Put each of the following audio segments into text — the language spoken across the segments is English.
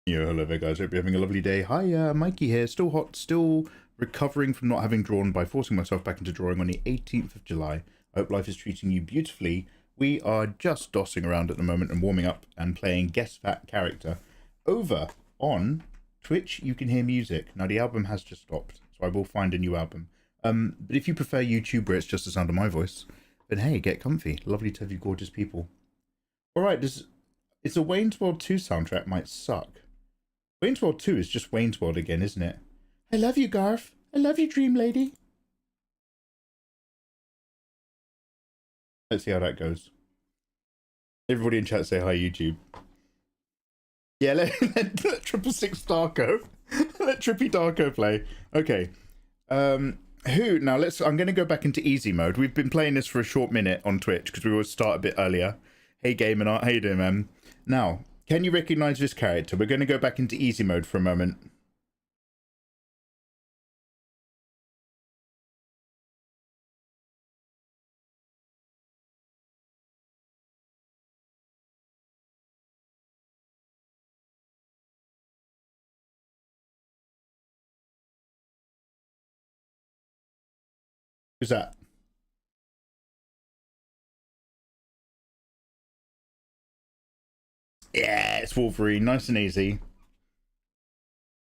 Yo, hello there guys, hope you're having a lovely day. Hi, Mikey here, still hot, still recovering from not having drawn by forcing myself back into drawing on the 18th of July. I hope life is treating you beautifully. We are just dossing around at the moment and warming up and playing Guess That Character. Over on Twitch, you can hear music. Now the album has just stopped, so I will find a new album. But if you prefer YouTube where it's just the sound of my voice, then hey, get comfy. Lovely to have you gorgeous people. Alright, it's a Wayne's World 2 soundtrack might suck. Wayne's World 2 is just Wayne's World again, isn't it? I love you, Garth. I love you, Dream Lady. Let's see how that goes. Everybody in chat say hi, YouTube. Yeah, let 666 Darko. Let Trippy Darko play. Okay. Who? Now, I'm going to go back into easy mode. We've been playing this for a short minute on Twitch because we always start a bit earlier. Hey, Game and Art. How you doing, man? Now, can you recognize this character? We're going to go back into easy mode for a moment. Who's that? Yeah, it's Wolverine. Nice and easy.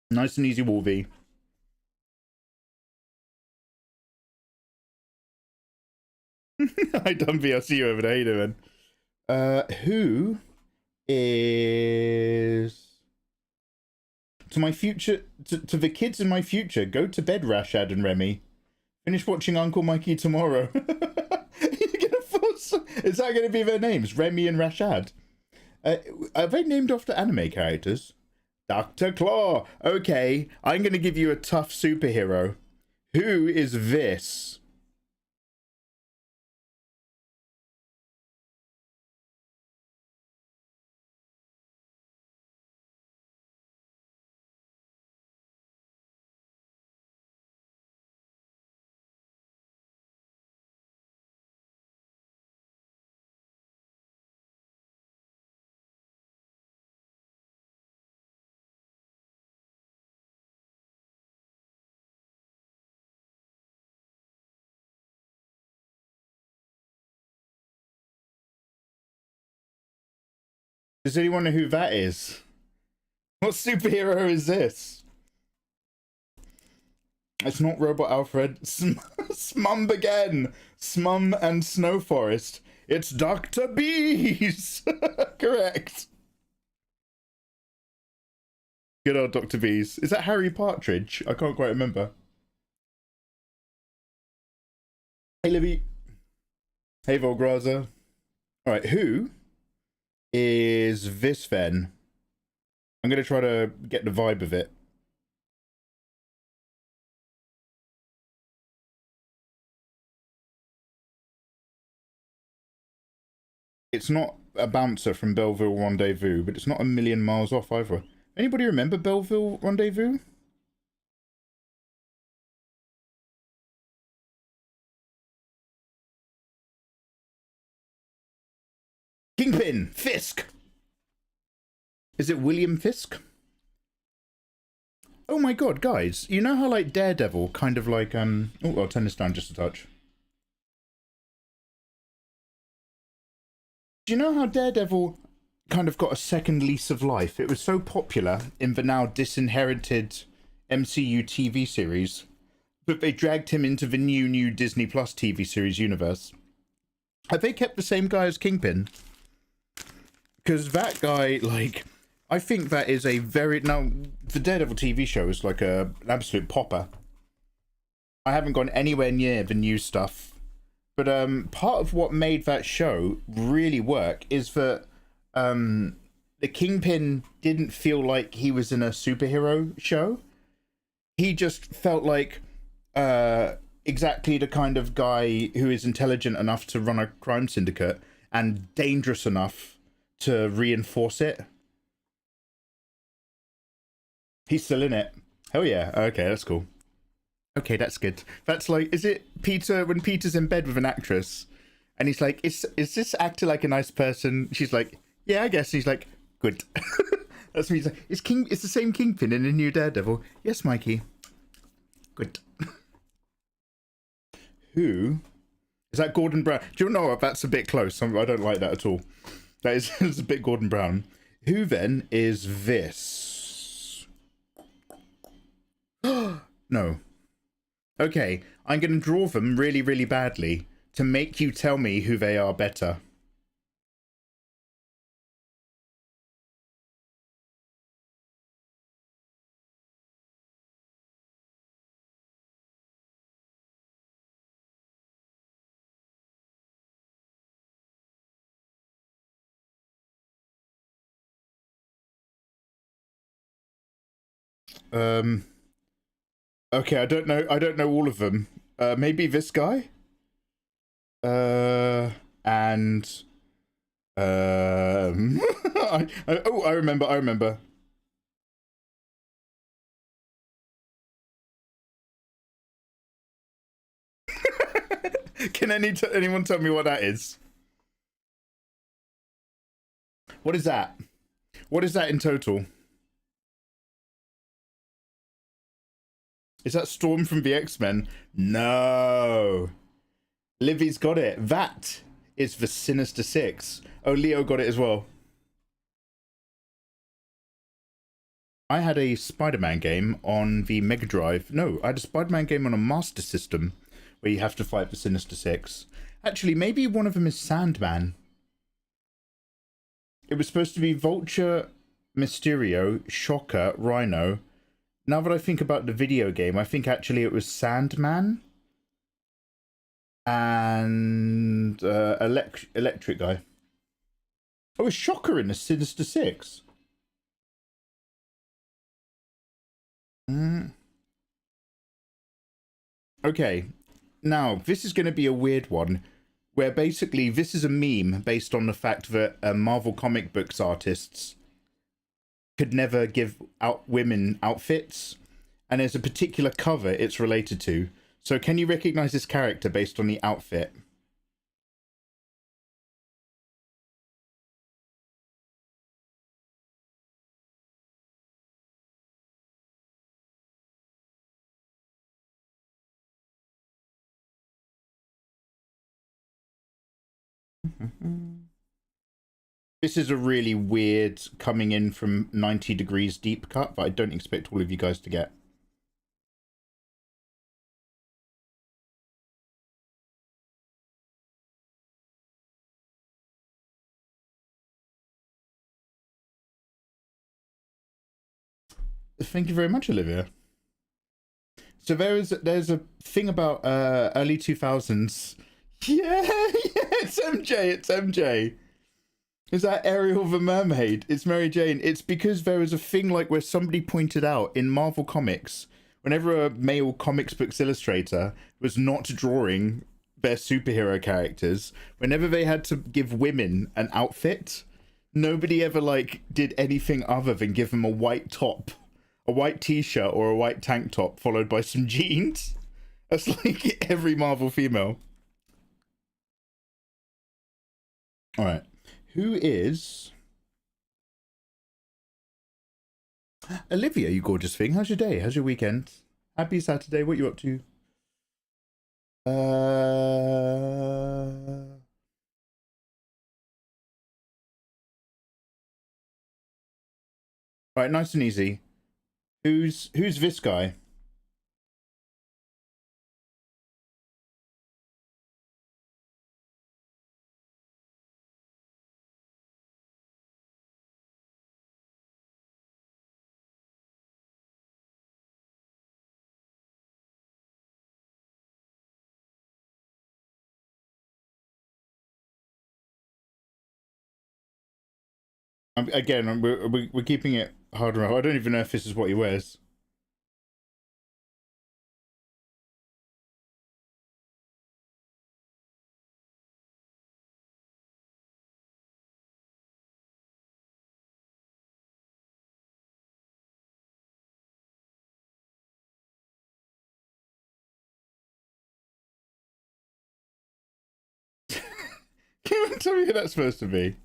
Nice and easy, Wolvie. Hi, Dumpy. I'll see you over there. How you doing? Who is... To my future... To the kids in my future, go to bed, Rashad and Remy. Finish watching Uncle Mikey tomorrow. You're gonna force... Is that going to be their names? Remy and Rashad? Are they named after anime characters? Dr. Claw. Okay, I'm going to give you a tough superhero. Who is this? Does anyone know who that is? What superhero is this? It's not Robot Alfred. Smum again. Smum and Snow Forest. It's Dr. Bees. Correct. Good old Dr. Bees. Is that Harry Partridge? I can't quite remember. Hey, Libby. Hey, Volgraza. Alright, who is this then? I'm going to try to get the vibe of it. It's not a bouncer from Belleville Rendezvous, but it's not a million miles off either. Anybody remember Belleville Rendezvous? Kingpin! Fisk! Is it William Fisk? Oh my god, guys. You know how, like, Daredevil kind of like, Oh, I'll turn this down just a touch. Do you know how Daredevil kind of got a second lease of life? It was so popular in the now disinherited MCU TV series that they dragged him into the new Disney Plus TV series universe. Have they kept the same guy as Kingpin? Because that guy, like, I think that is a very... Now, the Daredevil TV show is like an absolute popper. I haven't gone anywhere near the new stuff. But part of what made that show really work is that the Kingpin didn't feel like he was in a superhero show. He just felt like exactly the kind of guy who is intelligent enough to run a crime syndicate and dangerous enough to reinforce it. He's still in it. Oh yeah, okay, that's cool. Okay, that's good. That's like, is it Peter, when Peter's in bed with an actress and he's like, is this actor like a nice person? She's like, yeah, I guess. He's like, good. That's me. It's King. It's the same Kingpin in a new Daredevil. Yes, Mikey. Good. Who is that? Gordon Brown. Do you know what? That's a bit close. I don't like that at all. That is it's a bit Gordon Brown. Who then is this? No. Okay, I'm going to draw them really, really badly to make you tell me who they are better. Okay, I don't know all of them. Maybe this guy? And I remember. Can anyone tell me what that is? What is that? What is that in total? Is that Storm from the X-Men? No. Livy's got it. That is the Sinister Six. Oh, Leo got it as well. I had a Spider-Man game on the Mega Drive. No, I had a Spider-Man game on a Master System where you have to fight the Sinister Six. Actually, maybe one of them is Sandman. It was supposed to be Vulture, Mysterio, Shocker, Rhino. Now that I think about the video game, I think actually it was Sandman and electric guy. Oh, it's Shocker in the Sinister Six. Okay, now this is going to be a weird one, where basically this is a meme based on the fact that Marvel comic books artists could never give out women outfits, and there's a particular cover it's related to. So can you recognize this character based on the outfit? This is a really weird coming in from 90 degrees deep cut, but I don't expect all of you guys to get. Thank you very much, Olivia. So there's a thing about early 2000s. Yeah, it's MJ. It's MJ. Is that Ariel the Mermaid? It's Mary Jane. It's because there was a thing like where somebody pointed out in Marvel Comics, whenever a male comics books illustrator was not drawing their superhero characters, whenever they had to give women an outfit, nobody ever like did anything other than give them a white top, a white t-shirt or a white tank top followed by some jeans. That's like every Marvel female. All right. Who is Olivia, you gorgeous thing? How's your day? How's your weekend? Happy Saturday. What you up to? All right, nice and easy. Who's this guy? Again, we're keeping it harder. I don't even know if this is what he wears. Can you tell me who that's supposed to be?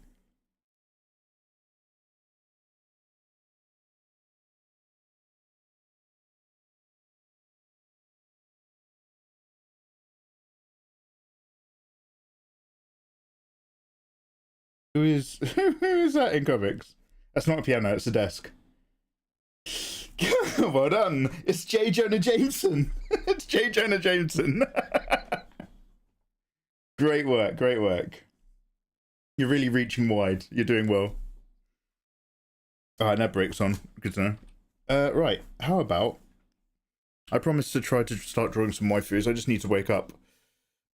Who is that in comics? That's not a piano, it's a desk. Well done. It's J. Jonah Jameson. It's J. Jonah Jameson. Great work, great work. You're really reaching wide. You're doing well. And that break's on. Good to know. Right, how about... I promised to try to start drawing some waifus. I just need to wake up.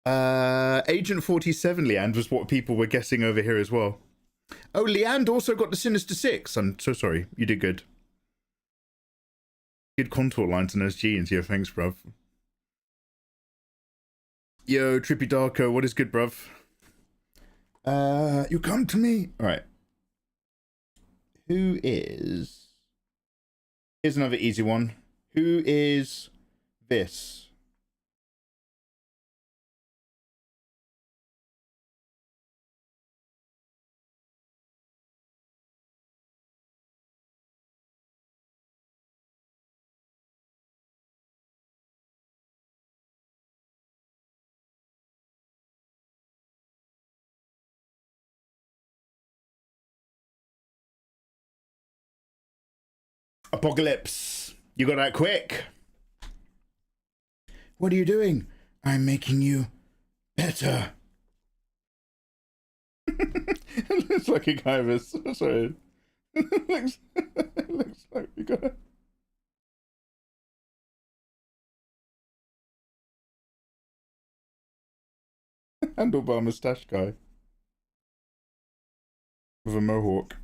Agent 47, Leand, was what people were guessing over here as well. Oh, Leand also got the Sinister Six. I'm so sorry. You did good. Good contour lines on those jeans. Yeah, thanks, bruv. Yo, Trippy Darko, what is good, bruv? You come to me. All right. Who is... Here's another easy one. Who is this? Apocalypse. You got that quick. What are you doing? I'm making you better. It looks like a guy was... Sorry. looks like we got it. Handlebar moustache guy. With a mohawk.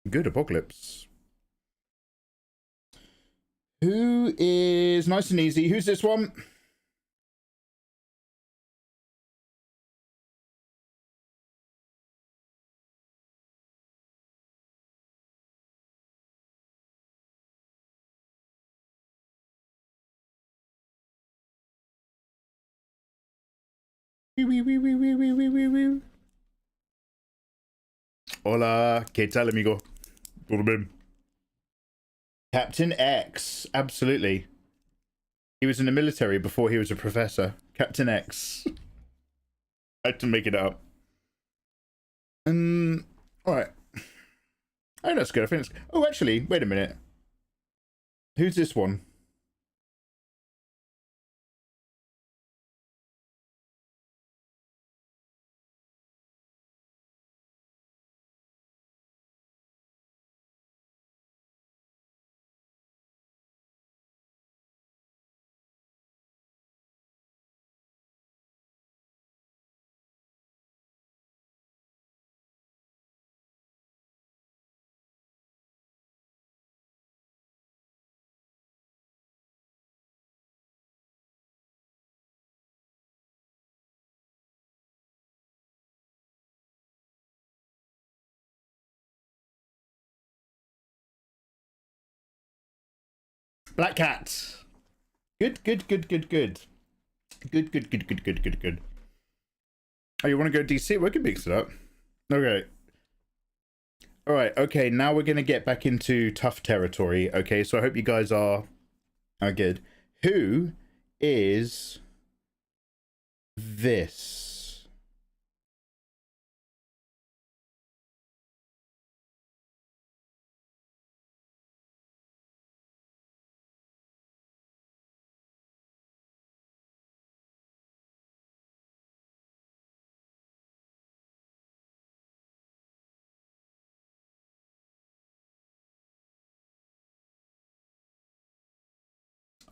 Good, Apocalypse. Who is... Nice and easy. Who's this one? Hola, ¿qué tal, amigo? ¿Todo bien? Captain X, absolutely. He was in the military before he was a professor. Captain X. I had to make it up. Alright. Oh, that's good. I think it's... Oh, actually, wait a minute. Who's this one? Black Cat. Good, good, good, good, good. Good, good, good, good, good, good, good. Oh, you want to go DC? We can mix it up. Okay. Alright, okay, now we're going to get back into tough territory. Okay, so I hope you guys are good. Who is this?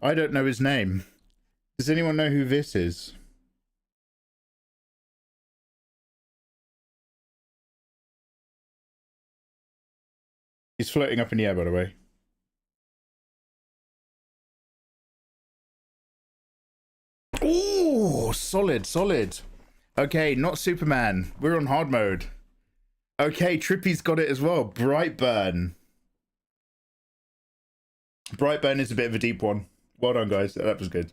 I don't know his name. Does anyone know who this is? He's floating up in the air, by the way. Oh, solid, solid. Okay, not Superman. We're on hard mode. Okay, Trippy's got it as well. Brightburn. Brightburn is a bit of a deep one. Well done, guys. That was good.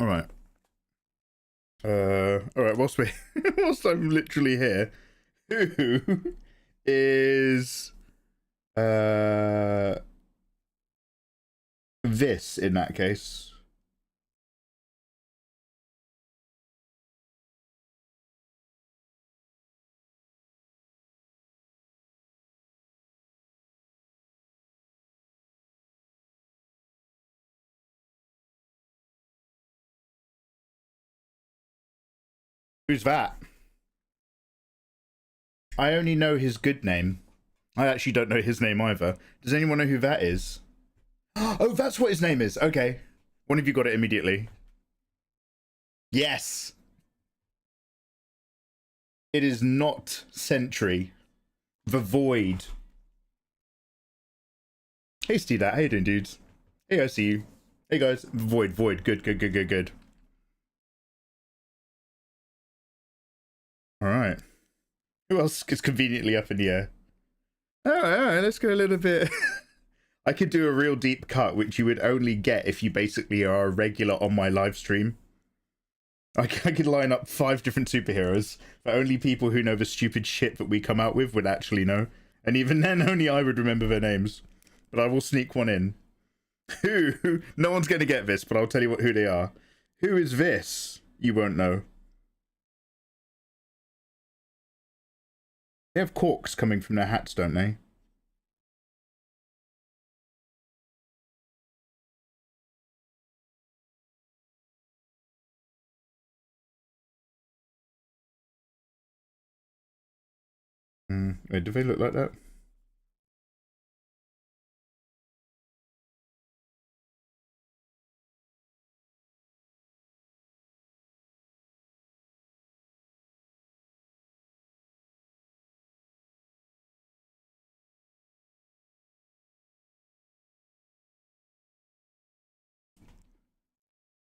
All right. All right. Whilst I'm literally here, who is this in that case? Who's that? I only know his good name. I actually don't know his name either. Does anyone know who that is? Oh, that's what his name is. Okay. One of you got it immediately. Yes. It is not Sentry. The Void. Hey, Steve, how you doing, dudes? Hey, I see you. Hey, guys. Void. Good. Alright. Who else is conveniently up in the air? Alright, let's go a little bit. I could do a real deep cut, which you would only get if you basically are a regular on my live stream. I could line up 5 different superheroes that only people who know the stupid shit that we come out with would actually know. And even then, only I would remember their names. But I will sneak one in. Who? No one's going to get this, but I'll tell you who they are. Who is this? You won't know. They have corks coming from their hats, don't they? Wait, do they look like that?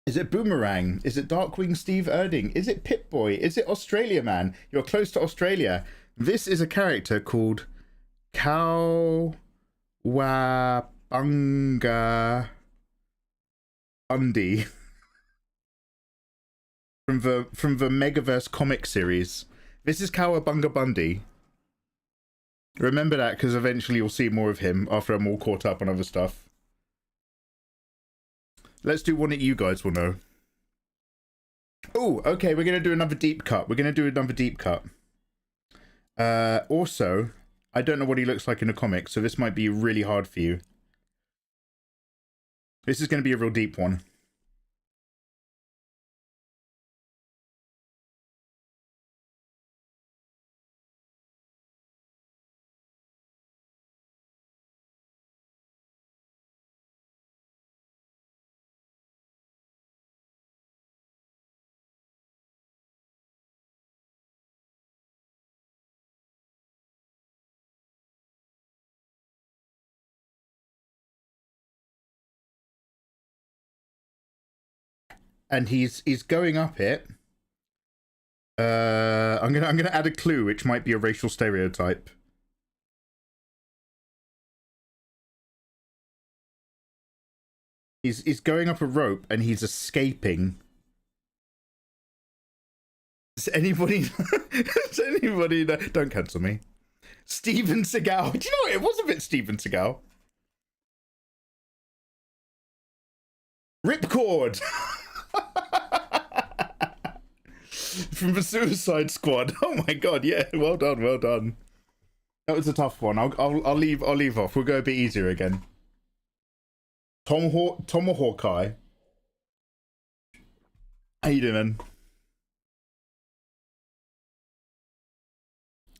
Is it Boomerang? Is it Darkwing Steve Erding? Is it Pip-Boy? Is it Australia Man? You're close to Australia. This is a character called Cowabunga Bundy from the Megaverse comic series. This is Cowabunga Bundy. Remember that, because eventually you'll see more of him after I'm all caught up on other stuff. Let's do one that you guys will know. Oh, okay, we're going to do another deep cut. Also, I don't know what he looks like in the comic, so this might be really hard for you. This is going to be a real deep one. And he's going up it. I'm gonna add a clue, which might be a racial stereotype. He's going up a rope and he's escaping. Does anybody? Does anybody know? Don't cancel me. Steven Seagal. Do you know what? It was a bit Steven Seagal. Ripcord. From the Suicide Squad. Oh my god, yeah, well done. That was a tough one. I'll leave off. We'll go a bit easier again. Tomahawkeye. How you doing,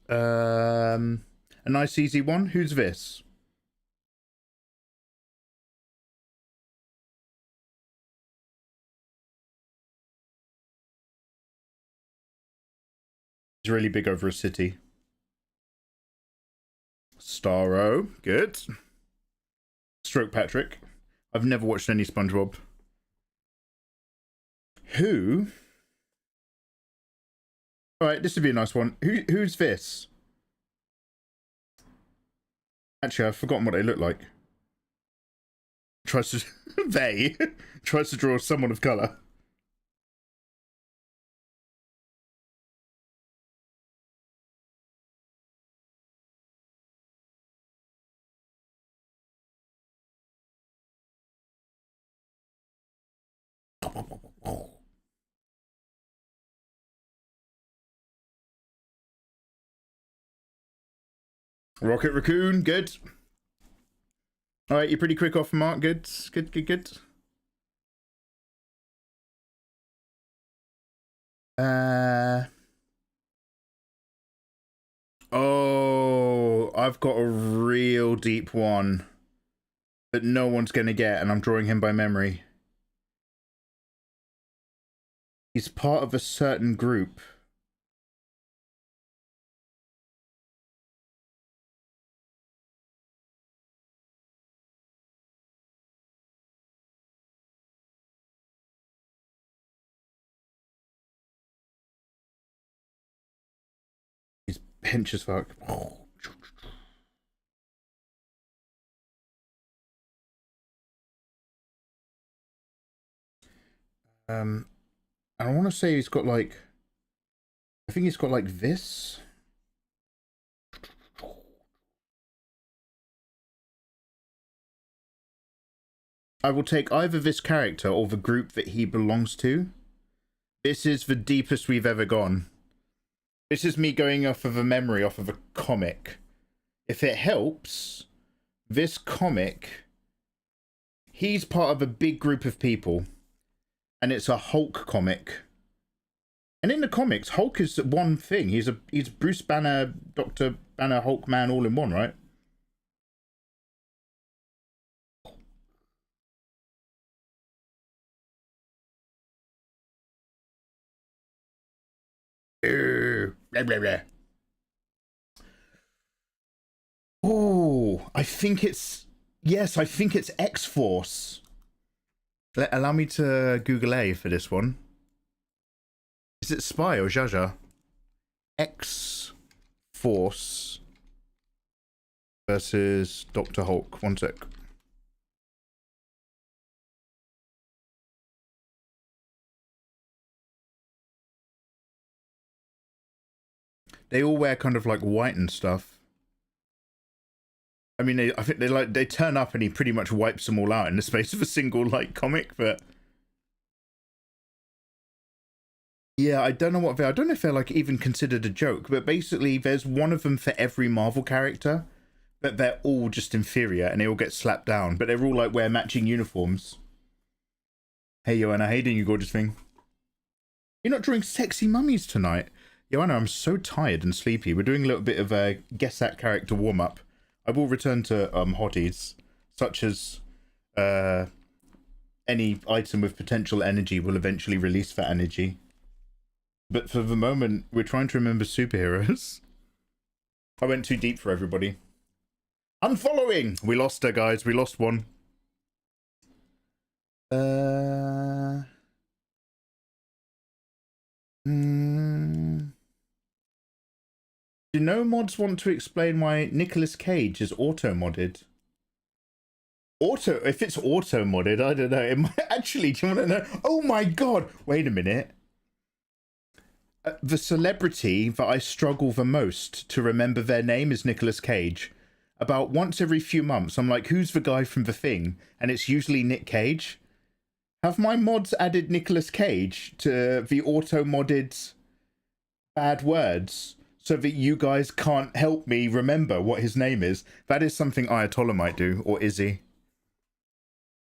man? A nice easy one. Who's this? He's really big over a city. Starro, good. Stroke Patrick. I've never watched any SpongeBob. Who? All right, this would be a nice one. Who's this? Actually, I've forgotten what they look like. Tries to tries to draw someone of color. Rocket Raccoon, good. All right, you're pretty quick off the mark. Good. Oh, I've got a real deep one that no one's gonna get, and I'm drawing him by memory. He's part of a certain group. He's pinch as fuck. And I want to say he's got like, I think he's got like this. I will take either this character or the group that he belongs to. This is the deepest we've ever gone. This is me going off of a memory, off of a comic. If it helps, this comic, he's part of a big group of people. And it's a Hulk comic. And in the comics, Hulk is one thing. He's Bruce Banner, Dr. Banner, Hulk Man all in one, right? Blah, blah, blah. Oh, I think it's... Yes, I think it's X-Force. Allow me to Google A for this one. Is it Spy or Jaja? X-Force versus Dr. Hulk. One sec. They all wear kind of like white and stuff. I mean, I think they turn up and he pretty much wipes them all out in the space of a single like comic, but yeah, I don't know what I don't know if they're like even considered a joke, but basically there's one of them for every Marvel character, but they're all just inferior and they all get slapped down, but they're all like wear matching uniforms. Hey Joanna, how you doing, you gorgeous thing? You're not drawing sexy mummies tonight? Joanna, I'm so tired and sleepy. We're doing a little bit of a guess that character warm up. I will return to hotties, such as any item with potential energy will eventually release that energy. But for the moment, we're trying to remember superheroes. I went too deep for everybody. Unfollowing! We lost her, guys. We lost one. Do no mods want to explain why Nicolas Cage is auto-modded? If it's auto-modded, I don't know. It might, actually, do you want to know? Oh my god! Wait a minute. The celebrity that I struggle the most to remember their name is Nicolas Cage. About once every few months, I'm like, who's the guy from The Thing? And it's usually Nick Cage. Have my mods added Nicolas Cage to the auto-modded bad words so that you guys can't help me remember what his name is? That is something Ayatollah might do, or Izzy.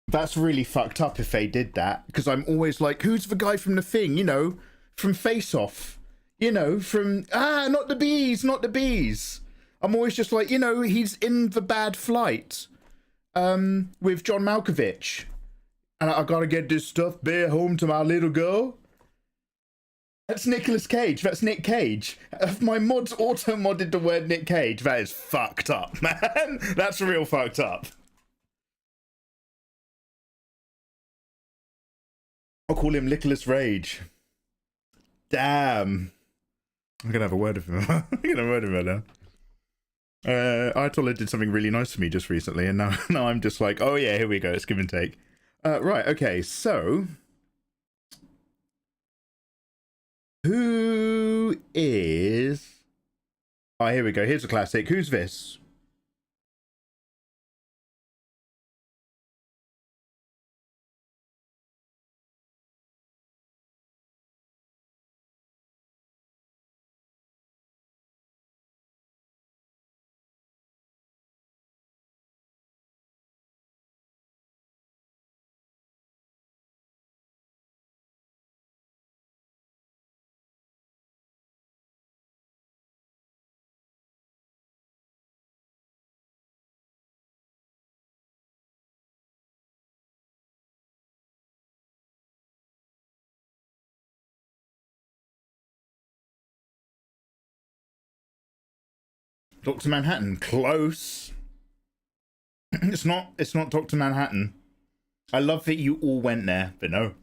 That's really fucked up if they did that, because I'm always like, who's the guy from The Thing? You know, from Face Off. You know, from, not the bees, not the bees. I'm always just like, you know, he's in The Bad Flight with John Malkovich. And I gotta get this stuffed bear home to my little girl. That's Nicolas Cage. That's Nick Cage. If my mods auto-modded the word Nick Cage, that is fucked up, man. That's real fucked up. I'll call him Nicholas Rage. Damn. I'm gonna have a word with him. I'm gonna have a word with him now. Ayatollah did something really nice for me just recently, and now I'm just like, oh yeah, here we go. It's give and take. Right, okay, so who is... Oh, here we go. Here's a classic. Who's this? Dr. Manhattan, close. It's not Dr. Manhattan. I love that you all went there, but no.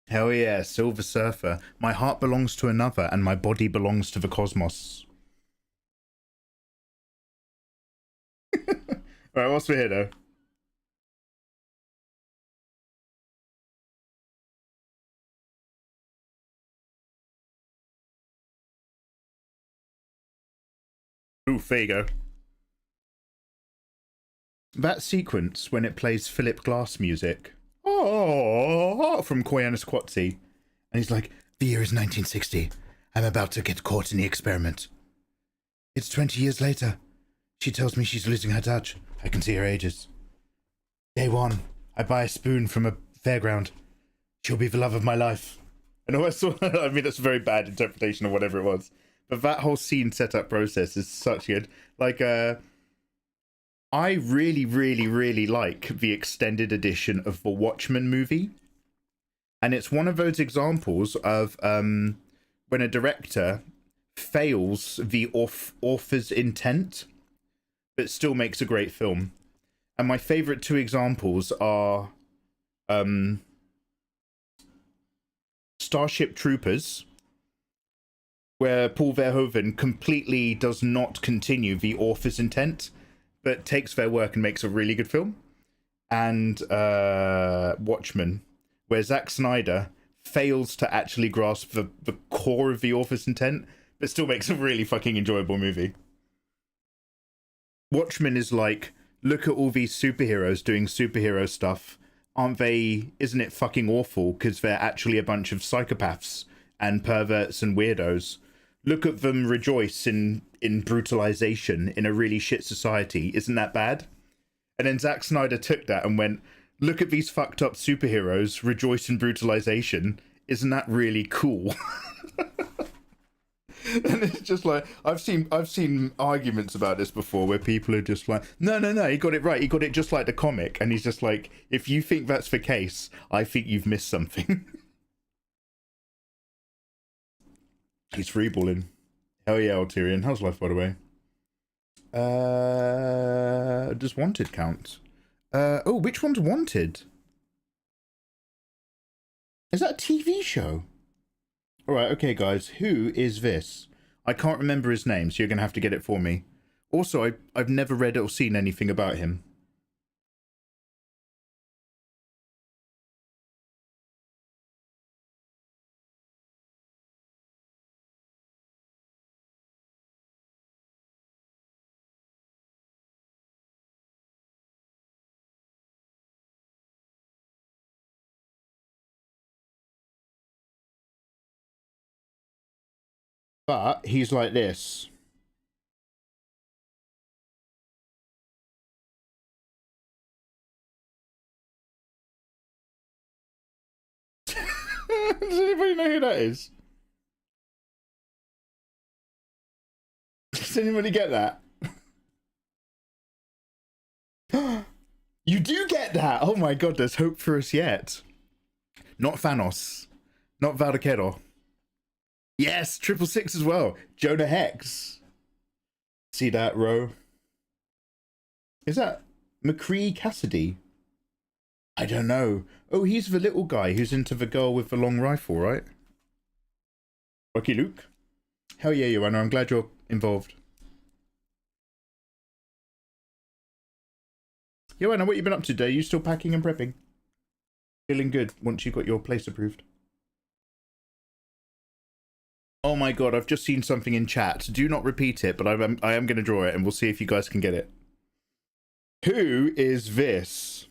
Hell yeah, Silver Surfer. My heart belongs to another, and my body belongs to the cosmos. Alright, what's for here, though? Ooh, there you go. That sequence when it plays Philip Glass music. Oh, from Koyanis Quatsi. And he's like, the year is 1960. I'm about to get caught in the experiment. It's 20 years later. She tells me she's losing her touch. I can see her ages. Day one, I buy a spoon from a fairground. She'll be the love of my life. And all I saw, I mean, that's a very bad interpretation of whatever it was. But that whole scene setup process is such good. Like, I really, really, really like the extended edition of the Watchmen movie. And it's one of those examples of when a director fails the author's intent, but still makes a great film. And my favorite two examples are Starship Troopers, where Paul Verhoeven completely does not continue the author's intent, but takes their work and makes a really good film. And Watchmen, where Zack Snyder fails to actually grasp the core of the author's intent, but still makes a really fucking enjoyable movie. Watchmen is like, look at all these superheroes doing superhero stuff. Isn't it fucking awful because they're actually a bunch of psychopaths and perverts and weirdos. Look at them rejoice in brutalization in a really shit society. Isn't that bad? And then Zack Snyder took that and went, look at these fucked up superheroes rejoice in brutalization. Isn't that really cool? And it's just like, I've seen arguments about this before where people are just like, no, he got it right. He got it just like the comic. And he's just like, if you think that's the case, I think you've missed something. He's freeballing. Hell yeah, Alterian. How's life, by the way? Does Wanted count? Oh, which one's Wanted? Is that a TV show? Alright, okay, guys. Who is this? I can't remember his name, so you're going to have to get it for me. Also, I've never read or seen anything about him. But he's like this. Does anybody know who that is? Does anybody get that? You do get that! Oh my god, there's hope for us yet. Not Thanos. Not Valdequero. Yes, 666 as well. Jonah Hex. See that, Ro? Is that McCree Cassidy? I don't know. Oh, he's the little guy who's into the girl with the long rifle, right? Lucky Luke. Hell yeah, Joanna. I'm glad you're involved. Joanna, what you been up to today? You still packing and prepping? Feeling good once you got your place approved? Oh my god, I've just seen something in chat. Do not repeat it, but I am going to draw it and we'll see if you guys can get it. Who is this?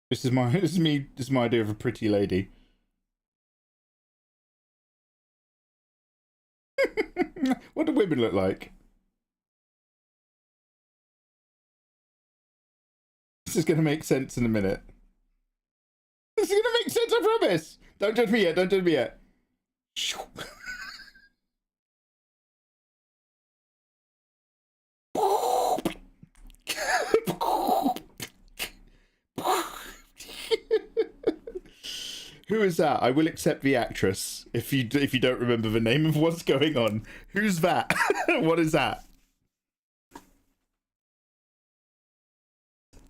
This is my idea of a pretty lady. What do women look like? This is gonna make sense in a minute. This is gonna make sense, I promise. Don't judge me yet. Don't judge me yet. Who is that? I will accept the actress if you don't remember the name of what's going on. Who's that? What is that?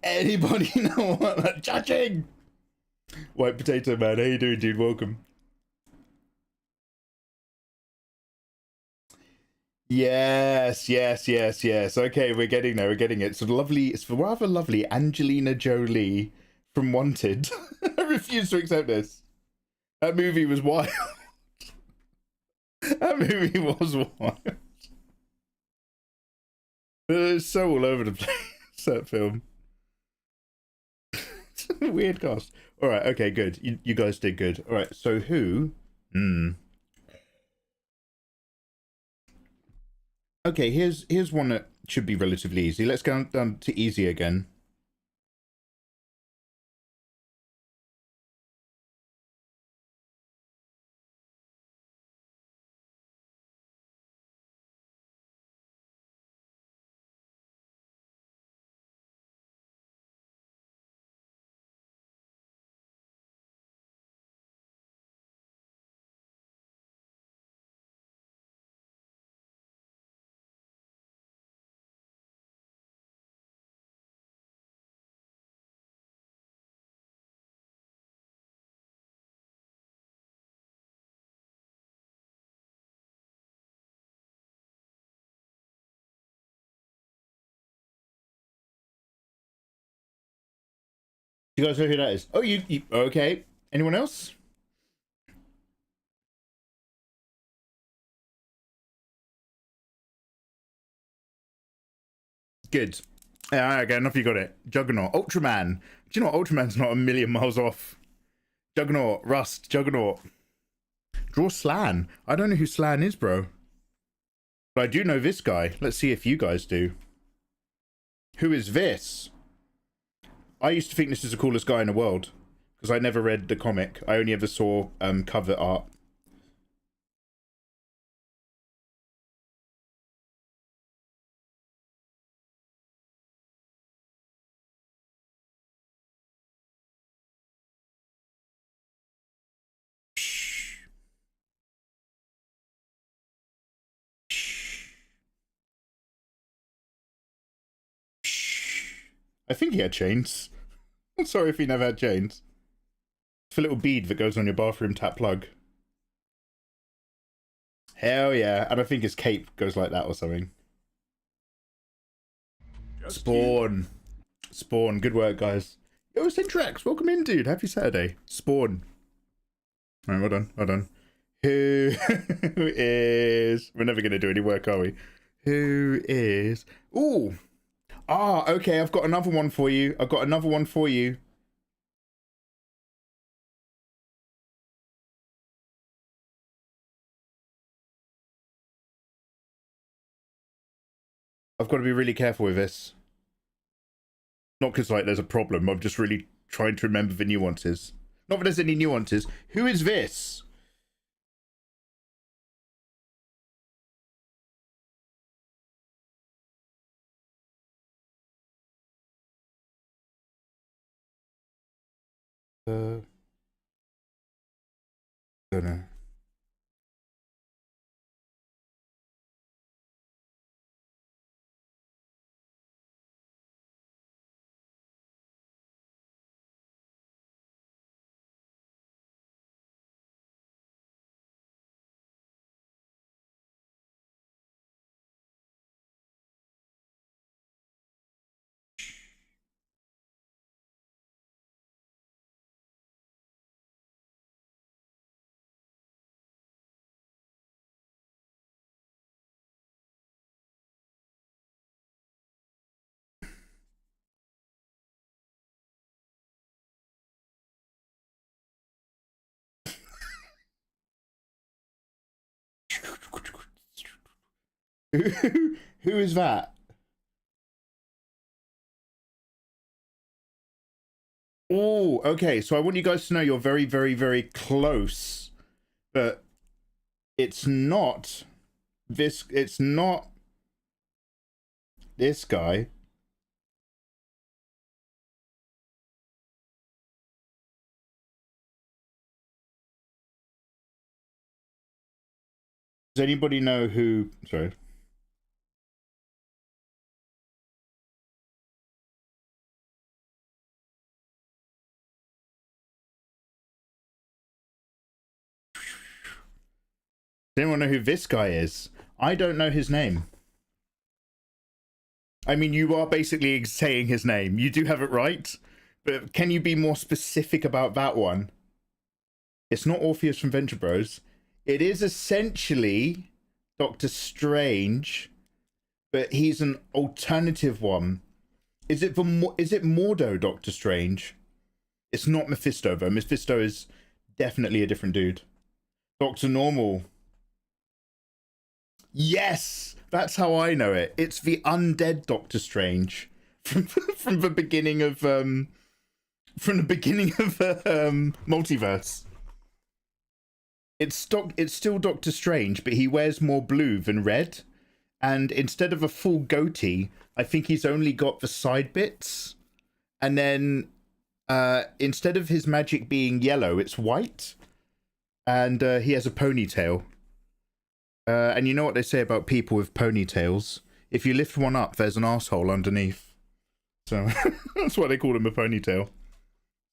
Anybody know what? Judging. White Potato Man, how you doing, dude? Welcome. Yes. Okay, we're getting there. We're getting it. It's lovely. It's rather lovely. Angelina Jolie from Wanted. I refuse to accept this. That movie was wild. That movie was wild. It's so all over the place, that film. Weird cast. All right, okay, good. You guys did good. All right, so who? Okay, here's one that should be relatively easy. Let's go down to easy again. You guys know who that is? Oh, you okay? Anyone else? Good. Yeah, okay, enough. You got it. Juggernaut, Ultraman. Do you know what? Ultraman's not a million miles off. Juggernaut, Rust, Juggernaut. Draw Slan. I don't know who Slan is, bro. But I do know this guy. Let's see if you guys do. Who is this? I used to think this is the coolest guy in the world because I never read the comic. I only ever saw cover art. I think he had chains. I'm sorry if he never had chains. It's a little bead that goes on your bathroom tap plug. Hell yeah. And I think his cape goes like that or something. Spawn. Spawn. Good work, guys. Yo, Syntrax. Welcome in, dude. Happy Saturday. Spawn. All right, well done. Well done. Who is... We're never going to do any work, are we? Who is... Ooh. Ah, okay. I've got another one for you. I've got another one for you. I've got to be really careful with this. Not because like there's a problem. I'm just really trying to remember the nuances. Not that there's any nuances. Who is this? Don't know. Who is that? Oh, okay. So I want you guys to know you're very, very, very close. But it's not this. It's not this guy. Does anybody know who? Sorry. Does anyone know who this guy is? I don't know his name. I mean, you are basically saying his name. You do have it right. But can you be more specific about that one? It's not Orpheus from Venture Bros. It is essentially Doctor Strange, but he's an alternative one. Is it Mordo Doctor Strange? It's not Mephisto though. Mephisto is definitely a different dude. Doctor Normal. Yes, that's how I know it. It's the undead Doctor Strange from the beginning of Multiverse. It's still Doctor Strange, but he wears more blue than red. And instead of a full goatee, I think he's only got the side bits. And then instead of his magic being yellow, it's white. And he has a ponytail. And you know what they say about people with ponytails? If you lift one up, there's an asshole underneath. So that's why they call him a ponytail.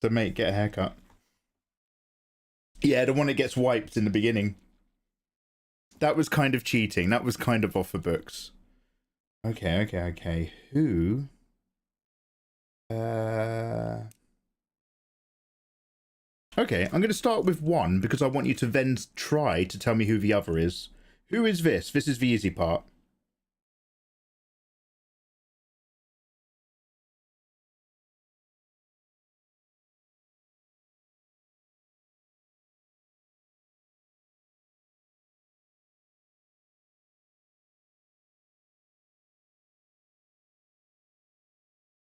So mate, get a haircut. Yeah, the one that gets wiped in the beginning. That was kind of cheating. That was kind of off the books. Okay. Who? Okay, I'm going to start with one because I want you to then try to tell me who the other is. Who is this? This is the easy part.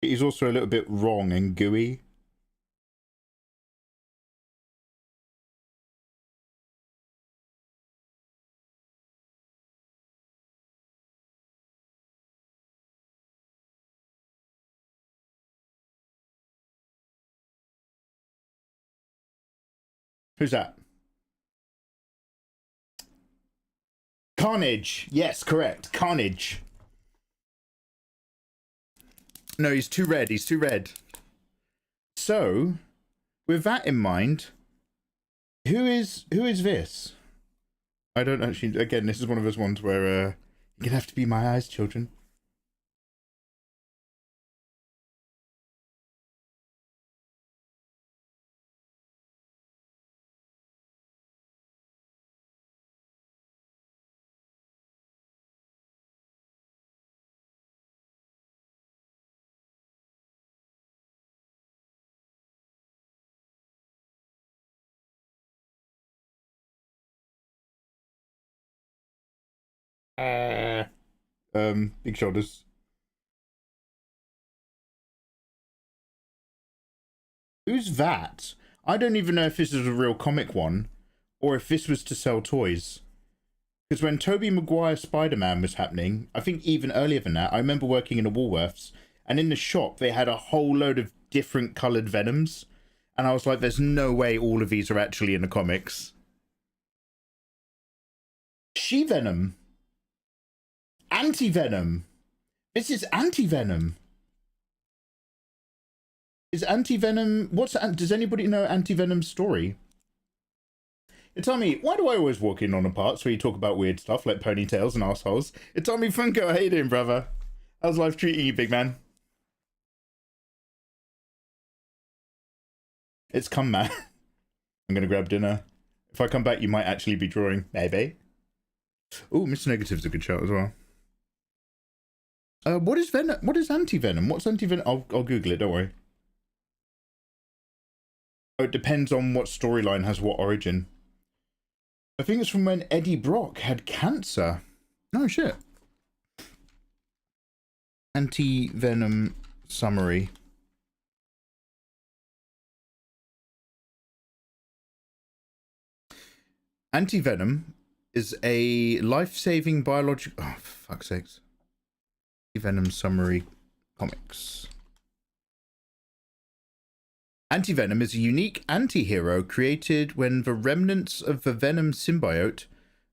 He's also a little bit wrong and gooey. Who's that? Carnage. Yes, correct. Carnage. No, he's too red. He's too red. So, with that in mind, who is this? I don't actually. Again, this is one of those ones where you're gonna have to be my eyes, children. Big shoulders. Who's that? I don't even know if this is a real comic one, or if this was to sell toys. Because when Tobey Maguire Spider-Man was happening, I think even earlier than that, I remember working in a Woolworths, and in the shop they had a whole load of different coloured Venoms, and I was like, there's no way all of these are actually in the comics. She-Venom. Anti-Venom. This is Anti-Venom. Is Anti-Venom... Does anybody know Anti-Venom's story? Tell me, why do I always walk in on the parts where you talk about weird stuff like ponytails and assholes? Tell me, Funko, how you doing, brother? How's life treating you, big man? It's come, man. I'm gonna grab dinner. If I come back, you might actually be drawing. Maybe. Oh, Mr. Negative's a good shout as well. What is Venom? What is Anti-Venom? What's Anti-Venom? I'll Google it, don't worry. Oh, it depends on what storyline has what origin. I think it's from when Eddie Brock had cancer. No shit. Anti-Venom summary. Anti-venom is a life-saving biological... Oh, for fuck's sakes. Anti-venom summary comics. Anti-venom is a unique anti-hero created when the remnants of the venom symbiote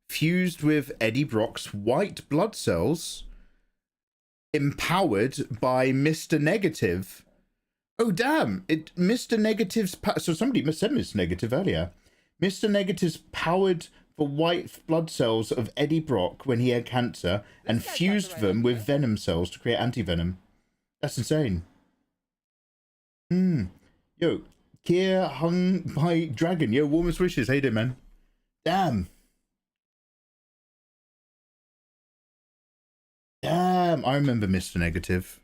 fused with Eddie Brock's white blood cells, empowered by Mr. Negative. Oh, damn. Mr. Negative's... So somebody said Mr. Negative earlier. Mr. Negative's powered the white blood cells of Eddie Brock when he had cancer and fused them with venom cells to create anti-venom. That's insane. Yo, Kier hung by dragon. Yo, warmest wishes. How you doing, man? Damn. Damn, I remember Mr. Negative.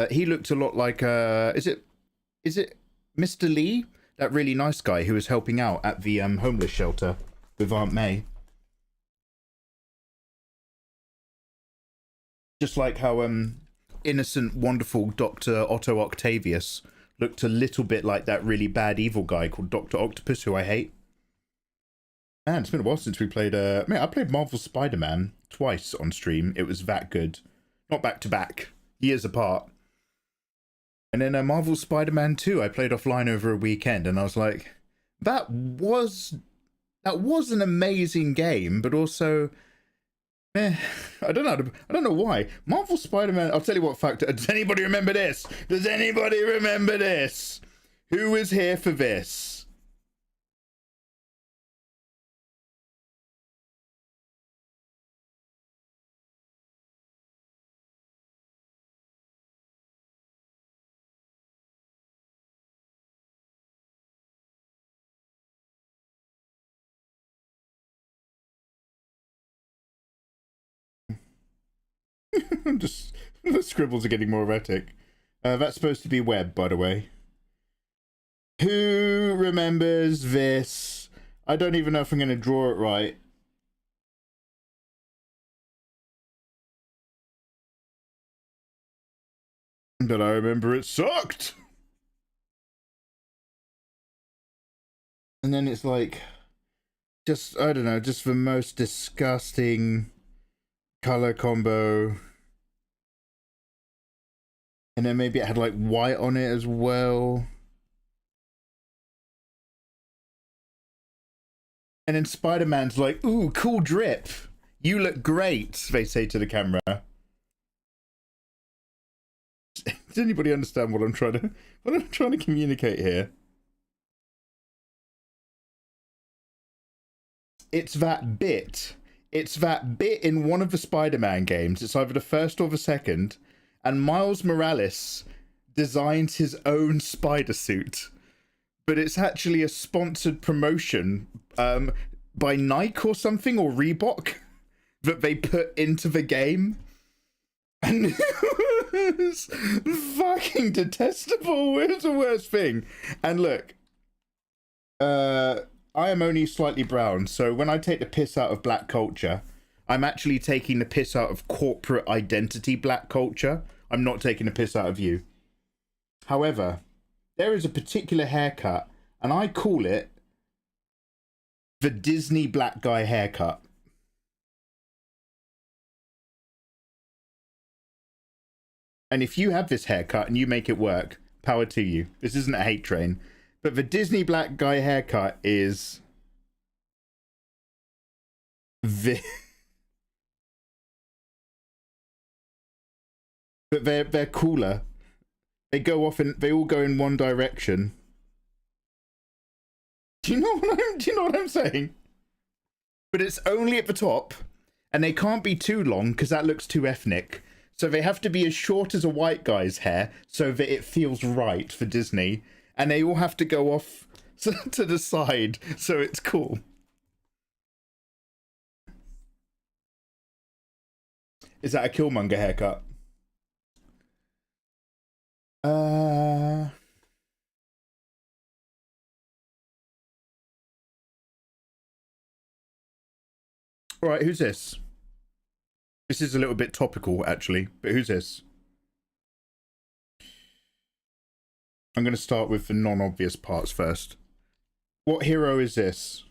He looked a lot like is it Mr. Lee? That really nice guy who was helping out at the homeless shelter with Aunt May. Just like how innocent, wonderful Dr. Otto Octavius looked a little bit like that really bad evil guy called Dr. Octopus, who I hate. Man, it's been a while since we played... Man, I played Marvel Spider-Man twice on stream. It was that good. Not back to back. Years apart. And then Marvel Spider-Man 2, I played offline over a weekend, and I was like, that was an amazing game, but also... I don't know why. Marvel Spider-Man... I'll tell you what factor... Does anybody remember this? Does anybody remember this? Who was here for this? Just the scribbles are getting more erratic. That's supposed to be web, by the way. Who remembers this? I don't even know if I'm going to draw it right. But I remember it sucked. And then it's like, just, I don't know, just the most disgusting color combo. And then maybe it had like white on it as well. And then Spider-Man's like, ooh, cool drip. You look great, they say to the camera. Does anybody understand what I'm trying to communicate here? It's that bit. It's that bit in one of the Spider-Man games. It's either the first or the second. And Miles Morales designs his own spider suit. But it's actually a sponsored promotion by Nike or something, or Reebok, that they put into the game. And it was fucking detestable. It was the worst thing. And look, I am only slightly brown, so when I take the piss out of black culture, I'm actually taking the piss out of corporate identity black culture. I'm not taking the piss out of you. However, there is a particular haircut, and I call it the Disney black guy haircut. And if you have this haircut and you make it work, power to you. This isn't a hate train. But the Disney black guy haircut is... But they're cooler. They go off and they all go in one direction. Do you know what I'm saying? But it's only at the top, and they can't be too long because that looks too ethnic. So they have to be as short as a white guy's hair so that it feels right for Disney. And they all have to go off to the side so it's cool. Is that a Killmonger haircut? All right, who's this? This is a little bit topical, actually, but who's this? I'm going to start with the non-obvious parts first. What hero is this?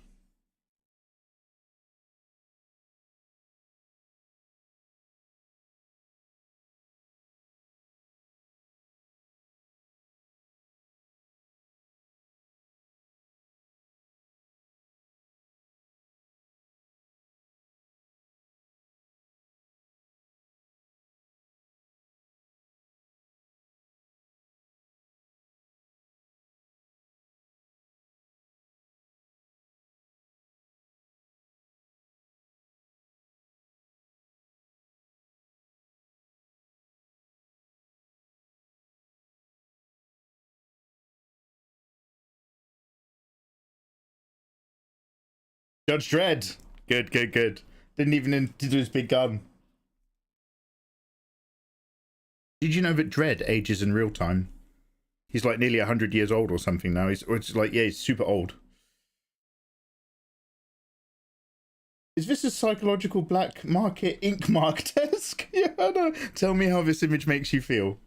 Judge Dredd. Good, good, good. Didn't even do his big gun. Did you know that Dredd ages in real time? He's like nearly 100 years old or something now. It's like, yeah, he's super old. Is this a psychological black market ink mark desk? Yeah, I know. Tell me how this image makes you feel.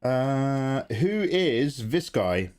Who is this guy?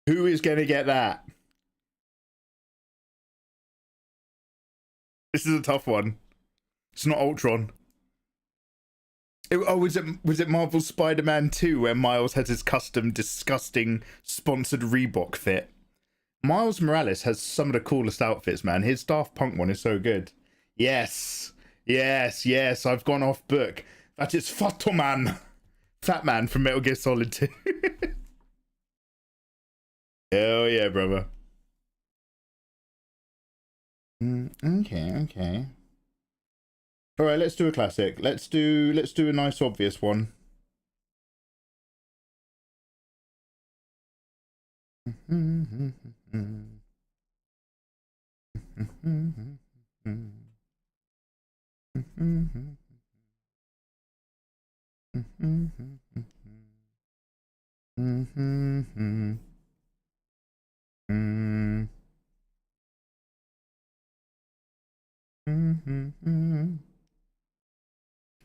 Who is going to get that? This is a tough one. It's not Ultron. Was it Marvel Spider-Man 2 where Miles has his custom disgusting sponsored Reebok fit? Miles Morales has some of the coolest outfits, man. His Daft Punk one is so good. Yes. Yes, yes. I've gone off book. That is Photoman. Fat Man from Metal Gear Solid 2. Hell yeah, brother. Okay. All right, let's do a classic. Let's do a nice obvious one.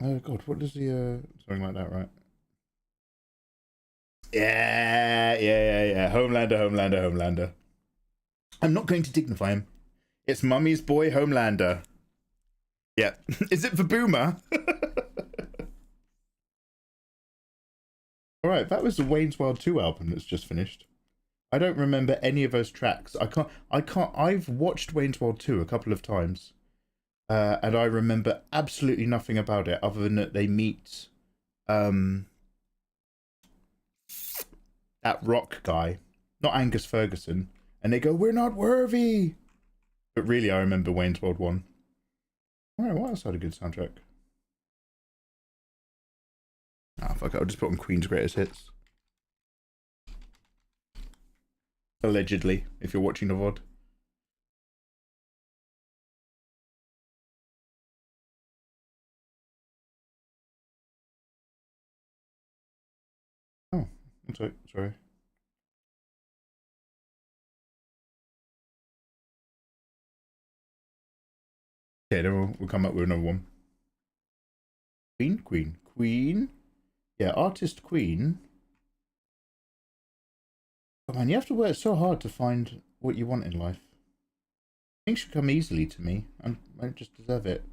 Oh god, what does the something like that, right? Yeah. Homelander. I'm not going to dignify him. It's Mummy's boy Homelander. Yeah. Is it for Boomer? Alright, that was the Wayne's World 2 album that's just finished. I don't remember any of those tracks. I've watched Wayne's World 2 a couple of times. And I remember absolutely nothing about it other than that they meet that rock guy, not Angus Ferguson, and they go, "We're not worthy." But really, I remember Wayne's World 1. Alright, what else had a good soundtrack? Ah, fuck it, I'll just put on Queen's Greatest Hits. Allegedly, if you're watching the VOD. Oh, I'm sorry. Okay, then we'll come up with another one. Queen. Yeah, artist Queen. Oh man, you have to work so hard to find what you want in life. Things should come easily to me. I just deserve it.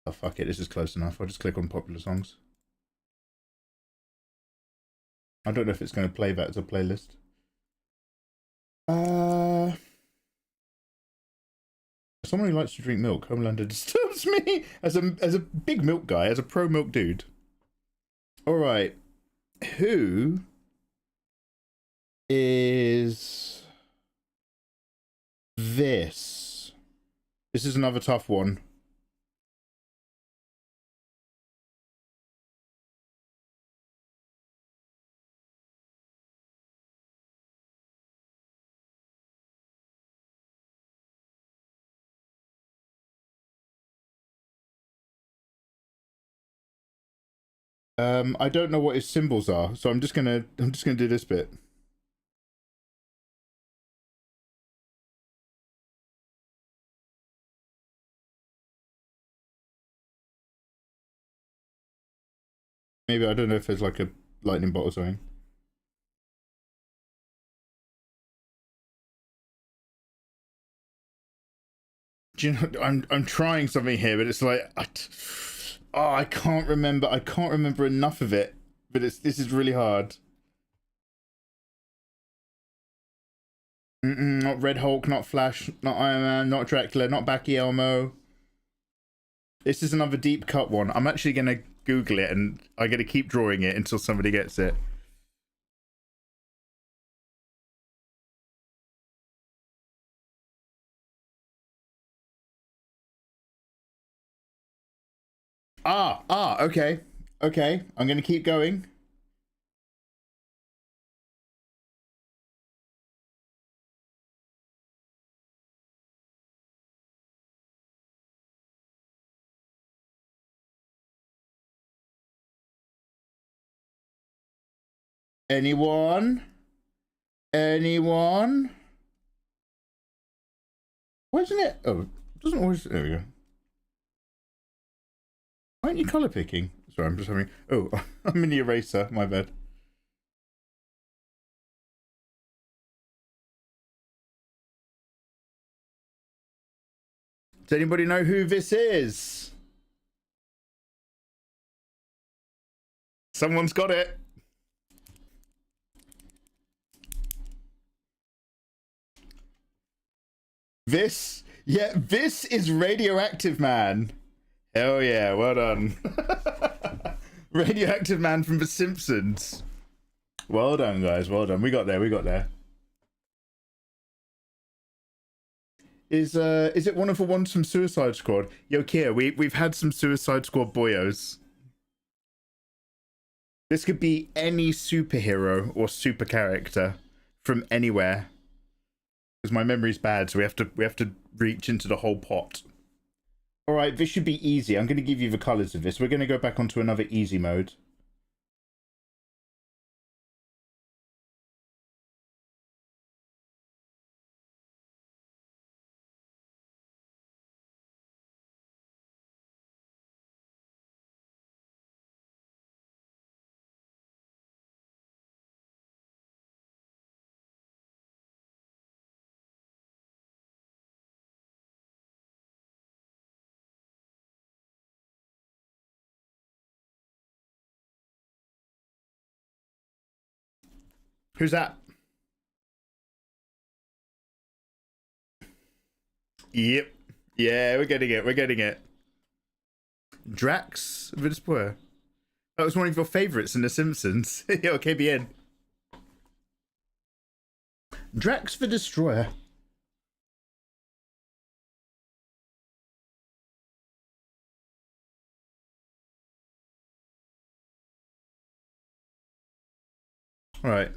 Oh fuck it, this is close enough. I'll just click on popular songs. I don't know if it's going to play that as a playlist. Someone who likes to drink milk, Homelander disturbs me as a big milk guy, as a pro milk dude. All right. Who is this? This is another tough one. I don't know what his symbols are, so I'm just gonna do this bit. Maybe I don't know if there's like a lightning bolt or something. Do you know, I'm trying something here, but it's like I can't remember. I can't remember enough of it. But this is really hard. Not Red Hulk, not Flash, not Iron Man, not Dracula, not Baki Elmo. This is another deep cut one. I'm actually gonna Google it, and I'm gonna keep drawing it until somebody gets it. Okay. Okay, I'm gonna keep going. Anyone? Anyone? Why isn't it? Oh, it doesn't always. There we go. Why aren't you color picking? Sorry, I'm just having. Oh, I'm in the eraser. My bad. Does anybody know who this is? Someone's got it. This, yeah, this is Radioactive Man. Hell yeah, well done. Radioactive Man from The Simpsons. Well done, guys, well done. We got there, we got there. Is it one of the ones from Suicide Squad? Yo, Kia, we've had some Suicide Squad boyos. This could be any superhero or super character from anywhere. Because my memory's bad, so we have to reach into the whole pot. All right, this should be easy. I'm going to give you the colors of this. We're going to go back onto another easy mode. Who's that? Yep. Yeah, we're getting it. We're getting it. Drax the Destroyer. That was one of your favorites in The Simpsons. Yo, KBN. Drax the Destroyer. All right.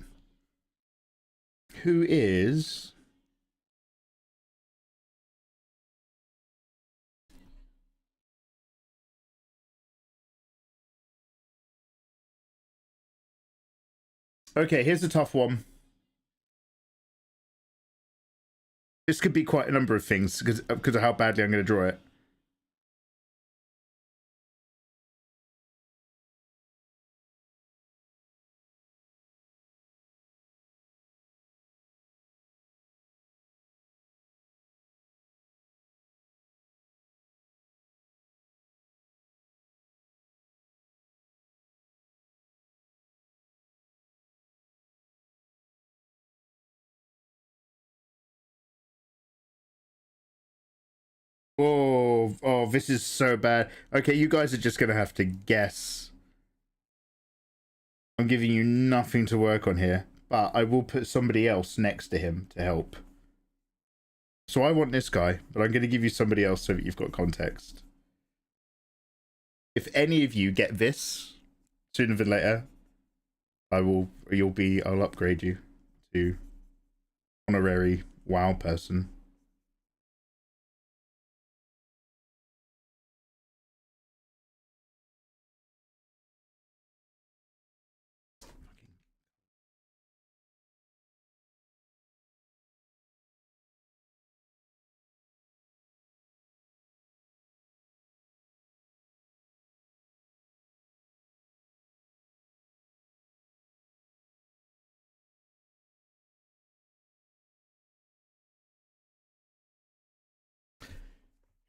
Who is... Okay, here's a tough one. This could be quite a number of things because of how badly I'm going to draw it. Oh, this is so bad. Okay, you guys are just going to have to guess. I'm giving you nothing to work on here, but I will put somebody else next to him to help. So I want this guy, but I'm going to give you somebody else so that you've got context. If any of you get this sooner than later, I'll upgrade you to honorary WoW person.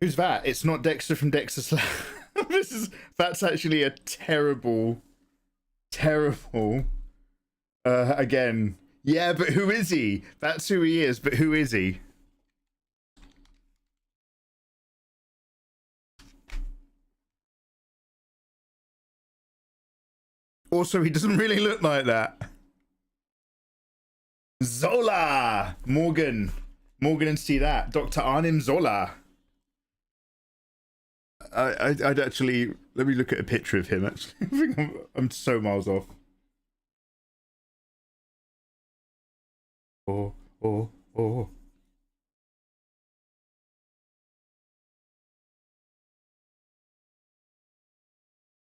Who's that? It's not Dexter from Dexter's Lab. That's actually a terrible. Again. Yeah, but who is he? That's who he is, but who is he? Also, he doesn't really look like that. Zola! Morgan and see that. Dr. Arnim Zola. I'd actually... Let me look at a picture of him, actually. I think I'm so miles off. Oh.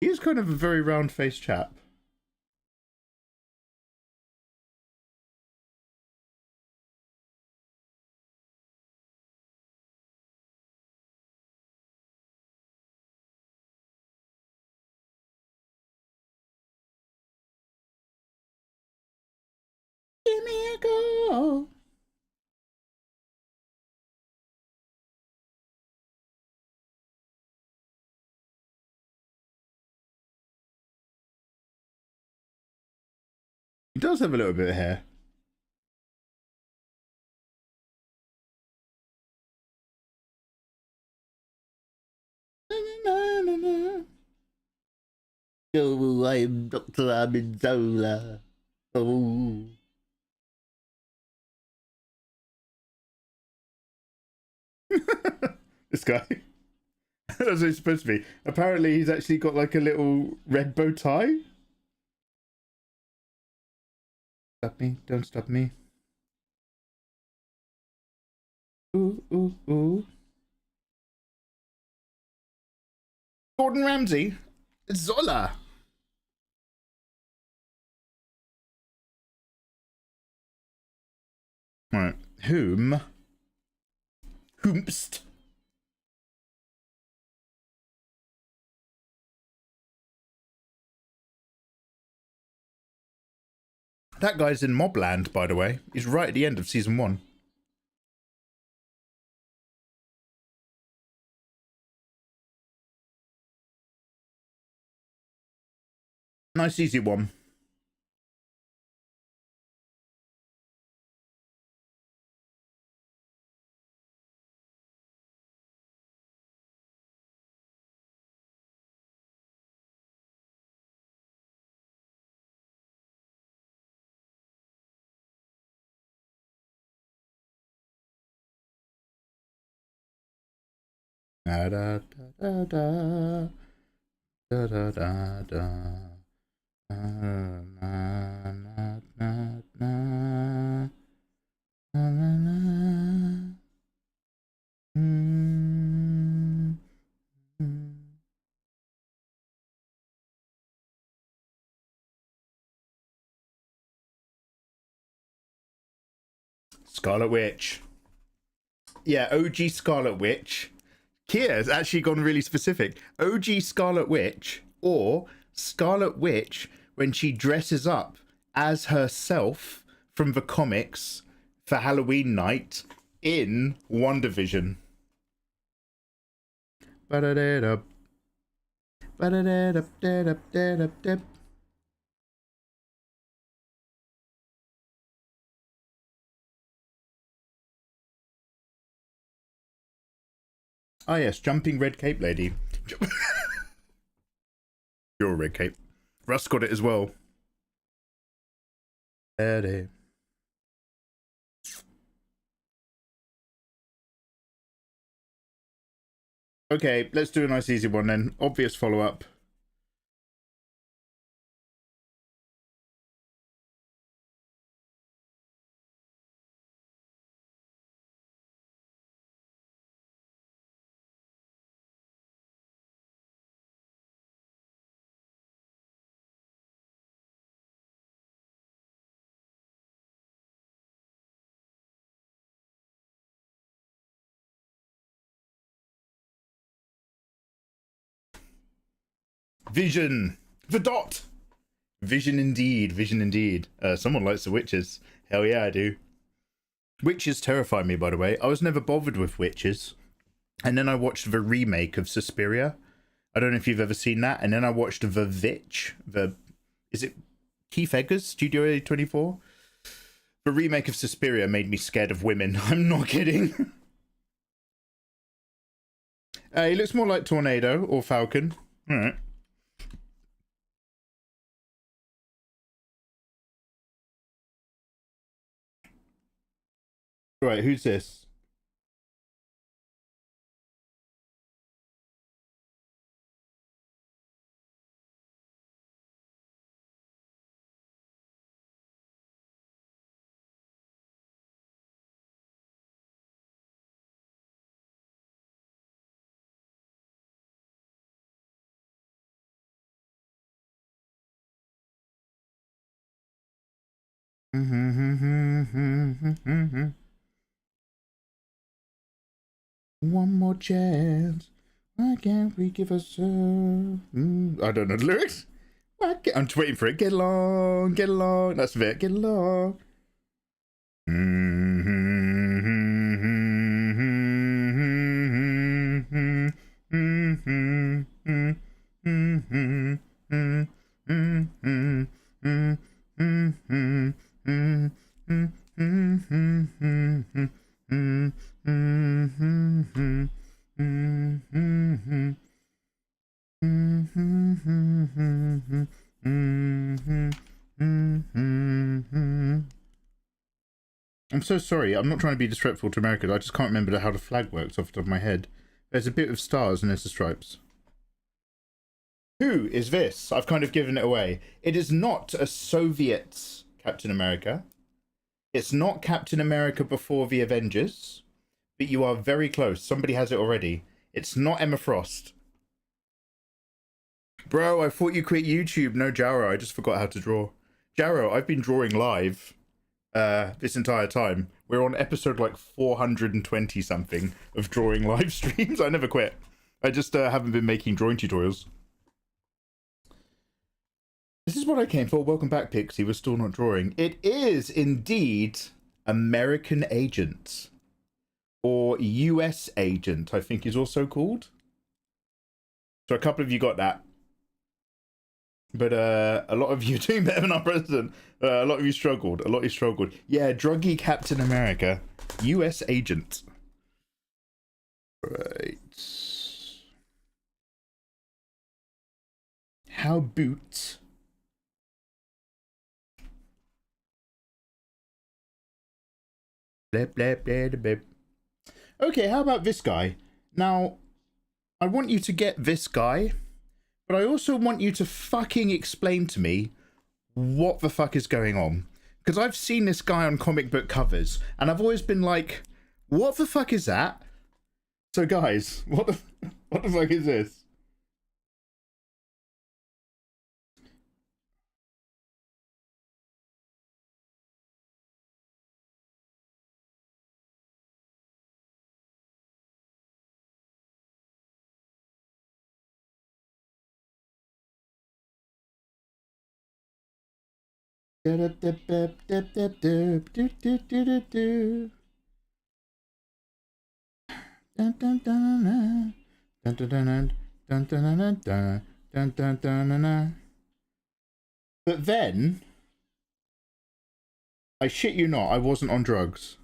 He's kind of a very round-faced chap. Give me a go. He does have a little bit of hair. Oh, I'm Dr. Amendola. Oh. This guy. That's what he's supposed to be. Apparently, he's actually got like a little red bow tie. Stop me. Don't stop me. Ooh. Gordon Ramsay. Zola. Right. Whomst. That guy's in Mobland, by the way. He's right at the end of season 1. Nice easy one. Da da da da da da da da. Scarlet Witch. Yeah, OG Scarlet Witch. Kia's actually gone really specific. OG Scarlet Witch or Scarlet Witch when she dresses up as herself from the comics for Halloween night in WandaVision. Ah yes, jumping red cape lady. You're a red cape. Russ got it as well. Ready. Okay, let's do a nice easy one then. Obvious follow-up. Vision. The dot. Vision indeed. Vision indeed. Someone likes the witches. Hell yeah, I do. Witches terrify me, by the way. I was never bothered with witches. And then I watched the remake of Suspiria. I don't know if you've ever seen that. And then I watched The Witch. Is it Keith Eggers, Studio A24? The remake of Suspiria made me scared of women. I'm not kidding. He looks more like Tornado or Falcon. All right. Right, who's this? One more chance. Why can't we give us a... I don't know the lyrics. I'm just waiting for it. Get along, get along. That's it. Get along. I'm so sorry. I'm not trying to be disrespectful to Americans. I just can't remember how the flag works off the top of my head. There's a bit of stars and there's the stripes. Who is this? I've kind of given it away. It is not a Soviet Captain America. It's not Captain America before the Avengers. But you are very close. Somebody has it already. It's not Emma Frost. Bro, I thought you quit YouTube. No, Jaro. I just forgot how to draw. Jaro, I've been drawing live this entire time. We're on episode like 420 something of drawing live streams. I never quit. I just haven't been making drawing tutorials. This is what I came for. Welcome back, Pixie. We're still not drawing. It is indeed American Agent. Or US Agent, I think is also called. So a couple of you got that. But a lot of you doing better than our president. A lot of you struggled. A lot of you struggled. Yeah, druggy Captain America. US Agent. Right. How boot? Blip, blip, blip, blip. Okay, how about this guy? Now, I want you to get this guy, but I also want you to fucking explain to me what the fuck is going on. Because I've seen this guy on comic book covers, and I've always been like, what the fuck is that? So guys, what the fuck is this? But then, I shit you not, I wasn't on drugs.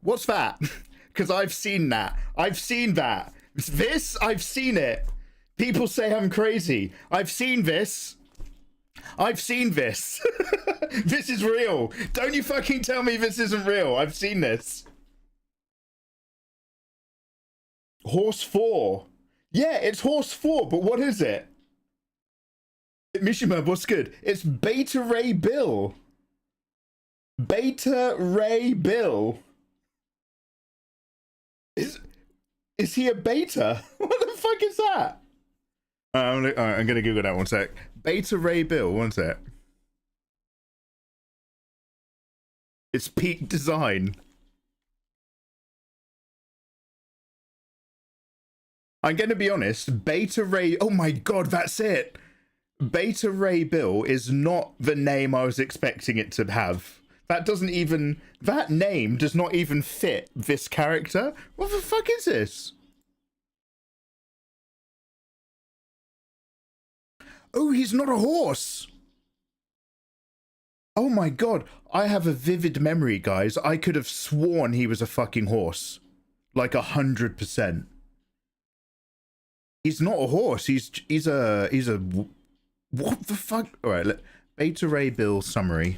What's that? Because I've seen that. I've seen that. This, I've seen it. People say I'm crazy. I've seen this. I've seen this. This is real. Don't you fucking tell me this isn't real. I've seen this. Horse 4. Yeah, it's horse 4, but what is it? Mishima, what's good? It's Beta Ray Bill. Beta Ray Bill. Is he a beta? What the fuck is that? I'm gonna Google that one sec. Beta Ray Bill, one sec. It's peak design. I'm gonna be honest, Beta Ray, oh my god, that's it. Beta Ray Bill is not the name I was expecting it to have. That doesn't even, that name does not even fit this character. What the fuck is this? Oh, he's not a horse. Oh my god, I have a vivid memory, guys. I could have sworn he was a fucking horse. Like 100%. He's not a horse. He's a what the fuck? All right, Beta Ray Bill summary.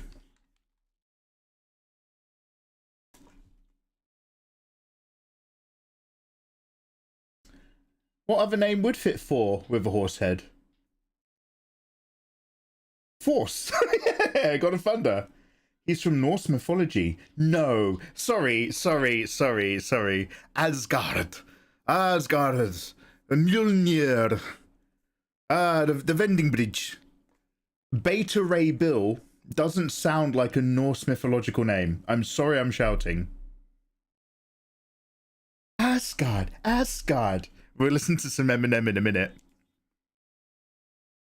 What other name would fit 4 with a horse head? Force. Yeah, God of Thunder. He's from Norse mythology. No, sorry. Asgard. Mjolnir. The vending bridge. Beta Ray Bill doesn't sound like a Norse mythological name. I'm sorry I'm shouting. Asgard. We'll listen to some Eminem in a minute.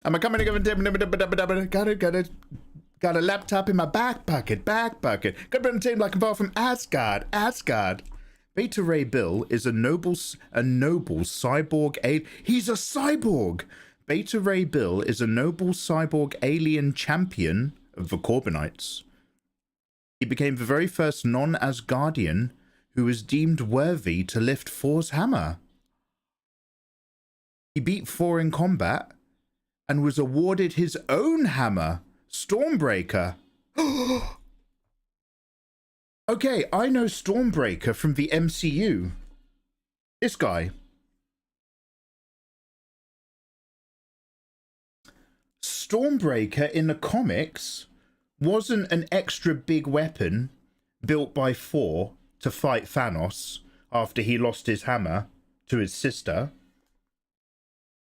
I'm coming to got a laptop in my back pocket. Got a team like a ball from Asgard. Beta Ray Bill is a noble cyborg. He's a cyborg. Beta Ray Bill is a noble cyborg alien champion of the Corbinites. He became the very first non-Asgardian who was deemed worthy to lift Thor's hammer. He beat Thor in combat and was awarded his own hammer, Stormbreaker. Okay, I know Stormbreaker from the MCU. This guy. Stormbreaker in the comics wasn't an extra big weapon built by Thor to fight Thanos after he lost his hammer to his sister.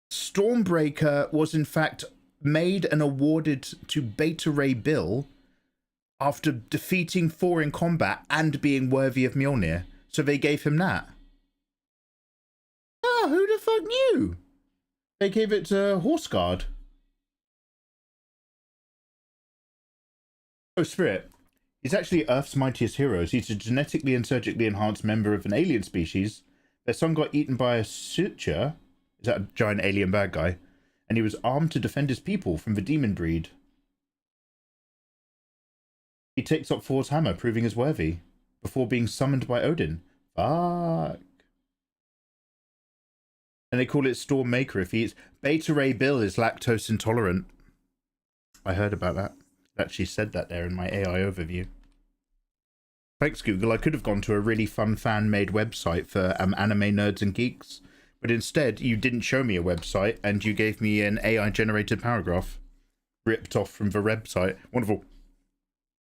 Stormbreaker was in fact made and awarded to Beta Ray Bill after defeating Thor in combat and being worthy of Mjolnir. So they gave him that. Ah, who the fuck knew? They gave it to Horseguard. Oh, Spirit. He's actually Earth's mightiest heroes. He's a genetically and surgically enhanced member of an alien species. Their son got eaten by a suture. Is that a giant alien bad guy? And he was armed to defend his people from the demon breed. He takes up Thor's hammer, proving his worthy, before being summoned by Odin. Fuck. And they call it Stormmaker if he eats. Beta Ray Bill is lactose intolerant. I heard about that. It actually said that there in my AI overview. Thanks, Google. I could have gone to a really fun fan-made website for anime nerds and geeks. But instead, you didn't show me a website, and you gave me an AI-generated paragraph. Ripped off from the website. Wonderful.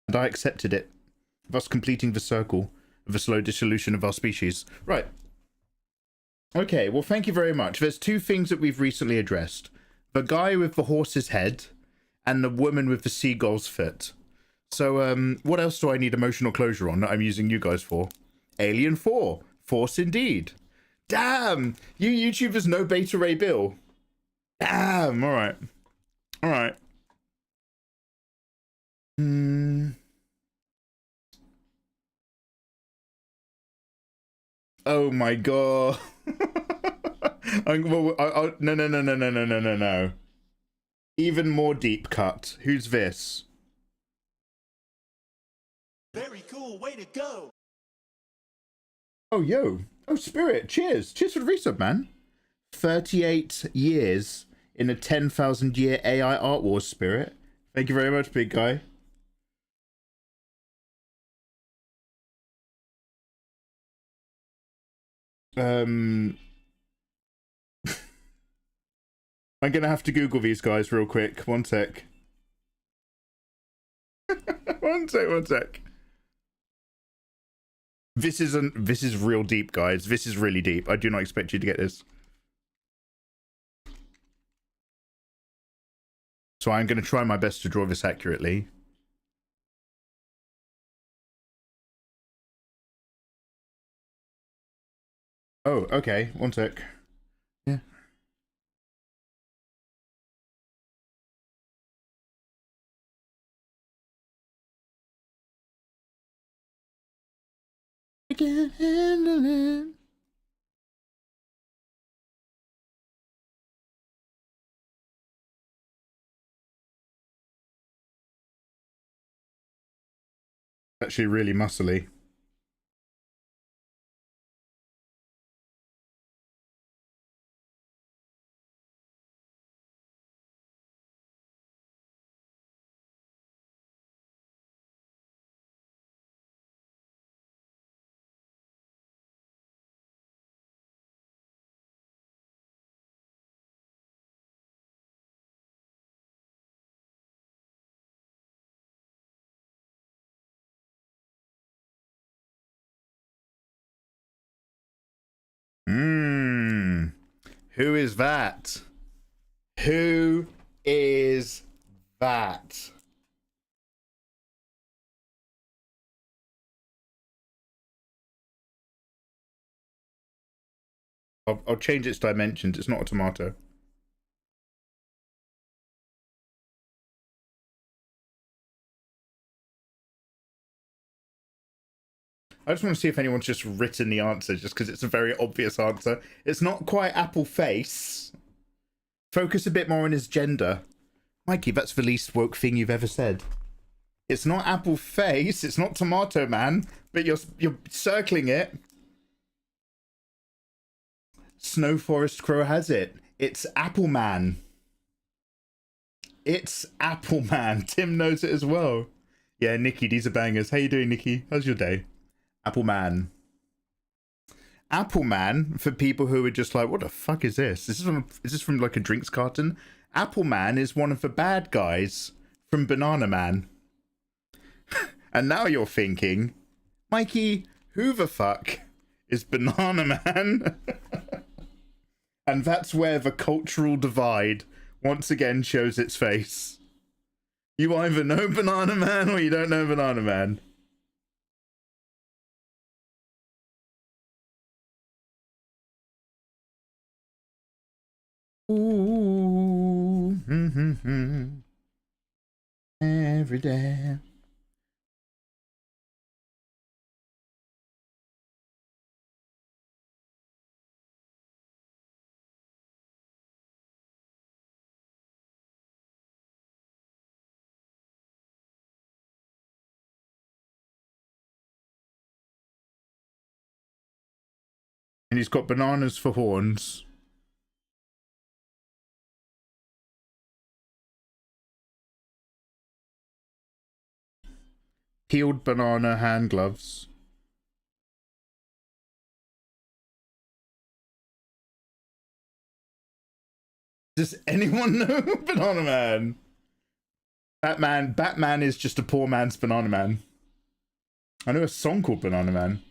And I accepted it, thus completing the circle of the slow dissolution of our species. Right. Okay, well, thank you very much. There's 2 things that we've recently addressed. The guy with the horse's head, and the woman with the seagull's foot. So, what else do I need emotional closure on that I'm using you guys for? Alien 4. Force indeed. Damn! You YouTubers know Beta Ray Bill. Damn! Alright. Alright. Oh my god. No. Even more deep cut. Who's this? Very cool way to go. Oh, yo. Oh, Spirit. Cheers. Cheers for the resub, man. 38 years in a 10,000 year AI art wars, Spirit. Thank you very much, big guy. I'm gonna have to Google these guys real quick. One sec. One sec. This is real deep, guys. This is really deep. I do not expect you to get this. So I'm going to try my best to draw this accurately. Oh, okay. One sec. Yeah. I can't handle it. Actually really muscly. Who is that? Who is that? I'll change its dimensions. It's not a tomato. I just want to see if anyone's just written the answer, just because it's a very obvious answer. It's not quite apple face. Focus a bit more on his gender. Mikey, that's the least woke thing you've ever said. It's not apple face, it's not tomato man, but you're circling it. Snow Forest Crow has it. It's Apple Man. It's Apple Man. Tim knows it as well. Yeah, Nikki, these are bangers. How you doing, Nikki? How's your day? Apple Man. Apple Man, for people who are just like, what the fuck is this? Is this from like a drinks carton? Apple Man is one of the bad guys from Banana Man. And now you're thinking, Mikey, who the fuck is Banana Man? And that's where the cultural divide once again shows its face. You either know Banana Man or you don't know Banana Man. Ooh, every day. And he's got bananas for horns. Peeled banana hand gloves. Does anyone know Banana Man? Batman is just a poor man's Banana Man. I know a song called Banana Man.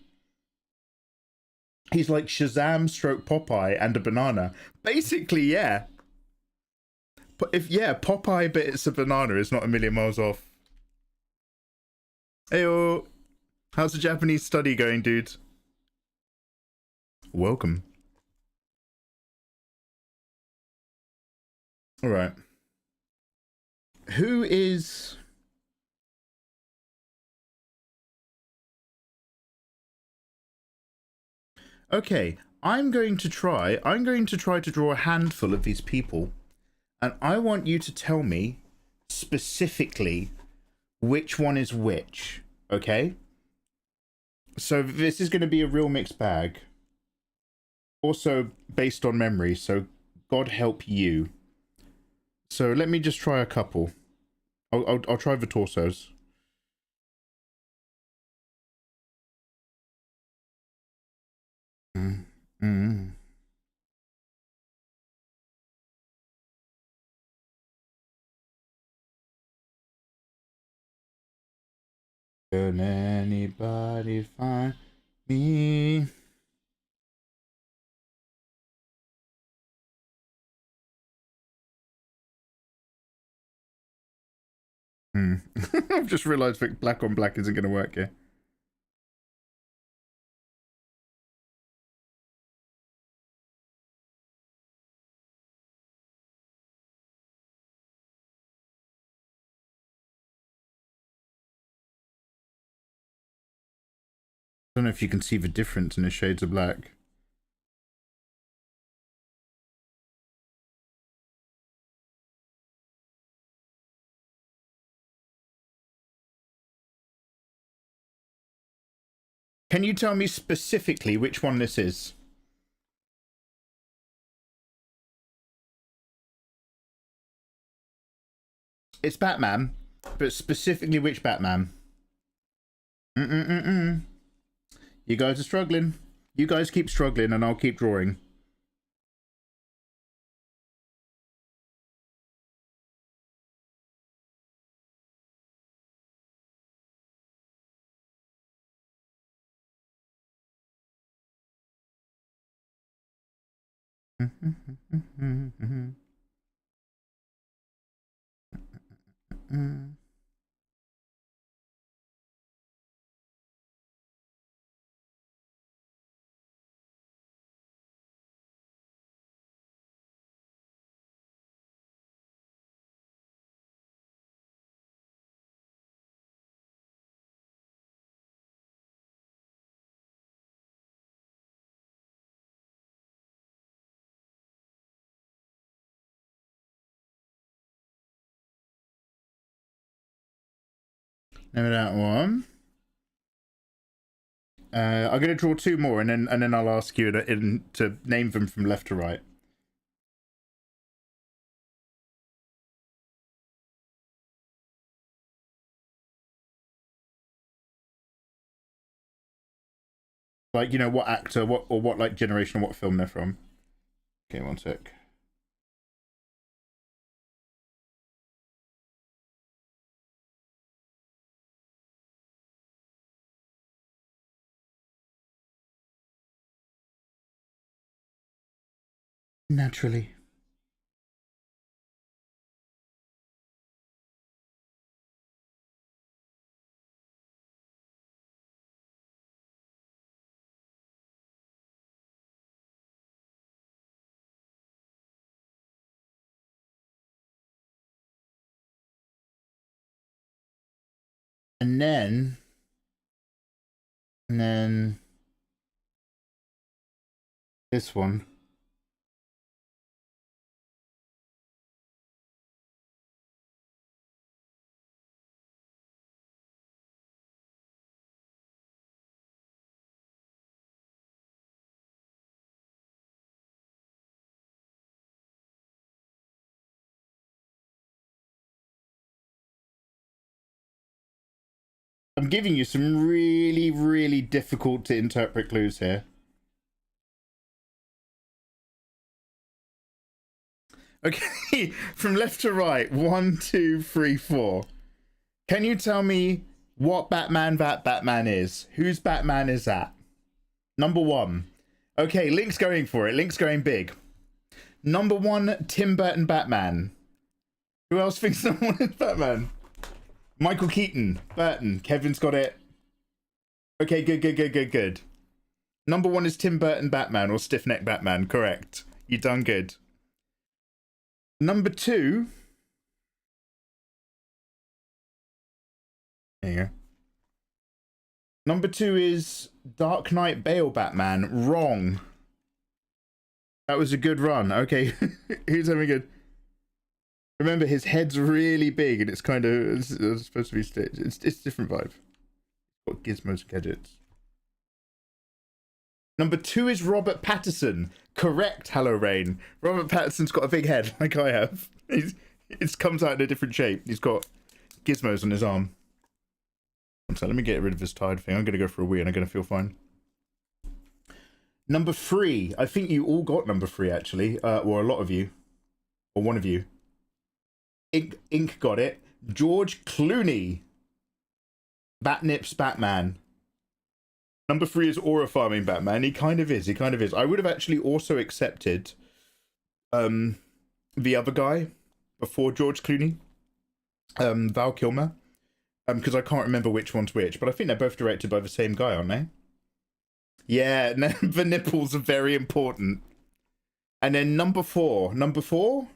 He's like Shazam stroke Popeye and a banana. Basically, yeah. But Popeye, but it's a banana. It's not a million miles off. Heyo. How's the Japanese study going, dude? Welcome. All right. Who is... Okay, I'm going to try to draw a handful of these people, and I want you to tell me specifically which one is which, okay? So this is going to be a real mixed bag. Also based on memory, so God help you. So let me just try a couple. I'll try the torsos. Can anybody find me? I've just realised that black on black isn't going to work here. I don't know if you can see the difference in the shades of black. Can you tell me specifically which one this is? It's Batman, but specifically which Batman? You guys are struggling. You guys keep struggling and I'll keep drawing. Name that one. I'm going to draw two more, and then I'll ask you to name them from left to right. Like, you know, what actor, what like generation, or what film they're from. Okay, one sec. Naturally. And then this one. I'm giving you some really, really difficult to interpret clues here. Okay, from left to right, 1, 2, 3, 4. Can you tell me what Batman that Batman is? Whose Batman is that? Number 1. Okay, Link's going for it. Link's going big. Number 1, Tim Burton Batman. Who else thinks number 1 is Batman? Michael Keaton, Burton. Kevin's got it. Okay, good. Number 1 is Tim Burton Batman, or Stiff Neck Batman. Correct. You done good. Number 2. There you go. Number 2 is Dark Knight Bale Batman. Wrong. That was a good run. Okay, who's having good? Remember, his head's really big, and it's kind of it's supposed to be stitched. It's different vibe. Got gizmos and gadgets. Number 2 is Robert Pattinson. Correct, Hello Rain. Robert Pattinson's got a big head, like I have. It comes out in a different shape. He's got gizmos on his arm. So let me get rid of this tired thing. I'm going to go for a wee and I'm going to feel fine. Number 3. I think you all got number 3, actually. Or a lot of you. Or one of you. Ink got it. George Clooney. Batnip's Batman. Number 3 is aura farming Batman. He kind of is. He kind of is. I would have actually also accepted the other guy before George Clooney. Val Kilmer. Because I can't remember which one's which. But I think they're both directed by the same guy, aren't they? Yeah, the nipples are very important. And then number 4. Number 4?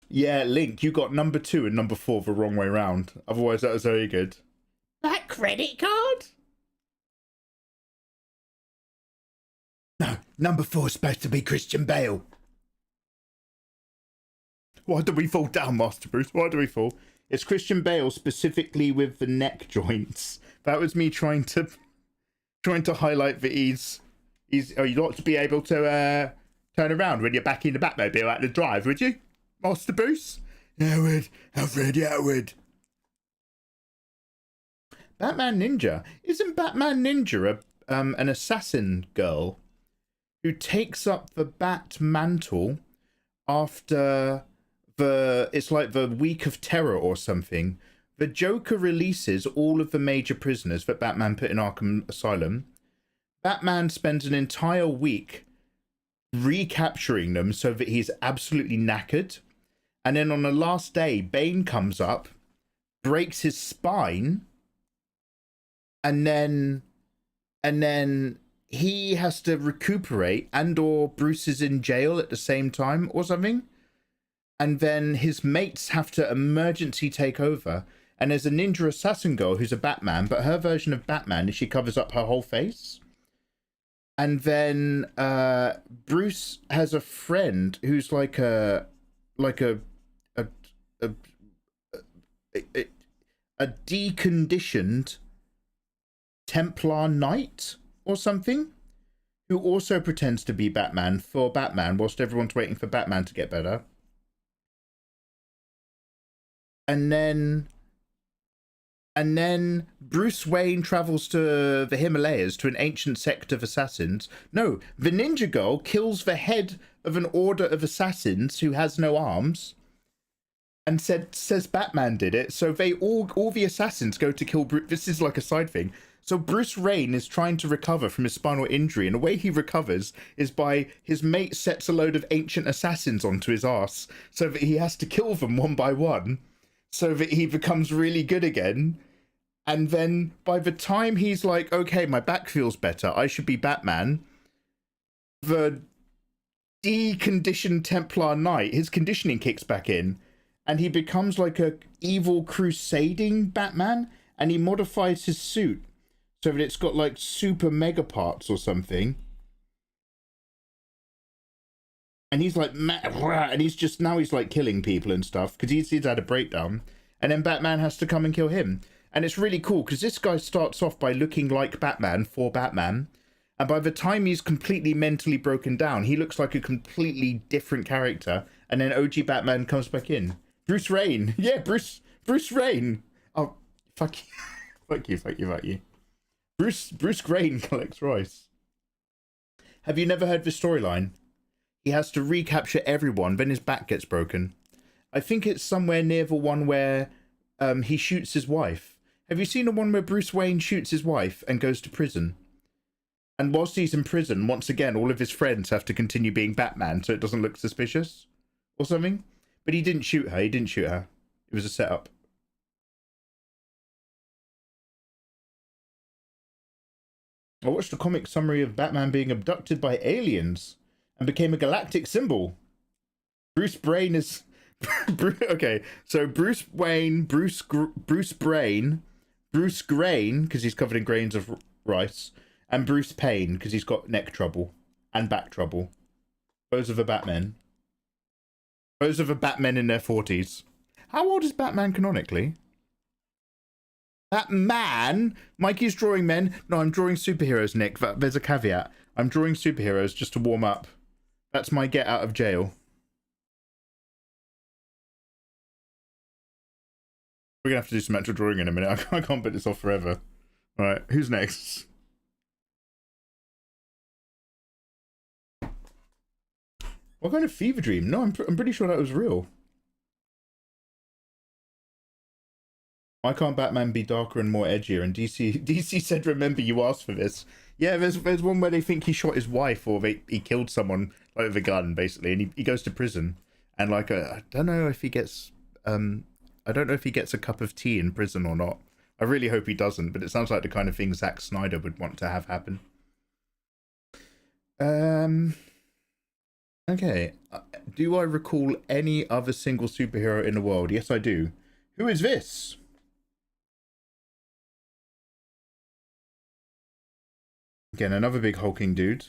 Yeah, Link, you got number 2 and number 4 the wrong way round. Otherwise, that was very good. That credit card? No, number 4 is supposed to be Christian Bale. Why do we fall down, Master Bruce? Why do we fall? It's Christian Bale, specifically with the neck joints. That was me trying to highlight that he's you'd like to be able to turn around when you're back in the Batmobile at the drive, would you, Master Bruce? Yeah, I would. Alfred, yeah, I would. Batman Ninja. Isn't Batman Ninja an assassin girl who takes up the Bat mantle after it's like the Week of Terror or something? The Joker releases all of the major prisoners that Batman put in Arkham Asylum. Batman spends an entire week recapturing them so that he's absolutely knackered. And then on the last day, Bane comes up, breaks his spine, and then he has to recuperate, and or Bruce is in jail at the same time or something. And then his mates have to emergency take over. And there's a ninja assassin girl who's a Batman, but her version of Batman is she covers up her whole face. And then Bruce has a friend who's like a deconditioned Templar Knight or something, who also pretends to be Batman for Batman whilst everyone's waiting for Batman to get better. And then Bruce Wayne travels to the Himalayas to an ancient sect of assassins. No, the ninja girl kills the head of an order of assassins who has no arms, and says Batman did it. So they all the assassins go to kill Bruce. This is like a side thing. So Bruce Wayne is trying to recover from his spinal injury, and the way he recovers is by his mate sets a load of ancient assassins onto his ass, so that he has to kill them one by one, so that he becomes really good again. And then by the time he's like, okay, my back feels better, I should be Batman, the deconditioned Templar Knight, his conditioning kicks back in, and he becomes like a evil crusading Batman, and he modifies his suit so that it's got like super mega parts or something. And he's like, and he's just, now he's like killing people and stuff because he's had a breakdown. And then Batman has to come and kill him. And it's really cool because this guy starts off by looking like Batman for Batman. And by the time he's completely mentally broken down, he looks like a completely different character. And then OG Batman comes back in. Bruce Wayne. Yeah, Bruce Wayne. Oh, fuck you. fuck you. Bruce Wayne collects rice. Have you never heard this storyline? He has to recapture everyone, then his back gets broken. I think it's somewhere near the one where he shoots his wife. Have you seen the one where Bruce Wayne shoots his wife and goes to prison? And whilst he's in prison, once again, all of his friends have to continue being Batman so it doesn't look suspicious or something. But he didn't shoot her. It was a setup. I watched a comic summary of Batman being abducted by aliens and became a galactic symbol. Bruce Brain is... okay, so Bruce Wayne, Bruce Brain, Bruce Grain, because he's covered in grains of rice, and Bruce Payne, because he's got neck trouble and back trouble. Those are the Batmen. Those are the Batmen in their 40s. How old is Batman canonically? Batman? Mikey's drawing men? No, I'm drawing superheroes, Nick. There's a caveat. I'm drawing superheroes just to warm up. That's my get out of jail. We're gonna have to do some actual drawing in a minute. I can't put this off forever. Alright, who's next? What kind of fever dream? No, I'm pretty sure that was real. Why can't Batman be darker and more edgier? And DC said, remember you asked for this. Yeah, there's one where they think he shot his wife or he killed someone like, with a gun, basically, and he goes to prison. And like, I don't know if he gets a cup of tea in prison or not. I really hope he doesn't, but it sounds like the kind of thing Zack Snyder would want to have happen. Okay. Do I recall any other single superhero in the world? Yes, I do. Who is this? Again, another big hulking dude.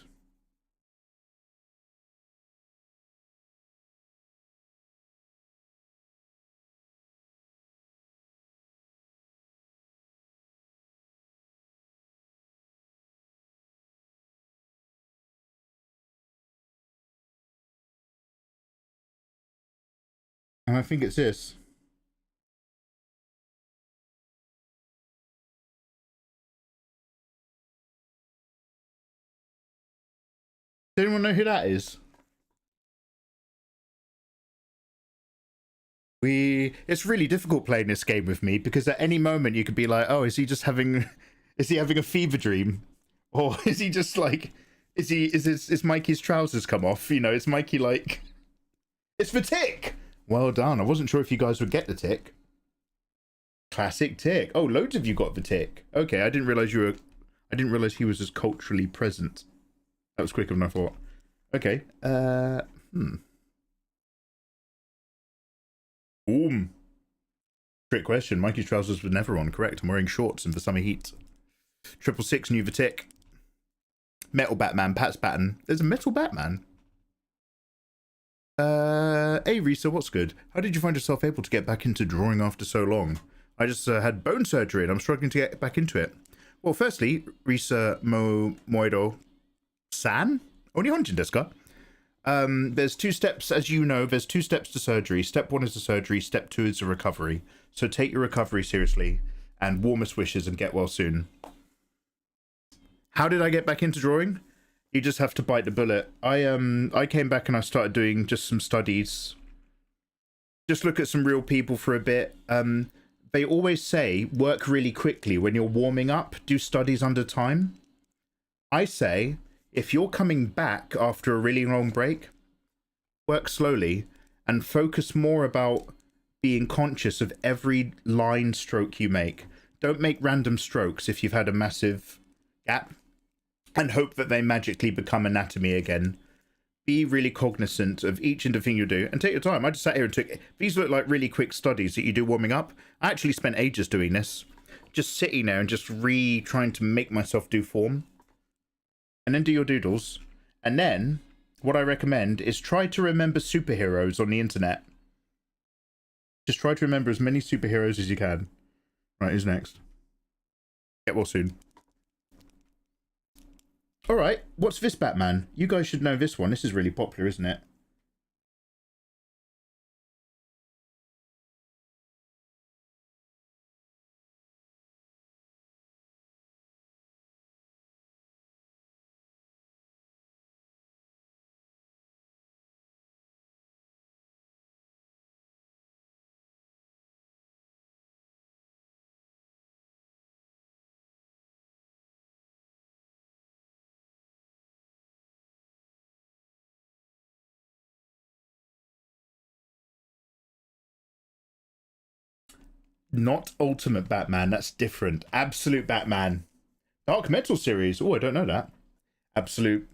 And I think it's this. Does anyone know who that is? It's really difficult playing this game with me because at any moment you could be like, oh, is he having a fever dream? Or is he just like, is Mikey's trousers come off? You know, is Mikey like, it's the tick. Well done. I wasn't sure if you guys would get the tick. Classic tick. Oh, loads of you got the tick. Okay, I didn't realize he was as culturally present. That was quicker than I thought. Okay. Trick question. Mikey's trousers were never on. Correct. I'm wearing shorts in the summer heat. 666 knew the tick. Metal Batman. Pat's Batten. There's a Metal Batman. Hey Risa, what's good? How did you find yourself able to get back into drawing after so long? I just had bone surgery and I'm struggling to get back into it. Well, firstly, Risa Moido San? Onihonjin desu ka? There's 2 steps, as you know, there's 2 steps to surgery. Step 1 is the surgery, step 2 is the recovery. So take your recovery seriously and warmest wishes and get well soon. How did I get back into drawing? You just have to bite the bullet. I came back and I started doing just some studies. Just look at some real people for a bit. They always say work really quickly when you're warming up. Do studies under time. I say if you're coming back after a really long break, work slowly and focus more about being conscious of every line stroke you make. Don't make random strokes if you've had a massive gap. And hope that they magically become anatomy again. Be really cognizant of each and every thing you do and take your time. I just sat here and took, these look like really quick studies that you do warming up. I actually spent ages doing this. Just sitting there and just trying to make myself do form. And then do your doodles. And then what I recommend is try to remember superheroes on the internet. Just try to remember as many superheroes as you can. Right, who's next? Get well soon. Alright, what's this Batman? You guys should know this one. This is really popular, isn't it? Not Ultimate Batman, that's different. Absolute Batman. Dark Metal series. Oh, I don't know that. Absolute.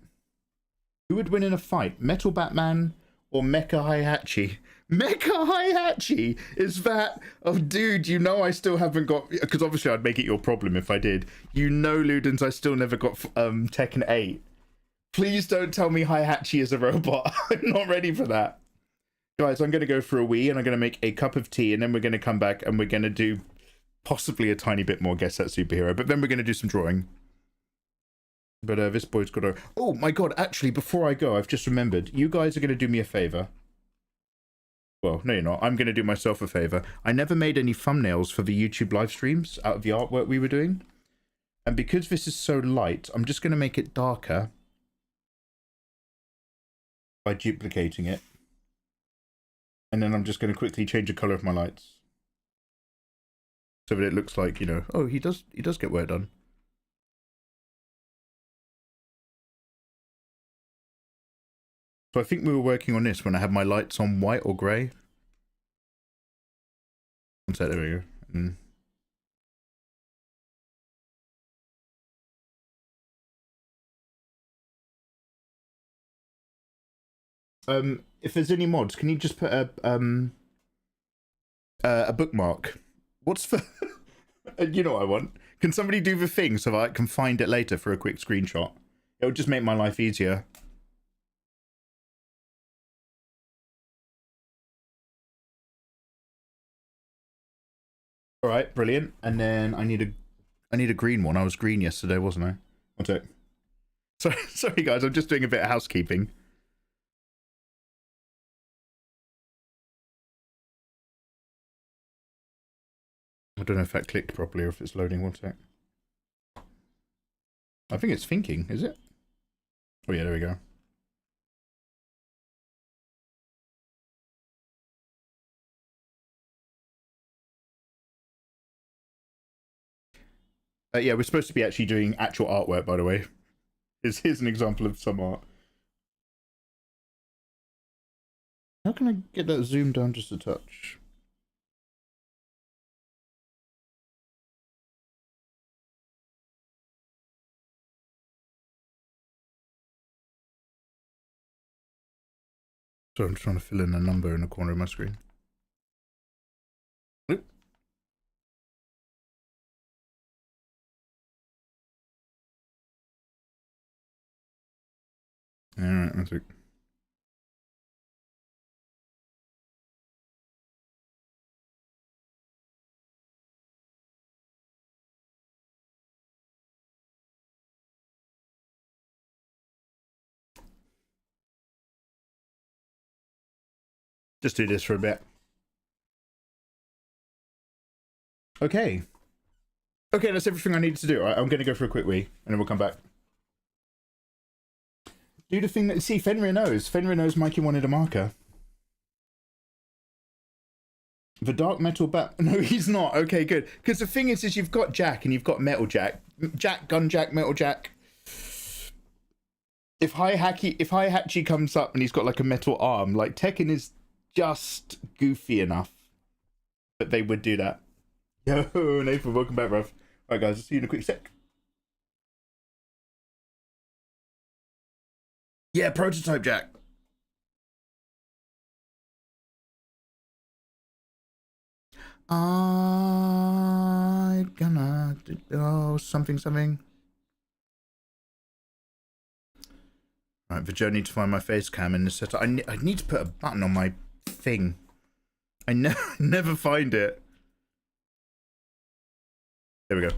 Who would win in a fight? Metal Batman or Mecha Heihachi? Mecha Heihachi is that. Oh, dude, you know I still haven't got. Because obviously I'd make it your problem if I did. You know, Ludens, I still never got Tekken 8. Please don't tell me Heihachi is a robot. I'm not ready for that. Guys, I'm going to go for a wee and I'm going to make a cup of tea and then we're going to come back and we're going to do possibly a tiny bit more guess that superhero, but then we're going to do some drawing. But this boy's got a... Oh my god, actually, before I go, I've just remembered. You guys are going to do me a favour. Well, no you're not. I'm going to do myself a favour. I never made any thumbnails for the YouTube live streams out of the artwork we were doing. And because this is so light, I'm just going to make it darker by duplicating it. And then I'm just going to quickly change the colour of my lights. So that it looks like, you know, oh, he does get work done. So I think we were working on this when I had my lights on white or grey. One sec, there we go. If there's any mods, can you just put a bookmark? What's for... You know what I want. Can somebody do the thing so that I can find it later for a quick screenshot? It would just make my life easier. All right, brilliant. And then I need a green one. I was green yesterday, wasn't I? One sec. Sorry guys, I'm just doing a bit of housekeeping. I don't know if that clicked properly or if it's loading. One sec. I think it's thinking, is it? Oh yeah, there we go. Yeah, we're supposed to be actually doing actual artwork, by the way. Here's an example of some art. How can I get that zoomed down just a touch? So I'm trying to fill in a number in the corner of my screen. Oop. Alright, that's it. Just do this for a bit. Okay. Okay, that's everything I needed to do. I'm going to go for a quick wee, and then we'll come back. Do the thing that... See, Fenrir knows. Fenrir knows Mikey wanted a marker. The dark metal bat... No, he's not. Okay, good. Because the thing is you've got Jack and you've got Metal Jack. Jack, Gun Jack, Metal Jack. If Heihachi comes up and he's got like a metal arm, like Tekken is just goofy enough that they would do that. Yo, Nathan, welcome back, bruv. Alright guys, I'll see you in a quick sec. Yeah, prototype Jack. I'm gonna do something. Right, the journey to find my face cam in the setup. I need to put a button on my thing. I never find it. There we go.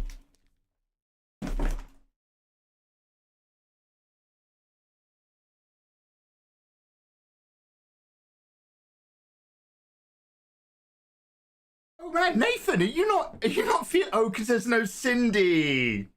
Oh man, Nathan, are you not feel? Oh, because there's no Cindy.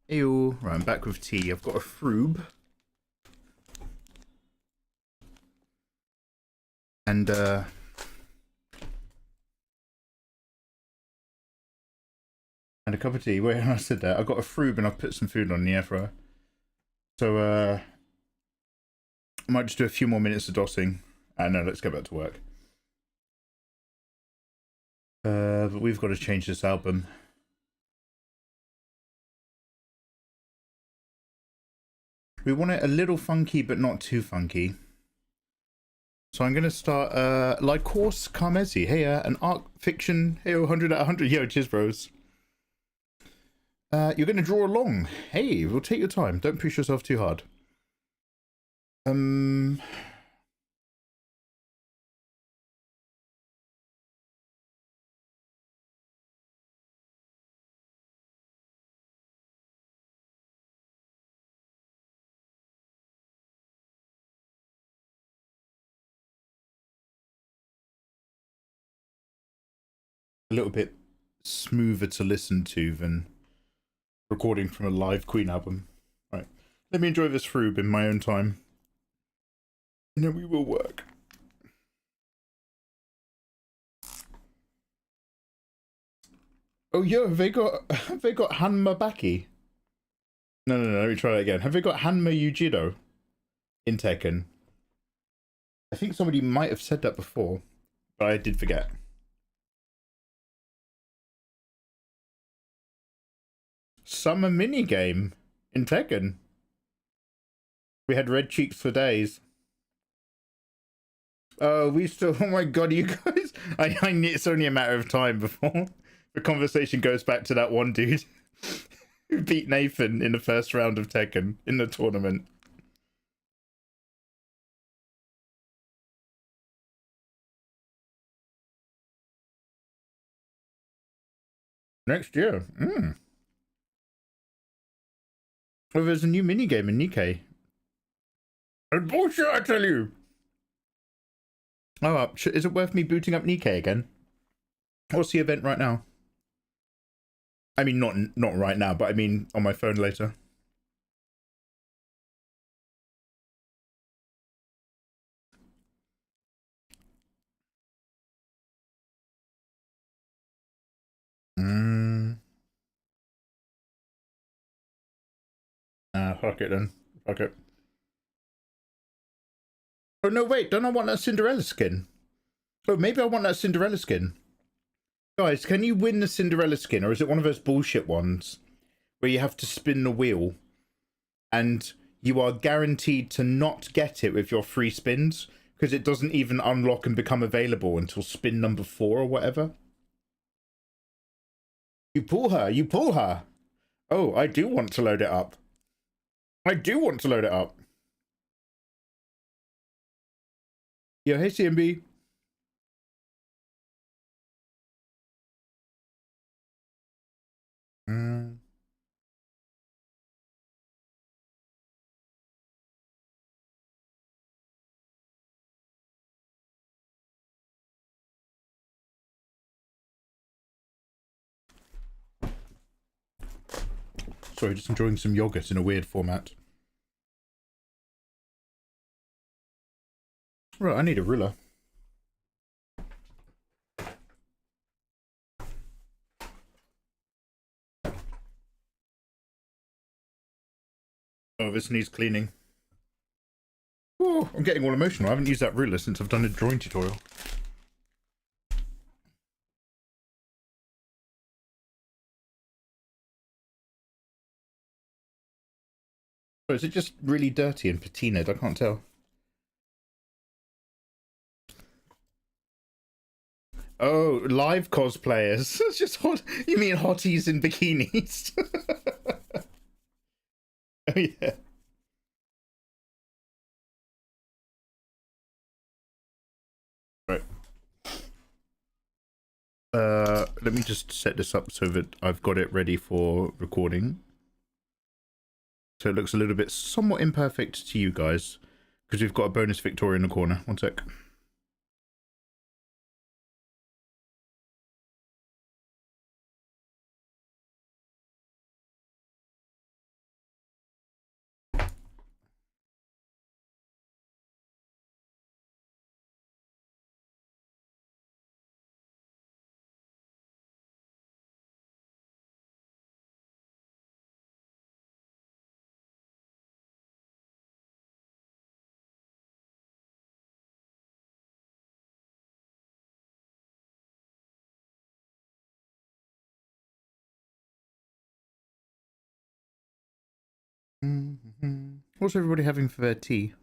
Ew. Right, I'm back with tea. I've got a froob. And, and a cup of tea. Wait, I said that. I've got a froob and I've put some food on the air fryer. So, I might just do a few more minutes of dossing. No, let's get back to work. But we've got to change this album. We want it a little funky, but not too funky. So I'm going to start, like course Carmesi. Hey, an art fiction. Hey, 100 out of 100. Yo, cheers, bros. You're going to draw along. Hey, we'll take your time. Don't push yourself too hard. A little bit smoother to listen to than recording from a live Queen album. Right, let me enjoy this froob in my own time, and then we will work. Oh, yo, have they got Hanma Baki? No, let me try that again. Have they got Hanma Yujido in Tekken? I think somebody might have said that before, but I did forget. Summer minigame in Tekken. We had red cheeks for days. Oh, we still. Oh my god, you guys! It's only a matter of time before the conversation goes back to that one dude who beat Nathan in the first round of Tekken in the tournament. Next year. Oh, there's a new minigame in Nikkei. And bullshit, I tell you! Oh, is it worth me booting up Nikkei again? What's the event right now? I mean, not right now, but I mean on my phone later. Fuck it then. Fuck it. Oh no, wait, don't I want that Cinderella skin? Oh, maybe I want that Cinderella skin. Guys, can you win the Cinderella skin, or is it one of those bullshit ones where you have to spin the wheel and you are guaranteed to not get it with your free spins because it doesn't even unlock and become available until spin number 4 or whatever? You pull her, you pull her. Oh, I do want to load it up. I do want to load it up. Yo, hey CMB. Sorry, just enjoying some yogurt in a weird format. Right, I need a ruler. Oh, this needs cleaning. Oh, I'm getting all emotional. I haven't used that ruler since I've done a drawing tutorial. Or is it just really dirty and patinaed? I can't tell. Oh, live cosplayers. It's just hot. You mean hotties in bikinis? Oh, yeah. Right. Let me just set this up so that I've got it ready for recording. So it looks a little bit somewhat imperfect to you guys because we've got a bonus Victoria in the corner. One sec. What's everybody having for their tea?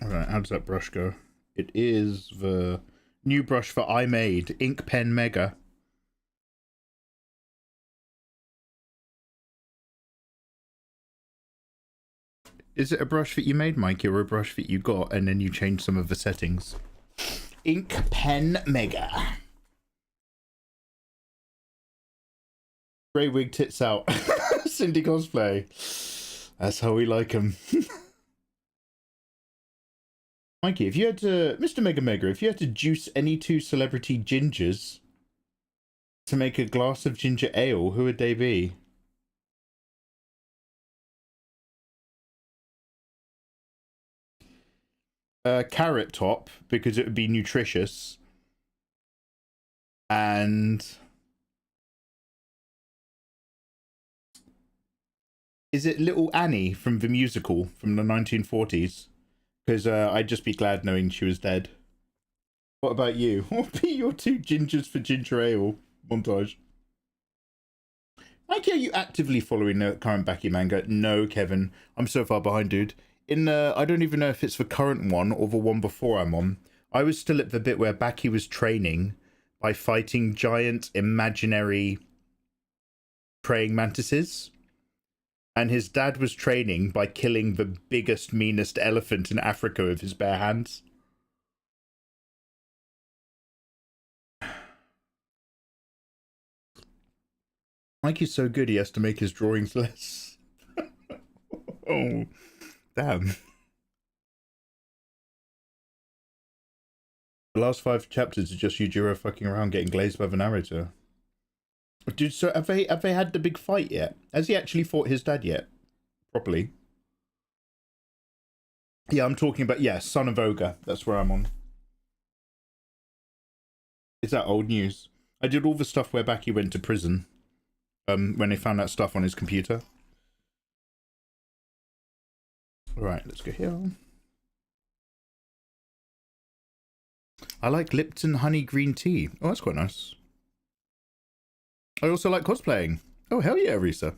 Alright, how does that brush go? It is the new brush that I made, Ink Pen Mega. Is it a brush that you made, Mikey, or a brush that you got and then you changed some of the settings? Ink Pen Mega. Grey wig tits out. Cindy cosplay. That's how we like them. Mikey, if you had to... Mr. Mega Mega, if you had to juice any two celebrity gingers to make a glass of ginger ale, who would they be? Carrot Top, because it would be nutritious. And... is it Little Annie from the musical from the 1940s? Because I'd just be glad knowing she was dead. What about you? What would be your two gingers for ginger ale montage? Mikey, are you actively following the current Baki manga? No, Kevin. I'm so far behind, dude. In the, I don't even know if it's the current one or the one before I'm on. I was still at the bit where Baki was training by fighting giant imaginary praying mantises. And his dad was training by killing the biggest, meanest elephant in Africa with his bare hands. Mikey's so good he has to make his drawings less. Oh, damn. The last 5 chapters are just Yujiro fucking around getting glazed by the narrator. Dude, so have they had the big fight yet? Has he actually fought his dad yet? Properly? Yeah, I'm talking about, yeah, Son of Ogre. That's where I'm on. Is that old news? I did all the stuff where Baki went to prison. When they found that stuff on his computer. Alright, let's go here. I like Lipton honey green tea. Oh, that's quite nice. I also like cosplaying. Oh, hell yeah, Risa.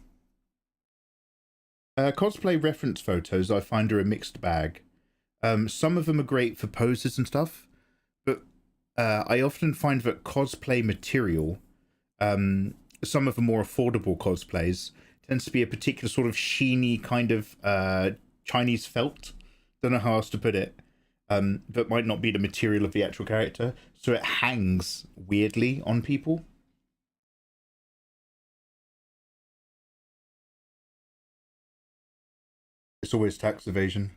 Cosplay reference photos I find are a mixed bag. Some of them are great for poses and stuff, but I often find that cosplay material, some of the more affordable cosplays, tends to be a particular sort of sheeny kind of Chinese felt. Don't know how else to put it. That might not be the material of the actual character, so it hangs weirdly on people. It's always tax evasion.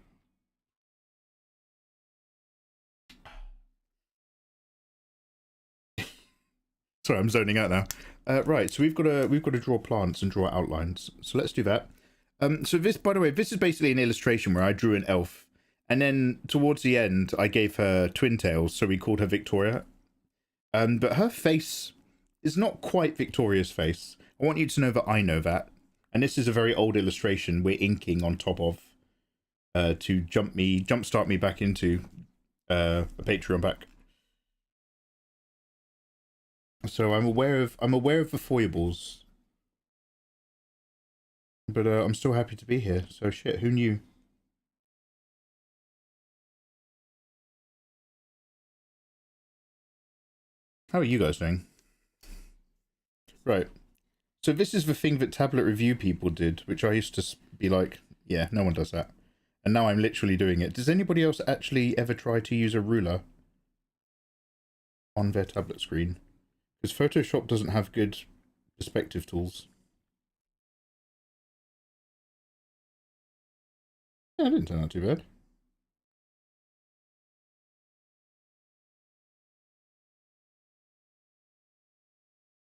Sorry, I'm zoning out now. Right, so we've got to draw plants and draw outlines. So let's do that. So this, by the way, this is basically an illustration where I drew an elf, and then towards the end I gave her twin tails, so we called her Victoria. But her face is not quite Victoria's face. I want you to know that I know that. And this is a very old illustration we're inking on top of to jumpstart me back into a Patreon back. So I'm aware of the foibles, but I'm still happy to be here. So shit, who knew? How are you guys doing? Right. So this is the thing that tablet review people did, which I used to be like, yeah, no one does that. And now I'm literally doing it. Does anybody else actually ever try to use a ruler on their tablet screen? Because Photoshop doesn't have good perspective tools. Yeah, it didn't turn out too bad.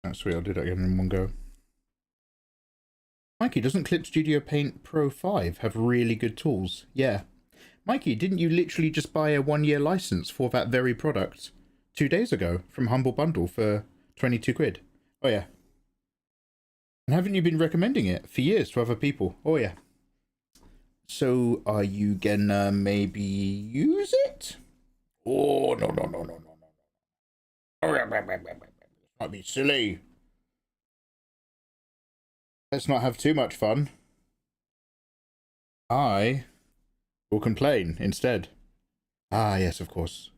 That's sweet, I'll do that again in one go. Mikey, doesn't Clip Studio Paint Pro 5 have really good tools? Yeah. Mikey, didn't you literally just buy a 1-year license for that very product 2 days ago from Humble Bundle for 22 quid? Oh yeah. And haven't you been recommending it for years to other people? Oh yeah. So are you gonna maybe use it? Oh, no. Might be silly. Let's not have too much fun. I will complain instead. Ah, yes, of course.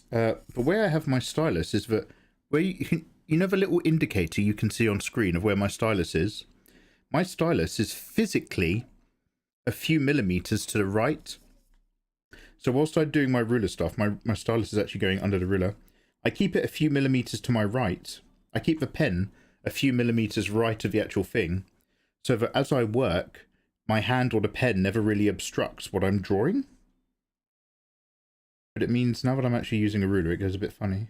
The way I have my stylus is that where you know the little indicator you can see on screen of where my stylus is? My stylus is physically a few millimeters to the right. So whilst I'm doing my ruler stuff, my stylus is actually going under the ruler. I keep it a few millimeters to my right. I keep the pen a few millimeters right of the actual thing, so that as I work, my hand or the pen never really obstructs what I'm drawing. But it means now that I'm actually using a ruler, it goes a bit funny.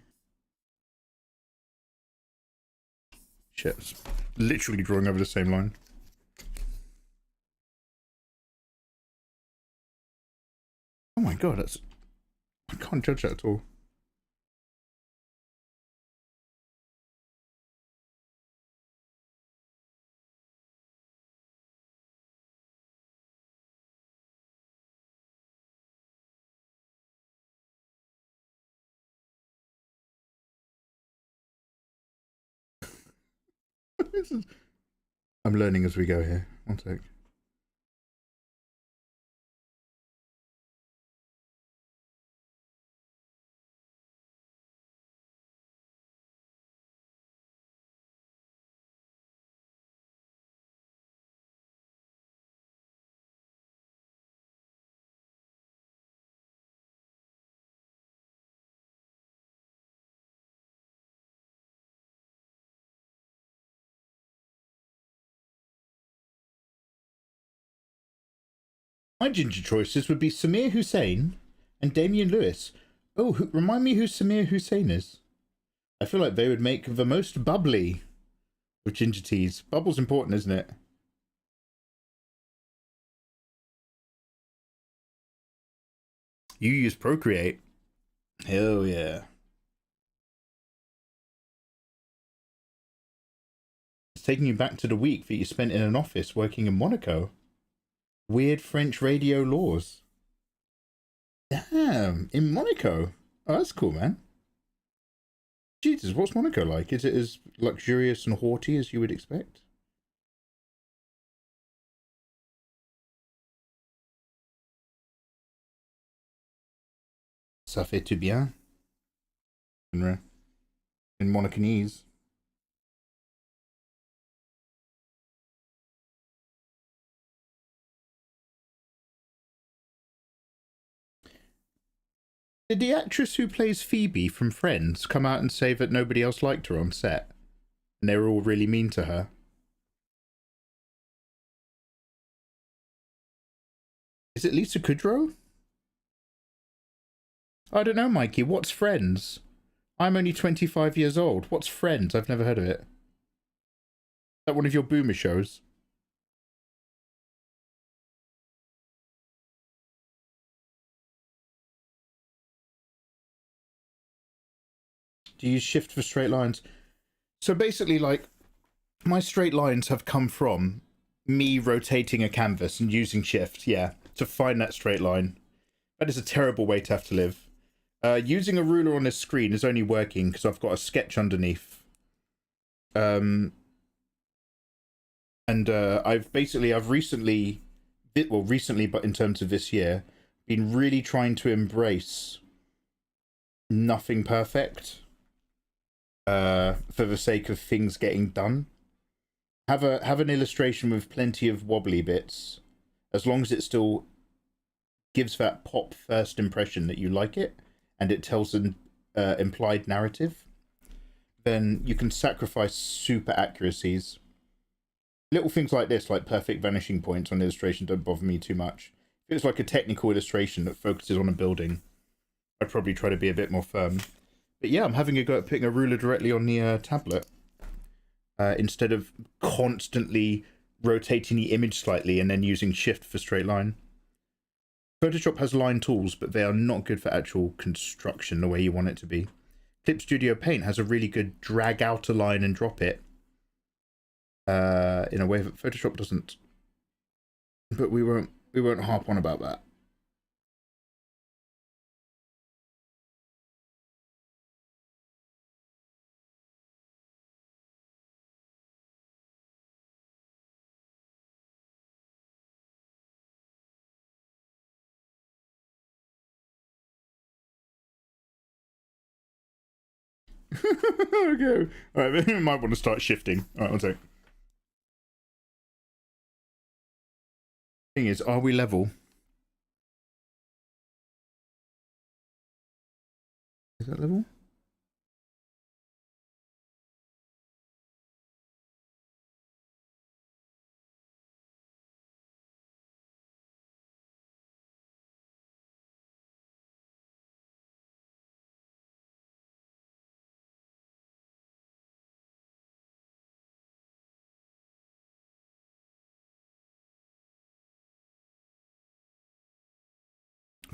Shit, it's literally drawing over the same line. Oh my god, that's... I can't judge that at all. I'm learning as we go here. One sec. My ginger choices would be Samir Hussein and Damian Lewis. Oh, remind me who Samir Hussein is. I feel like they would make the most bubbly of ginger teas. Bubble's important, isn't it? You use Procreate. Hell yeah. It's taking you back to the week that you spent in an office working in Monaco. Weird French radio laws. Damn, in Monaco. Oh, that's cool, man. Jesus, what's Monaco like? Is it as luxurious and haughty as you would expect? Ça fait tout bien. In Monacanese. Did the actress who plays Phoebe from Friends come out and say that nobody else liked her on set? And they were all really mean to her? Is it Lisa Kudrow? I don't know, Mikey. What's Friends? I'm only 25 years old. What's Friends? I've never heard of it. Is that one of your boomer shows? Do you use shift for straight lines? So basically, like, my straight lines have come from me rotating a canvas and using shift, yeah, to find that straight line. That is a terrible way to have to live. Using a ruler on this screen is only working because I've got a sketch underneath. I've recently, but in terms of this year, been really trying to embrace nothing perfect. For the sake of things getting done. Have an illustration with plenty of wobbly bits, as long as it still gives that pop first impression that you like it, and it tells an implied narrative, then you can sacrifice super accuracies. Little things like this, like perfect vanishing points on illustration, don't bother me too much. If it's like a technical illustration that focuses on a building, I'd probably try to be a bit more firm. But yeah, I'm having a go at putting a ruler directly on the tablet instead of constantly rotating the image slightly and then using shift for straight line. Photoshop has line tools, but they are not good for actual construction the way you want it to be. Clip Studio Paint has a really good drag out a line and drop it in a way that Photoshop doesn't. But we won't harp on about that. Okay. All right, we might want to start shifting. All right, one sec. Thing is, are we level? Is that level?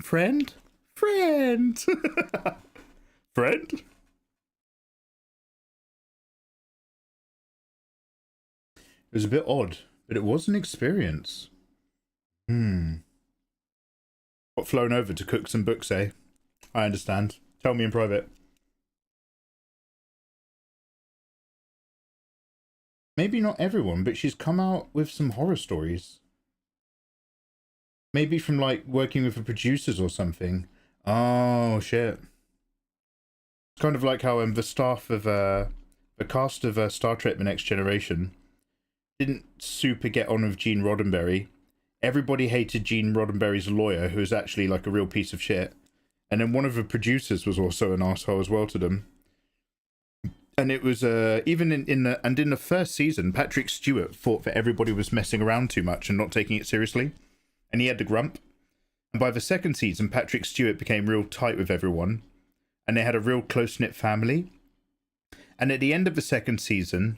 Friend? Friend! Friend? It was a bit odd, but it was an experience. Got flown over to cook some books, eh? I understand. Tell me in private. Maybe not everyone, but she's come out with some horror stories. Maybe from, like, working with the producers or something. Oh, shit. It's kind of like how the staff of, the cast of Star Trek The Next Generation didn't super get on with Gene Roddenberry. Everybody hated Gene Roddenberry's lawyer, who was actually, like, a real piece of shit. And then one of the producers was also an asshole as well to them. And it was even in the first season, Patrick Stewart thought that everybody was messing around too much and not taking it seriously, and he had the grump. And by the second season, Patrick Stewart became real tight with everyone, and they had a real close-knit family. And at the end of the second season,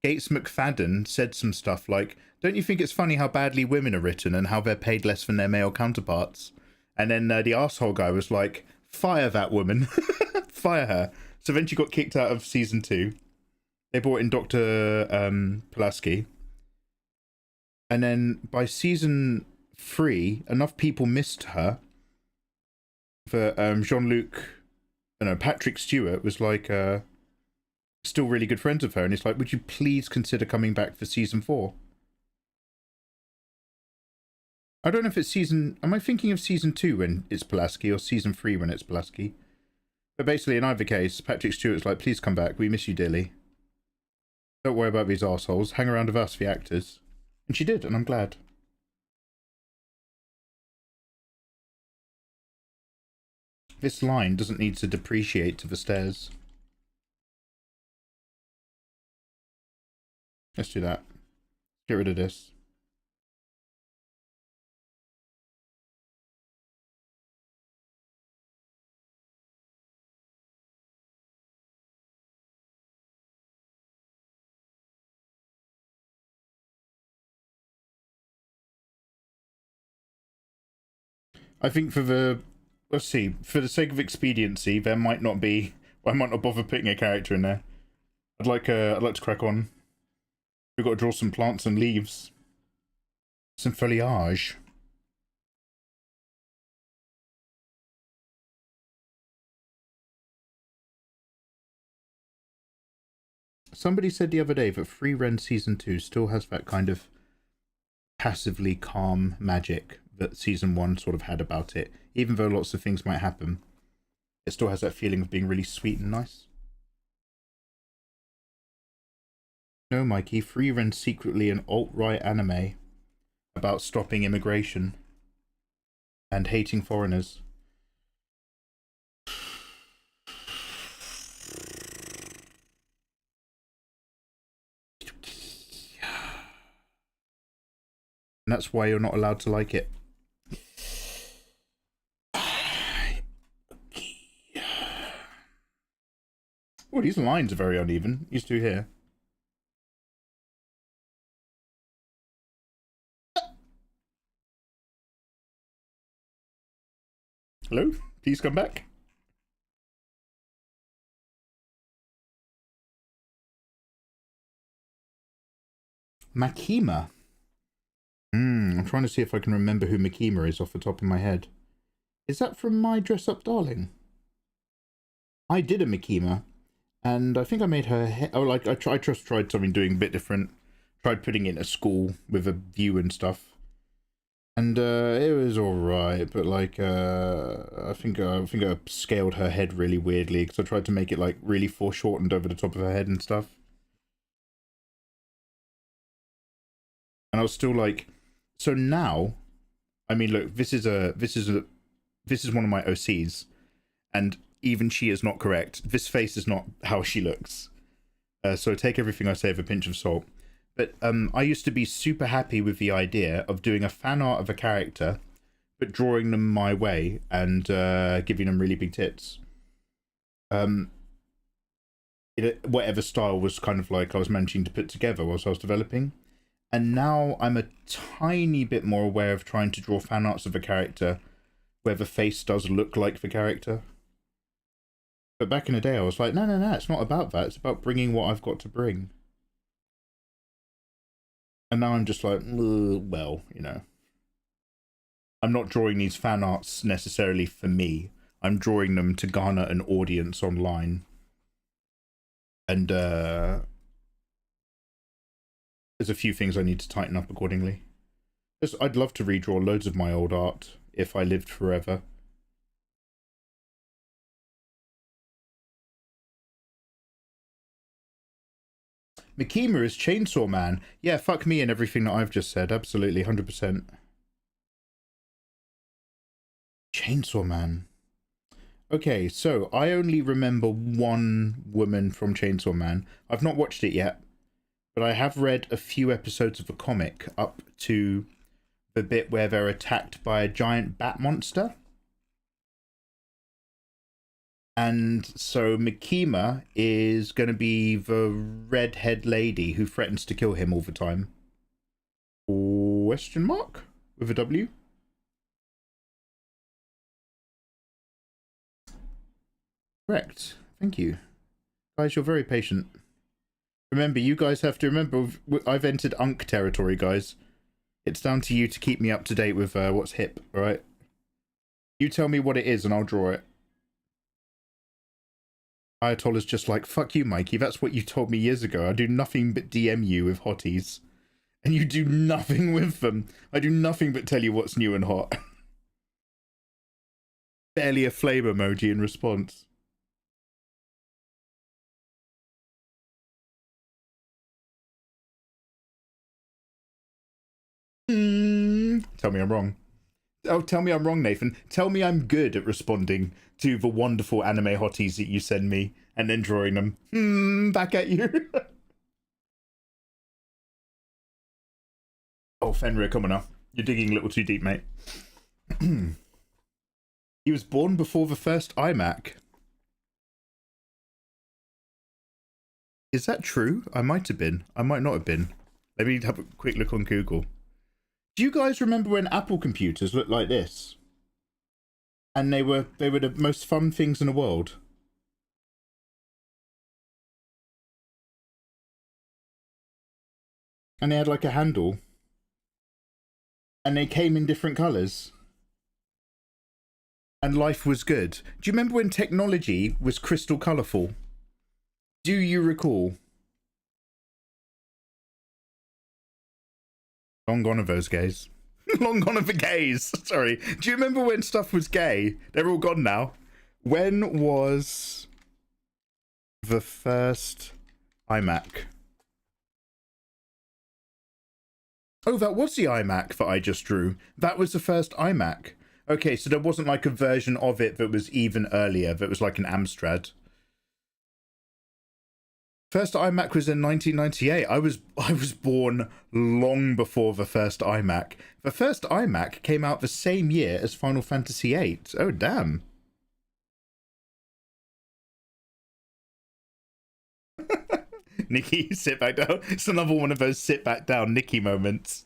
Gates McFadden said some stuff like, "Don't you think it's funny how badly women are written and how they're paid less than their male counterparts?" And then the asshole guy was like, "Fire that woman." Fire her. So then she got kicked out of season 2. They brought in Dr. Pulaski. And then by season 3, enough people missed her for Patrick Stewart was like still really good friends with her, and it's like, would you please consider coming back for season 4? I don't know if it's am I thinking of season 2 when it's Pulaski, or season 3 when it's Pulaski? But basically, in either case, Patrick Stewart's like, please come back, we miss you dearly. Don't worry about these assholes, hang around with us, the actors. And she did, and I'm glad. This line doesn't need to depreciate to the stairs. Let's do that. Get rid of this. I think for the, let's see, for the sake of expediency, there might not be, I might not bother putting a character in there. I'd like to crack on. We've got to draw some plants and leaves. Some foliage. Somebody said the other day that Free Ren Season 2 still has that kind of passively calm magic that Season 1 sort of had about it. Even though lots of things might happen, it still has that feeling of being really sweet and nice. No, Mikey, Free Ren's secretly an alt-right anime about stopping immigration and hating foreigners. And that's why you're not allowed to like it. Oh, these lines are very uneven. These two here. Hello? Please come back. Makima. I'm trying to see if I can remember who Makima is off the top of my head. Is that from My Dress Up Darling? I did a Makima, and I think I made her hair. Oh, like I just tried something doing a bit different. Tried putting it in a school with a view and stuff, and it was all right. But like, I think I scaled her head really weirdly because I tried to make it like really foreshortened over the top of her head and stuff. And I was still like, so now, I mean, look, this is one of my OCs, and even she is not correct. This face is not how she looks. So take everything I say with a pinch of salt. But I used to be super happy with the idea of doing a fan art of a character, but drawing them my way and giving them really big tits. Whatever style was kind of like I was managing to put together whilst I was developing. And now I'm a tiny bit more aware of trying to draw fan arts of a character where the face does look like the character. But back in the day, I was like, no, it's not about that. It's about bringing what I've got to bring. And now I'm just like, well, you know. I'm not drawing these fan arts necessarily for me. I'm drawing them to garner an audience online. And there's a few things I need to tighten up accordingly. I'd love to redraw loads of my old art if I lived forever. Makima is Chainsaw Man. Yeah, fuck me and everything that I've just said. Absolutely, 100%. Chainsaw Man. Okay, so I only remember one woman from Chainsaw Man. I've not watched it yet, but I have read a few episodes of the comic up to the bit where they're attacked by a giant bat monster. And so Makima is going to be the redhead lady who threatens to kill him all the time. Question mark? With a W? Correct. Thank you. Guys, you're very patient. Remember, you guys have to remember, I've entered Unk territory, guys. It's down to you to keep me up to date with what's hip, alright? You tell me what it is and I'll draw it. Ayatollah's just like, fuck you, Mikey. That's what you told me years ago. I do nothing but DM you with hotties. And you do nothing with them. I do nothing but tell you what's new and hot. Barely a flame emoji in response. Tell me I'm wrong. Oh, tell me I'm wrong, Nathan. Tell me I'm good at responding to the wonderful anime hotties that you send me and then drawing them. Back at you. Oh, Fenrir, come on now. You're digging a little too deep, mate. He was born before the first iMac. Is that true? I might have been. I might not have been. Let me have a quick look on Google. Do you guys remember when Apple computers looked like this? And they were the most fun things in the world. And they had like a handle. And they came in different colours. And life was good. Do you remember when technology was crystal colourful? Do you recall? Long gone are those gays. Long gone are the gays. Sorry. Do you remember when stuff was gay? They're all gone now. When was the first iMac? Oh, that was the iMac that I just drew. That was the first iMac. Okay, so there wasn't like a version of it that was even earlier, that was like an Amstrad. First iMac was in 1998. I was born long before the first iMac. The first iMac came out the same year as Final Fantasy VIII. Oh, damn. Nikki, sit back down. It's another one of those sit back down Nikki moments.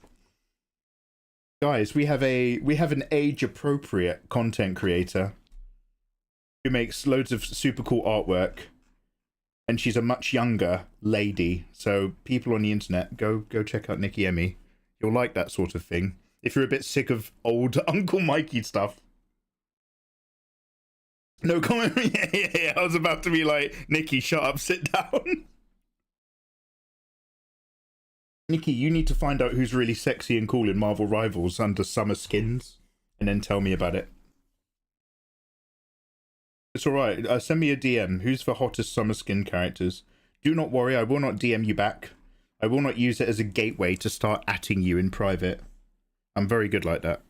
Guys, we have an age-appropriate content creator who makes loads of super cool artwork. and she's a much younger lady. So people on the internet, go check out Nikki Emmy. You'll like that sort of thing. If you're a bit sick of old Uncle Mikey stuff. No comment. Yeah. I was about to be like, Nikki, shut up, sit down. Nikki, you need to find out who's really sexy and cool in Marvel Rivals under summer skins, and then tell me about it. It's alright. Send me a DM. Who's the hottest summer skin characters? Do not worry, I will not DM you back. I will not use it as a gateway to start atting you in private. I'm very good like that.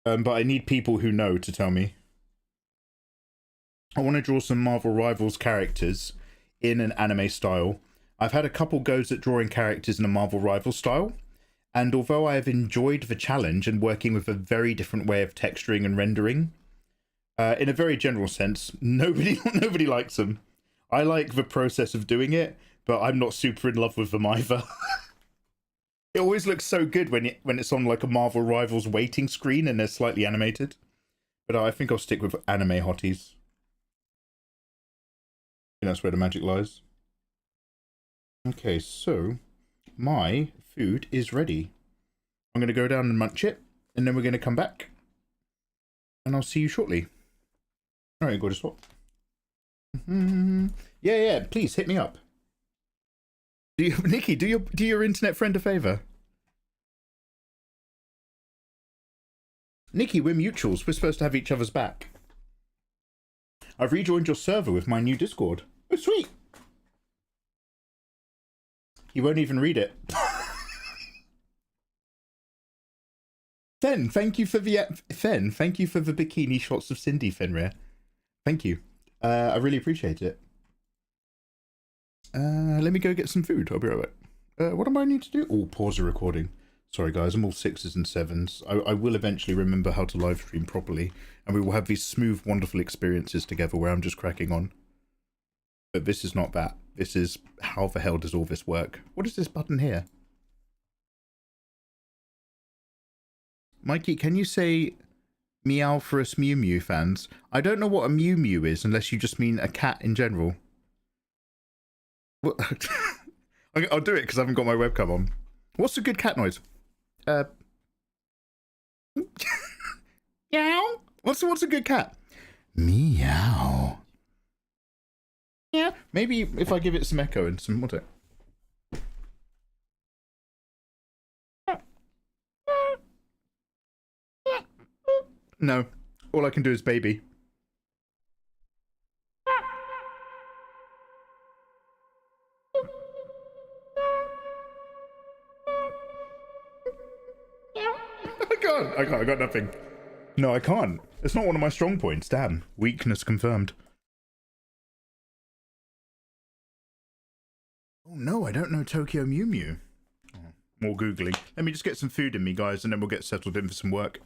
But I need people who know to tell me. I want to draw some Marvel Rivals characters in an anime style. I've had a couple goes at drawing characters in a Marvel Rivals style, and although I have enjoyed the challenge and working with a very different way of texturing and rendering, in a very general sense, nobody likes them. I like the process of doing it, but I'm not super in love with them either. It always looks so good when it's on like a Marvel Rivals waiting screen and they're slightly animated. But I think I'll stick with anime hotties. I think that's where the magic lies. Okay, so my food is ready. I'm going to go down and munch it, and then we're going to come back. And I'll see you shortly. Alright, go to swap. Yeah, please hit me up. Nikki, do your internet friend a favor. Nikki, we're mutuals. We're supposed to have each other's back. I've rejoined your server with my new Discord. Oh, sweet. You won't even read it. Fen, thank you for the bikini shots of Cindy, Fenrir. Thank you. I really appreciate it. Let me go get some food. I'll be right back. What do I need to do? Oh, pause the recording. Sorry, guys. I'm all 6s and 7s. I will eventually remember how to live stream properly, and we will have these smooth, wonderful experiences together where I'm just cracking on. But this is not that. This is how the hell does all this work? What is this button here? Mikey, can you say meow for us Mew Mew fans? I don't know what a Mew Mew is unless you just mean a cat in general. What? I'll do it because I haven't got my webcam on. What's a good cat noise? Meow. What's a good cat? Meow. Yeah. Maybe if I give it some echo and some what's it? No. All I can do is baby. I can't. I got nothing. No, I can't. It's not one of my strong points. Damn. Weakness confirmed. Oh no, I don't know Tokyo Mew Mew. Oh, more Googling. Let me just get some food in me, guys, and then we'll get settled in for some work.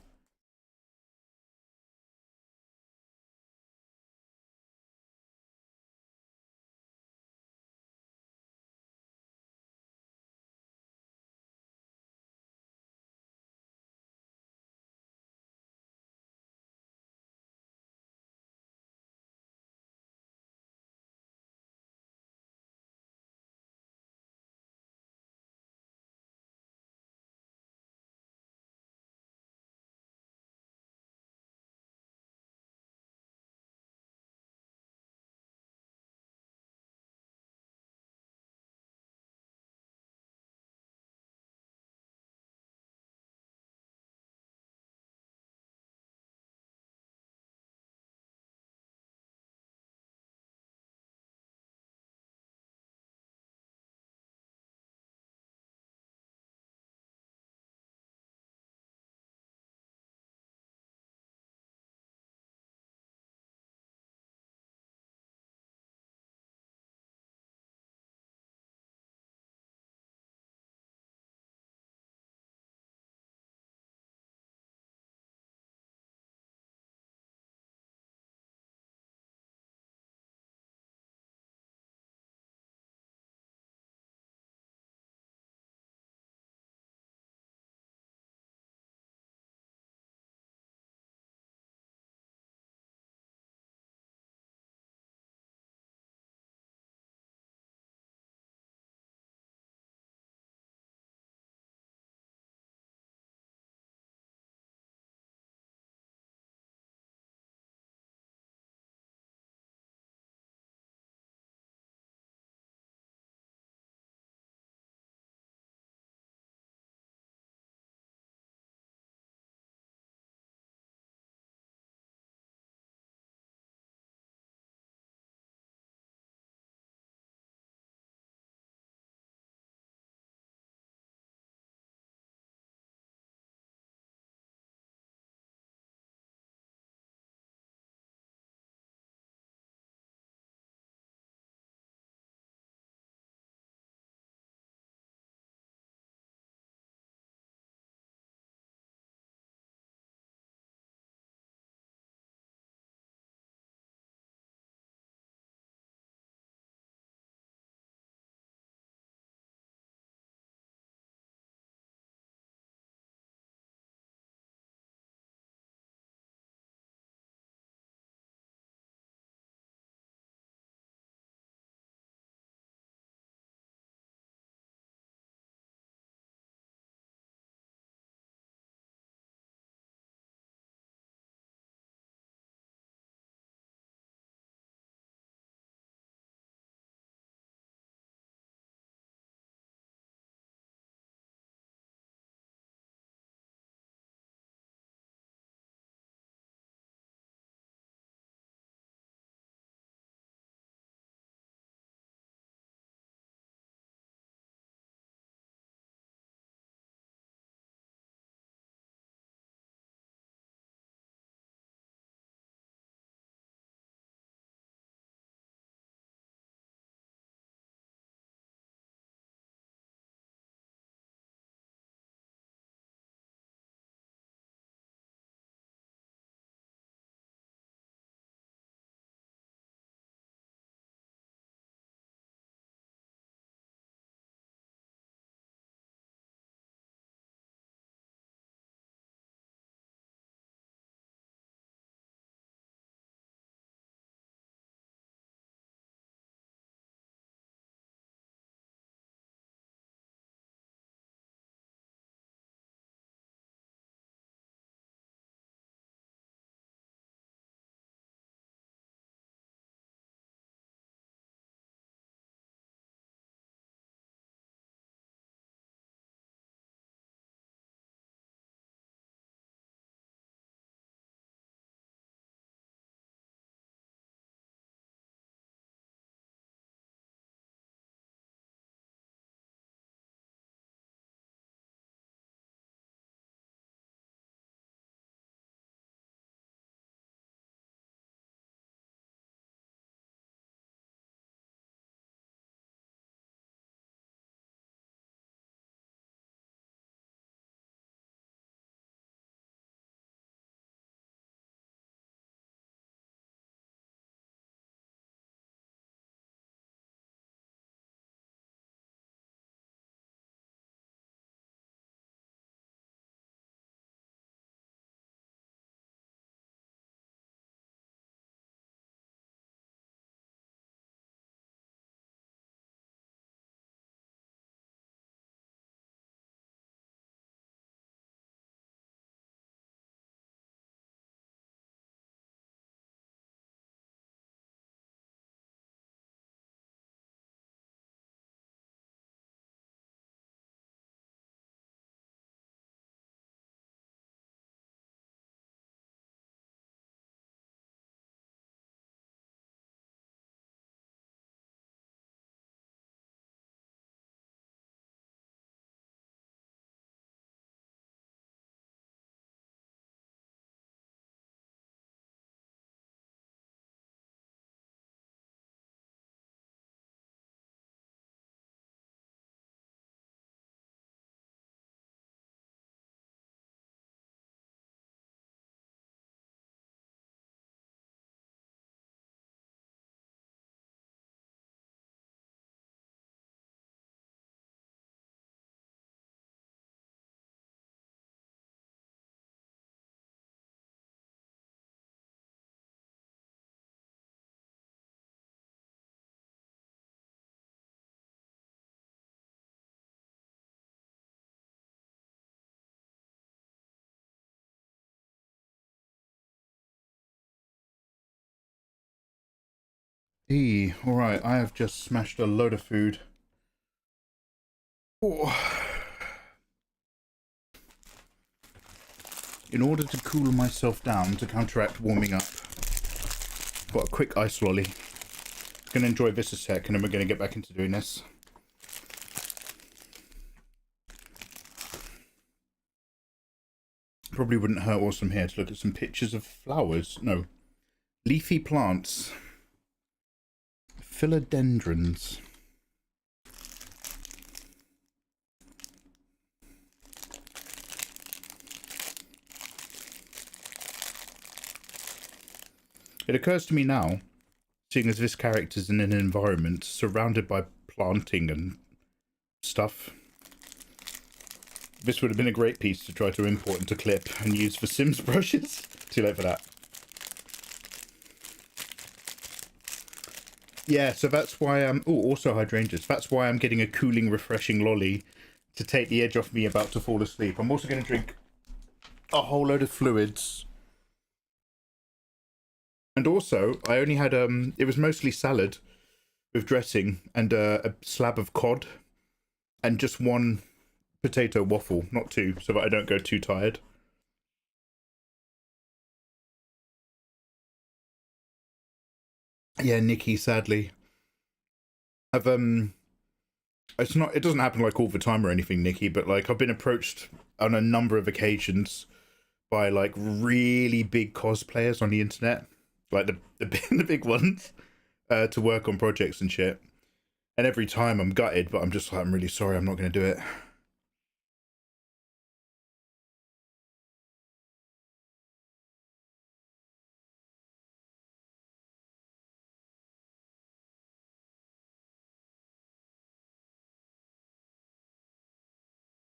Hey, alright, I have just smashed a load of food. Oh. In order to cool myself down to counteract warming up, got a quick ice lolly. Gonna enjoy this a sec and then we're gonna get back into doing this. Probably wouldn't hurt whilst I'm here to look at some pictures of flowers. No. Leafy plants. Philodendrons. It occurs to me now, seeing as this character's in an environment surrounded by planting and stuff, this would have been a great piece to try to import into clip and use for Sims brushes. Too late for that. Yeah, so that's why I'm... Oh, also hydrangeas. That's why I'm getting a cooling, refreshing lolly to take the edge off me about to fall asleep. I'm also going to drink a whole load of fluids. And also, I only had, it was mostly salad with dressing and a slab of cod and just one potato waffle, not two, so that I don't go too tired. Yeah, Nikki, sadly. I've, it's not, it doesn't happen like all the time or anything, Nikki, but like I've been approached on a number of occasions by like really big cosplayers on the internet. Like the big ones, to work on projects and shit. And every time I'm gutted, but I'm just like, I'm really sorry, I'm not going to do it.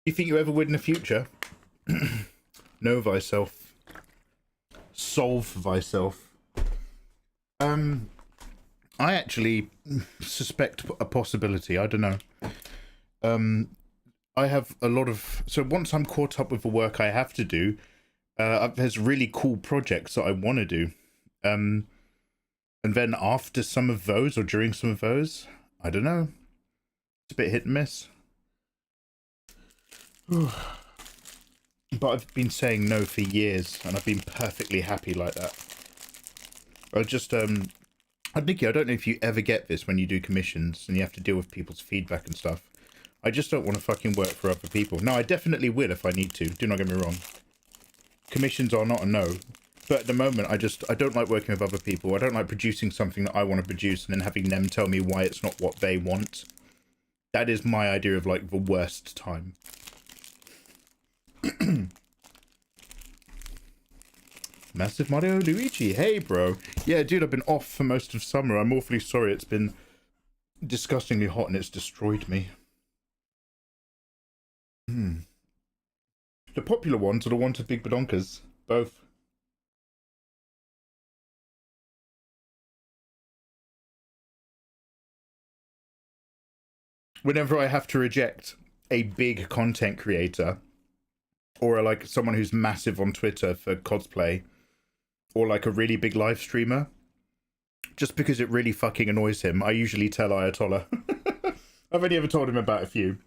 You think you ever would in the future? Know thyself. Solve thyself. I actually suspect a possibility. I don't know. I have a lot of... So once I'm caught up with the work I have to do, there's really cool projects that I want to do. And then after some of those, or during some of those, I don't know. It's a bit hit and miss. But I've been saying no for years, and I've been perfectly happy like that. I just, Nikki, I don't know if you ever get this when you do commissions and you have to deal with people's feedback and stuff. I just don't want to fucking work for other people. No, I definitely will if I need to. Do not get me wrong. Commissions are not a no. But at the moment, I don't like working with other people. I don't like producing something that I want to produce and then having them tell me why it's not what they want. That is my idea of, like, the worst time. Massive Mario Luigi. Hey, bro. Yeah, dude, I've been off for most of summer. I'm awfully sorry. It's been disgustingly hot and it's destroyed me. The popular ones are the ones with big badonkas. Both. Whenever I have to reject a big content creator, or like someone who's massive on Twitter for cosplay, or like a really big live streamer, just because it really fucking annoys him, I usually tell Ayatollah. I've only ever told him about a few,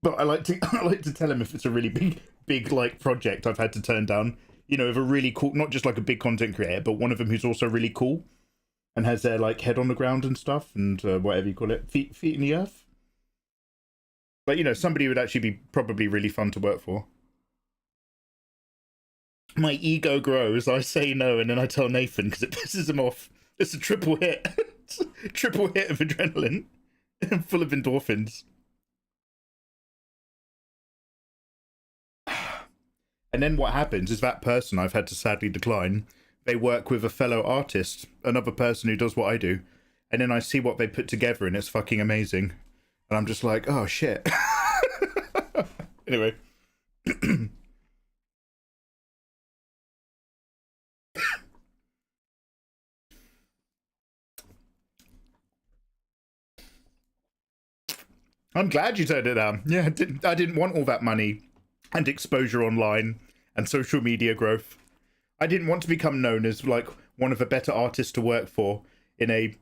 but I like to tell him if it's a really big like project I've had to turn down. You know, if a really cool, not just like a big content creator, but one of them who's also really cool and has their like head on the ground and stuff, and whatever you call it, feet in the earth. But you know, somebody would actually be probably really fun to work for. My ego grows. I say no, and then I tell Nathan because it pisses him off. It's a triple hit. Triple hit of adrenaline. Full of endorphins. And then what happens is that person I've had to sadly decline, they work with a fellow artist, another person who does what I do. And then I see what they put together and it's fucking amazing. And I'm just like, oh shit. Anyway. I'm glad you turned it down. Yeah, I didn't want all that money and exposure online and social media growth. I didn't want to become known as like one of the better artists to work for in a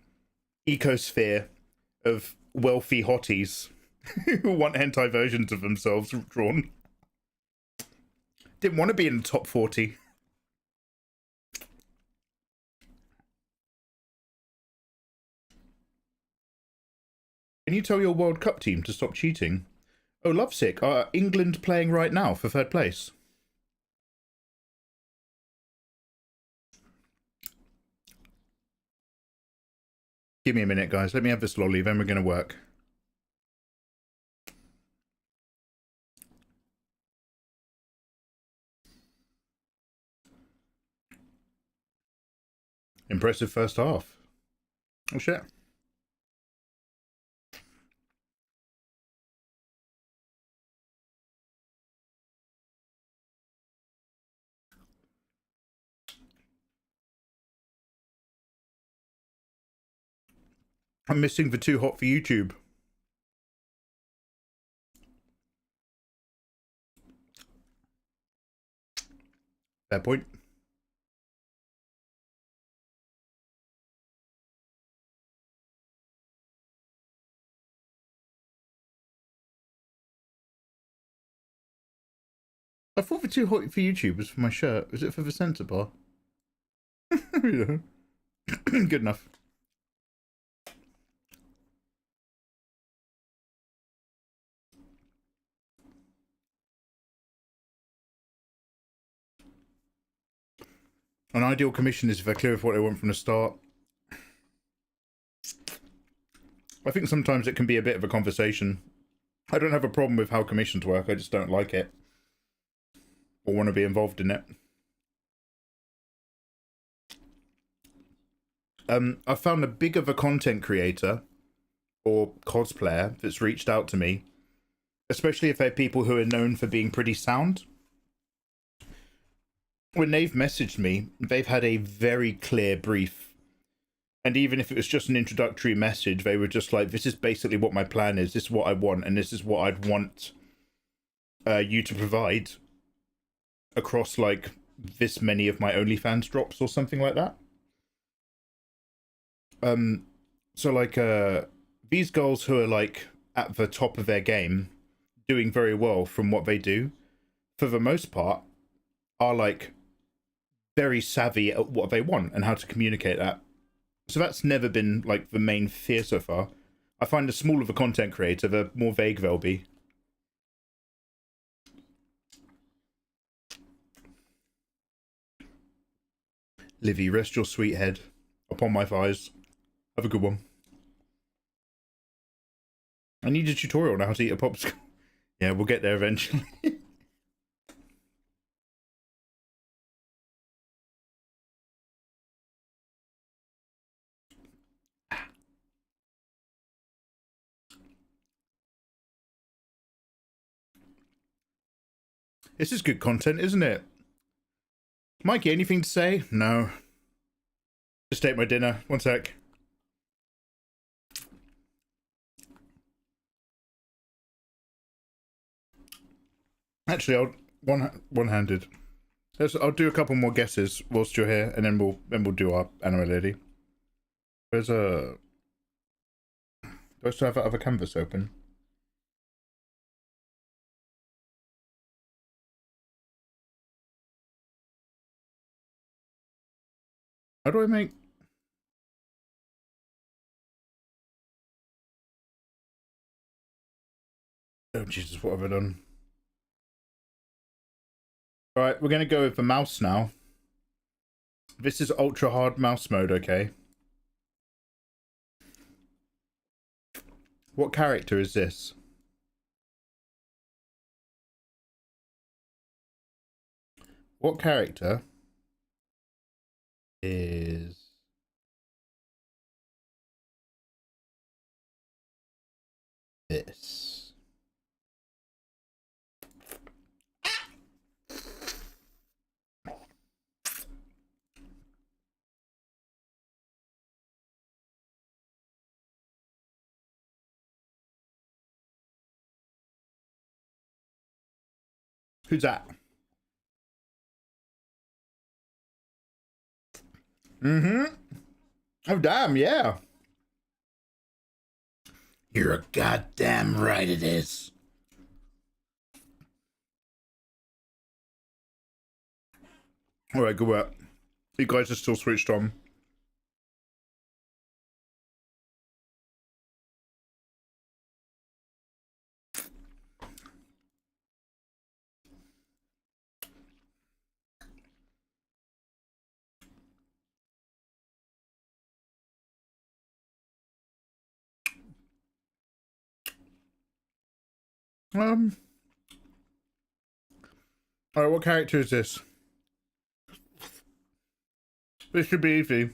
ecosphere of wealthy hotties who want hentai versions of themselves drawn. Didn't want to be in the top 40. Can you tell your World Cup team to stop cheating? Oh, lovesick. Are England playing right now for 3rd place? Give me a minute, guys. Let me have this lolly, then we're going to work. Impressive first half. Oh, shit. I'm missing the too hot for YouTube. Fair point. I thought the too hot for YouTube was for my shirt. Was it for the center bar? Yeah. Good enough. An ideal commission is if they're clear with what they want from the start. I think sometimes it can be a bit of a conversation. I don't have a problem with how commissions work, I just don't like it. Or want to be involved in it. I found a big of a content creator or cosplayer that's reached out to me, especially if they're people who are known for being pretty sound. When they've messaged me, they've had a very clear brief. And even if it was just an introductory message, they were just like, this is basically what my plan is, this is what I want, and this is what I'd want you to provide across, like, this many of my OnlyFans drops or something like that. So, like, these girls who are, like, at the top of their game, doing very well from what they do, for the most part, are, like, very savvy at what they want and how to communicate that. So that's never been, like, the main fear so far. I find the smaller the content creator, the more vague they'll be. Livy, rest your sweet head upon my thighs. Have a good one. I need a tutorial on how to eat a popsicle. Yeah, we'll get there eventually. This is good content, isn't it? Mikey, anything to say? No. Just ate my dinner. One sec. Actually, I'll one-handed. I'll do a couple more guesses whilst you're here, and then we'll do our anime lady. There's a. Do I still have that other canvas open? How do I make? Oh Jesus, what have I done? All right, we're gonna go with the mouse now. This is ultra hard mouse mode, okay? What character is this? What character is this? Who's that? Mm-hmm. Oh, damn, yeah. You're goddamn right it is. Alright, good work. You guys are still switched on. Alright, what character is this? This should be easy.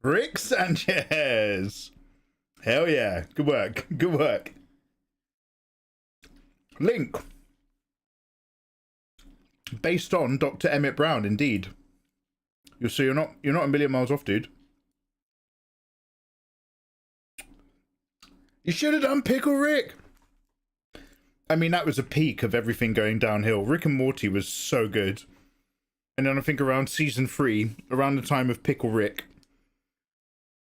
Rick Sanchez. Hell yeah. Good work. Good work. Link. Based on Dr. Emmett Brown, indeed. You'll see you're not a million miles off, dude. You should have done Pickle Rick. I mean, that was a peak of everything going downhill. Rick and Morty was so good. And then I think around season 3, around the time of Pickle Rick,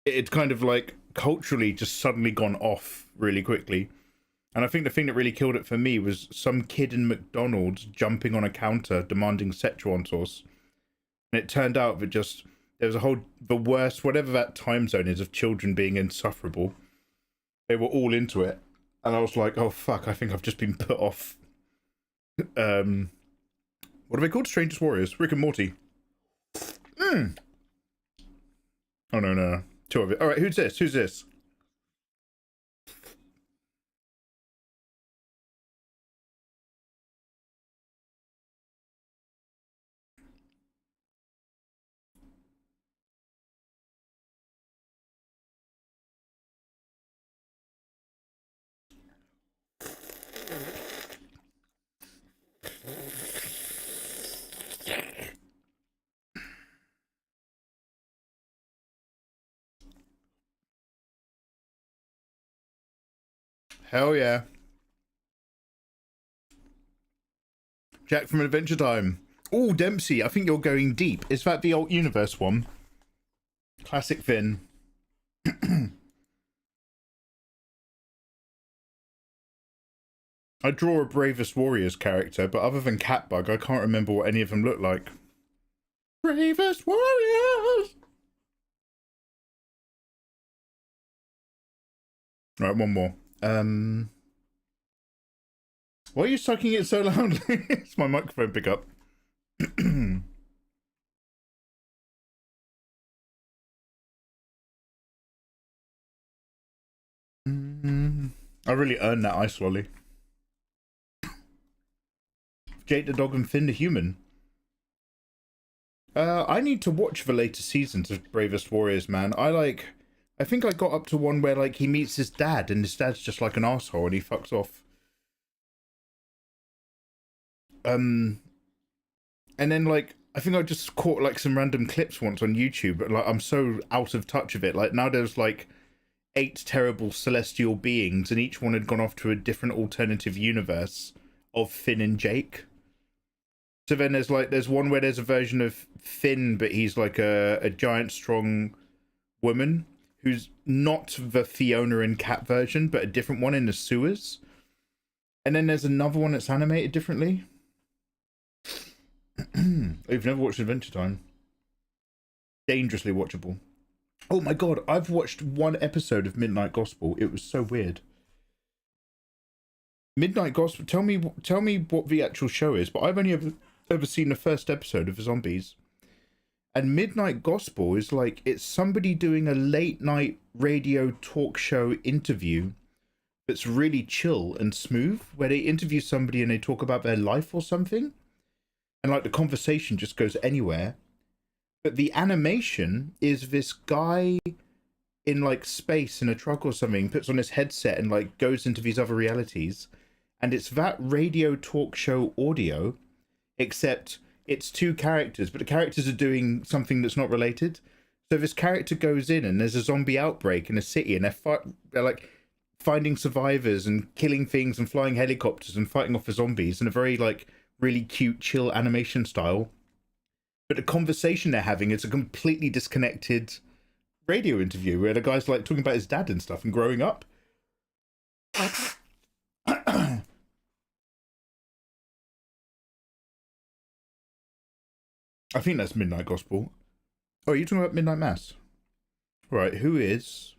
it kind of like culturally just suddenly gone off really quickly. And I think the thing that really killed it for me was some kid in McDonald's jumping on a counter demanding Szechuan sauce. And it turned out that just, there was the worst, whatever that time zone is of children being insufferable. They were all into it. And I was like, oh fuck, I think I've just been put off. What are they called? Strangest Warriors? Rick and Morty. Oh no. 2 of it. Alright, who's this? Who's this? Hell yeah. Jack from Adventure Time. Oh, Dempsey, I think you're going deep. Is that the alt universe one? Classic Finn. I draw a Bravest Warriors character, but other than Catbug, I can't remember what any of them look like. Bravest Warriors! Right, one more. Why are you sucking it so loudly? It's my microphone pickup. I really earned that ice lolly. Jake the Dog and Finn the Human. I need to watch the later seasons of Bravest Warriors, man. I think I got up to one where like he meets his dad and his dad's just like an asshole and he fucks off. And then like I think I just caught like some random clips once on YouTube, but like I'm so out of touch of it. Like now there's like 8 terrible celestial beings and each one had gone off to a different alternative universe of Finn and Jake. So then there's one where there's a version of Finn, but he's like a giant strong woman who's not the Fiona and Cat version, but a different one in the sewers. And then there's another one that's animated differently. You've never watched Adventure Time? Dangerously watchable. Oh my god, I've watched 1 episode of Midnight Gospel. It was so weird. Midnight Gospel, tell me what the actual show is, but I've only ever seen the first episode of the Zombies. And Midnight Gospel is like, it's somebody doing a late night radio talk show interview that's really chill and smooth, where they interview somebody and they talk about their life or something. And like the conversation just goes anywhere. But the animation is this guy in like space in a truck or something, puts on his headset and like goes into these other realities, and it's that radio talk show audio, except it's two characters, but the characters are doing something that's not related. So this character goes in and there's a zombie outbreak in a city, and they're like finding survivors and killing things and flying helicopters and fighting off the zombies in a very like really cute, chill animation style. But the conversation they're having is a completely disconnected radio interview where the guy's like talking about his dad and stuff and growing up. I think that's Midnight Gospel. Oh, are you talking about Midnight Mass? Right, who is...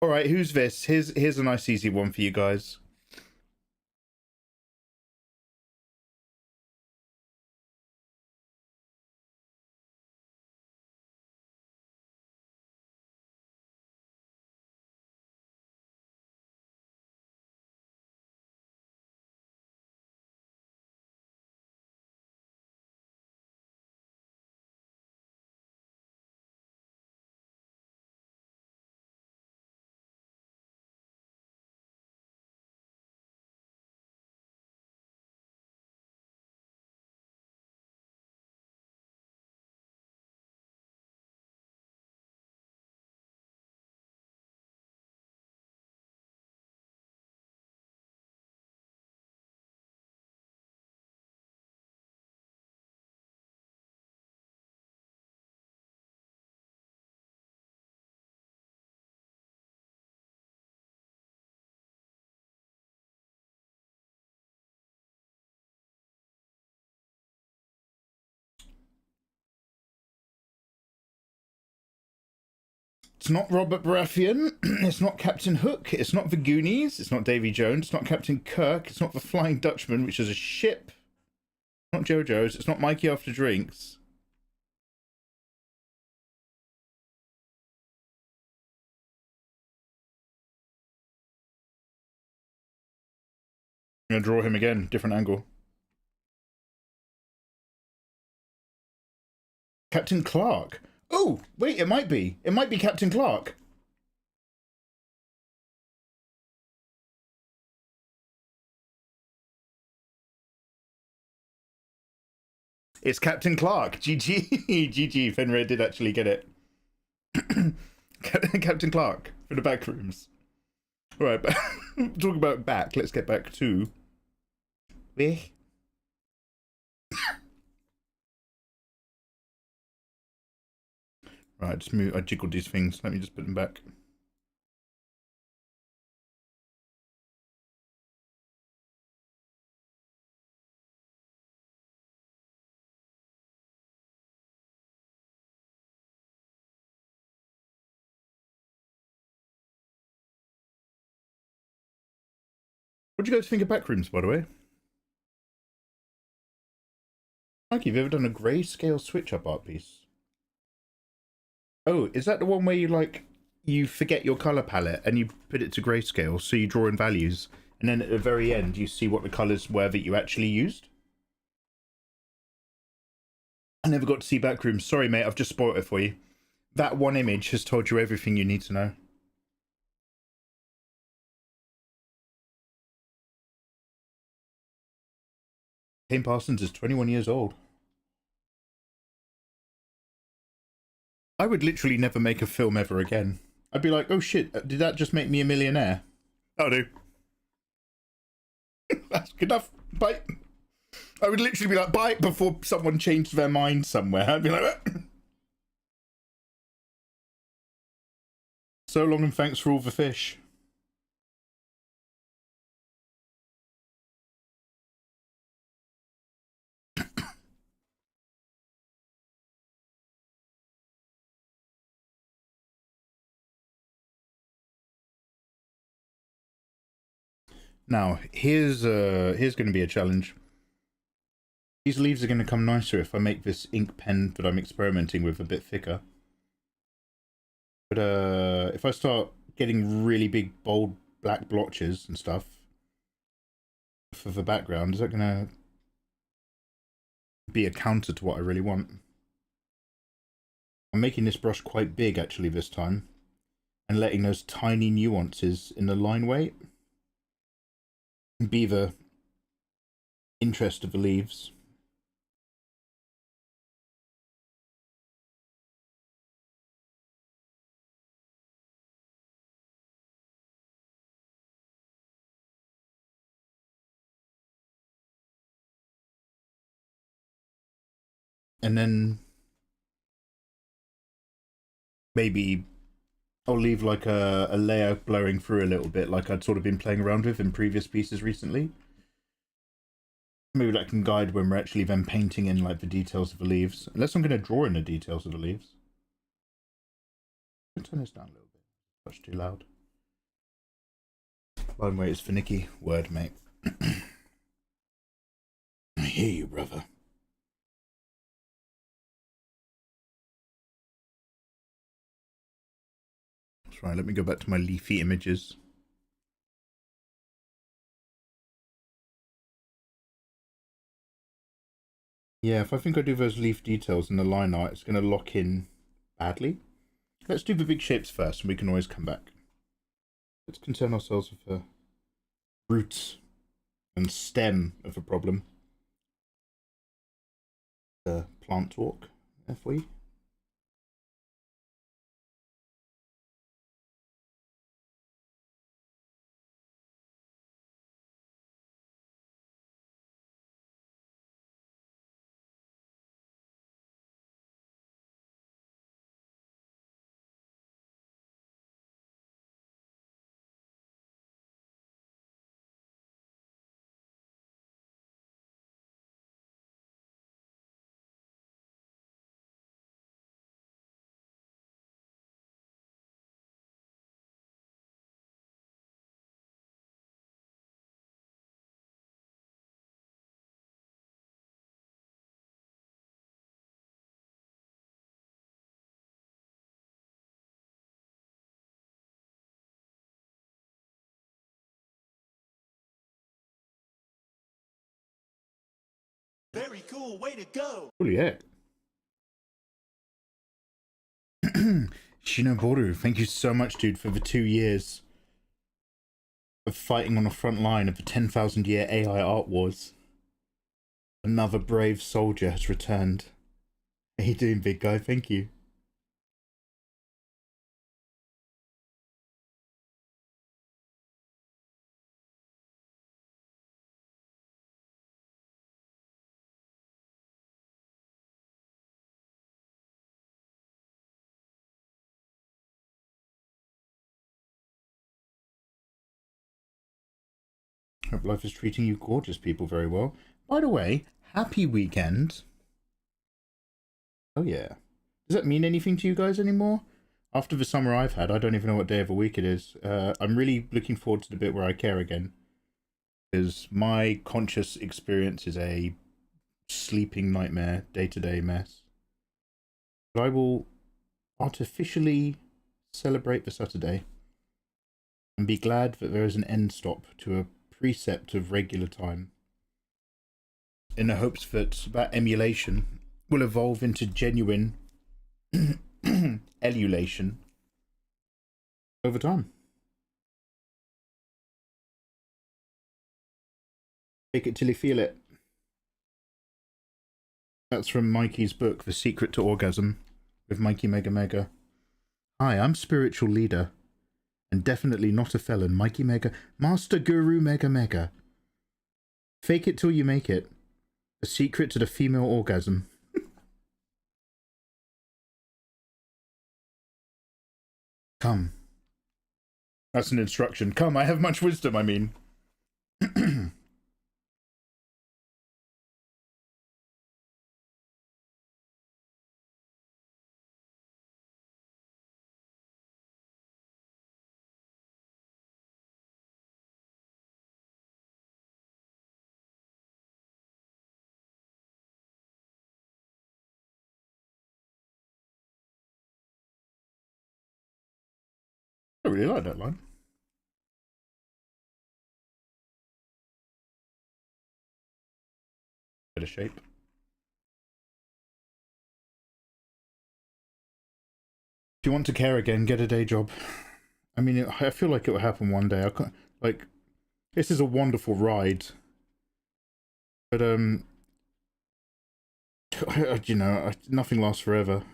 Alright, who's this? Here's a nice easy one for you guys. It's not Robert Baratheon, it's not Captain Hook, it's not the Goonies, it's not Davy Jones, it's not Captain Kirk, it's not the Flying Dutchman, which is a ship, it's not JoJo's, it's not Mikey After Drinks. I'm going to draw him again, different angle. Captain Clark. Oh, wait, it might be. It might be Captain Clark. It's Captain Clark. GG. GG. Fenrir did actually get it. Captain Clark for the back rooms. All right, talk about back. Let's get back to... Right, just move. I jiggled these things. Let me just put them back. What do you guys think of backrooms, by the way? Like, have you ever done a grayscale switch-up art piece? Oh, is that the one where you, like, you forget your colour palette and you put it to grayscale, so you draw in values, and then at the very end you see what the colours were that you actually used? I never got to see backrooms. Sorry, mate, I've just spoiled it for you. That one image has told you everything you need to know. Kane Parsons is 21 years old. I would literally never make a film ever again. I'd be like, oh shit, did that just make me a millionaire? That'll do. That's good enough. Bye. I would literally be like, bye, before someone changed their mind somewhere. I'd be like, so long and thanks for all the fish. Now, here's going to be a challenge. These leaves are going to come nicer if I make this ink pen that I'm experimenting with a bit thicker. But if I start getting really big, bold, black blotches and stuff for the background, is that going to be a counter to what I really want? I'm making this brush quite big actually this time, and letting those tiny nuances in the line weight be the interest of the leaves. And then maybe I'll leave like a layer blurring through a little bit, like I'd sort of been playing around with in previous pieces recently. Maybe that can guide when we're actually then painting in like the details of the leaves. Unless I'm going to draw in the details of the leaves. I'll turn this down a little bit. That's too loud. Line weight is finicky. Word, mate. I hear you, brother. That's right, let me go back to my leafy images. Yeah, if I think I do those leaf details in the line art, it's going to lock in badly. Let's do the big shapes first, and we can always come back. Let's concern ourselves with the roots and stem of a problem. The plant talk, if we. Very cool, way to go! Holy heck. Shinoboru, thank you so much, dude, for the 2 years of fighting on the front line of the 10,000 year AI art wars. Another brave soldier has returned. How you doing, big guy? Thank you. Hope life is treating you gorgeous people very well. By the way, happy weekend. Oh yeah. Does that mean anything to you guys anymore? After the summer I've had, I don't even know what day of the week it is. I'm really looking forward to the bit where I care again. Because my conscious experience is a sleeping nightmare, day-to-day mess. But I will artificially celebrate the Saturday and be glad that there is an end stop to a precept of regular time, in the hopes that that emulation will evolve into genuine elulation over time. Take it till you feel it. That's from Mikey's book, The Secret to Orgasm, with Mikey Mega Mega. Hi, I'm spiritual leader, and definitely not a felon. Mikey Mega, Master Guru Mega Mega. Fake it till you make it. The secret to the female orgasm. Come. That's an instruction. Come, I have much wisdom, I mean. I really like that line. Bit of shape. If you want to care again, get a day job. I mean, I feel like it will happen one day. I can't, like, this is a wonderful ride. But, you know, nothing lasts forever.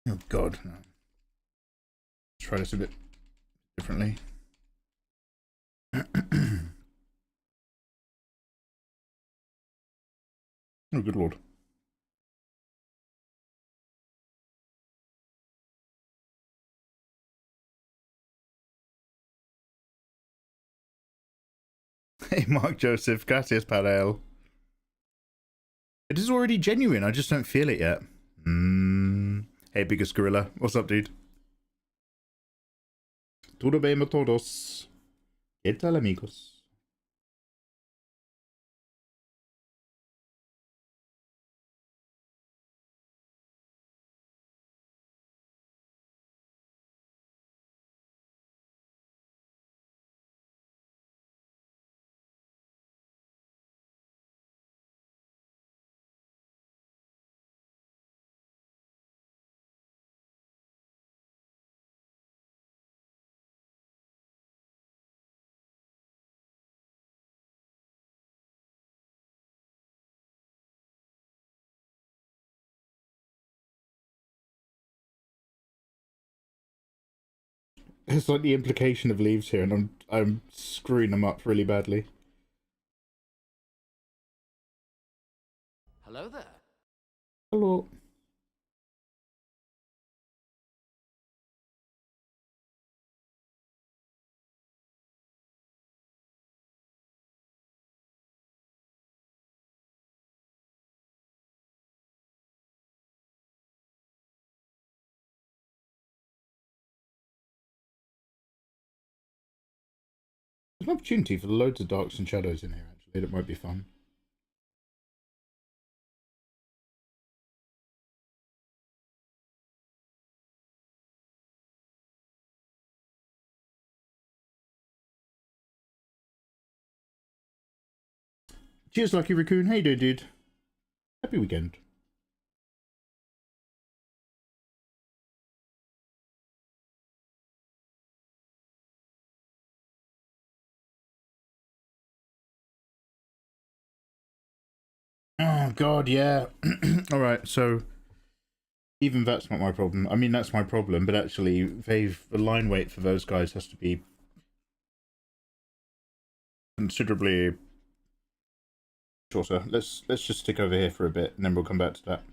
Oh God, no. Let's try this a bit differently. Oh, good Lord. Hey, Mark Joseph, gracias para él. It is already genuine, I just don't feel it yet. Hey, biggest gorilla. What's up, dude? Todo bem a todos. ¿Qué tal, amigos? It's like the implication of leaves here, and I'm screwing them up really badly. Hello there. Hello. There's an opportunity for loads of darks and shadows in here, actually. That might be fun. Cheers, Lucky Raccoon. Hey, dude. Happy weekend. Oh, God, yeah. Alright, so even that's not my problem. I mean, that's my problem, but actually, the line weight for those guys has to be considerably shorter. Let's just stick over here for a bit, and then we'll come back to that.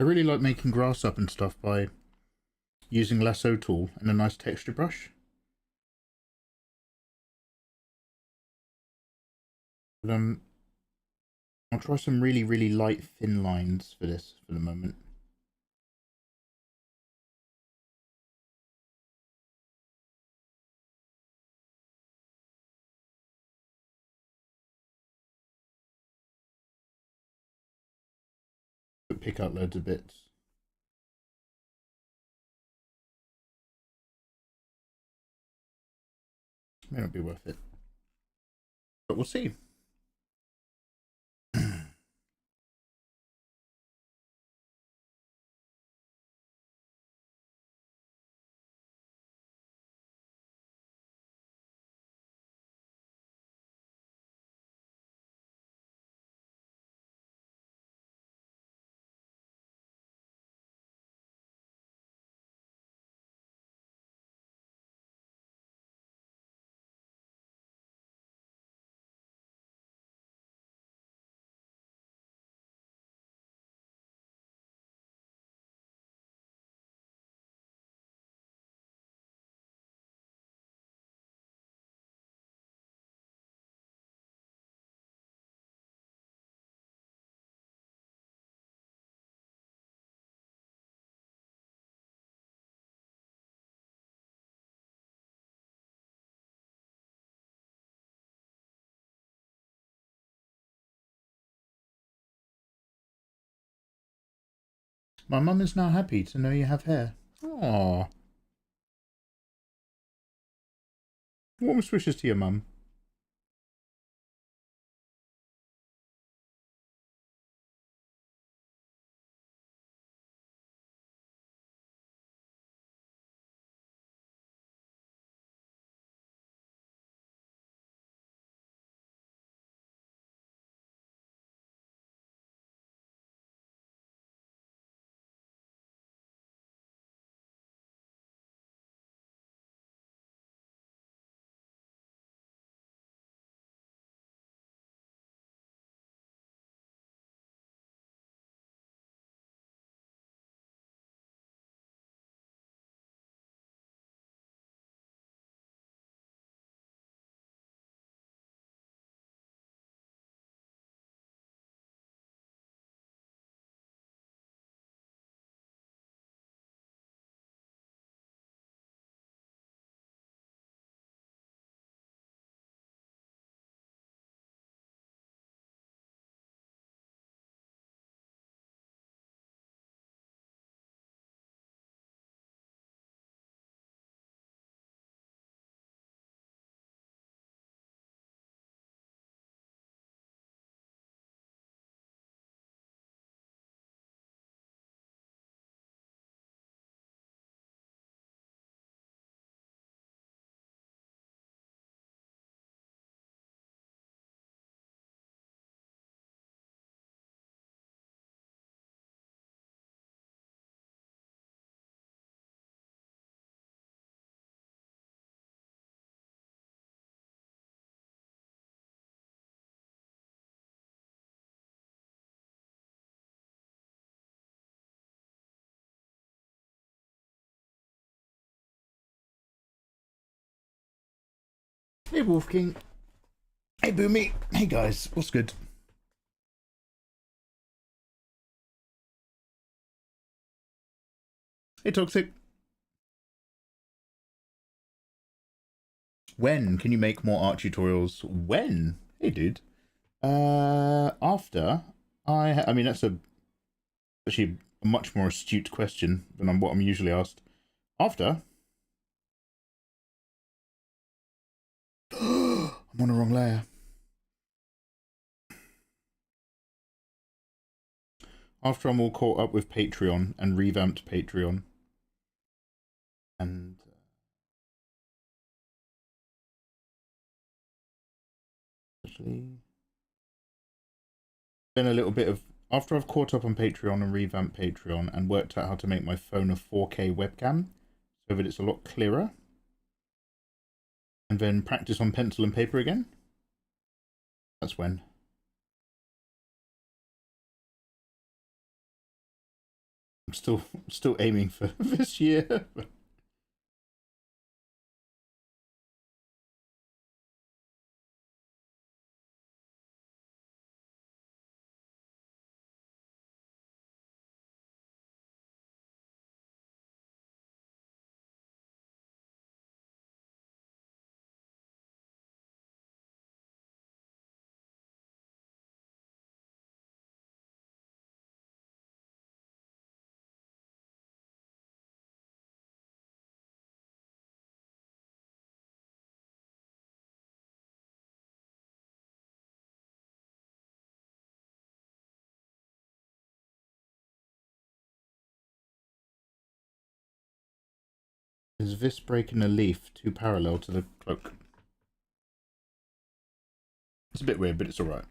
I really like making grass up and stuff by using lasso tool and a nice texture brush. But I'll try some really, really light thin lines for this for the moment. But pick out loads of bits. May not be worth it, but we'll see. My mum is now happy to know you have hair. Aww. Warmest wishes to your mum. Hey Wolf King. Hey Boomy. Hey guys, what's good? Hey Toxic. When can you make more art tutorials? When? Hey dude. After I mean that's actually a much more astute question than what I'm usually asked. After I'm on the wrong layer. After I'm all caught up with Patreon and revamped Patreon. And actually then a little bit of after I've caught up on Patreon and revamped Patreon and worked out how to make my phone a 4K webcam so that it's a lot clearer. And then practice on pencil and paper again. That's when. I'm still aiming for this year. Is this breaking a leaf too parallel to the cloak? It's a bit weird, but it's alright.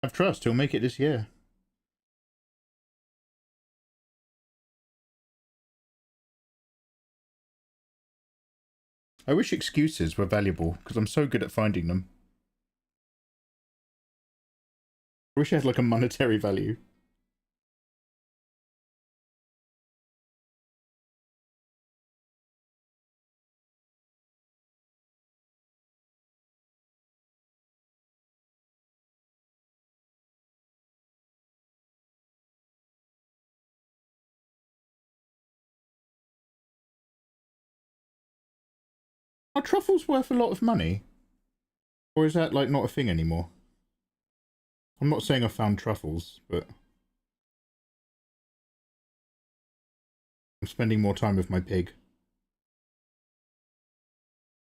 Have trust, he'll make it this year. I wish excuses were valuable, because I'm so good at finding them. I wish it had like a monetary value. Are truffles worth a lot of money? Or is that like not a thing anymore? I'm not saying I found truffles, but I'm spending more time with my pig.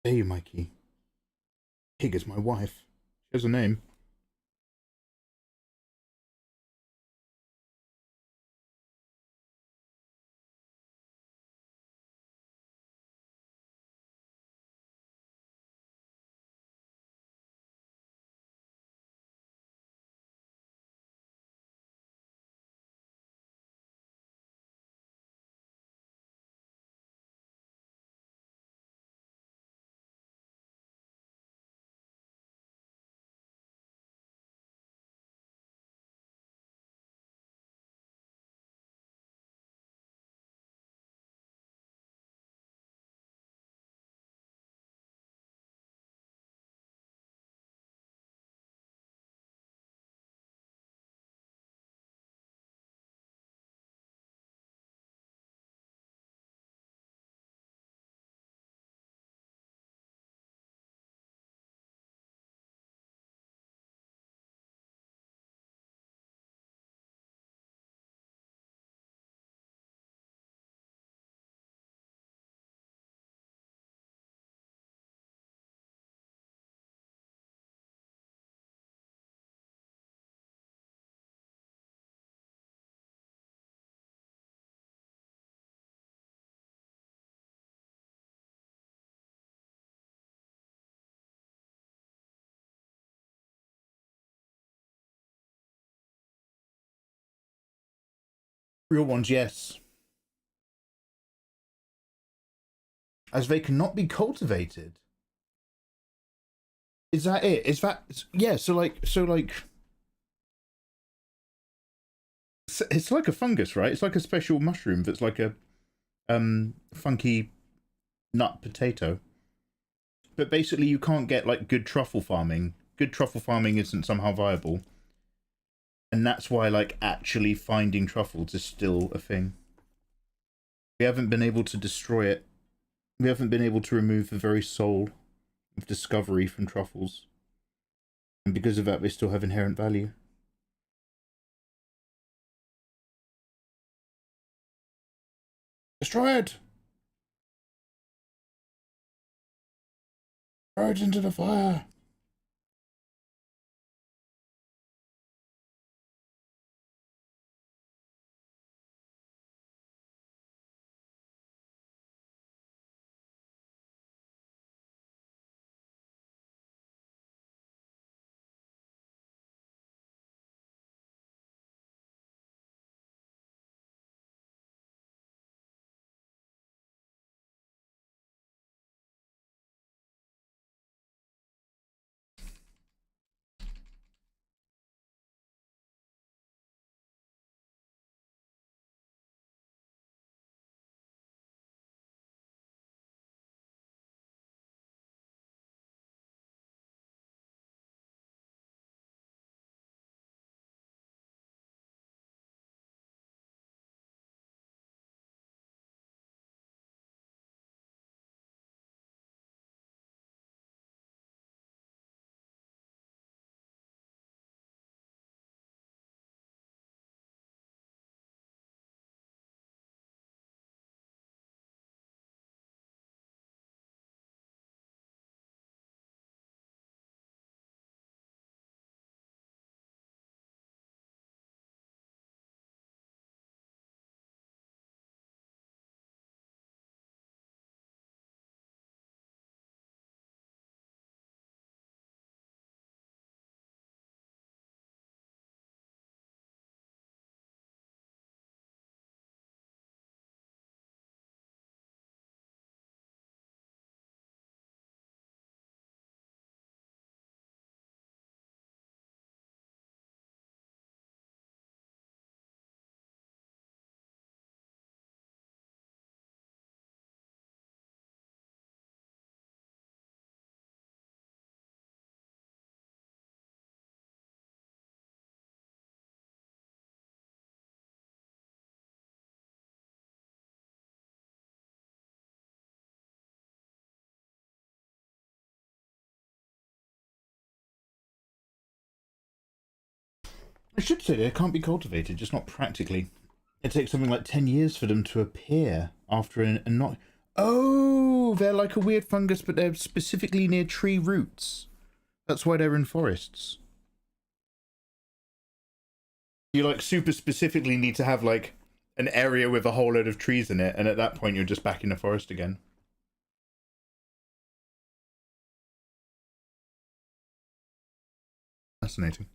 Hey, Mikey. Pig is my wife. She has a name. Real ones, yes. As they cannot be cultivated. Is that it? Is that... Yeah, so like... It's like a fungus, right? It's like a special mushroom that's like a funky nut potato. But basically you can't get like good truffle farming. Good truffle farming isn't somehow viable. And that's why like actually finding truffles is still a thing. We haven't been able to destroy it. We haven't been able to remove the very soul of discovery from truffles. And because of that, they still have inherent value. Destroy it! Throw it into the fire! I should say they can't be cultivated, just not practically. It takes something like 10 years for them to appear after a not. Oh, they're like a weird fungus, but they're specifically near tree roots. That's why they're in forests. You like super specifically need to have like an area with a whole load of trees in it, and at that point you're just back in the forest again. Fascinating.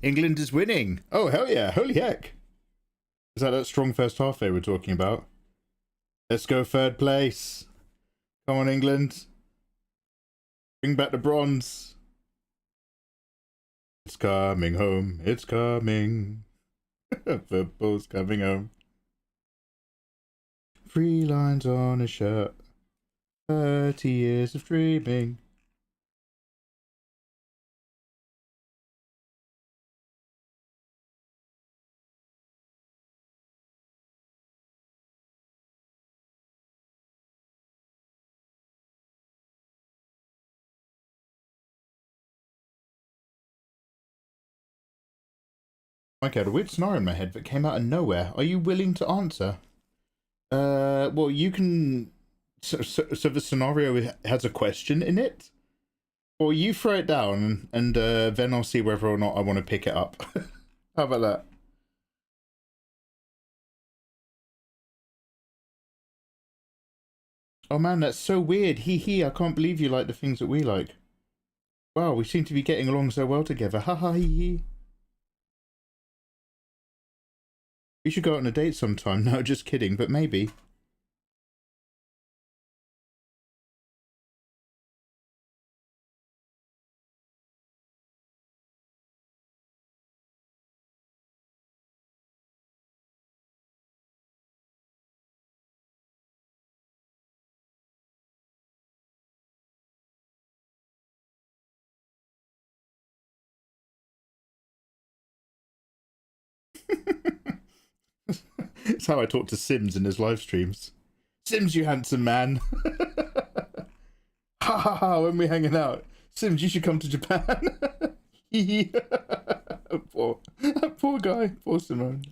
England is winning. Oh, hell yeah. Holy heck. Is that strong first half they were talking about? Let's go third place. Come on, England. Bring back the bronze. It's coming home. It's coming. Football's coming home. 3 lines on a shirt. 30 years of dreaming. Okay, I had a weird scenario in my head that came out of nowhere. Are you willing to answer? Well, you can. So the scenario has a question in it, or you throw it down, and then I'll see whether or not I want to pick it up. How about that? Oh man, that's so weird. Hee hee, I can't believe you like the things that we like. Wow, we seem to be getting along so well together. Ha ha hee hee. We should go out on a date sometime. No, just kidding, but maybe. It's how I talk to Sims in his live streams. Sims, you handsome man. Ha ha ha, when we're hanging out. Sims, you should come to Japan. Poor guy. Poor Simone.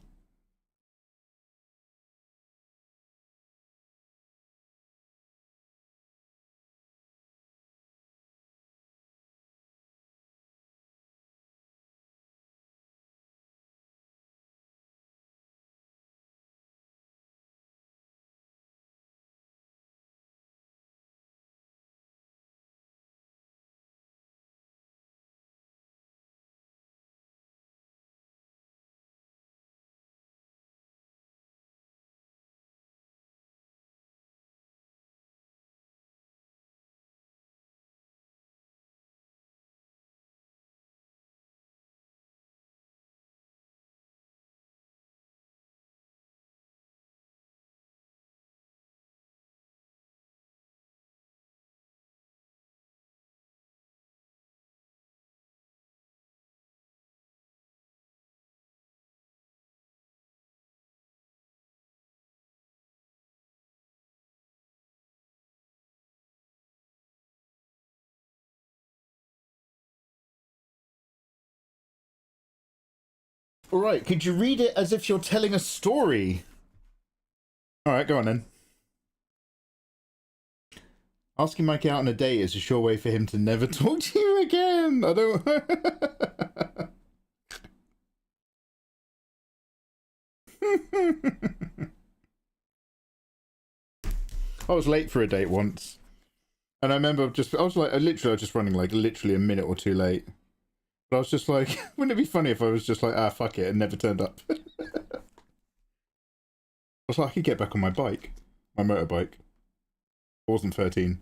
All right, could you read it as if you're telling a story? All right, go on then. Asking Mikey out on a date is a sure way for him to never talk to you again. I don't... I was late for a date once. And I remember I was just running like literally a minute or two late. But I was just like, wouldn't it be funny if I was just like, ah, fuck it, and never turned up? I was like, I could get back on my bike. My motorbike. I wasn't 13.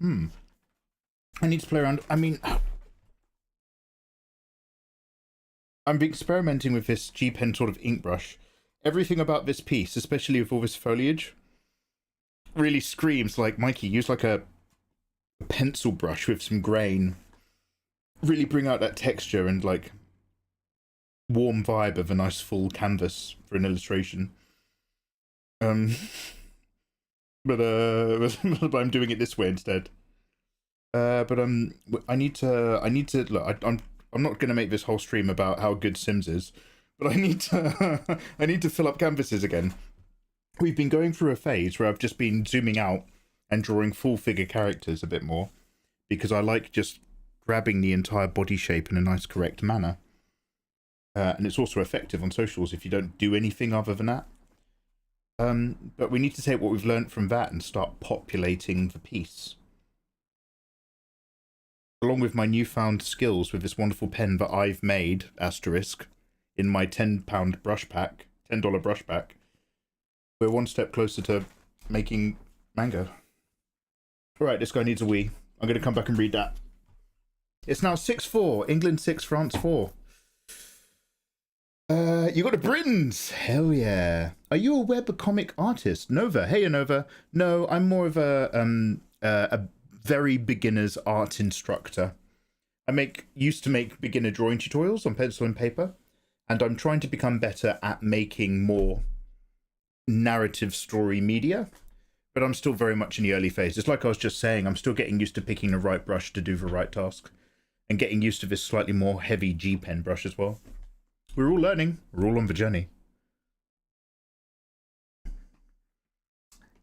I need to play around. I mean, I'm experimenting with this G-Pen sort of ink brush. Everything about this piece, especially with all this foliage, really screams like, Mikey, use like a pencil brush with some grain. Really bring out that texture and like warm vibe of a nice full canvas for an illustration. But I'm doing it this way instead. But I need to look. I'm not gonna make this whole stream about how good Sims is, but I need to fill up canvases again. We've been going through a phase where I've just been zooming out and drawing full figure characters a bit more, because I like just grabbing the entire body shape in a nice correct manner. And it's also effective on socials if you don't do anything other than that. But we need to take what we've learned from that and start populating the piece. Along with my newfound skills with this wonderful pen that I've made, asterisk, in my £10 brush pack, $10 brush pack, we're one step closer to making manga. Alright, this guy needs a wee. I'm going to come back and read that. It's now 6-4, England 6, France 4. You got the Britons! Hell yeah. Are you a web comic artist? Nova. Hey, Nova. No, I'm more of a very beginner's art instructor. I used to make beginner drawing tutorials on pencil and paper, and I'm trying to become better at making more narrative story media, but I'm still very much in the early phase. It's like I was just saying, I'm still getting used to picking the right brush to do the right task, and getting used to this slightly more heavy G-pen brush as well. We're all learning. We're all on the journey.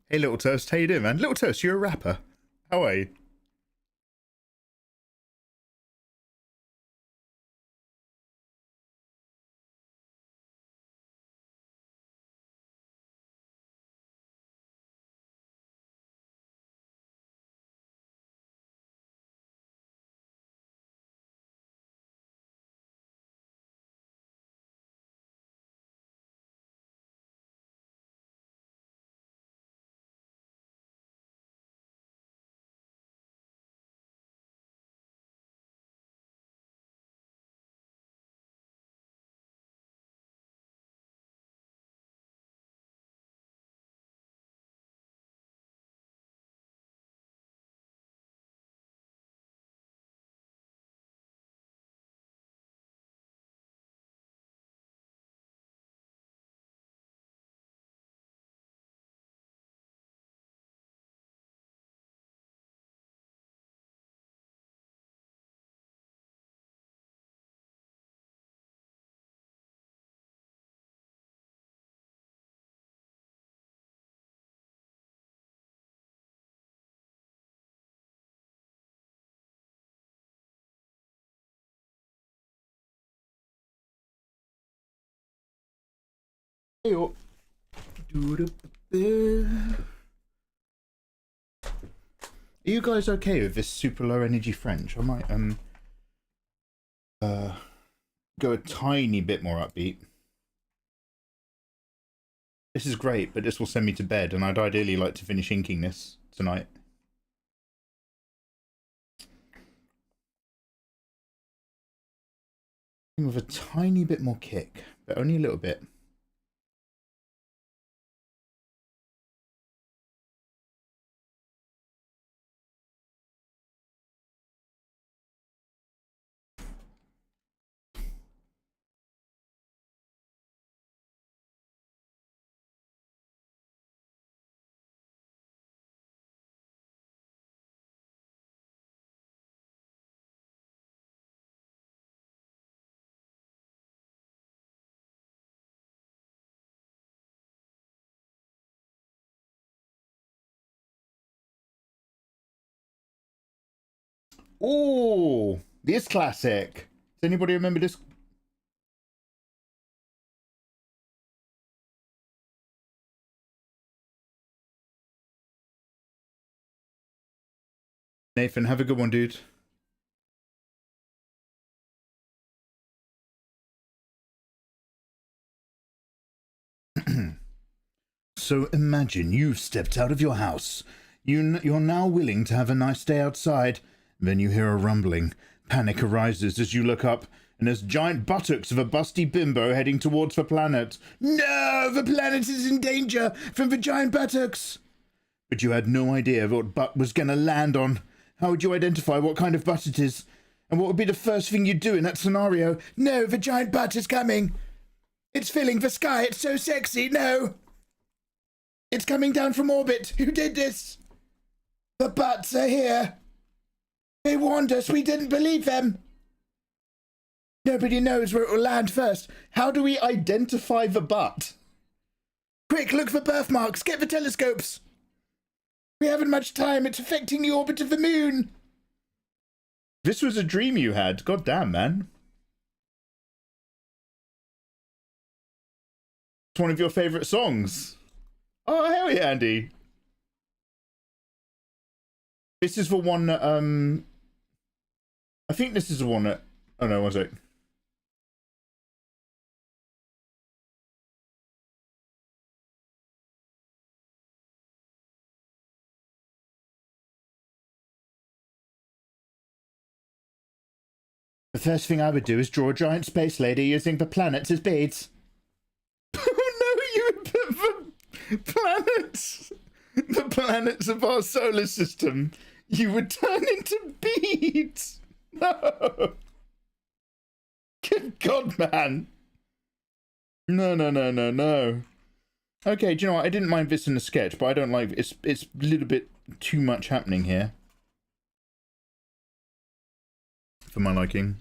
Hey, Little Toast. How you doing, man? Little Toast, you're a rapper. How are you? Hey, are you guys okay with this super low energy French? I might go a tiny bit more upbeat. This is great, but this will send me to bed, and I'd ideally like to finish inking this tonight. With a tiny bit more kick, but only a little bit. Oh, this classic. Does anybody remember this? Nathan, have a good one, dude. So imagine you've stepped out of your house. You're now willing to have a nice day outside. Then you hear a rumbling. Panic arises as you look up, and there's giant buttocks of a busty bimbo heading towards the planet. No, the planet is in danger from the giant buttocks. But you had no idea what butt was going to land on. How would you identify what kind of butt it is? And what would be the first thing you'd do in that scenario? No, the giant butt is coming. It's filling the sky. It's so sexy. No. It's coming down from orbit. Who did this? The butts are here. They warned us. We didn't believe them. Nobody knows where it will land first. How do we identify the butt? Quick, look for birthmarks. Get the telescopes. We haven't much time. It's affecting the orbit of the moon. This was a dream you had. God damn, man. It's one of your favourite songs. Oh, hell yeah, Andy. This is the one that, I think this is the one that, oh no, was it? The first thing I would do is draw a giant space lady using the planets as beads. Oh no, you put the planets, the planets of our solar system, you would turn into beads. No. Good God, man. No. Okay, do you know what? I didn't mind this in the sketch, but I don't like it's a little bit too much happening here. For my liking.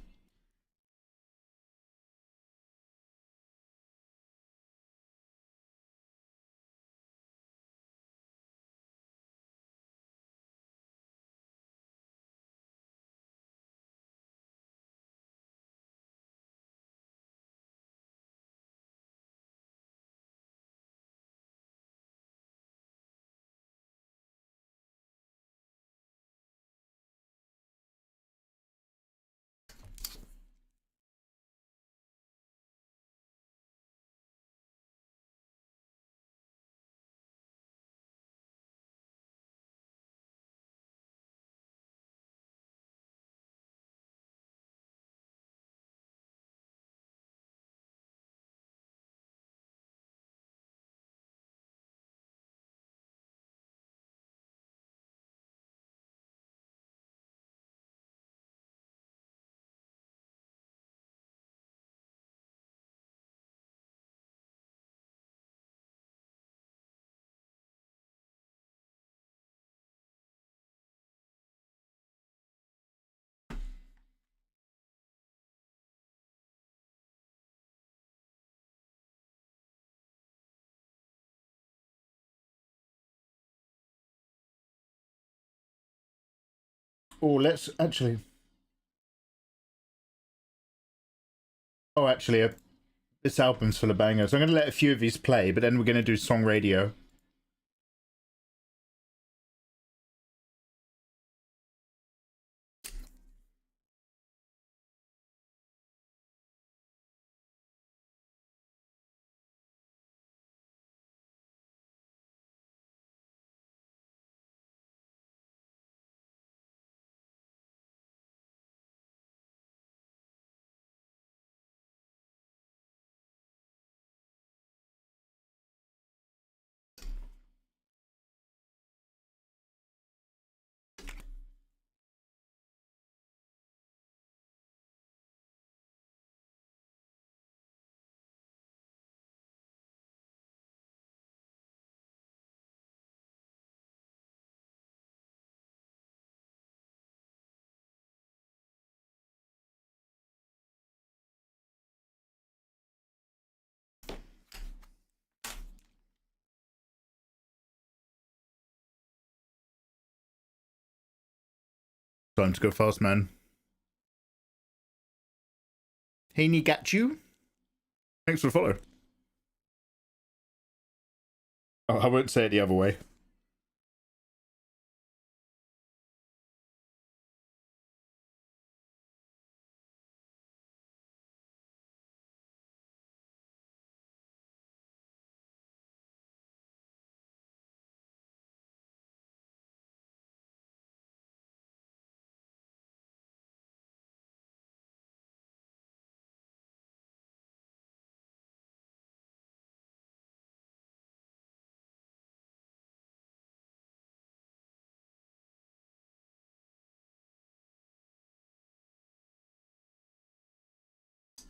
Oh, let's actually. Oh, actually, this album's full of bangers. I'm going to let a few of these play, but then we're going to do song radio. Time to go fast, man. Hey, Nigachu. Thanks for the follow. Oh, I won't say it the other way.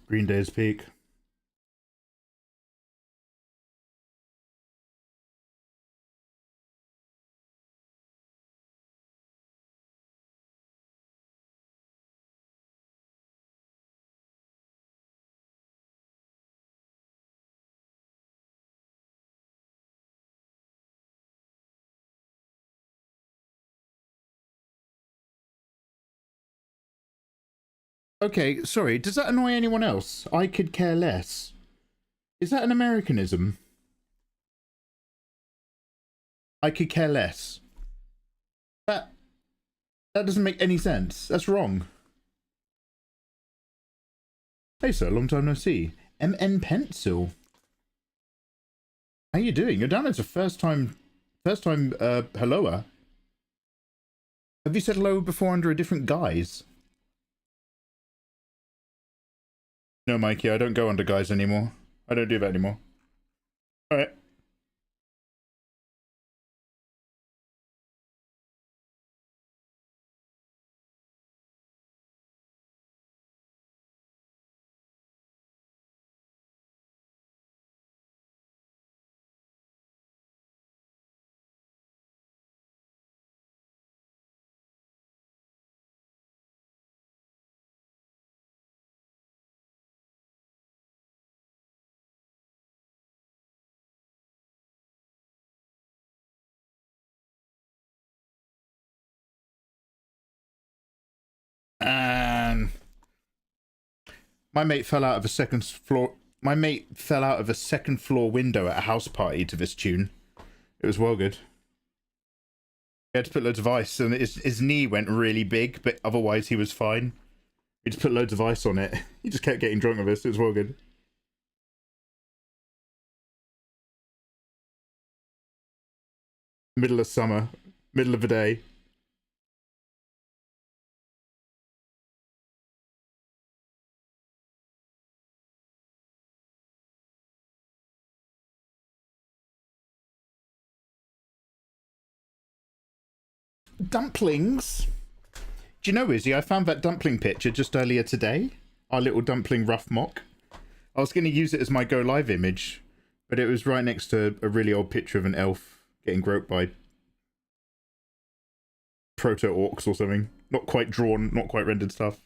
Green Day's peak. Okay, sorry, does that annoy anyone else? I could care less. Is that an Americanism? I could care less. That doesn't make any sense. That's wrong. Hey sir, long time no see. MN Pencil. How you doing? You're down as a first time helloer. Have you said hello before under a different guise? No, Mikey, I don't go under guise anymore. I don't do that anymore. Alright. My mate fell out of a second floor window at a house party to this tune. It was well good. He had to put loads of ice, and his knee went really big, but otherwise he was fine. He just put loads of ice on it. He just kept getting drunk with us. It was well good. Middle of summer, middle of the day. Dumplings? Do you know, Izzy, I found that dumpling picture just earlier today. Our little dumpling rough mock. I was going to use it as my go live image, but it was right next to a really old picture of an elf getting groped by proto-orcs or something. Not quite drawn, not quite rendered stuff.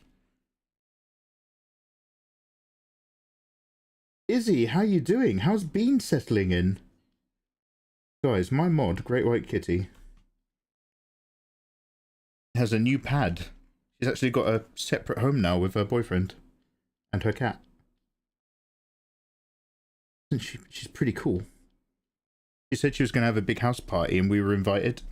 Izzy, how you doing? How's Bean settling in? Guys, my mod, Great White Kitty, has a new pad. She's actually got a separate home now with her boyfriend and her cat. And she's pretty cool. She said she was going to have a big house party and we were invited.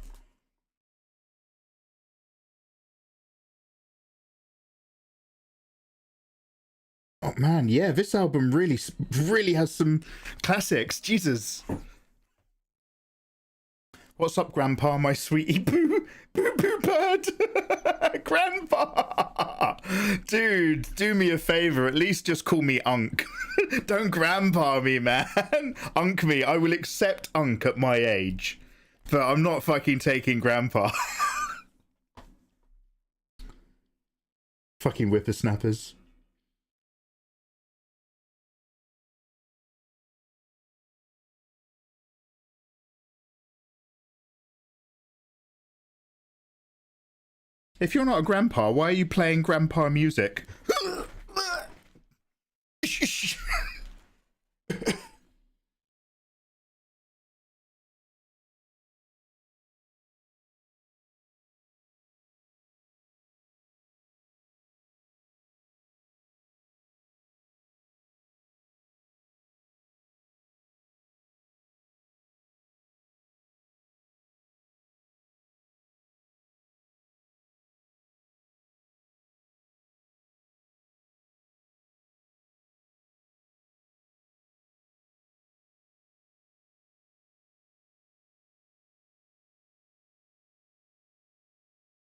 Oh man, yeah, this album really has some classics. Jesus. What's up, Grandpa, my sweetie boo bird? Grandpa! Dude, do me a favor, at least just call me Unk. Don't grandpa me, man. Unk me, I will accept Unk at my age. But I'm not fucking taking grandpa. Fucking whippersnappers. If you're not a grandpa, why are you playing grandpa music?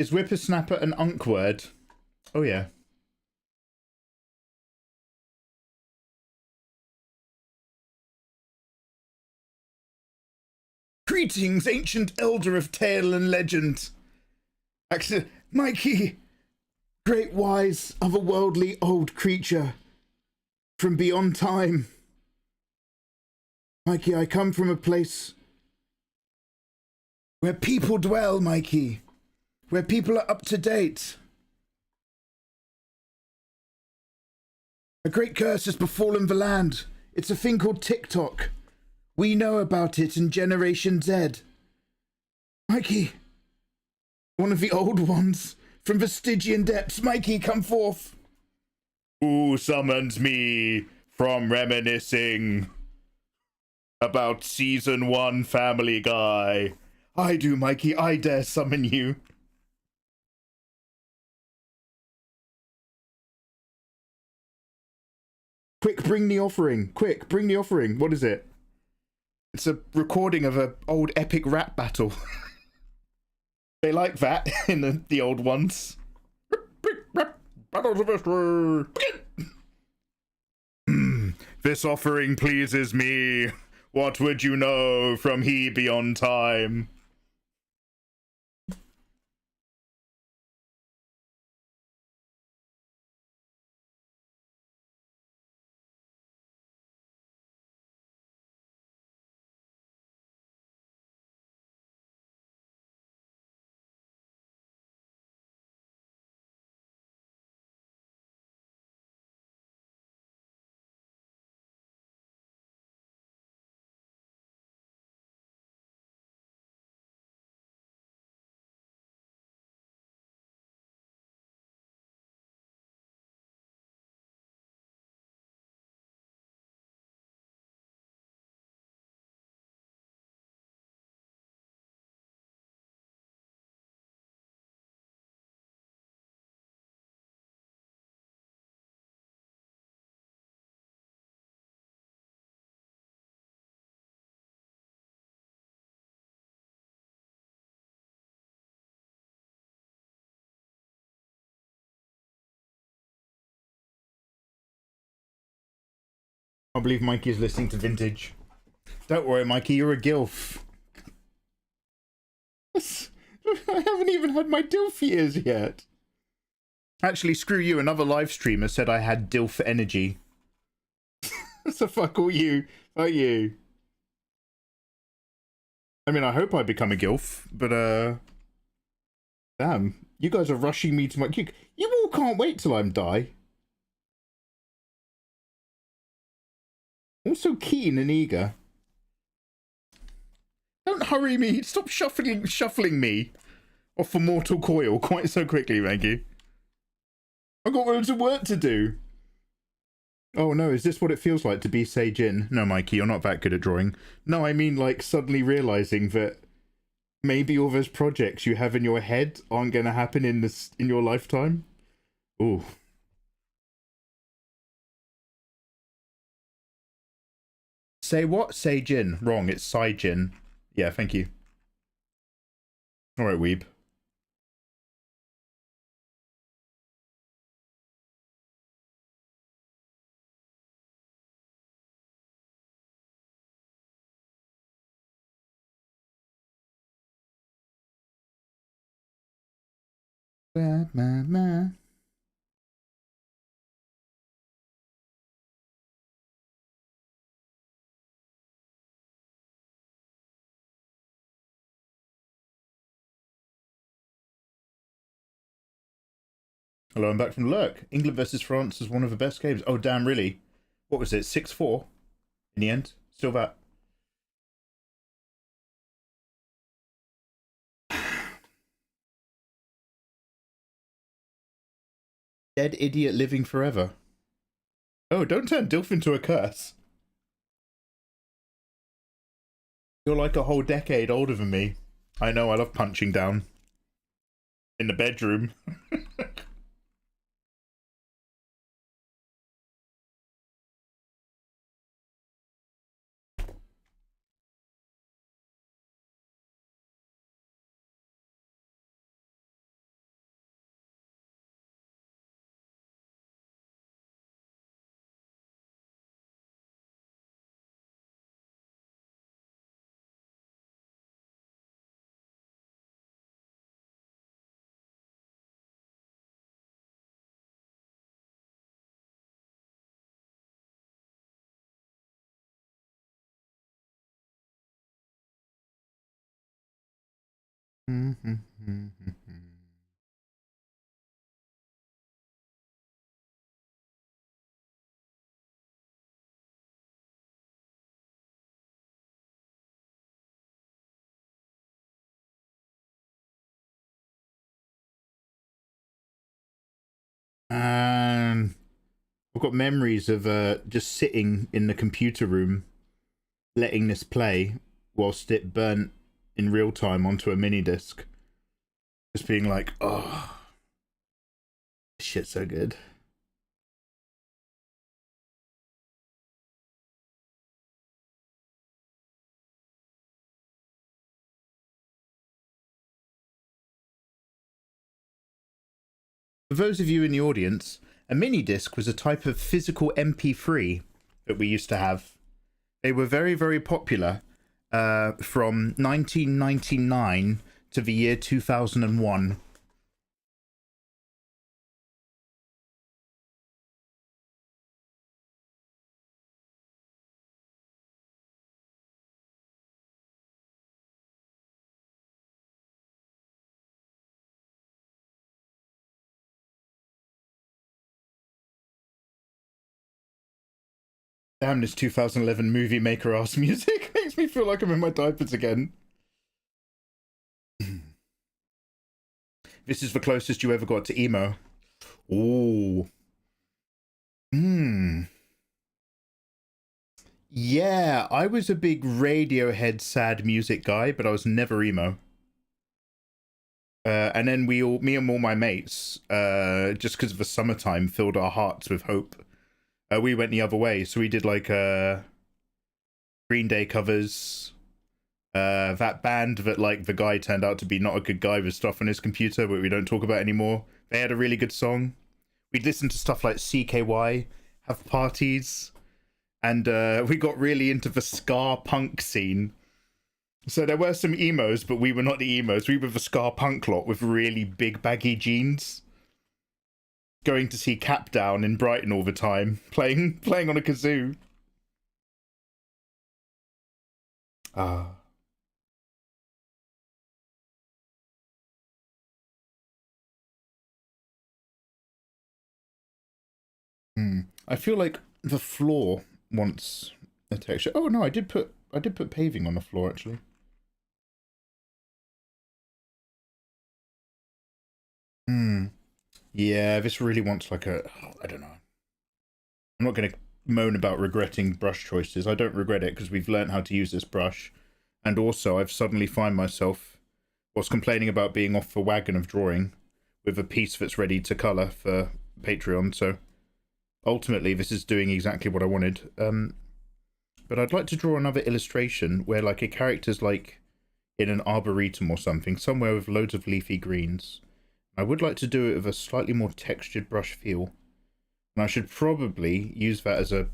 Is whippersnapper an unk word? Oh yeah. Greetings, ancient elder of tale and legend. Actually, Mikey, great wise, otherworldly old creature from beyond time. Mikey, I come from a place where people dwell, Mikey. Where people are up to date. A great curse has befallen the land. It's a thing called TikTok. We know about it in Generation Z. Mikey, one of the old ones from the Stygian depths. Mikey, come forth. Who summons me from reminiscing about season 1 Family Guy? I do, Mikey. I dare summon you. Quick, bring the offering. Quick, bring the offering. What is it? It's a recording of an old epic rap battle. They like that in the old ones. Battles of history. This offering pleases me. What would you know from he beyond time? I believe Mikey is listening to Vintage. Don't worry, Mikey, you're a gilf. I haven't even had my DILF years yet. Actually, screw you, another live streamer said I had DILF energy. So fuck all you. Fuck you. I mean, I hope I become a gilf, but damn. You guys are rushing me to my... You all can't wait till I'm die. I'm so keen and eager. Don't hurry me. Stop shuffling me off a mortal coil quite so quickly, Maggie. I've got loads of work to do. Oh no, is this what it feels like to be Seijin? No, Mikey, you're not that good at drawing. No, I mean like suddenly realizing that maybe all those projects you have in your head aren't going to happen in your lifetime. Ooh. Say what? Seijin. Wrong, it's Saijin. Yeah, thank you. Alright, weeb. Hello, I'm back from Lurk. England versus France is one of the best games. Oh, damn, really? What was it? 6-4 in the end? Still that. Dead idiot living forever. Oh, don't turn DILF into a curse. You're like a whole decade older than me. I know, I love punching down. In the bedroom. I've got memories of just sitting in the computer room, letting this play whilst it burnt in real time onto a mini disc. Just being like, oh, this shit's so good. For those of you in the audience, a mini disc was a type of physical MP3 that we used to have. They were very, very popular from 1999 to the year 2001. Damn, this 2011 movie maker ass music makes me feel like I'm in my diapers again. This is the closest you ever got to emo. Ooh. Yeah, I was a big Radiohead sad music guy, but I was never emo. And then me and all my mates, just because of the summertime, filled our hearts with hope. We went the other way, so we did like Green Day covers. That band that like the guy turned out to be not a good guy with stuff on his computer, but we don't talk about anymore. They had a really good song. We'd listen to stuff like CKY, have parties, and we got really into the ska punk scene. So there were some emos, but we were not the emos. We were the ska punk lot with really big baggy jeans. Going to see Cap Down in Brighton all the time, playing on a kazoo. Ah. I feel like the floor wants a texture. Oh no, I did put paving on the floor actually. Yeah, this really wants like a, I don't know. I'm not going to moan about regretting brush choices. I don't regret it because we've learned how to use this brush. And also, I've suddenly find myself, whilst complaining about being off the wagon of drawing, with a piece that's ready to colour for Patreon. So, ultimately, this is doing exactly what I wanted. But I'd like to draw another illustration where, like, a character's, like, in an arboretum or something, somewhere with loads of leafy greens. I would like to do it with a slightly more textured brush feel. And I should probably use that as a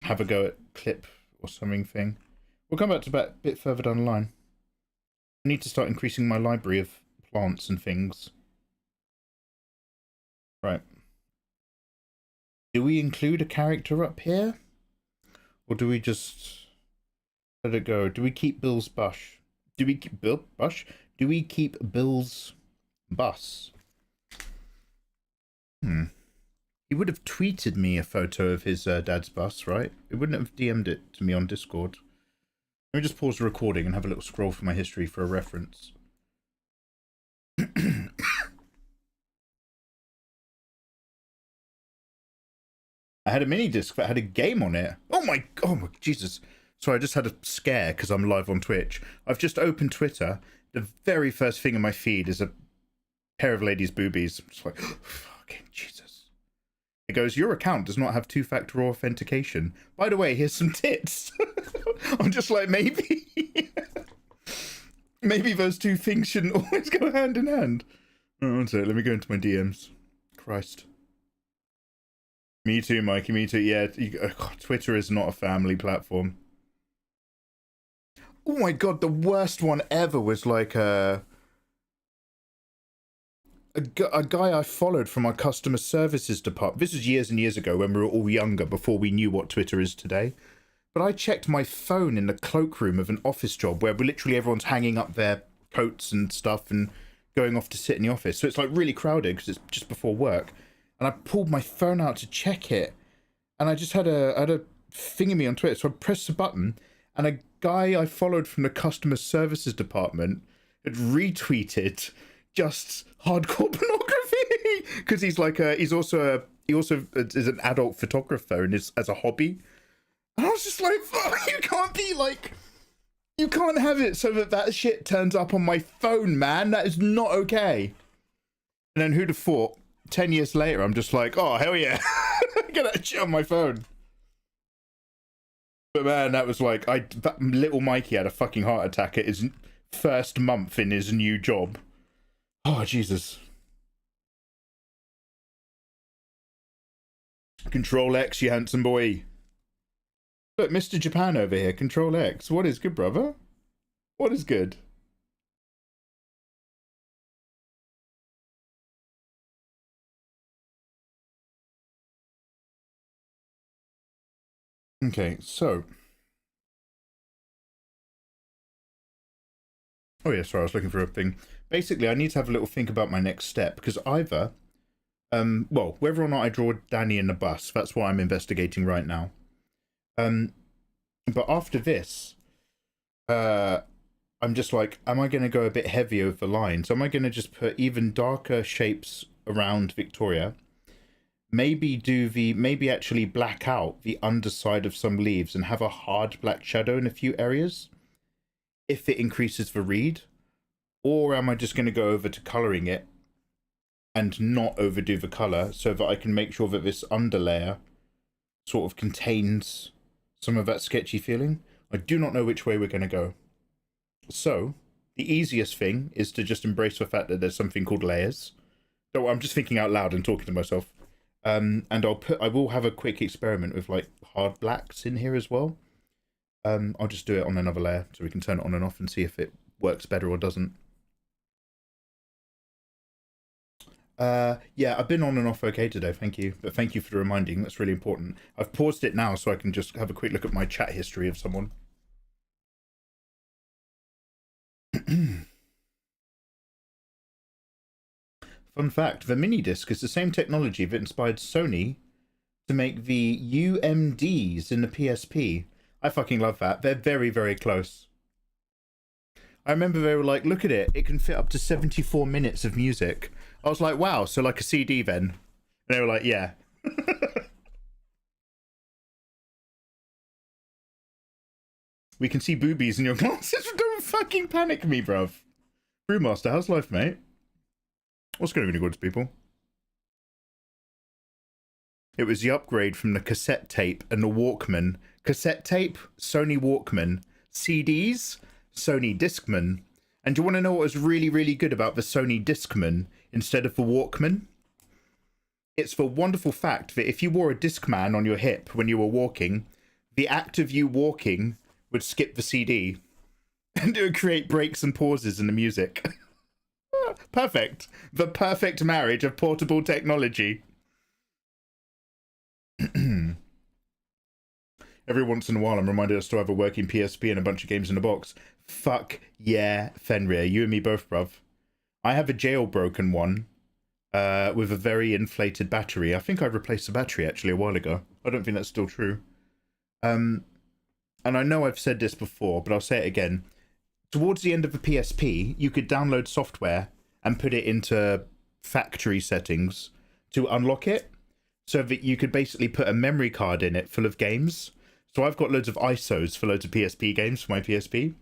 have a go at clip or something thing. We'll come back to that a bit further down the line. I need to start increasing my library of plants and things. Right. Do we include a character up here? Or do we just let it go? Do we keep Bill's bush? Do we keep Bill Bush? Do we keep Bill's bus? He would have tweeted me a photo of his dad's bus, right? It wouldn't have DM'd it to me on Discord. Let me just pause the recording and have a little scroll for my history for a reference. I had a mini disc that had a game on it. Oh my Jesus. Sorry, I just had a scare because I'm live on Twitch. I've just opened Twitter. The very first thing in my feed is a pair of ladies' boobies. I'm just like, fucking Jesus. It goes, your account does not have two-factor authentication. By the way, here's some tits. I'm just like, maybe. Maybe those two things shouldn't always go hand in hand. Oh, one sec, let me go into my DMs. Christ. Me too, Mikey, me too. Yeah, God, Twitter is not a family platform. Oh my God, the worst one ever was like a guy I followed from our customer services department. This was years and years ago when we were all younger, before we knew what Twitter is today. But I checked my phone in the cloakroom of an office job where literally everyone's hanging up their coats and stuff and going off to sit in the office. So it's like really crowded because it's just before work. And I pulled my phone out to check it, and I just had a thingy on Twitter. So I pressed the button, and a guy I followed from the customer services department had retweeted just hardcore pornography because he's like he also is an adult photographer and is as a hobby. And I was just like, fuck, you can't have it so that shit turns up on my phone, man. That is not okay. And then who'd have thought 10 years later I'm just like, oh hell yeah. Get that shit on my phone. But man, that was like, little Mikey had a fucking heart attack at his first month in his new job. Oh Jesus. Control X, you handsome boy. Look, Mr. Japan over here. Control X. What is good, brother? What is good? Okay, so. Oh yeah, sorry, I was looking for a thing. Basically, I need to have a little think about my next step, because either, well, whether or not I draw Danny in the bus, that's what I'm investigating right now. But after this, I'm just like, am I going to go a bit heavy over the lines? Am I going to just put even darker shapes around Victoria? Maybe actually black out the underside of some leaves and have a hard black shadow in a few areas, if it increases the read? Or am I just going to go over to colouring it and not overdo the colour so that I can make sure that this underlayer sort of contains some of that sketchy feeling? I do not know which way we're going to go. So, the easiest thing is to just embrace the fact that there's something called layers. So I'm just thinking out loud and talking to myself. And I will have a quick experiment with like hard blacks in here as well. I'll just do it on another layer so we can turn it on and off and see if it works better or doesn't. Yeah, I've been on and off okay today, thank you. But thank you for the reminding, that's really important. I've paused it now so I can just have a quick look at my chat history of someone. Fun fact, the mini disc is the same technology that inspired Sony to make the UMDs in the PSP. I fucking love that. They're very, very close. I remember they were like, look at it, it can fit up to 74 minutes of music. I was like, wow, so like a CD then? And they were like, yeah. We can see boobies in your glasses. Don't fucking panic me, bruv. Brewmaster, how's life, mate? What's going on, good people? It was the upgrade from the cassette tape and the Walkman. Cassette tape, Sony Walkman. CDs, Sony Discman. And do you want to know what was really, really good about the Sony Discman instead of the Walkman? It's the wonderful fact that if you wore a Discman on your hip when you were walking, the act of you walking would skip the CD. And it would create breaks and pauses in the music. Perfect. The perfect marriage of portable technology. Every once in a while I'm reminded I still have a working PSP and a bunch of games in the box. Fuck yeah, Fenrir. You and me both, bruv. I have a jailbroken one with a very inflated battery. I think I replaced the battery actually a while ago. I don't think that's still true. And I know I've said this before, but I'll say it again. Towards the end of the PSP, you could download software and put it into factory settings to unlock it, so that you could basically put a memory card in it full of games. So I've got loads of ISOs for loads of PSP games for my PSP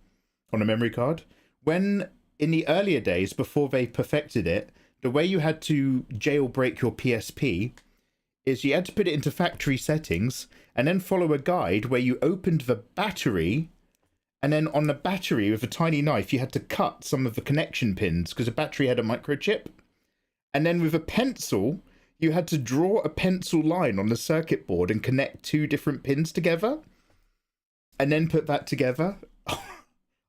on a memory card. When, in the earlier days, before they perfected it, the way you had to jailbreak your PSP is you had to put it into factory settings and then follow a guide where you opened the battery, and then on the battery with a tiny knife you had to cut some of the connection pins because the battery had a microchip, and then with a pencil you had to draw a pencil line on the circuit board and connect two different pins together and then put that together.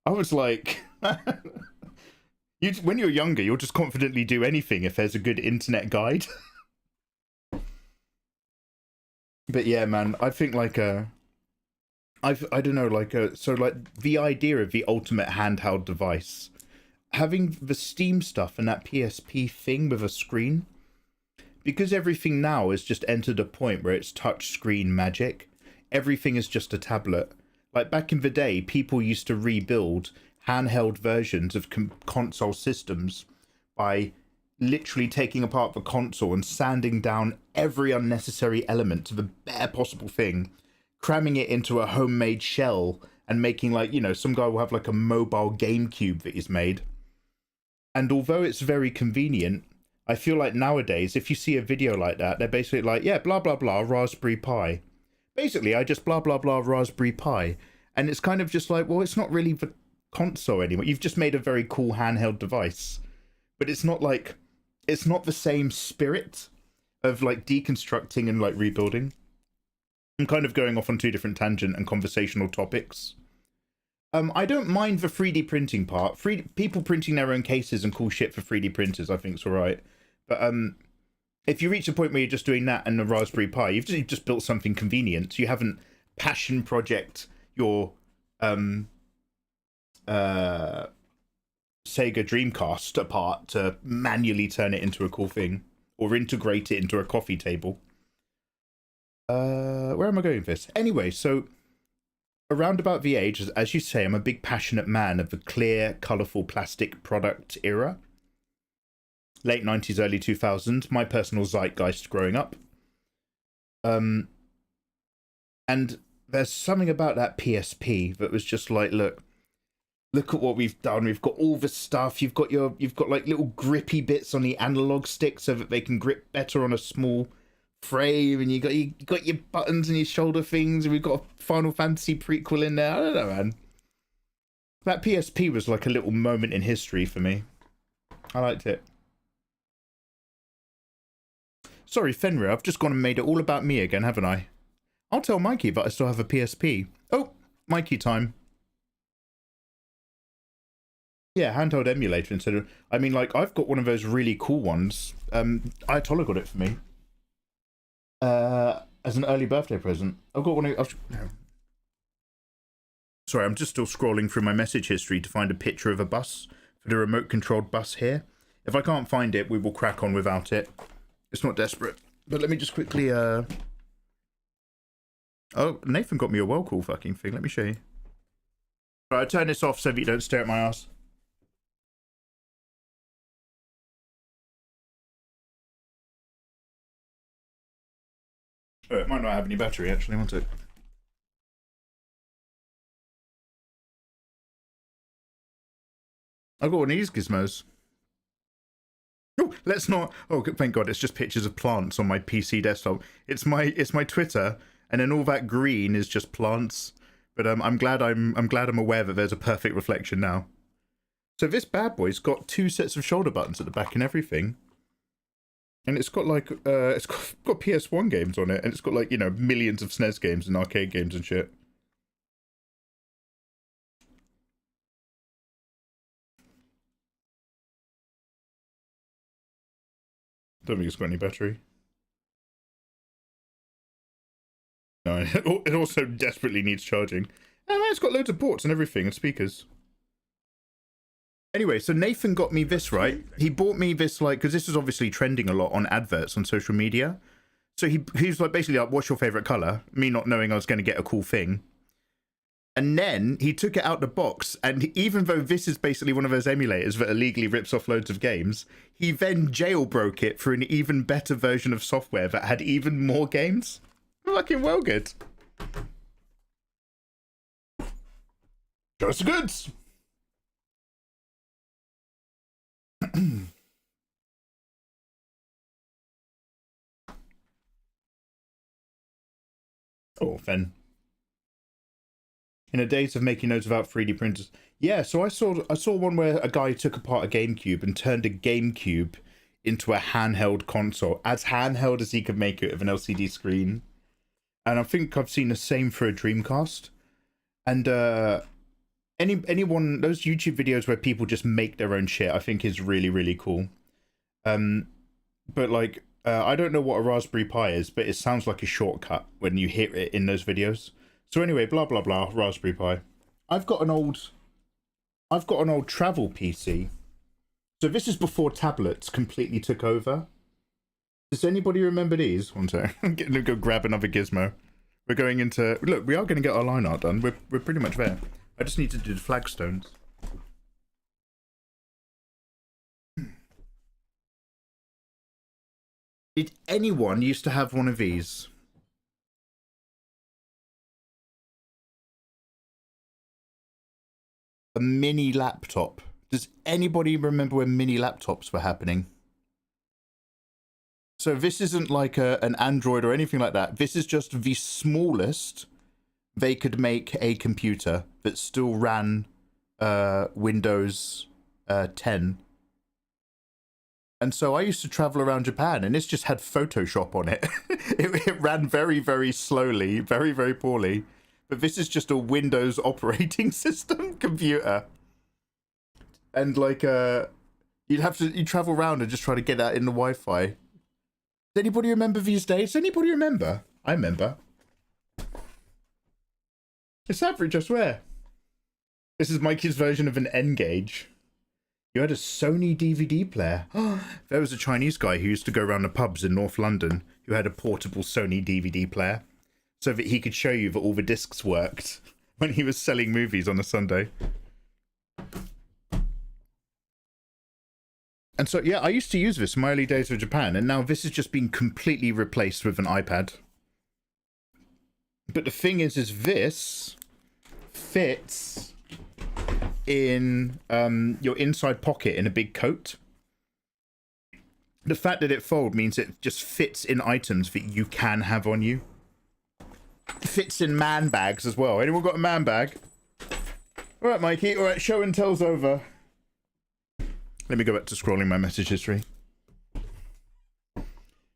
I was like, when you're younger you'll just confidently do anything if there's a good internet guide. But yeah, man, I think like I don't know, like so like the idea of the ultimate handheld device, having the Steam stuff and that PSP thing with a screen, because everything now has just entered a point where it's touch screen magic. Everything is just a tablet. Like back in the day, people used to rebuild handheld versions of console systems by literally taking apart the console and sanding down every unnecessary element to the bare possible thing, cramming it into a homemade shell, and making, like, you know, some guy will have like a mobile GameCube that he's made. And although it's very convenient, I feel like nowadays, if you see a video like that, they're basically like, yeah, blah, blah, blah, Raspberry Pi. Basically, I just blah, blah, blah, Raspberry Pi. And it's kind of just like, well, it's not really the console anymore. You've just made a very cool handheld device. But it's not like, it's not the same spirit of like deconstructing and like rebuilding. I'm kind of going off on two different tangent and conversational topics. I don't mind the 3D printing part. People printing their own cases and cool shit for 3D printers, I think, is alright. But if you reach a point where you're just doing that and the Raspberry Pi, you've just built something convenient. You haven't passion project your Sega Dreamcast apart to manually turn it into a cool thing or integrate it into a coffee table. Where am I going with this? Anyway, so around about the age, as you say, I'm a big passionate man of the clear, colourful plastic product era. Late 90s, early 2000s, my personal zeitgeist growing up. And there's something about that PSP that was just like, look at what we've done. We've got all the stuff. You've got like little grippy bits on the analog stick so that they can grip better on a small frame, and you got your buttons and your shoulder things, and we've got a Final Fantasy prequel in there. I don't know, man. That PSP was like a little moment in history for me. I liked it. Sorry, Fenrir, I've just gone and made it all about me again, haven't I? I'll tell Mikey that I still have a PSP. Oh, Mikey time. Yeah, handheld emulator instead of... I mean, like, I've got one of those really cool ones. Ayatollah got it for me. As an early birthday present. I've got one of... Sorry, I'm just still scrolling through my message history to find a picture of a bus for the remote-controlled bus here. If I can't find it, we will crack on without it. It's not desperate. But let me just quickly... Oh, Nathan got me a well cool fucking thing. Let me show you. Alright, I'll turn this off so that you don't stare at my ass. Oh, it might not have any battery, actually, won't it? I've got one of these gizmos. Oh, let's not... Oh, thank God, it's just pictures of plants on my PC desktop. It's my Twitter, and then all that green is just plants. But I'm glad I'm aware that there's a perfect reflection now. So this bad boy's got 2 sets of shoulder buttons at the back and everything. And it's got like it's got PS1 games on it, and it's got like, you know, millions of SNES games and arcade games and shit. Don't think it's got any battery. No, it also desperately needs charging. And it's got loads of ports and everything and speakers. Anyway, so Nathan got me this, right? He bought me this, like, because this is obviously trending a lot on adverts on social media. So he's like, basically like, what's your favorite color? Me not knowing I was going to get a cool thing. And then he took it out the box, and even though this is basically one of those emulators that illegally rips off loads of games, he then jailbroke it for an even better version of software that had even more games. Fucking well good. Just goods. Oh, Fen. In the days of making notes about 3D printers. Yeah, so I saw one where a guy took apart a GameCube and turned a GameCube into a handheld console, as handheld as he could make it with an LCD screen. And I think I've seen the same for a Dreamcast. And anyone, those YouTube videos where people just make their own shit, I think is really, really cool. But like, I don't know what a Raspberry Pi is, but it sounds like a shortcut when you hear it in those videos. So anyway, blah blah blah, Raspberry Pi. I've got an old travel PC So this is before tablets completely took over. Does anybody remember these? One second. I'm going to go grab another gizmo. We're going into... Look, we are going to get our line art done. We're pretty much there. I just need to do the flagstones. Did anyone used to have one of these? A mini laptop. Does anybody remember when mini laptops were happening? So this isn't like an Android or anything like that. This is just the smallest they could make a computer that still ran Windows 10. And so I used to travel around Japan, and this just had Photoshop on it. It ran very, very slowly, very, very poorly. But this is just a Windows operating system computer. And like, you'd travel around and just try to get that in the Wi-Fi. Does anybody remember these days? Does anybody remember? I remember. It's average, I swear. This is Mikey's version of an N-Gauge. You had a Sony DVD player. There was a Chinese guy who used to go around the pubs in North London who had a portable Sony DVD player so that he could show you that all the discs worked when he was selling movies on a Sunday. And so, yeah, I used to use this in my early days of Japan, and now this has just been completely replaced with an iPad. But the thing is this fits in your inside pocket in a big coat. The fact that it folds means it just fits in items that you can have on you. It fits in man bags as well. Anyone got a man bag? All right, Mikey. All right, show and tell's over. Let me go back to scrolling my message history. Do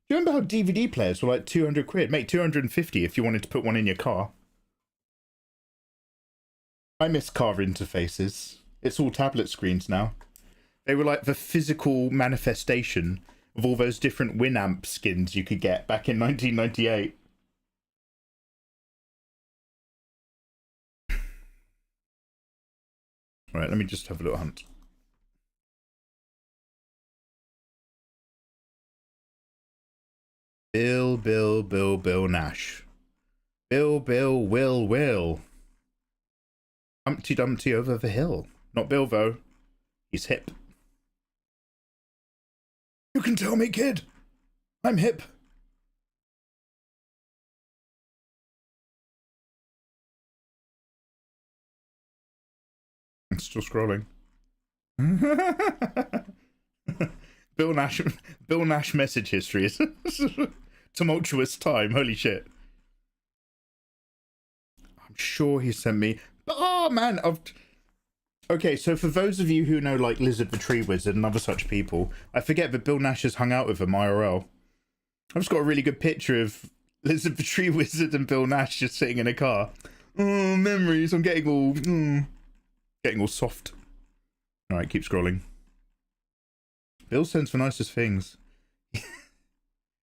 you remember how DVD players were like 200 quid? Make 250 if you wanted to put one in your car. I miss car interfaces. It's all tablet screens now. They were like the physical manifestation of all those different Winamp skins you could get back in 1998. All right, let me just have a little hunt. Bill Nash. Will. Humpty Dumpty over the hill. Not Bilbo. He's hip. You can tell me, kid. I'm hip. I'm still scrolling. Bill Nash message history is tumultuous time. Holy shit. I'm sure he sent me. Oh man, okay, so for those of you who know like Lizard the Tree Wizard and other such people, I forget that Bill Nash has hung out with them IRL. I've just got a really good picture of Lizard the Tree Wizard and Bill Nash just sitting in a car. Oh, memories. I'm getting all soft. All right, keep scrolling. Bill sends for nicest things.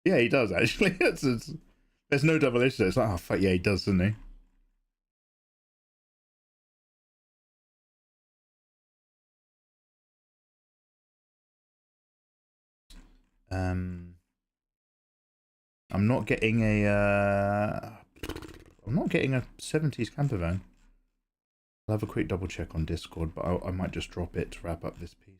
Yeah, he does actually. There's no double issue. It's like, oh fuck yeah, he does, doesn't he? I'm not getting a 70s camper van. I'll have a quick double check on Discord, but I might just drop it to wrap up this piece.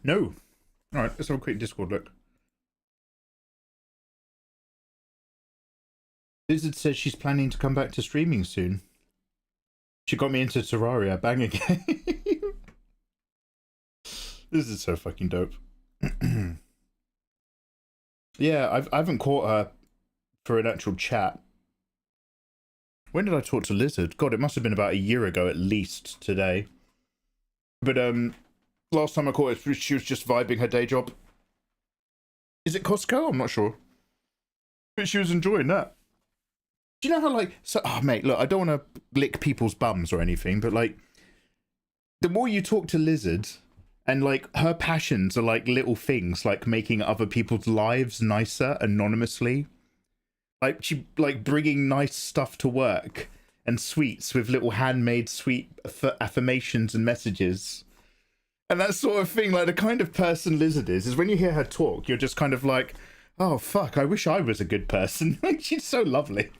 No. All right, let's have a quick Discord look. Lizard says she's planning to come back to streaming soon. She got me into Terraria. Bang again. This is so fucking dope. Yeah, I haven't caught her for an actual chat. When did I talk to Lizard? God, it must have been about a year ago at least today. But last time I caught her, she was just vibing her day job. Is it Costco? I'm not sure. But she was enjoying that. Do you know how, like, so, oh, mate, look, I don't want to lick people's bums or anything, but, like, the more you talk to Lizard, and, like, her passions are, like, little things, like making other people's lives nicer anonymously. Like, she, like, bringing nice stuff to work and sweets with little handmade sweet affirmations and messages. And that sort of thing, like, the kind of person Lizard is when you hear her talk, you're just kind of like, oh, fuck, I wish I was a good person. She's so lovely.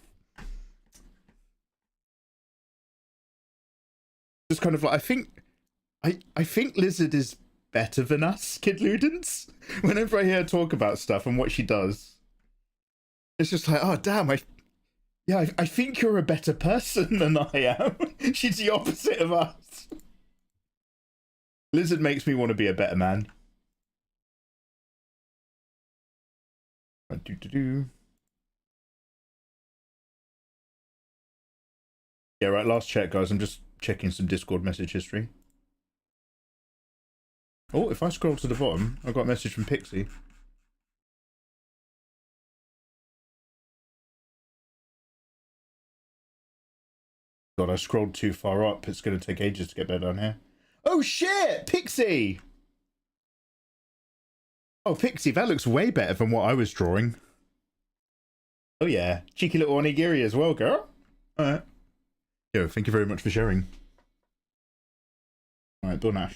Just kind of like, I think Lizard is better than us Kid Ludens. Whenever I hear her talk about stuff and what she does, it's just like, oh damn, I think you're a better person than I am. She's the opposite of us. Lizard makes me want to be a better man. Yeah, right, last check, guys. I'm just checking some Discord message history. Oh, if I scroll to the bottom, I got a message from Pixie. God, I scrolled too far up. It's going to take ages to get back down here. Oh shit, Pixie! Oh, Pixie, that looks way better than what I was drawing. Oh yeah, cheeky little onigiri as well, girl. Alright. Yo, thank you very much for sharing. Alright, Donash.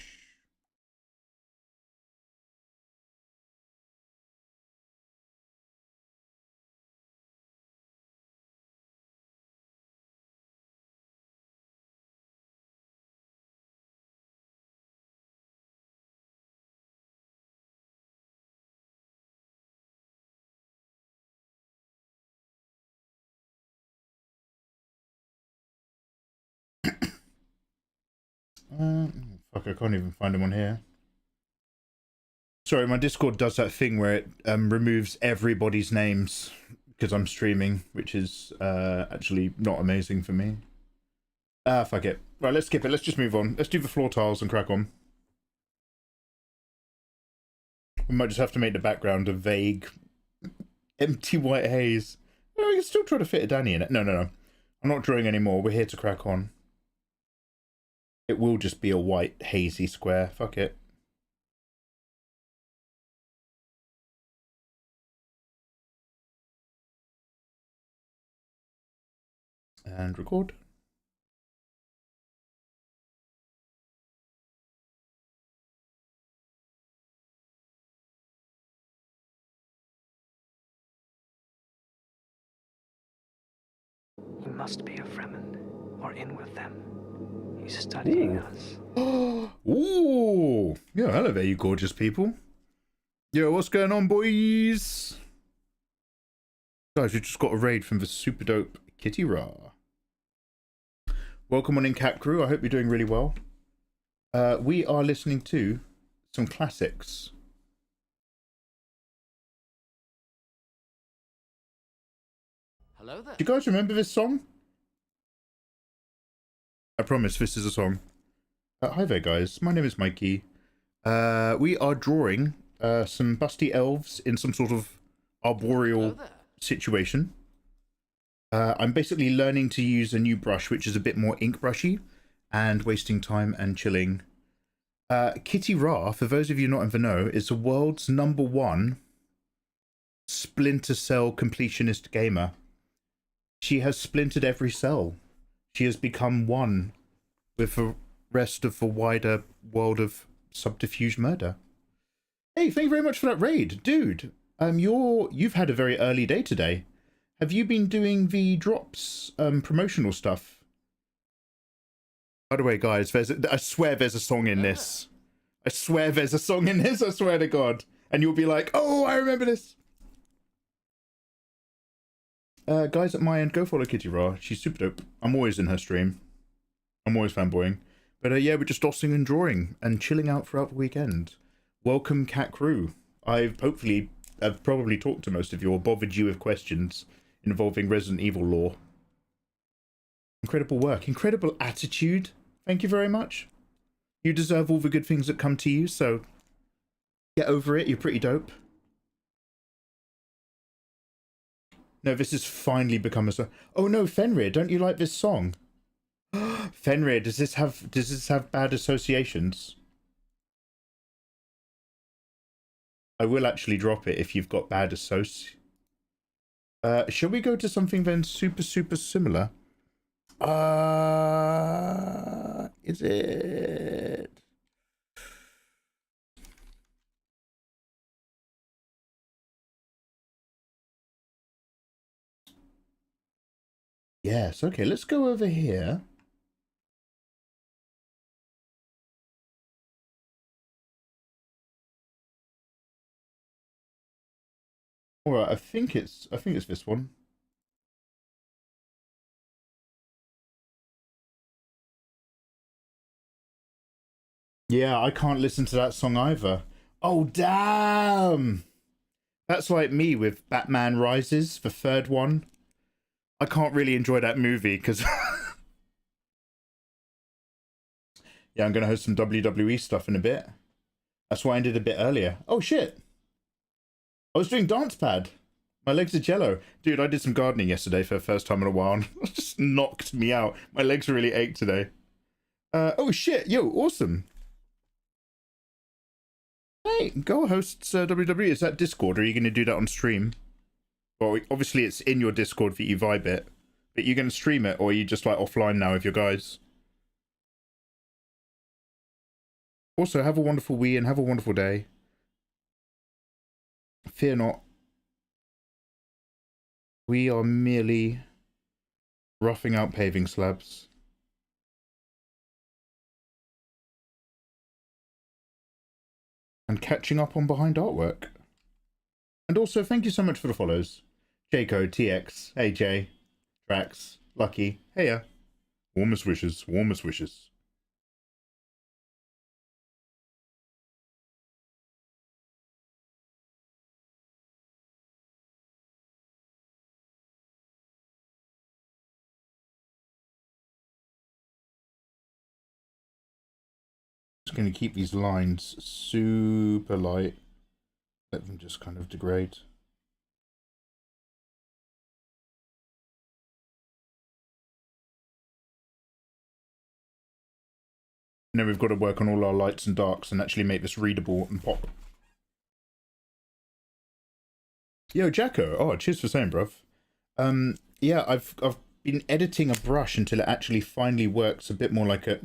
Fuck, I can't even find him on here. Sorry, my Discord does that thing where it removes everybody's names because I'm streaming, which is actually not amazing for me. Fuck it. Right, let's skip it. Let's just move on. Let's do the floor tiles and crack on. We might just have to make the background a vague, empty white haze. No, we can still try to fit a Danny in it. No. I'm not drawing anymore. We're here to crack on. It will just be a white, hazy square. Fuck it. And record. He must be a Fremen, or in with them. He's studying us. Ooh! Yeah, hello there, you gorgeous people. Yo, what's going on, boys? Guys, we just got a raid from the super dope Kitty Ra. Welcome on in, Cat Crew. I hope you're doing really well. We are listening to some classics. Hello there. Do you guys remember this song? I promise this is a song. Hi there, guys. My name is Mikey. We are drawing some busty elves in some sort of arboreal situation. I'm basically learning to use a new brush, which is a bit more ink brushy and wasting time and chilling. Kitty Ra, for those of you not in the know, is the world's #1 Splinter Cell completionist gamer. She has splintered every cell. She has become one with the rest of the wider world of subterfuge murder. Hey, thank you very much for that raid, dude. You've had a very early day today. Have you been doing the drops promotional stuff? By the way, guys, I swear there's a song in this. I swear there's a song in this, I swear to God. And you'll be like, oh, I remember this. Guys at my end, go follow Kitty Ra. She's super dope. I'm always in her stream. I'm always fanboying. But yeah, we're just dossing and drawing and chilling out throughout the weekend. Welcome, Cat Crew. I've probably talked to most of you or bothered you with questions involving Resident Evil lore. Incredible work. Incredible attitude. Thank you very much. You deserve all the good things that come to you, so get over it. You're pretty dope. No, this has finally become a song. Oh no, Fenrir, don't you like this song? Fenrir, does this have bad associations? I will actually drop it if you've got bad shall we go to something then super similar? Is it? Yes, okay, let's go over here. Alright, I think it's this one. Yeah, I can't listen to that song either. Oh damn! That's like me with Batman Rises, the third one. I can't really enjoy that movie because yeah, I'm gonna host some WWE stuff in a bit. That's why I ended a bit earlier. Oh shit! I was doing dance pad. My legs are jello. Dude, I did some gardening yesterday for the first time in a while and it just knocked me out. My legs really ache today. Oh shit, yo, awesome. Hey, go host WWE. Is that Discord or are you going to do that on stream? Well, obviously it's in your Discord that you vibe it. But you're going to stream it or are you just like offline now with your guys? Also, have a wonderful wee and have a wonderful day. Fear not. We are merely roughing out paving slabs. And catching up on behind artwork. And also, thank you so much for the follows. Jaco, TX, AJ, Drax, Lucky, Heya. Warmest wishes, warmest wishes. Just going to keep these lines super light. Let them just kind of degrade. And then we've got to work on all our lights and darks and actually make this readable and pop. Yo, Jacko. Oh, cheers for saying, bruv. Yeah, I've been editing a brush until it actually finally works a bit more like a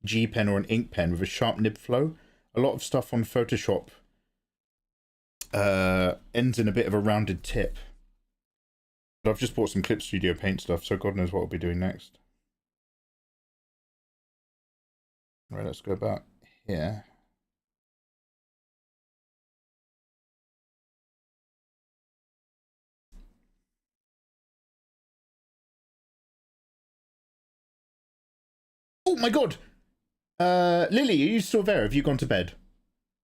G pen or an ink pen with a sharp nib flow. A lot of stuff on Photoshop ends in a bit of a rounded tip. But I've just bought some Clip Studio paint stuff, so God knows what I'll be doing next. Right, let's go back here. Oh my God! Lily, are you still there? Have you gone to bed?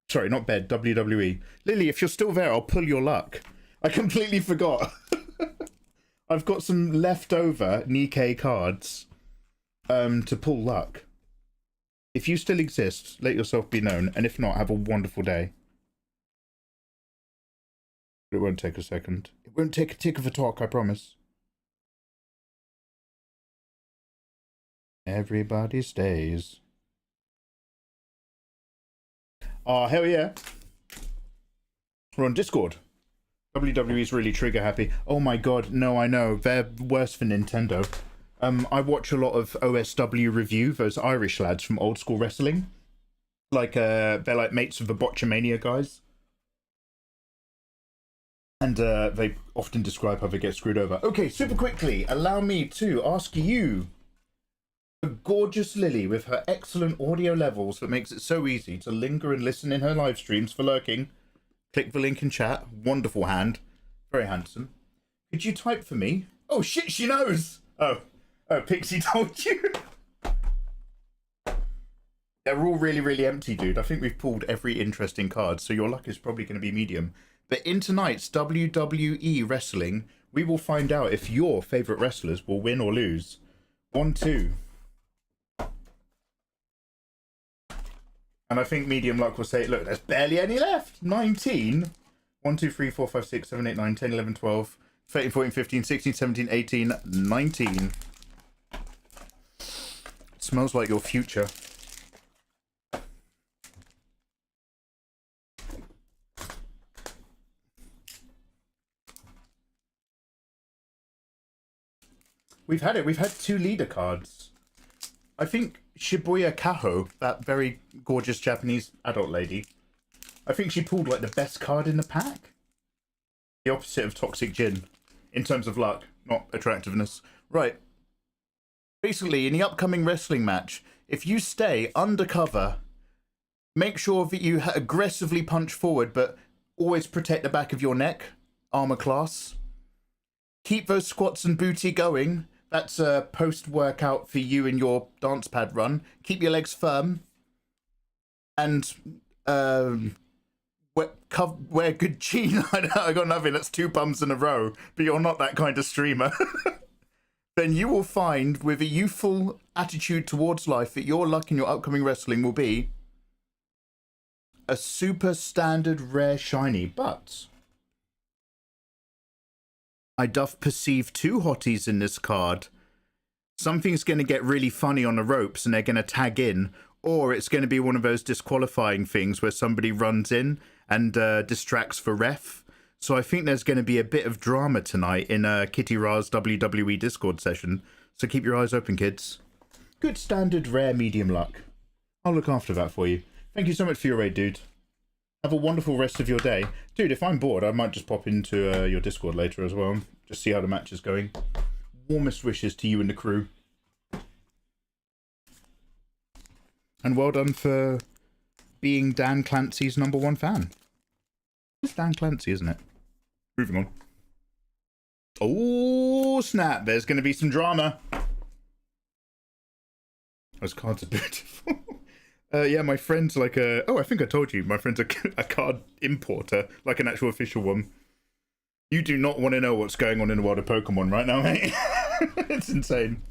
Sorry, not bed, WWE. Lily, if you're still there, I'll pull your luck. I completely forgot. I've got some leftover Nikkei cards to pull luck. If you still exist, let yourself be known, and if not, have a wonderful day. But it won't take a second. It won't take a tick of a talk, I promise. Everybody stays. Oh, hell yeah. We're on Discord. WWE's really trigger happy. Oh my God, no, I know. They're worse than Nintendo. I watch a lot of OSW Review, those Irish lads from old school wrestling. Like, they're like mates of the Botchamania guys. And they often describe how they get screwed over. Okay, super quickly, allow me to ask you, the gorgeous Lily with her excellent audio levels that makes it so easy to linger and listen in her live streams for lurking. Click the link in chat. Wonderful hand. Very handsome. Could you type for me? Oh shit, she knows! Oh, Pixie told you. They're all really, really empty, dude. I think we've pulled every interesting card, so your luck is probably going to be medium. But in tonight's WWE Wrestling, we will find out if your favourite wrestlers will win or lose. 1, 2. And I think medium luck will say, look, there's barely any left. 19. 1, 2, 3, 4, 5, 6, 7, 8, 9, 10, 11, 12, 13, 14, 15, 16, 17, 18, 19. It smells like your future. We've had it. We've had 2 leader cards. I think Shibuya Kaho, that very gorgeous Japanese adult lady, I think she pulled like the best card in the pack. The opposite of Toxic Gin in terms of luck, not attractiveness. Right. Basically, in the upcoming wrestling match, if you stay undercover, make sure that you aggressively punch forward, but always protect the back of your neck. Armor class. Keep those squats and booty going. That's a post-workout for you in your dance pad run. Keep your legs firm. And wear good jeans. I got nothing. That's 2 bums in a row. But you're not that kind of streamer. Then you will find, with a youthful attitude towards life, that your luck in your upcoming wrestling will be a super standard rare shiny. But I doth perceive 2 hotties in this card. Something's going to get really funny on the ropes and they're going to tag in, or it's going to be one of those disqualifying things where somebody runs in and distracts for ref. So I think there's going to be a bit of drama tonight in Kitty Ra's WWE Discord session. So keep your eyes open, kids. Good standard rare medium luck. I'll look after that for you. Thank you so much for your raid, dude. Have a wonderful rest of your day. Dude, if I'm bored, I might just pop into your Discord later as well. Just see how the match is going. Warmest wishes to you and the crew. And well done for being Dan Clancy's #1 fan. It's Dan Clancy, isn't it? Moving on. Oh, snap. There's going to be some drama. Those cards are beautiful. Yeah, my friend's like a... Oh, I think I told you. My friend's a card importer, like an actual official one. You do not want to know what's going on in the world of Pokemon right now, mate. It's insane.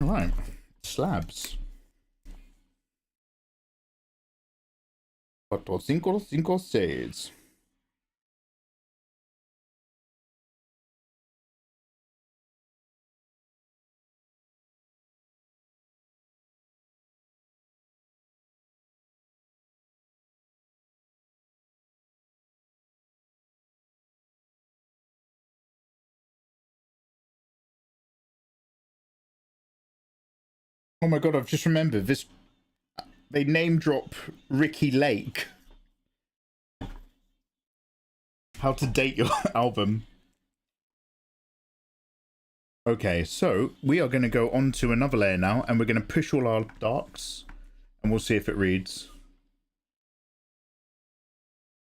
Alright. Slabs. 4, 5, 5, 6. Oh my god, I've just remembered this. They name drop Ricky Lake. How to date your album. Okay, so we are going to go on to another layer now, and we're going to push all our darks, and we'll see if it reads.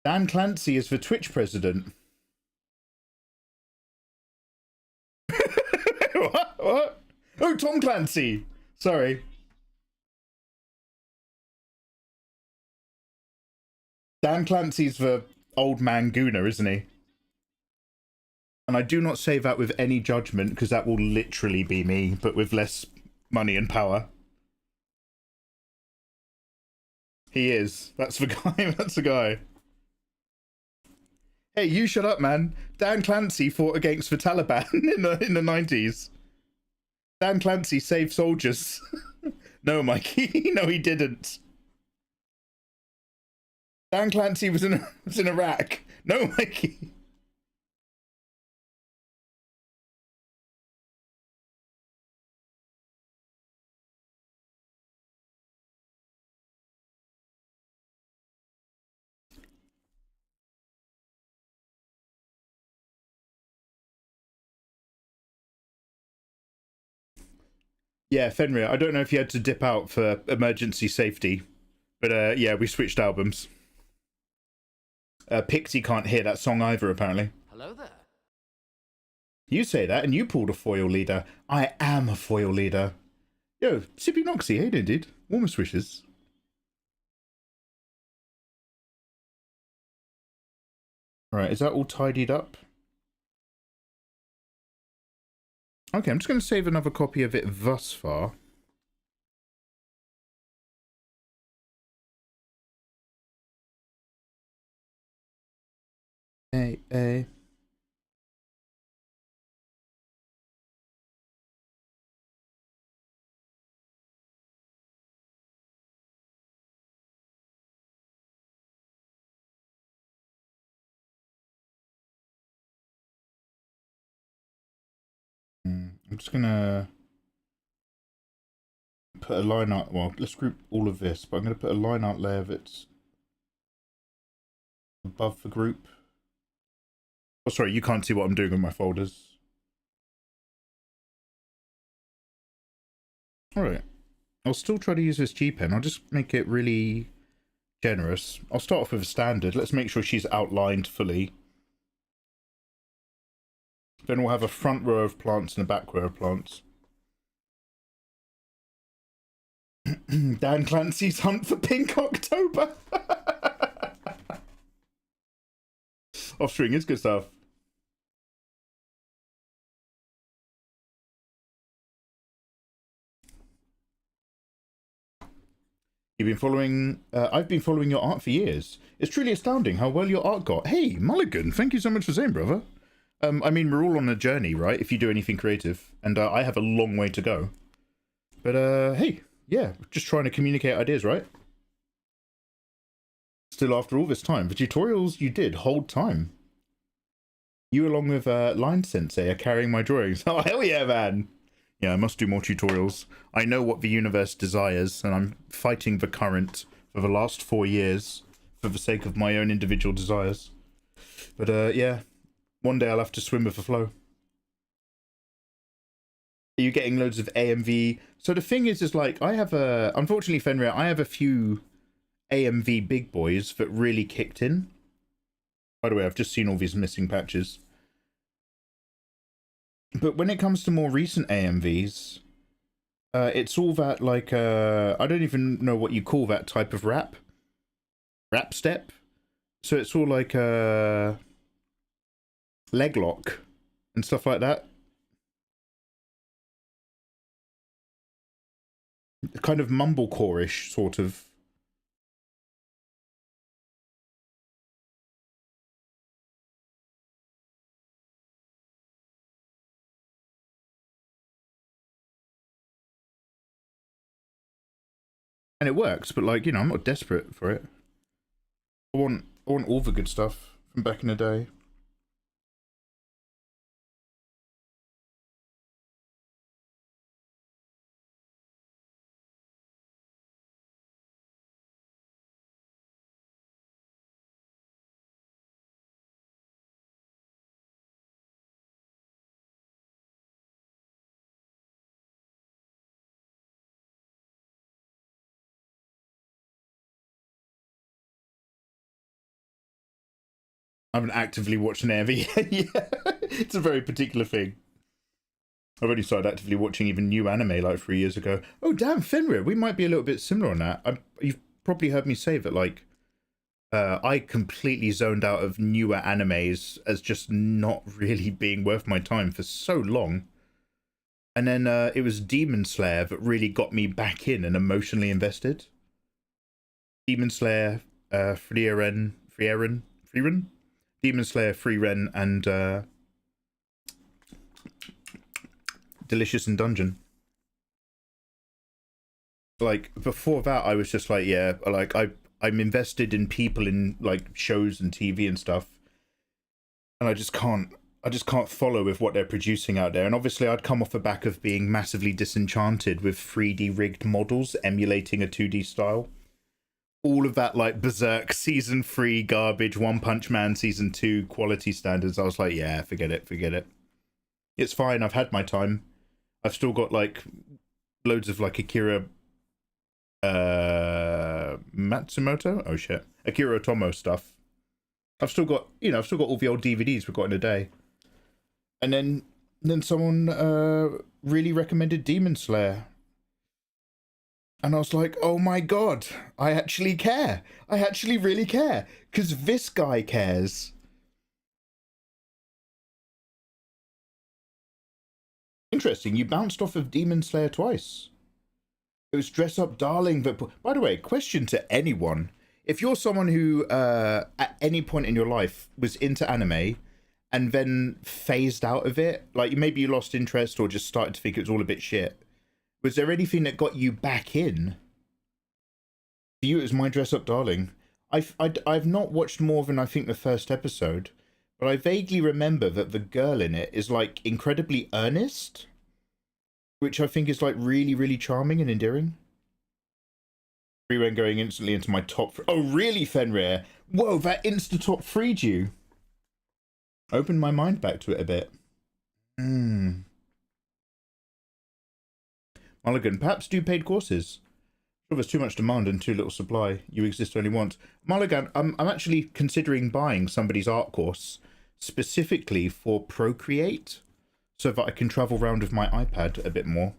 Dan Clancy is the Twitch president. What? What? Oh, Tom Clancy! Sorry. Dan Clancy's the old man gooner, isn't he? And I do not say that with any judgment, because that will literally be me, but with less money and power. He is. That's the guy. That's the guy. Hey, you shut up, man. Dan Clancy fought against the Taliban in the 90s. Dan Clancy saved soldiers. No, Mikey. No, he didn't. Dan Clancy was in Iraq. No, Mikey. Yeah, Fenrir. I don't know if you had to dip out for emergency safety, but yeah, we switched albums. Pixie can't hear that song either, apparently. Hello there. You say that, and you pulled a foil leader. I am a foil leader. Yo, Sippy Noxy, hey there, dude. Warmest wishes. Alright, is that all tidied up? Okay, I'm just going to save another copy of it thus far. A. I'm just gonna put a line art. Well, let's group all of this, but I'm gonna put a line art layer that's above the group. Oh, sorry, you can't see what I'm doing with my folders. Alright. I'll still try to use this G pen. I'll just make it really generous. I'll start off with a standard. Let's make sure she's outlined fully. Then we'll have a front row of plants and a back row of plants. Dan Clancy's Hunt for Pink October. Offstring is good stuff. You've been following, I've been following your art for years. It's truly astounding how well your art got. Hey, Mulligan, thank you so much for saying, brother. I mean, we're all on a journey, right? If you do anything creative. And I have a long way to go. But, hey, yeah, just trying to communicate ideas, right? Still, after all this time, the tutorials you did hold time. You, along with Line Sensei, are carrying my drawings. Oh, hell yeah, man! Yeah, I must do more tutorials. I know what the universe desires, and I'm fighting the current for the last 4 years for the sake of my own individual desires. But, yeah, one day I'll have to swim with the flow. Are you getting loads of AMV? So the thing is like, I have unfortunately, Fenrir, I have a few AMV big boys that really kicked in. By the way, I've just seen all these missing patches. But when it comes to more recent AMVs, it's all that, like, I don't even know what you call that type of rap. Rap step. So it's all like, leg lock and stuff like that. Kind of mumblecore-ish, sort of. And it works, but, like, you know, I'm not desperate for it. I want all the good stuff from back in the day. I haven't actively watched an AMV yet. Yeah, it's a very particular thing. I've only started actively watching even new anime like 3 years ago. Oh, damn, Fenrir, we might be a little bit similar on that. You've probably heard me say that, like, I completely zoned out of newer animes as just not really being worth my time for so long. And then it was Demon Slayer that really got me back in and emotionally invested. Demon Slayer, Frieren, Demon Slayer, Frieren, and Delicious in Dungeon. Like, before that, I was just like, yeah, like, I'm invested in people in, like, shows and TV and stuff. And I just can't follow with what they're producing out there. And obviously, I'd come off the back of being massively disenchanted with 3D rigged models emulating a 2D style. All of that, like, Berserk Season 3 garbage, One Punch Man Season 2 quality standards, I was like, yeah, forget it. It's fine, I've had my time. I've still got, like, loads of, like, Akira Matsumoto? Oh, shit. Akira Otomo stuff. I've still got all the old DVDs we've got in a day. And then someone really recommended Demon Slayer. And I was like, oh my god, I actually care. I actually really care. Because this guy cares. Interesting, you bounced off of Demon Slayer twice. It was Dress Up Darling that... By the way, question to anyone. if you're someone who at any point in your life was into anime and then phased out of it, like maybe you lost interest or just started to think it was all a bit shit, was there anything that got you back in? For you, it was My Dress Up Darling. I've not watched more than I think the first episode, but I vaguely remember that the girl in it is like incredibly earnest, which I think is like really, really charming and endearing. Freeway going instantly into my top. Oh, really, Fenrir? Whoa, that insta top freed you. Opened my mind back to it a bit. Mulligan, perhaps do paid courses. Sure, there's too much demand and too little supply. You exist only once. Mulligan, I'm actually considering buying somebody's art course specifically for Procreate, so that I can travel around with my iPad a bit more.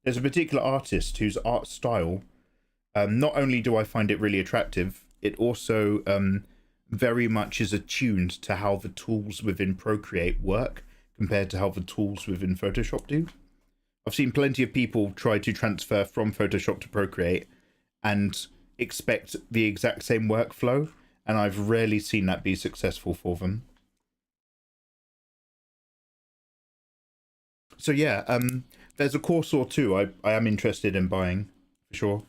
There's a particular artist whose art style, not only do I find it really attractive, it also very much is attuned to how the tools within Procreate work compared to how the tools within Photoshop do. I've seen plenty of people try to transfer from Photoshop to Procreate and expect the exact same workflow, and I've rarely seen that be successful for them. So yeah, there's a course or two I am interested in buying, for sure.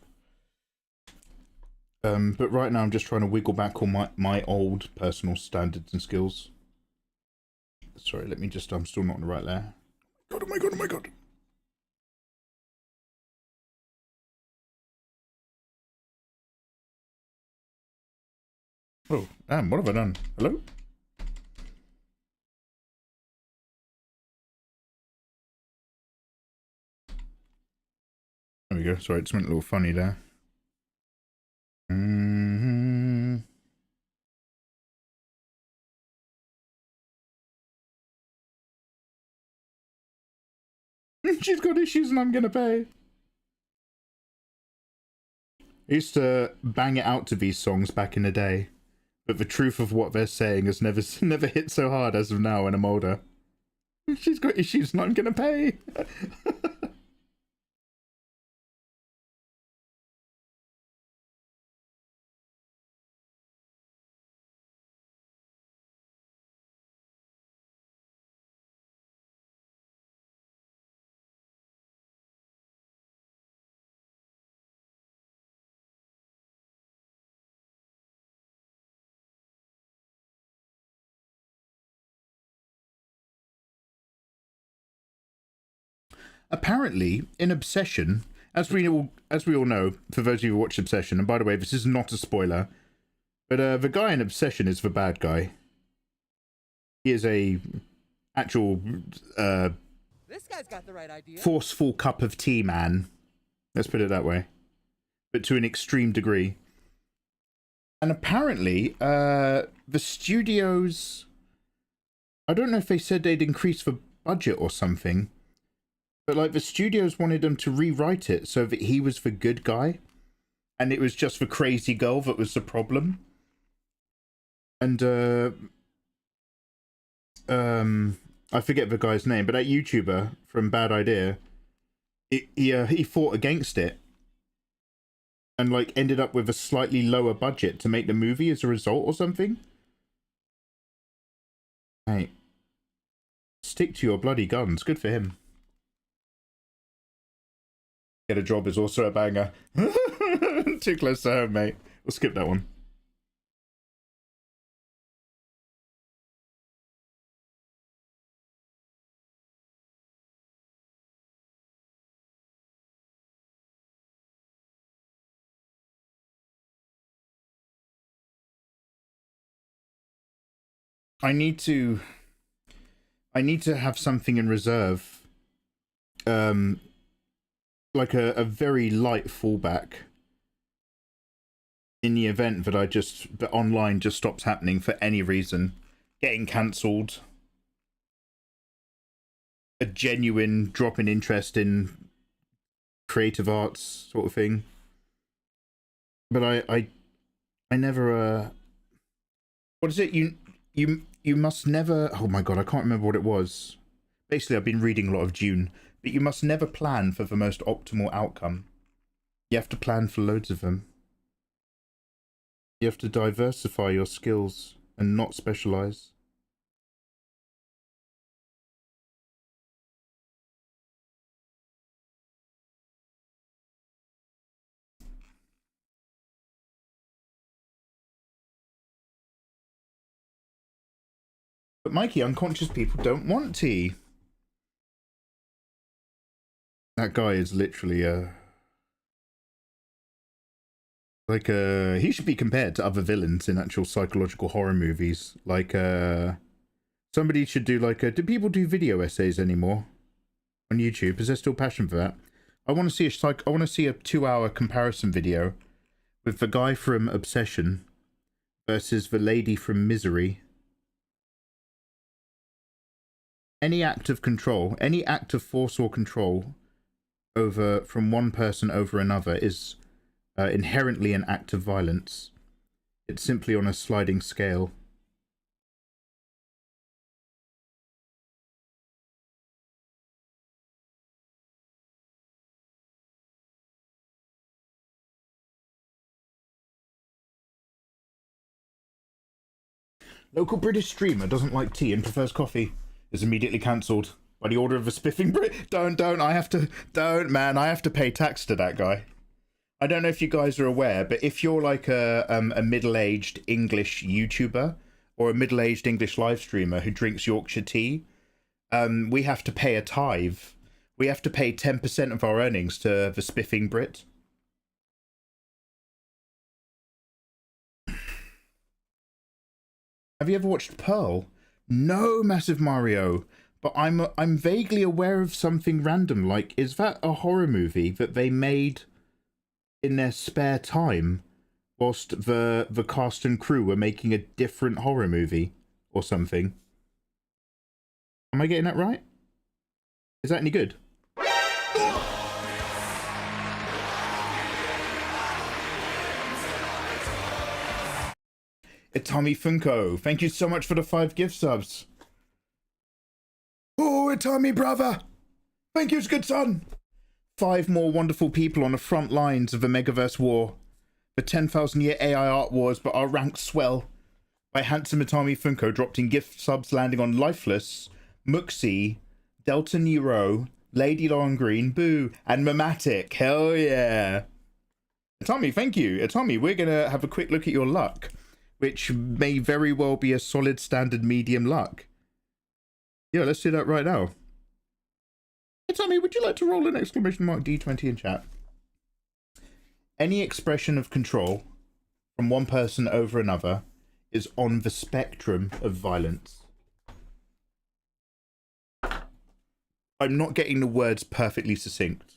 But right now I'm just trying to wiggle back all my old personal standards and skills. Sorry, let me just, I'm still not in the right layer. God, oh my god, oh my god. Oh, damn, what have I done? Hello? There we go. Sorry, it just went a little funny there. She's got issues and I'm gonna pay. I used to bang it out to these songs back in the day, but the truth of what they're saying has never hit so hard as of now when I'm older. She's got issues and I'm gonna pay. Apparently, in Obsession, as we all know, for those of you who watch Obsession, and by the way, this is not a spoiler, but the guy in Obsession is the bad guy. He is a actual This guy's got the right idea. forceful cup of tea man. Let's put it that way. But to an extreme degree. And apparently, the studios, I don't know if they said they'd increase the budget or something, but like the studios wanted them to rewrite it so that he was the good guy and it was just the crazy girl that was the problem. And I forget the guy's name, but that YouTuber from Bad Idea, he fought against it and like ended up with a slightly lower budget to make the movie as a result or something. Hey, stick to your bloody guns. Good for him. Get a Job is also a banger. Too close to home, mate. We'll skip that one. I need to have something in reserve. Like a very light fallback in the event that online just stops happening for any reason. Getting cancelled. A genuine drop in interest in creative arts sort of thing. But I never what is it? You must never, oh my god, I can't remember what it was. Basically, I've been reading a lot of Dune. But you must never plan for the most optimal outcome. You have to plan for loads of them. You have to diversify your skills and not specialize. But Mikey, unconscious people don't want tea. That guy is literally he should be compared to other villains in actual psychological horror movies. Like somebody should do like do people do video essays anymore on YouTube? Is there still passion for that? I want to see a 2-hour comparison video with the guy from Obsession versus the lady from Misery. Any act of control, any act of force or control over from one person over another is inherently an act of violence. It's simply on a sliding scale. Local British streamer doesn't like tea and prefers coffee. Is immediately cancelled by the order of a spiffing Brit. Don't, I have to pay tax to that guy. I don't know if you guys are aware, but if you're like a middle-aged English YouTuber or a middle-aged English live streamer who drinks Yorkshire tea, we have to pay a tithe. We have to pay 10% of our earnings to the spiffing Brit. Have you ever watched Pearl? No, Massive Mario, but I'm vaguely aware of something random. Like, is that a horror movie that they made in their spare time whilst the cast and crew were making a different horror movie or something? Am I getting that right? Is that any good? Itami Funko, thank you so much for the 5 gift subs. Oh, Itami, brother! Thank you, good son! 5 more wonderful people on the front lines of the Megaverse War. The 10,000-year AI art wars, but our ranks swell. By handsome Itami Funko dropped in gift subs landing on Lifeless, Muxie, Delta Nero, Lady Long Green, Boo, and Mamatic. Hell yeah! Itami, thank you. Itami, we're gonna have a quick look at your luck, which may very well be a solid standard medium luck. Yeah, let's do that right now. Hey, Tommy, would you like to roll an exclamation mark D20 in chat? Any expression of control from one person over another is on the spectrum of violence. I'm not getting the words perfectly succinct.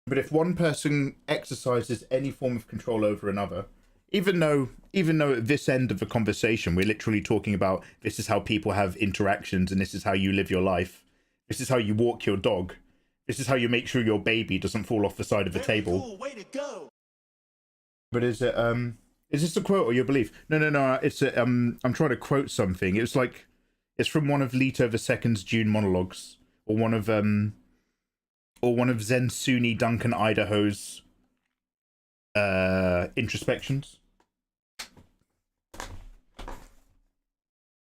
But if one person exercises any form of control over another, even though at this end of the conversation we're literally talking about this is how people have interactions and this is how you live your life, this is how you walk your dog, this is how you make sure your baby doesn't fall off the side of the table. Cool, way to go. But is this a quote or your belief? No, it's I'm trying to quote something. It's like it's from one of Leto II's June monologues, or one of Zen Suni Duncan Idaho's introspections.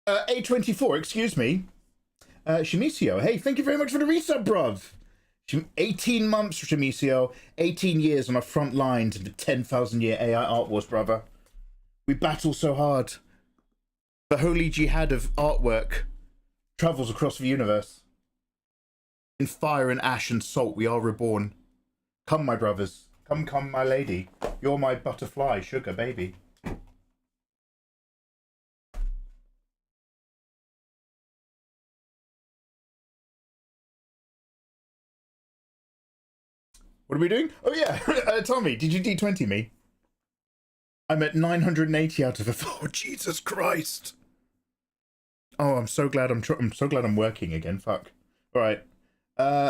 A24, excuse me. Shimicio, hey, thank you very much for the resub, bruv. 18 months for Shimicio, 18 years on the front lines of the 10,000-year AI art wars, brother. We battle so hard. The holy jihad of artwork travels across the universe. In fire and ash and salt we are reborn. Come, my brothers. Come, my lady. You're my butterfly, sugar baby. What are we doing? Oh yeah, Tommy, did you D20 me? I'm at 980 out of 1. Oh, Jesus Christ! Oh, I'm so glad I'm working again. Fuck. All right.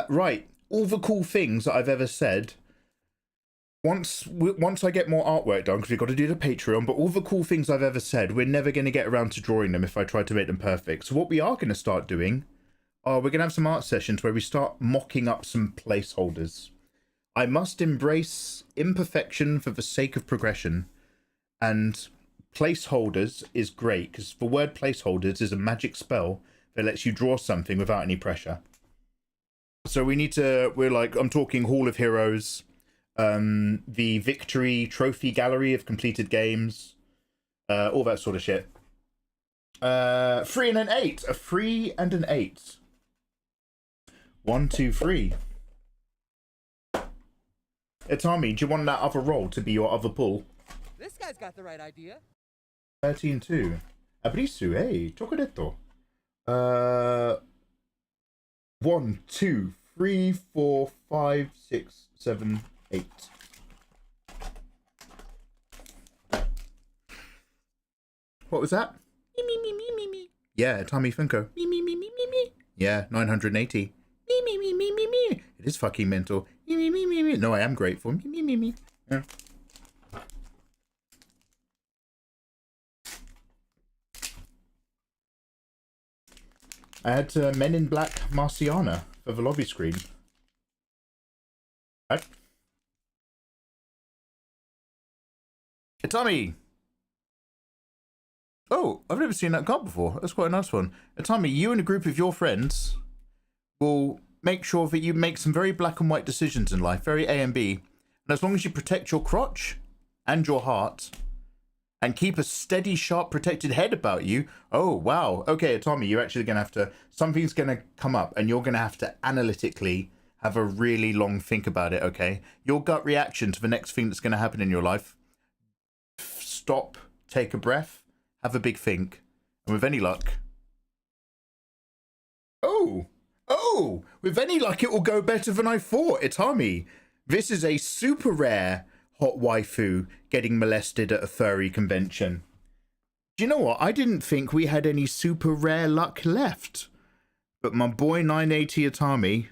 Right. All the cool things that I've ever said. Once I get more artwork done, because we've got to do the Patreon, but all the cool things I've ever said, we're never going to get around to drawing them if I try to make them perfect. So what we are going to start doing, we're going to have some art sessions where we start mocking up some placeholders. I must embrace imperfection for the sake of progression. And placeholders is great because for word placeholders is a magic spell that lets you draw something without any pressure. So we're like, I'm talking Hall of Heroes, the Victory Trophy Gallery of completed games, all that sort of shit. 3 and an 8. A 3 and an 8. 1, 2, 3. Itami, do you want that other roll to be your other pull? This guy's got the right idea. 13, 2. Abrisu, hey, chocolatito. 1, 2, 3, 4, 5, 6, 7, 8. What was that? Me. Yeah, Tommy Funko. Me. Yeah, 980. Me. It is fucking mental. Me. No, I am grateful. Me. Yeah. I had Men in Black Marciana for the lobby screen. Right. Hey, Tommy! Oh, I've never seen that card before. That's quite a nice one. Tommy, you and a group of your friends will make sure that you make some very black and white decisions in life, very A and B. And as long as you protect your crotch and your heart and keep a steady, sharp, protected head about you. Oh, wow. Okay, Tommy, you're actually going to have to... Something's going to come up and you're going to have to analytically have a really long think about it, okay? Your gut reaction to the next thing that's going to happen in your life. Stop, take a breath, have a big think. And with any luck... Oh! With any luck, it will go better than I thought, Itami. This is a super rare... hot waifu getting molested at a furry convention. Do you know what? I didn't think we had any super rare luck left. But my boy 980 Itami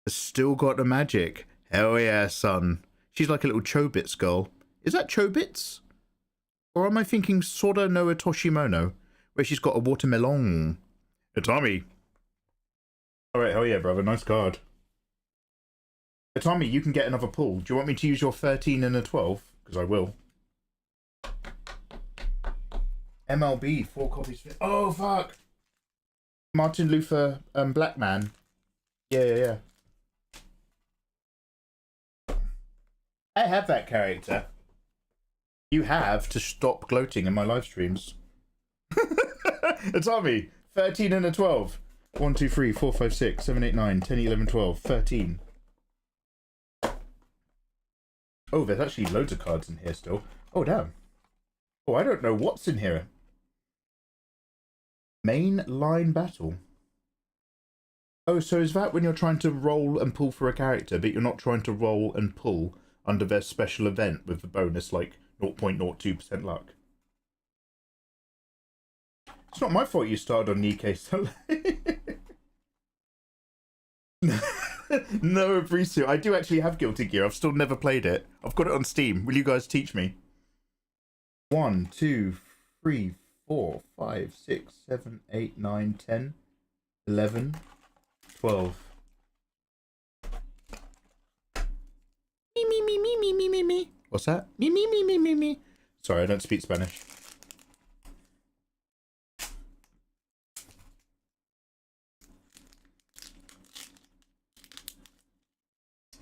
has still got the magic. Hell yeah, son. She's like a little Chobits girl. Is that Chobits? Or am I thinking Sora no Toshimono, where she's got a watermelon? Itami. Alright, hell yeah, brother. Nice card. Tommy, you can get another pull. Do you want me to use your 13 and a 12? Because I will. MLB, 4 copies. Oh, fuck. Martin Luther Black Man. Yeah. I have that character. You have to stop gloating in my live streams. Tommy, 13 and a 12. 1, 2, 3, 4, 5, 6, 7, 8, 9, 10, 11, 12, 13. Oh, there's actually loads of cards in here still. Oh, damn. Oh, I don't know what's in here. Main line battle. Oh, so is that when you're trying to roll and pull for a character, but you're not trying to roll and pull under their special event with the bonus, like 0.02% luck? It's not my fault you started on Nikkei so late. No, Abrisu. I do actually have Guilty Gear. I've still never played it. I've got it on Steam. Will you guys teach me? 1, 2, 3, 4, 5, 6, 7, 8, 9, 10, 11, 12. Me. What's that? Me. Sorry, I don't speak Spanish.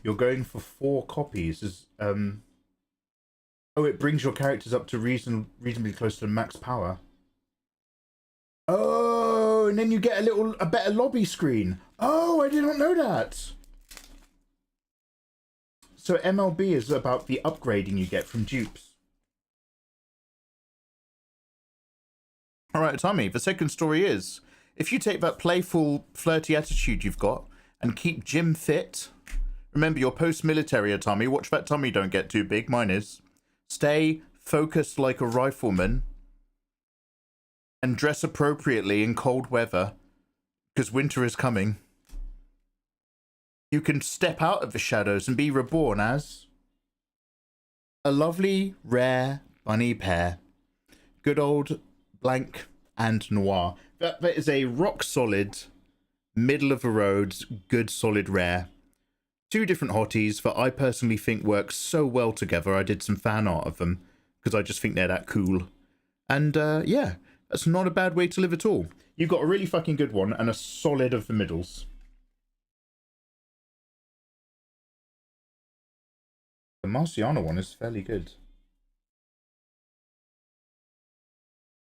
You're going for 4 copies. Oh, it brings your characters up to reasonably close to max power. Oh, and then you get a better lobby screen. Oh, I did not know that. So MLB is about the upgrading you get from dupes. All right, Tommy, the second story is, if you take that playful, flirty attitude you've got and keep Jim fit... Remember, you're post-military, Tommy. Watch that tummy don't get too big. Mine is. Stay focused like a rifleman. And dress appropriately in cold weather. Because winter is coming. You can step out of the shadows and be reborn as... a lovely, rare, bunny pair. Good old blank and noir. That is a rock-solid, middle-of-the-road, good, solid, rare. 2 different hotties that I personally think work so well together. I did some fan art of them. because I just think they're that cool. And yeah, that's not a bad way to live at all. You've got a really fucking good one and a solid of the middles. The Marciana one is fairly good.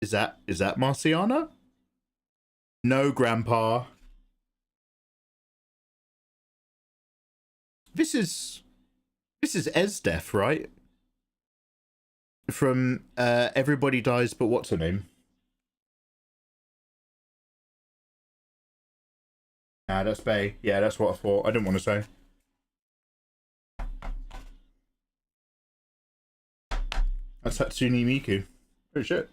Is that Marciana? No, Grandpa. This is Esdef, right? From Everybody Dies But What's Her Name? Nah, that's Bay. Yeah, that's what I thought. I didn't want to say. That's Hatsune Miku. Oh shit.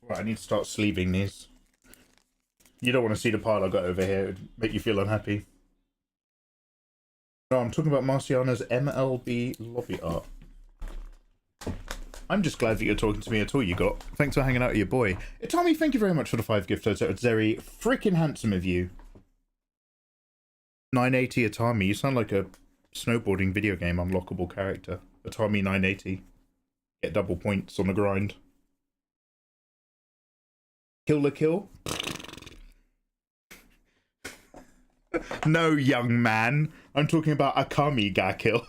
Right, I need to start sleeving these. You don't want to see the pile I got over here. It would make you feel unhappy. No, I'm talking about Marciana's MLB lobby art. I'm just glad that you're talking to me at all, you got. Thanks for hanging out with your boy. Tommy, thank you very much for the 5 gift cards. It's very freaking handsome of you. 980 Atami, you sound like a snowboarding video game unlockable character. Atami 980. Get double points on the grind. Kill the kill? No, young man. I'm talking about Akami ga kill.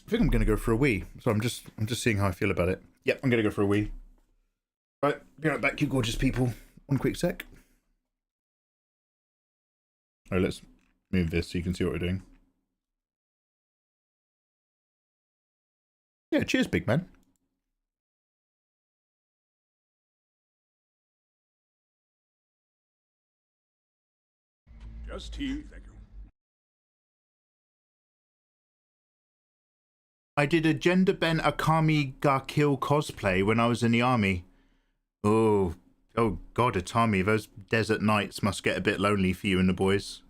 I think I'm gonna go for a wee. So I'm just seeing how I feel about it. Yep, I'm gonna go for a wee. Right, be right back, you gorgeous people. One quick sec. Alright, let's move this so you can see what we're doing. Yeah, cheers, big man. Just tea, thank you. I did a gender bent Akami ga kill cosplay when I was in the army. Oh God, Atami, those desert nights must get a bit lonely for you and the boys.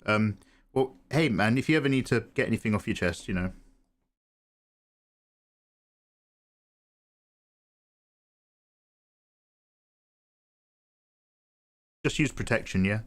Well, hey man, if you ever need to get anything off your chest, you know. Just use protection, yeah?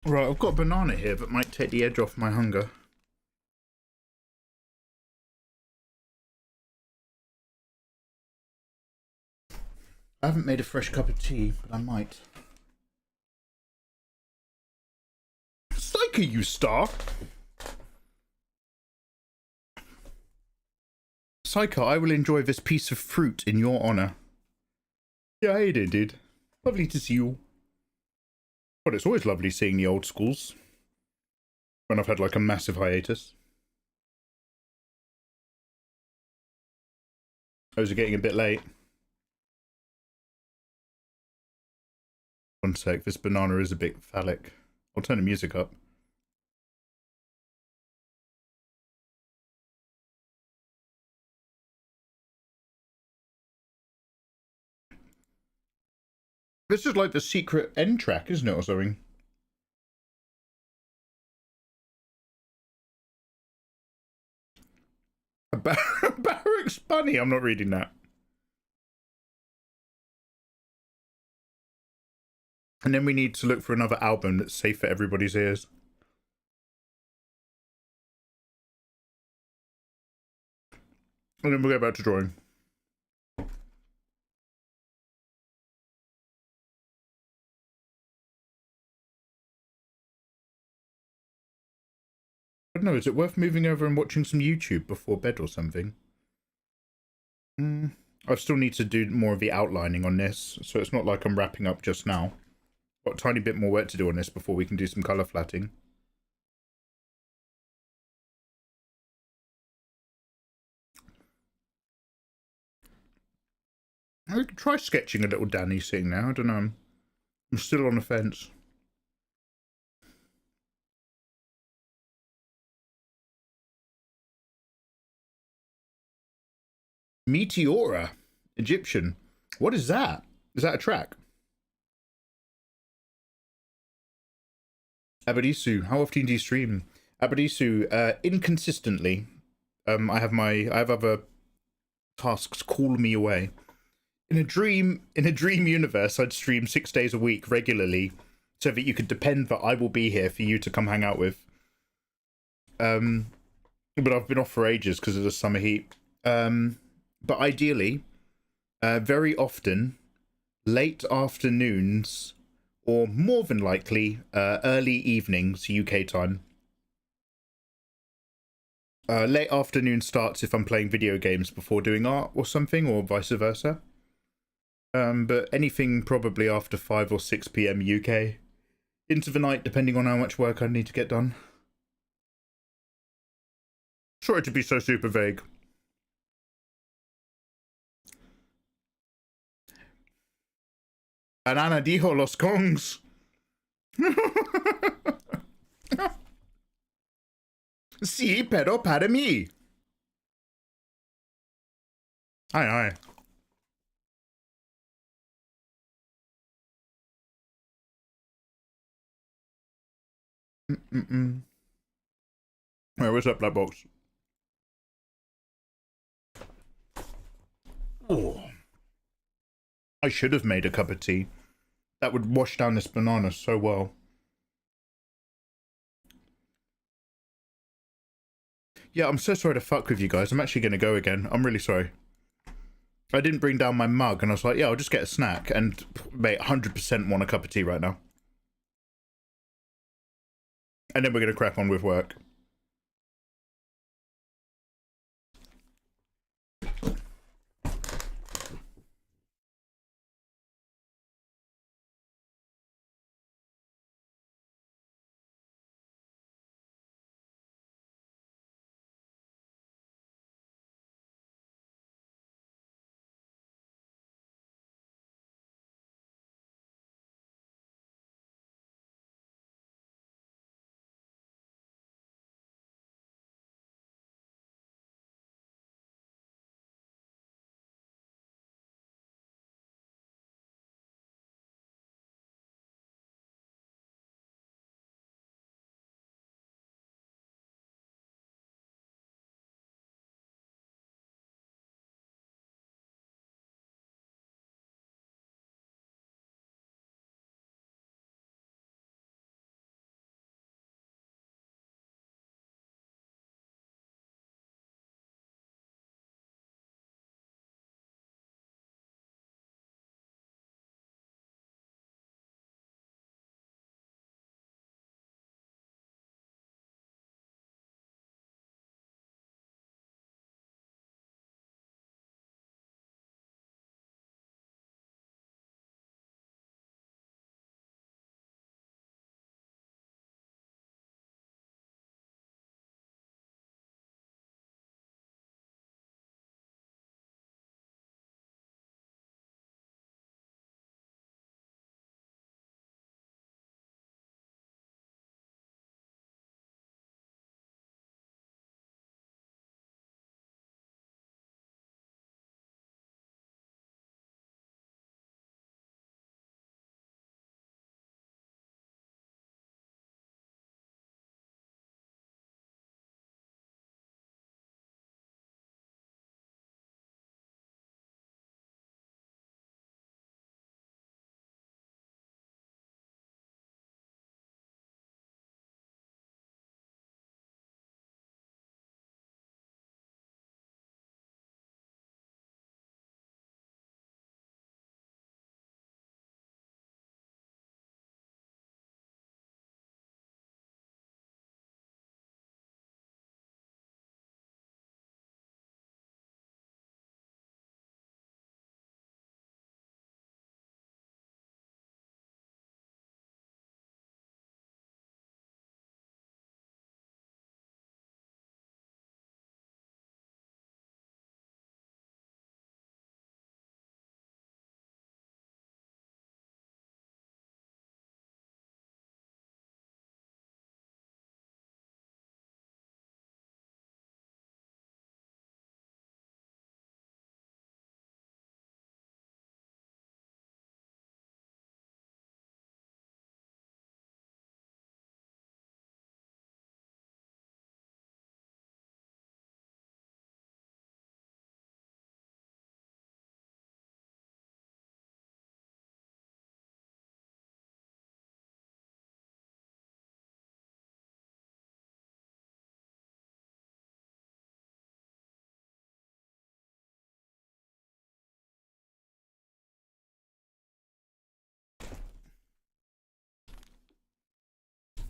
Right, I've got a banana here that might take the edge off my hunger. I haven't made a fresh cup of tea, but I might. Psycho, you star! Psycho, I will enjoy this piece of fruit in your honour. Yeah, hey there, dude. Lovely to see you. But it's always lovely seeing the old schools. When I've had like a massive hiatus. Those are getting a bit late. One sec, this banana is a bit phallic. I'll turn the music up. This is like the secret end track, isn't it, or something? Barrack's Bunny, I'm not reading that. And then we need to look for another album that's safe for everybody's ears. And then we'll go back to drawing. I don't know, is it worth moving over and watching some YouTube before bed or something? I still need to do more of the outlining on this, so it's not like I'm wrapping up just now. Got a tiny bit more work to do on this before we can do some colour flatting. I could try sketching a little Danny sitting now, I don't know. I'm still on the fence. Meteora. Egyptian. What is that? Is that a track? Abadisu, how often do you stream? Abadisu, inconsistently. I have other tasks call me away. In a dream universe, I'd stream 6 days a week regularly, so that you could depend that I will be here for you to come hang out with. But I've been off for ages because of the summer heat. But ideally, very often, late afternoons, or more than likely, early evenings, UK time. Late afternoon starts if I'm playing video games before doing art or something, or vice versa. But anything probably after 5 or 6 PM UK. Into the night, depending on how much work I need to get done. Sorry to be so super vague. Banana dijo los kongs. Sí, pero para mí. Aye, aye. Alright, what's up, Black Box? Oh. I should have made a cup of tea. That would wash down this banana so well. Yeah, I'm so sorry to fuck with you guys. I'm actually going to go again. I'm really sorry. I didn't bring down my mug, and I was like, yeah, I'll just get a snack. And, mate, 100% want a cup of tea right now. And then we're going to crack on with work.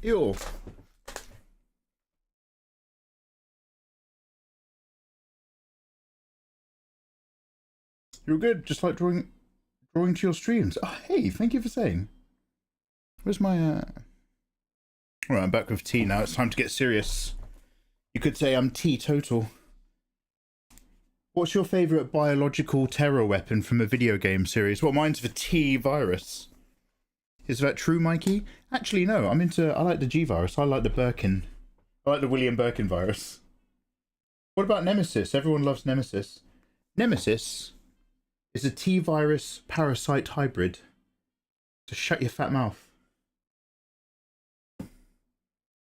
Ew. You're good, just like drawing to your streams. Oh, hey, thank you for saying. Where's my, Alright, I'm back with tea now. It's time to get serious. You could say I'm teetotal. What's your favourite biological terror weapon from a video game series? Well, mine's the T virus. Is that true, Mikey? Actually, no. I like the G virus. I like the Birkin. I like the William Birkin virus. What about Nemesis? Everyone loves Nemesis. Nemesis is a T virus parasite hybrid. So shut your fat mouth. Do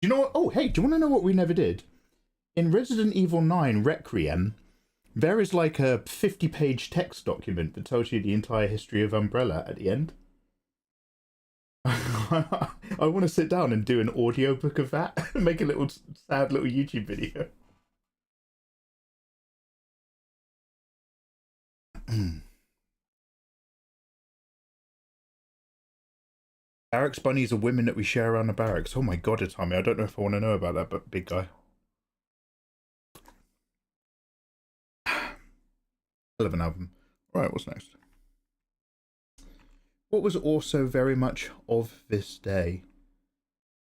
you know what? Oh, hey, do you want to know what we never did? In Resident Evil 9 Requiem, there is like a 50-page text document that tells you the entire history of Umbrella at the end. I want to sit down and do an audiobook of that and make a little sad little YouTube video. Barracks bunnies are women that we share around the barracks. Oh my god, Tommy, I don't know if I want to know about that, but big guy. Hell of an album. Right, what's next? What was also very much of this day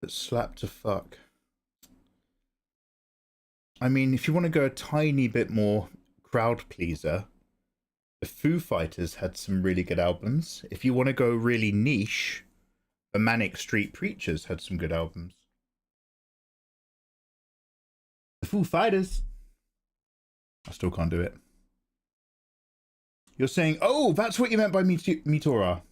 that slapped to fuck? I mean, if you want to go a tiny bit more crowd pleaser, the Foo Fighters had some really good albums. If you want to go really niche, the Manic Street Preachers had some good albums. The Foo Fighters. I still can't do it. You're saying, oh, that's what you meant by Mitora.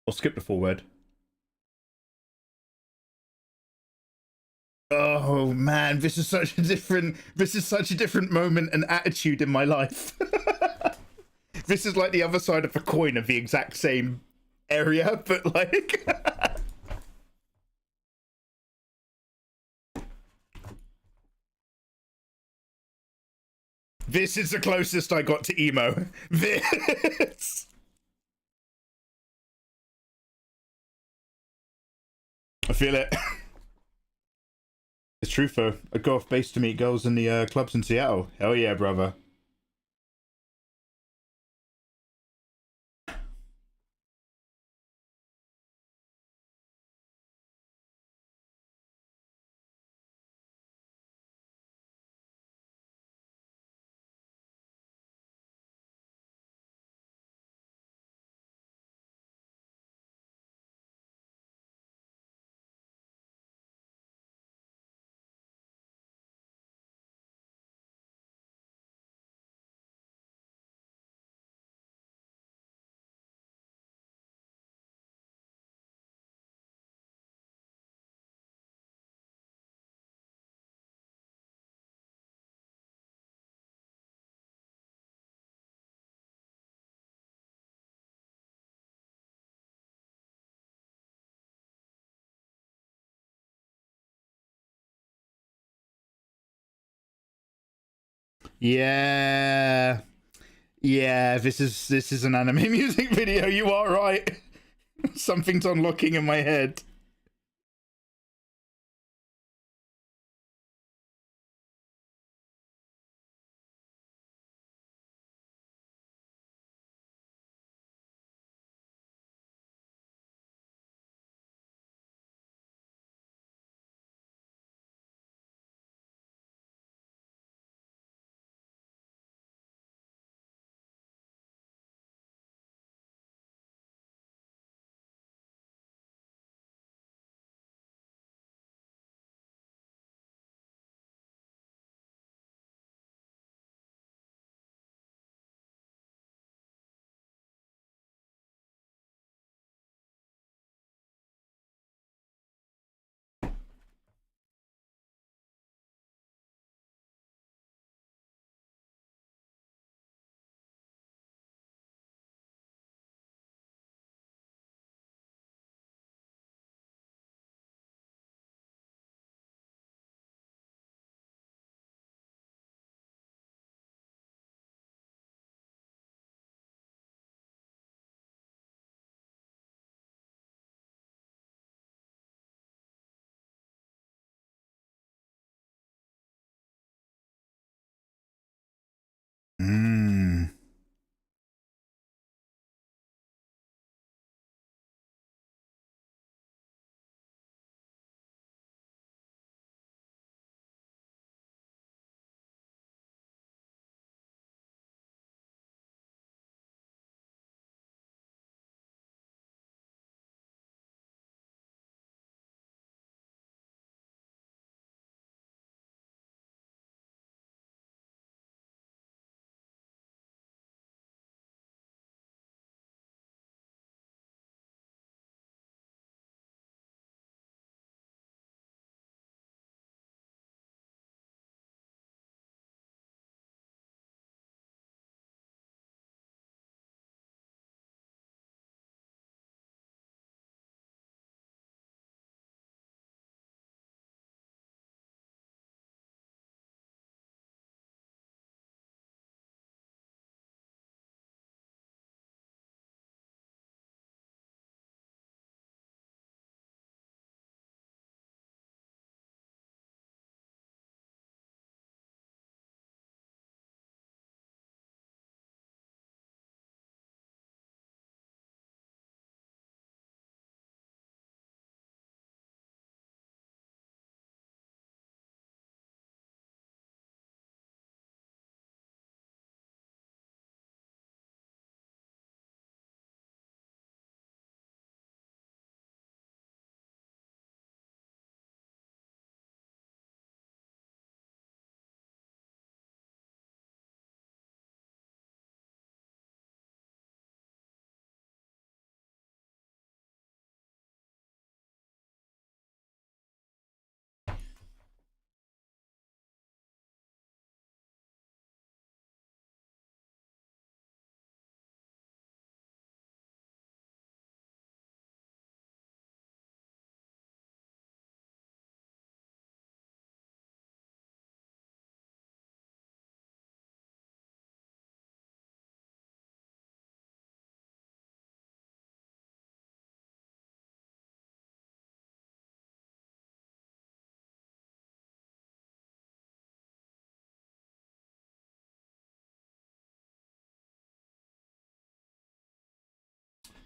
I'll skip the foreword. Oh man, this is such a different moment and attitude in my life. This is like the other side of the coin of the exact same area, but like this is the closest I got to emo. This. I feel it. It's true, though. I go off base to meet girls in the clubs in Seattle. Hell yeah, brother. Yeah. Yeah, this is an anime music video. You are right. Something's unlocking in my head.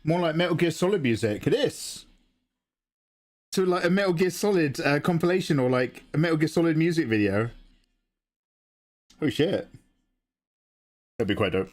More like Metal Gear Solid music. This. So like a Metal Gear Solid compilation or like a Metal Gear Solid music video. Oh shit. That'd be quite dope.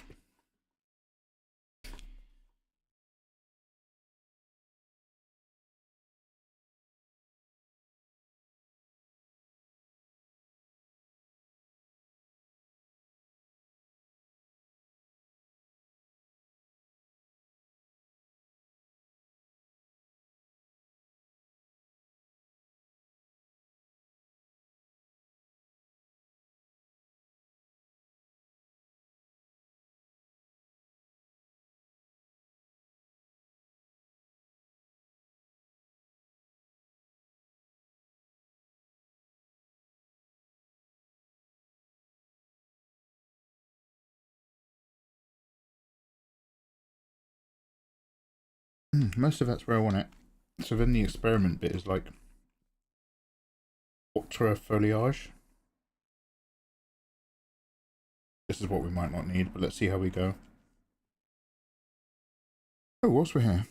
Most of that's where I want it. So then the experiment bit is like ultra foliage. This is what we might not need, but let's see how we go. Oh, whilst we're here.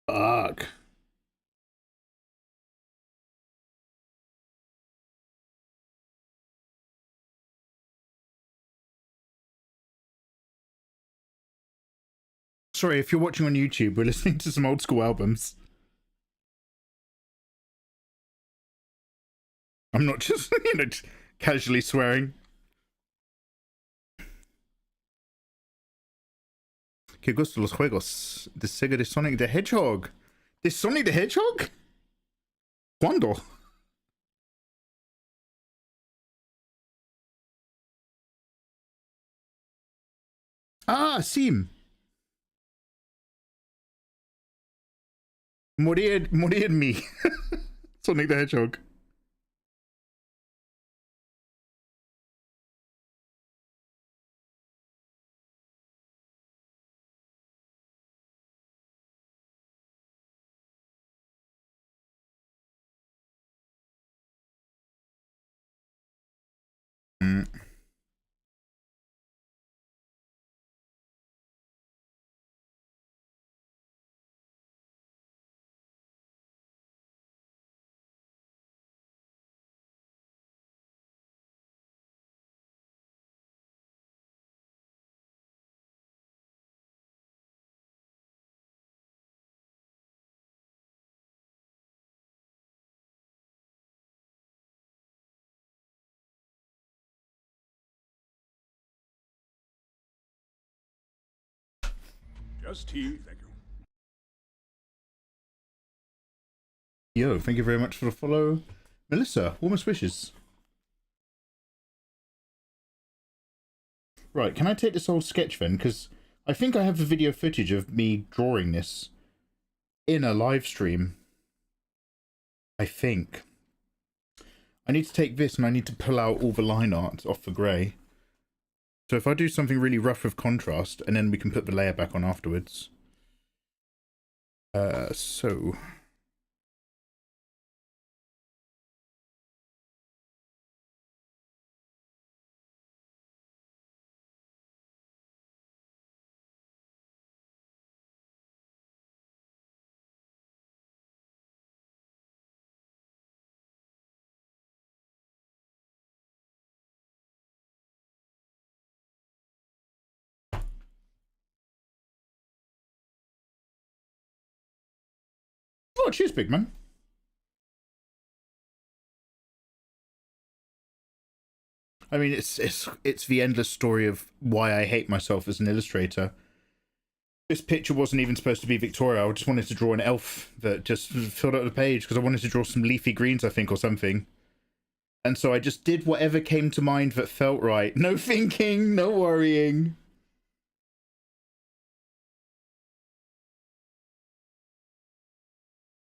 Fuck. Sorry, if you're watching on YouTube, we're listening to some old school albums. I'm not just, casually swearing. Que gusto los juegos de Sega de Sonic the Hedgehog. ¿De Sonic the Hedgehog? ¿Cuándo? Ah, sim. Morir en mí. Sonic the Hedgehog. Just tea, thank you. Yo, thank you very much for the follow. Melissa, warmest wishes. Right, can I take this old sketch then? Because I think I have the video footage of me drawing this in a live stream. I think. I need to take this and I need to pull out all the line art off the grey. So if I do something really rough with contrast, and then we can put the layer back on afterwards. So... Oh, cheers, big man. I mean, it's the endless story of why I hate myself as an illustrator. This picture wasn't even supposed to be Victoria. I just wanted to draw an elf that just filled out the page because I wanted to draw some leafy greens, I think, or something. And so I just did whatever came to mind that felt right. No thinking, no worrying.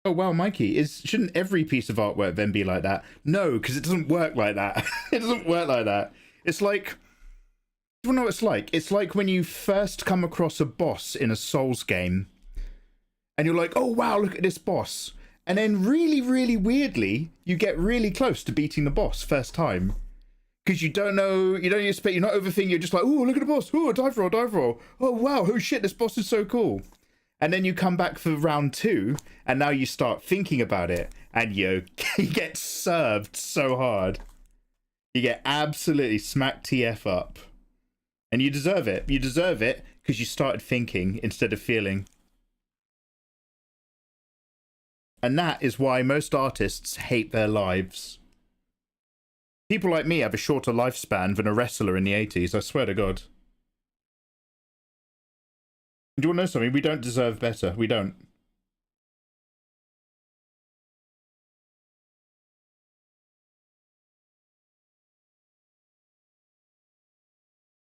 Oh wow, Mikey, shouldn't every piece of artwork then be like that? No, because it doesn't work like that. It doesn't work like that. It's like, you know what it's like? It's like when you first come across a boss in a Souls game, and you're like, oh wow, look at this boss. And then really, really weirdly, you get really close to beating the boss first time. Because you don't know, you don't expect, you're not overthinking, you're just like, oh, look at the boss, oh, dive roll, dive roll. Oh wow, oh shit, this boss is so cool. And then you come back for round 2, and now you start thinking about it, and you get served so hard. You get absolutely smacked TF up. And you deserve it. You deserve it because you started thinking instead of feeling. And that is why most artists hate their lives. People like me have a shorter lifespan than a wrestler in the 80s, I swear to God. Do you want to know something? We don't deserve better. We don't.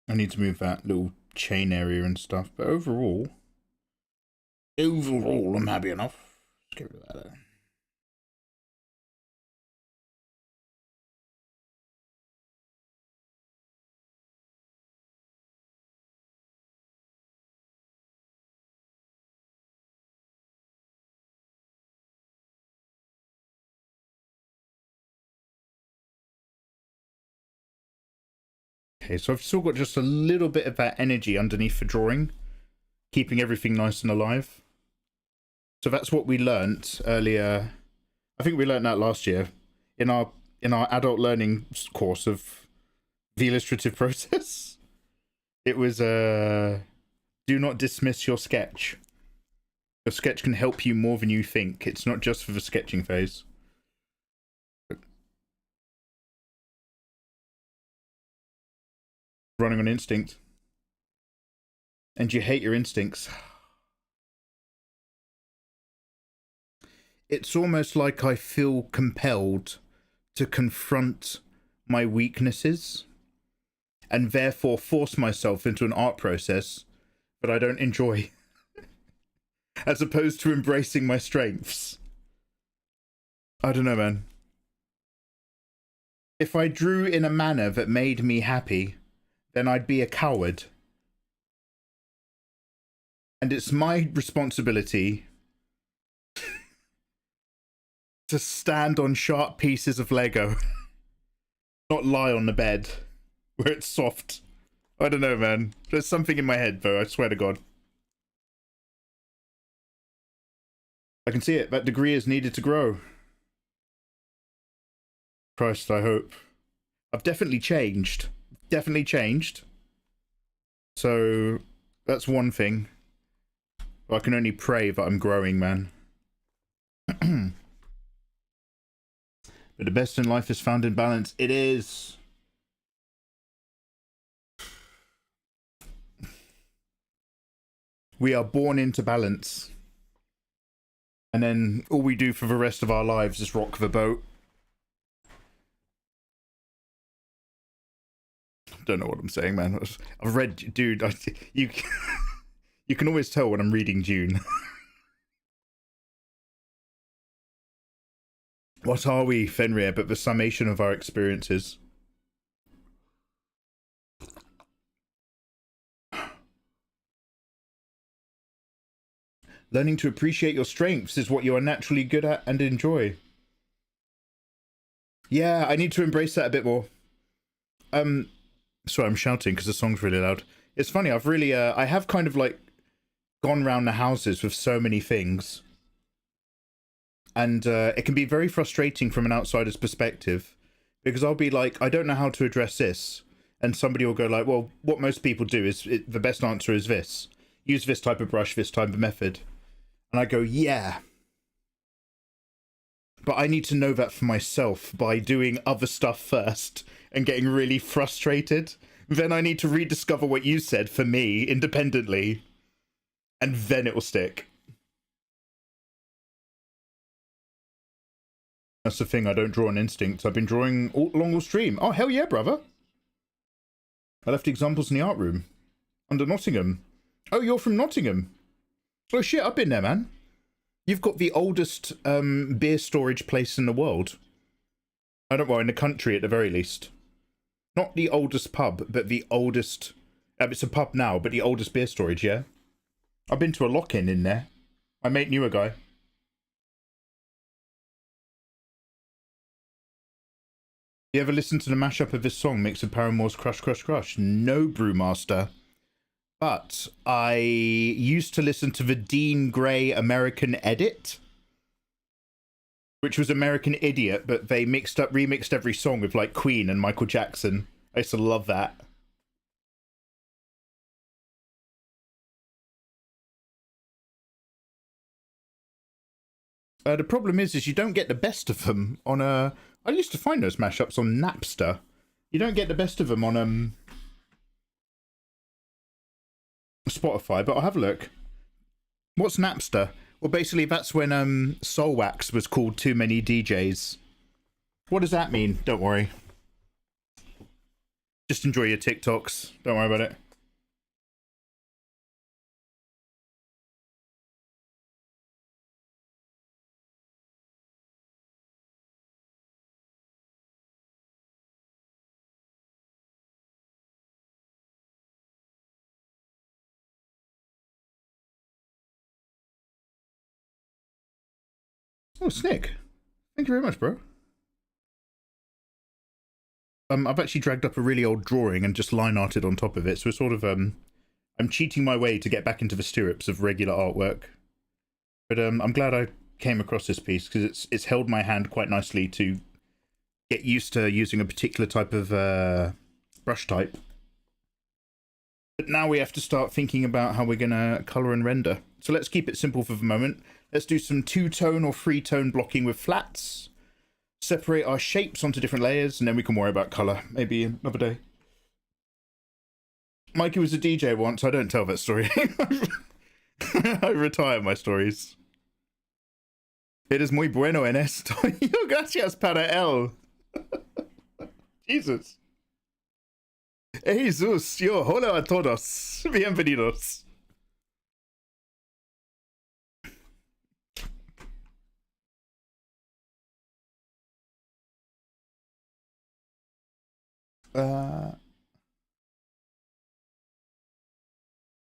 I need to move that little chain area and stuff. But overall, I'm happy enough. Let's get rid of that there. Okay, so I've still got just a little bit of that energy underneath the drawing, keeping everything nice and alive. So that's what we learnt earlier. I think we learnt that last year in our adult learning course of the illustrative process. It was do not dismiss your sketch. Your sketch can help you more than you think. It's not just for the sketching phase. Running on instinct. And you hate your instincts. It's almost like I feel compelled to confront my weaknesses and therefore force myself into an art process that I don't enjoy, as opposed to embracing my strengths. I don't know, man. If I drew in a manner that made me happy, then I'd be a coward. And it's my responsibility to stand on sharp pieces of Lego, not lie on the bed where it's soft. I don't know, man. There's something in my head, though, I swear to God. I can see it. That degree is needed to grow. Christ, I hope. I've definitely changed. Definitely changed. So, that's one thing. I can only pray that I'm growing, man. But the best in life is found in balance. It is. We are born into balance. And then all we do for the rest of our lives is rock the boat. Don't know what I'm saying, man. I've read, dude, you can always tell when I'm reading Dune. What are we, Fenrir, but the summation of our experiences? Learning to appreciate your strengths is what you are naturally good at and enjoy. Yeah, I need to embrace that a bit more. Sorry, I'm shouting because the song's really loud. It's funny, I've really, I have kind of like gone round the houses with so many things. And it can be very frustrating from an outsider's perspective. Because I'll be like, I don't know how to address this. And somebody will go like, well, what most people do is, the best answer is this. Use this type of brush, this type of method. And I go, yeah. But I need to know that for myself by doing other stuff first and getting really frustrated. Then I need to rediscover what you said for me independently. And then it will stick. That's the thing, I don't draw on instinct. I've been drawing all along the stream. Oh, hell yeah, brother. I left examples in the art room. Under Nottingham. Oh, you're from Nottingham. Oh shit, I've been there, man. You've got the oldest beer storage place in the world. I don't know, in the country at the very least. Not the oldest pub, but the oldest... it's a pub now, but the oldest beer storage, yeah? I've been to a lock-in in there. My mate knew a guy. You ever listen to the mashup of this song, mix of Paramore's Crush, Crush, Crush? No, Brewmaster. But I used to listen to the Dean Gray American Edit, which was American Idiot, but they remixed every song with like Queen and Michael Jackson. I used to love that. The problem is you don't get the best of them on a... I used to find those mashups on Napster. You don't get the best of them on Spotify, but I'll have a look. What's Napster? Well, basically that's when Soulwax was called Too Many DJs. What does that mean? Don't worry. Just enjoy your TikToks. Don't worry about it. Oh, Snick. Thank you very much, bro. I've actually dragged up a really old drawing and just line arted on top of it, so it's sort of, I'm cheating my way to get back into the stirrups of regular artwork. But I'm glad I came across this piece, because it's held my hand quite nicely to get used to using a particular type of brush type. But now we have to start thinking about how we're going to colour and render. So let's keep it simple for the moment. Let's do some two-tone or three-tone blocking with flats. Separate our shapes onto different layers, and then we can worry about colour. Maybe another day. Mikey was a DJ once. I don't tell that story. I retire my stories. Eres muy bueno en esto. Yo, gracias para él. Jesus. Jesus, yo, hola a todos. Bienvenidos.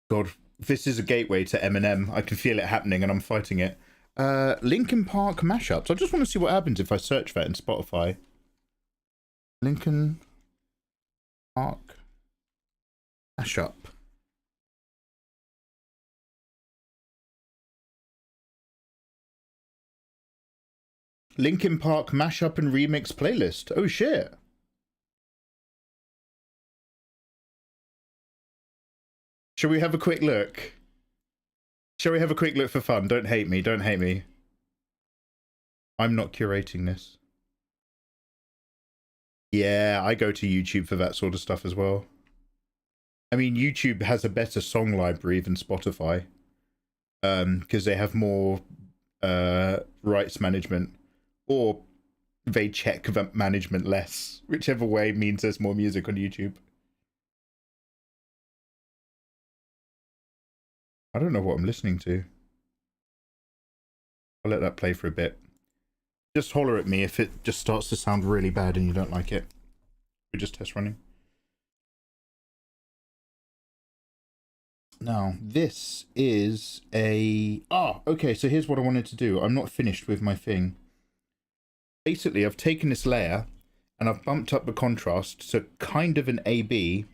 God, this is a gateway to Eminem. I can feel it happening and I'm fighting it. Linkin Park mashups. I just want to see what happens if I search that in Spotify. Linkin Park mashup. Linkin Park mashup and remix playlist. Oh shit. Shall we have a quick look? Shall we have a quick look for fun? Don't hate me, don't hate me. I'm not curating this. Yeah, I go to YouTube for that sort of stuff as well. I mean, YouTube has a better song library than Spotify. because they have more rights management, or they check the management less, whichever way means there's more music on YouTube. I don't know what I'm listening to. I'll let that play for a bit. Just holler at me if it just starts to sound really bad and you don't like it. We're just test running. Now, this is a... okay, so here's what I wanted to do. I'm not finished with my thing. Basically, I've taken this layer and I've bumped up the contrast to kind of an AB.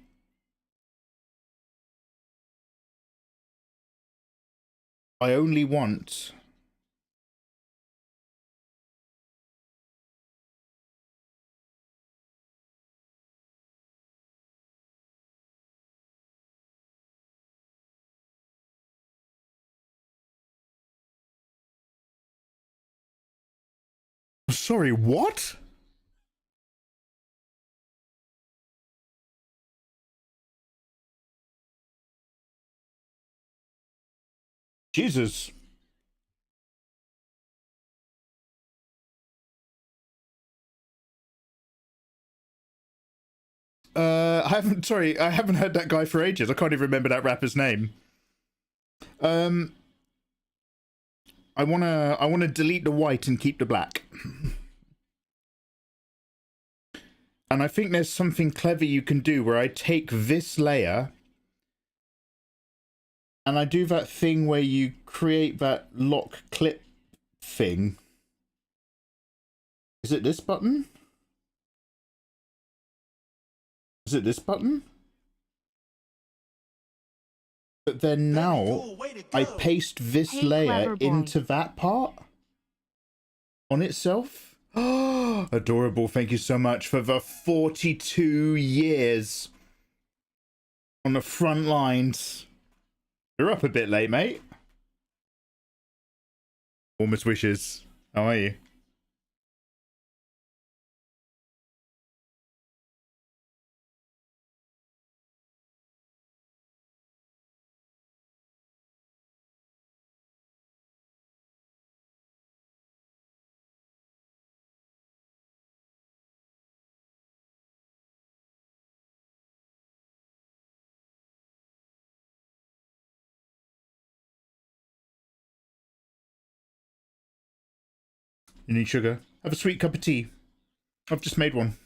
I only want... Sorry, what? Jesus. I haven't heard that guy for ages. I can't even remember that rapper's name. I wanna delete the white and keep the black. And I think there's something clever you can do where I take this layer and I do that thing where you create that lock clip thing. Is it this button? Is it this button? But then now I paste this layer into that part on itself. Oh, adorable. Thank you so much for the 42 years on the front lines. You're up a bit late, mate. Warmest wishes. How are you? You need sugar? Have a sweet cup of tea. I've just made one.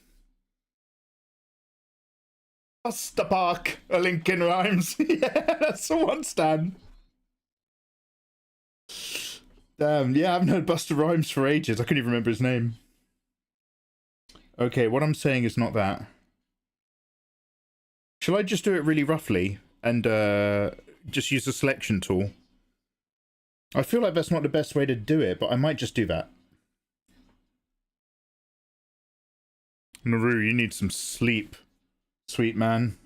Buster Park, a Lincoln Rhymes. Yeah, that's the one, Stan. Damn, yeah, I haven't heard Buster Rhymes for ages. I couldn't even remember his name. Okay, what I'm saying is not that. Shall I just do it really roughly and just use the selection tool? I feel like that's not the best way to do it, but I might just do that. Naru, you need some sleep, sweet man.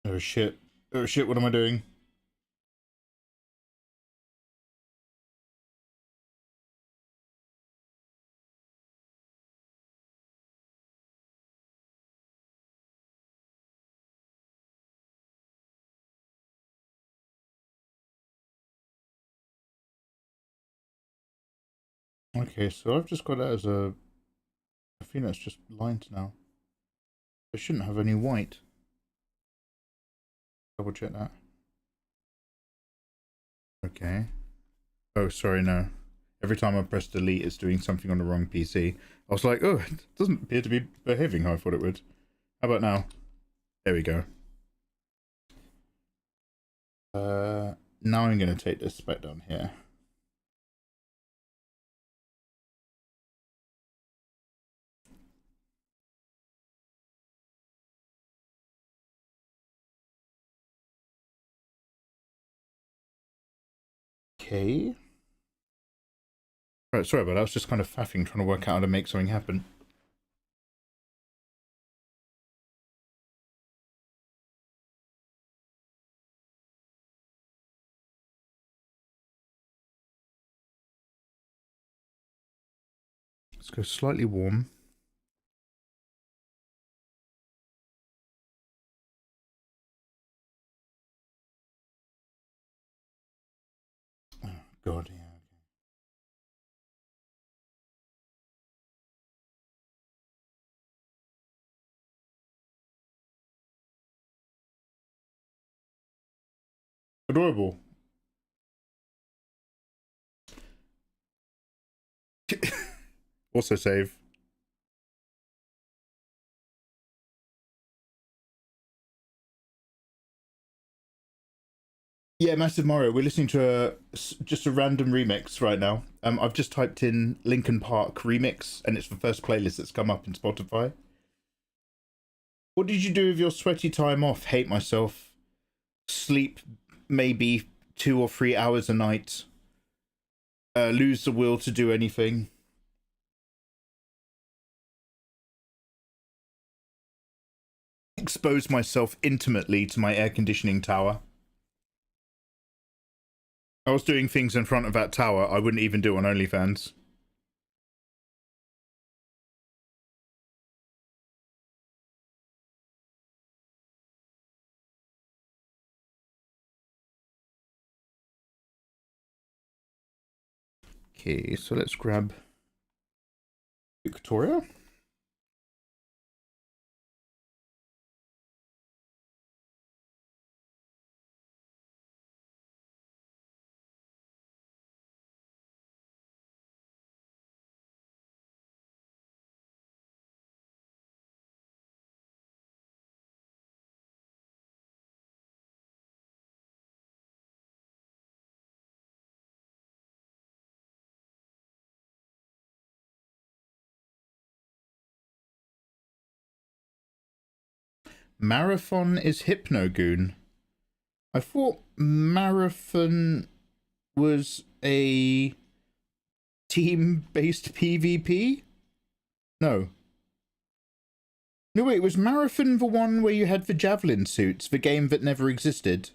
Oh shit. Oh shit, what am I doing? Okay, so I've just got that as a... I think that's just lines now. I shouldn't have any white. Double check that. Okay. Oh, sorry, no. Every time I press delete, it's doing something on the wrong PC. I was like, oh, it doesn't appear to be behaving how I thought it would. How about now? There we go. Now I'm going to take this back down here. Okay. Right, sorry about that. I was just kind of faffing trying to work out how to make something happen. Let's go slightly warm. Oh, God, yeah. Adorable. Also save. Yeah, Massive Mario. We're listening to just a random remix right now. I've just typed in Linkin Park remix, and it's the first playlist that's come up in Spotify. What did you do with your sweaty time off? Hate myself. Sleep maybe 2 or 3 hours a night. Lose the will to do anything. Expose myself intimately to my air conditioning tower. I was doing things in front of that tower I wouldn't even do on OnlyFans. Okay, so let's grab Victoria. Marathon is Hypnogoon. I thought Marathon was a team-based PvP? No. No, wait, was Marathon the one where you had the javelin suits, the game that never existed?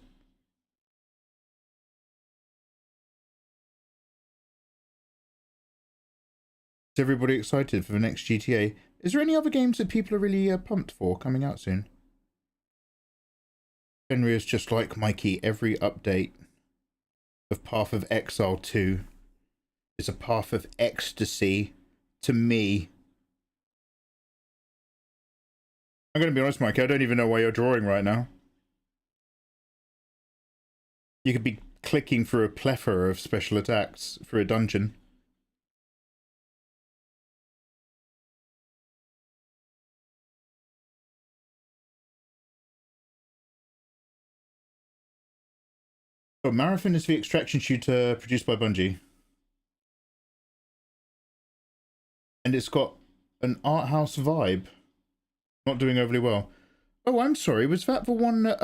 Is everybody excited for the next GTA? Is there any other games that people are really pumped for coming out soon? Henry is just like Mikey. Every update of Path of Exile 2 is a path of ecstasy to me. I'm going to be honest, Mikey, I don't even know why you're drawing right now. You could be clicking through a plethora of special attacks for a dungeon. Oh, Marathon is the extraction shooter produced by Bungie. And it's got an art house vibe. Not doing overly well. Oh, I'm sorry. Was that the one that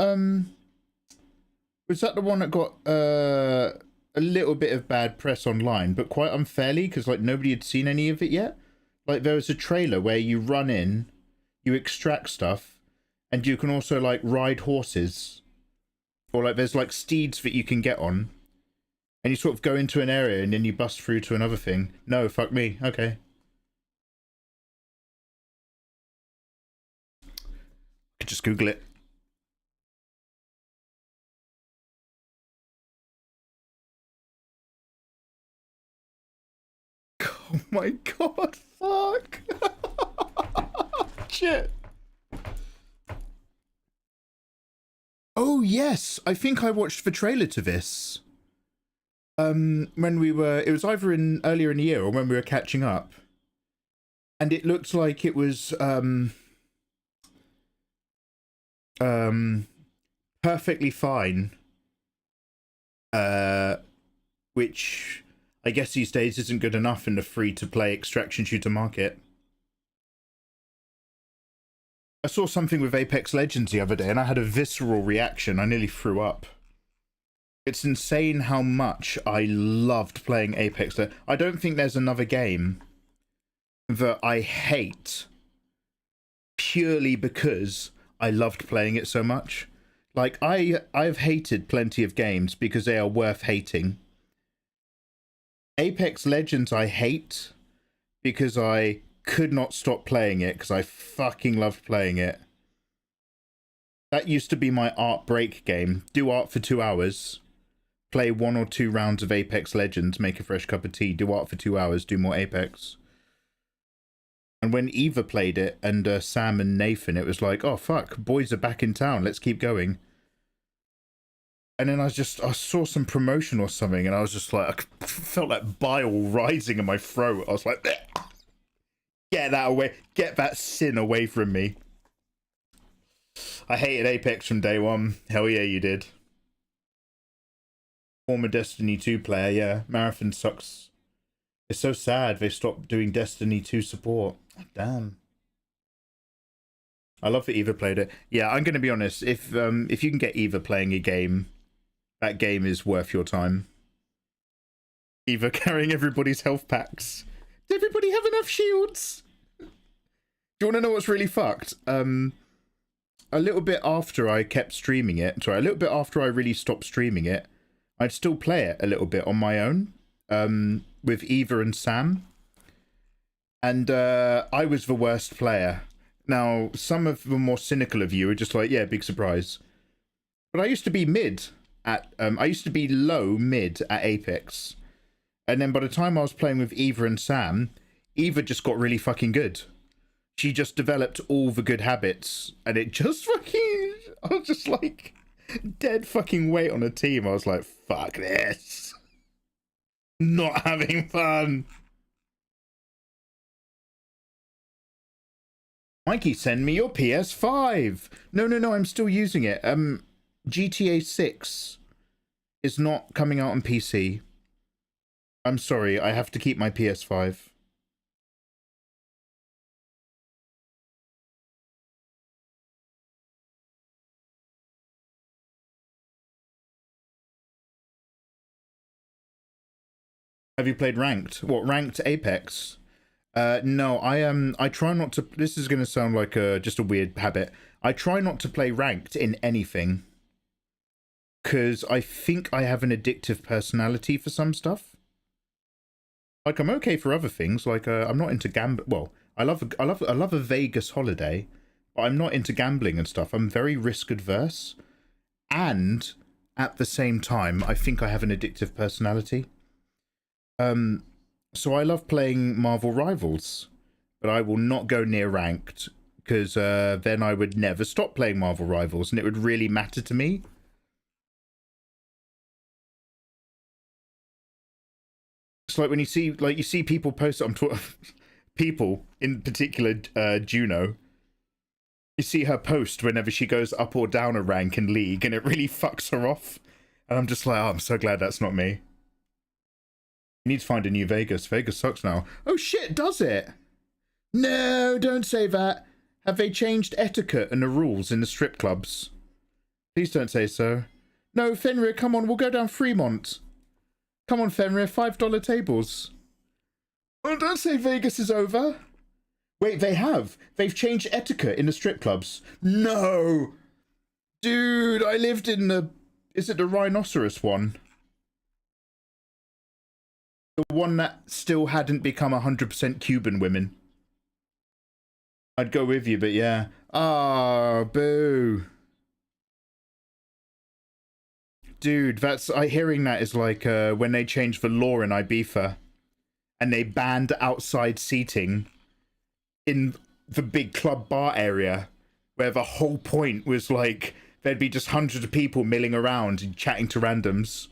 was that the one that got a little bit of bad press online, but quite unfairly because like nobody had seen any of it yet? Like there was a trailer where you run in, you extract stuff, and you can also like ride horses. Or like there's like steeds that you can get on. And you sort of go into an area and then you bust through to another thing. No, fuck me. Okay. Could just Google it. Oh my god, fuck. Shit. Oh yes, I think I watched the trailer to this. When we were, it was either earlier in the year or when we were catching up. And it looked like it was perfectly fine. Which I guess these days isn't good enough in the free-to-play extraction shooter market. I saw something with Apex Legends the other day and I had a visceral reaction. I nearly threw up. It's insane how much I loved playing Apex. I don't think there's another game that I hate purely because I loved playing it so much. Like, I've hated plenty of games because they are worth hating. Apex Legends I hate because I could not stop playing it because I fucking loved playing it. That used to be my art break game. Do art for 2 hours. Play 1 or 2 rounds of Apex Legends, make a fresh cup of tea, do art for 2 hours, do more Apex. And when Eva played it, and Sam and Nathan, it was like, oh fuck, boys are back in town, let's keep going. And then I saw some promotion or something, and I was just like, I felt like bile rising in my throat. I was like, bleh. Get that away, get that sin away from me. I hated Apex from day one. Hell yeah, you did. Former Destiny 2 player, yeah. Marathon sucks. It's so sad they stopped doing Destiny 2 support. Damn. I love that Eva played it. Yeah, I'm going to be honest. If you can get Eva playing a game, that game is worth your time. Eva carrying everybody's health packs. Does everybody have enough shields? Do you want to know what's really fucked? A little bit after I kept streaming it, sorry, a little bit after I really stopped streaming it, I'd still play it a little bit on my own, with Eva and Sam. And I was the worst player. Now, some of the more cynical of you are just like, yeah, big surprise. But I used to be mid at, I used to be low mid at Apex. And then by the time I was playing with Eva and Sam, Eva just got really fucking good. She just developed all the good habits. And it just fucking, I was just like, dead fucking weight on a team. I was like, fuck this. Not having fun. Mikey, send me your PS5. No, I'm still using it. GTA 6 is not coming out on PC. I'm sorry, I have to keep my PS5. Have you played ranked? What, ranked Apex? No, I try not to. This is going to sound like just a weird habit. I try not to play ranked in anything because I think I have an addictive personality for some stuff. Like, I'm okay for other things. Like, I'm not into gambling. Well, I love a Vegas holiday, but I'm not into gambling and stuff. I'm very risk adverse, and at the same time, I think I have an addictive personality. So I love playing Marvel Rivals, but I will not go near ranked because then I would never stop playing Marvel Rivals, and it would really matter to me. It's like when you see people post on Twitter, people in particular, Juno. You see her post whenever she goes up or down a rank in League, and it really fucks her off. And I'm just like, oh, I'm so glad that's not me. You need to find a new Vegas. Vegas sucks now. Oh shit, does it? No, don't say that. Have they changed etiquette and the rules in the strip clubs? Please don't say so. No, Fenrir, come on, we'll go down Fremont. Come on, Fenrir, $5 tables. Oh, don't say Vegas is over. Wait, they have. They've changed etiquette in the strip clubs. No! Dude, I lived in the... Is it the rhinoceros one? The one that still hadn't become 100% Cuban women. I'd go with you, but yeah. Ah, boo. Dude, that's... hearing that is like when they changed the law in Ibiza and they banned outside seating in the big club bar area where the whole point was like there'd be just hundreds of people milling around and chatting to randoms.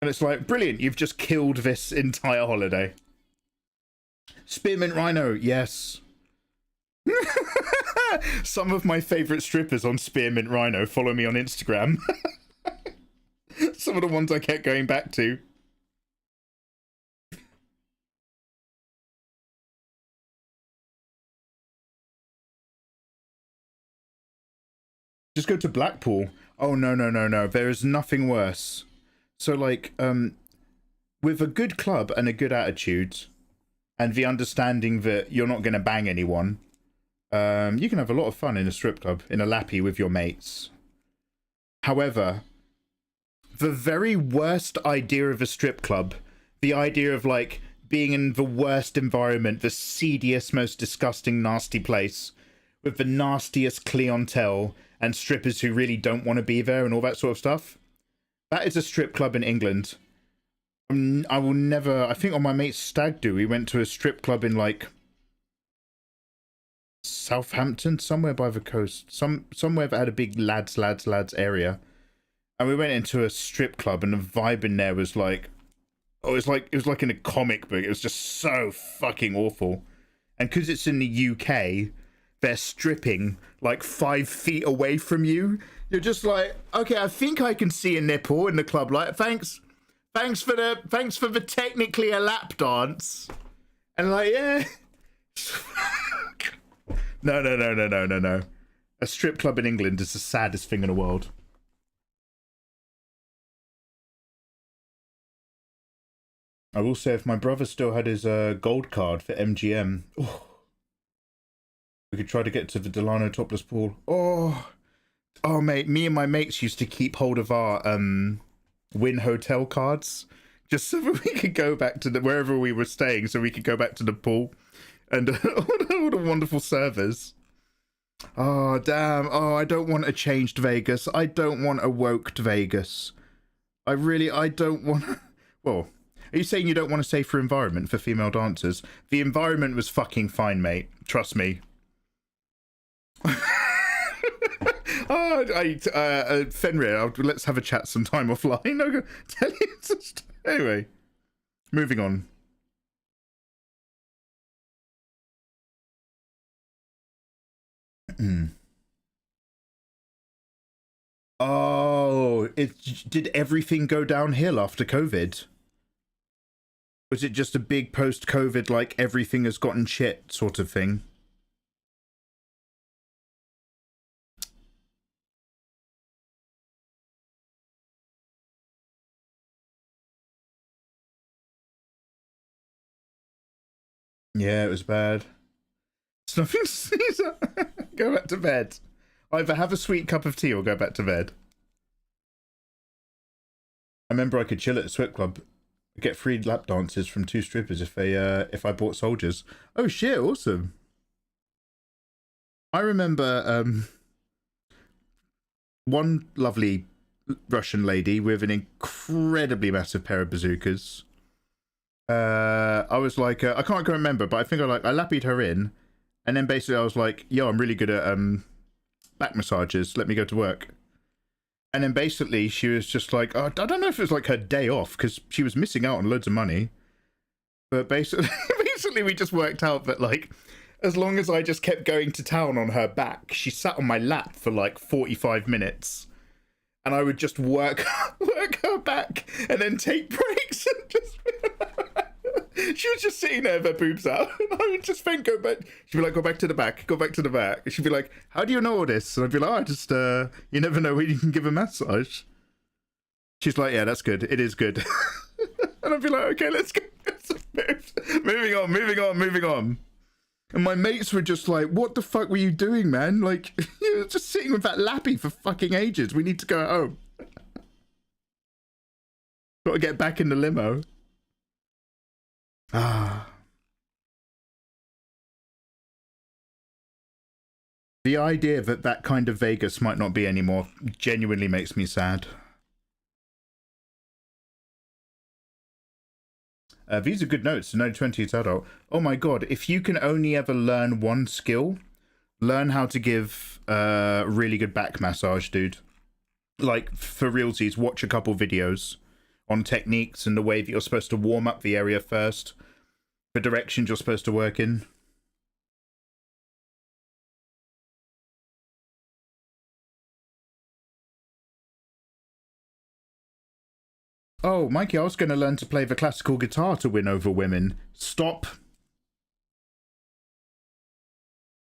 And it's like, brilliant, you've just killed this entire holiday. Spearmint Rhino, yes. Some of my favourite strippers on Spearmint Rhino follow me on Instagram. Some of the ones I kept going back to. Just go to Blackpool. Oh, no, no, no, no. There is nothing worse. So, like, with a good club and a good attitude, and the understanding that you're not going to bang anyone, you can have a lot of fun in a strip club, in a lappy with your mates. However, the very worst idea of a strip club, the idea of, like, being in the worst environment, the seediest, most disgusting, nasty place, with the nastiest clientele and strippers who really don't want to be there and all that sort of stuff. That is a strip club in England. I will never... I think on my mate's stag do, we went to a strip club in, like, Southampton, somewhere by the coast. Somewhere that had a big lads area. And we went into a strip club and the vibe in there was like... Oh, it was like in a comic book. It was just so fucking awful. And because it's in the UK... they're stripping like 5 feet away from you. You're just like, okay, I think I can see a nipple in the club light. Thanks for the technically a lap dance. And like, yeah. No. A strip club in England is the saddest thing in the world. I will say, if my brother still had his gold card for MGM, we could try to get to the Delano topless pool. Oh, mate, me and my mates used to keep hold of our Win Hotel cards just so that we could go back to wherever we were staying, so we could go back to the pool and all the wonderful servers. Oh, damn. Oh, I don't want a changed Vegas. I don't want a woked Vegas. I don't want... Well, are you saying you don't want a safer environment for female dancers? The environment was fucking fine, mate. Trust me. Fenrir, let's have a chat sometime offline. I'll tell you. Anyway, moving on. Oh, did everything go downhill after COVID? Was it just a big post-COVID, like everything has gotten shit sort of thing? Yeah, it was bad. Snuffing Caesar. Go back to bed. Either have a sweet cup of tea or go back to bed. I remember I could chill at a strip club, get free lap dances from 2 strippers if I bought soldiers. Oh shit, awesome. I remember one lovely Russian lady with an incredibly massive pair of bazookas. I was like, I can't remember, but I think I lappied her in, and then basically I was like, yo, I'm really good at back massages, let me go to work. And then basically she was just like, I don't know if it was like her day off, because she was missing out on loads of money, but basically we just worked out that, like, as long as I just kept going to town on her back, she sat on my lap for like 45 minutes, and I would just work her back and then take breaks and just... She was just sitting there with her boobs out, and I would just then go back. She'd be like, go back to the back, go back to the back. She'd be like, how do you know all this? And I'd be like, oh, I just, you never know when you can give a massage. She's like, yeah, that's good. It is good. And I'd be like, okay, let's go. Moving on. And my mates were just like, what the fuck were you doing, man? Like, you were just sitting with that lappy for fucking ages. We need to go home. Got to get back in the limo. The idea that kind of Vegas might not be anymore genuinely makes me sad. These are good notes. No 20s adult. Oh my god, if you can only ever learn one skill, learn how to give really good back massage, dude. Like, for realsies, watch a couple videos on techniques and the way that you're supposed to warm up the area first, the directions you're supposed to work in. Oh, Mikey, I was going to learn to play the classical guitar to win over women. Stop.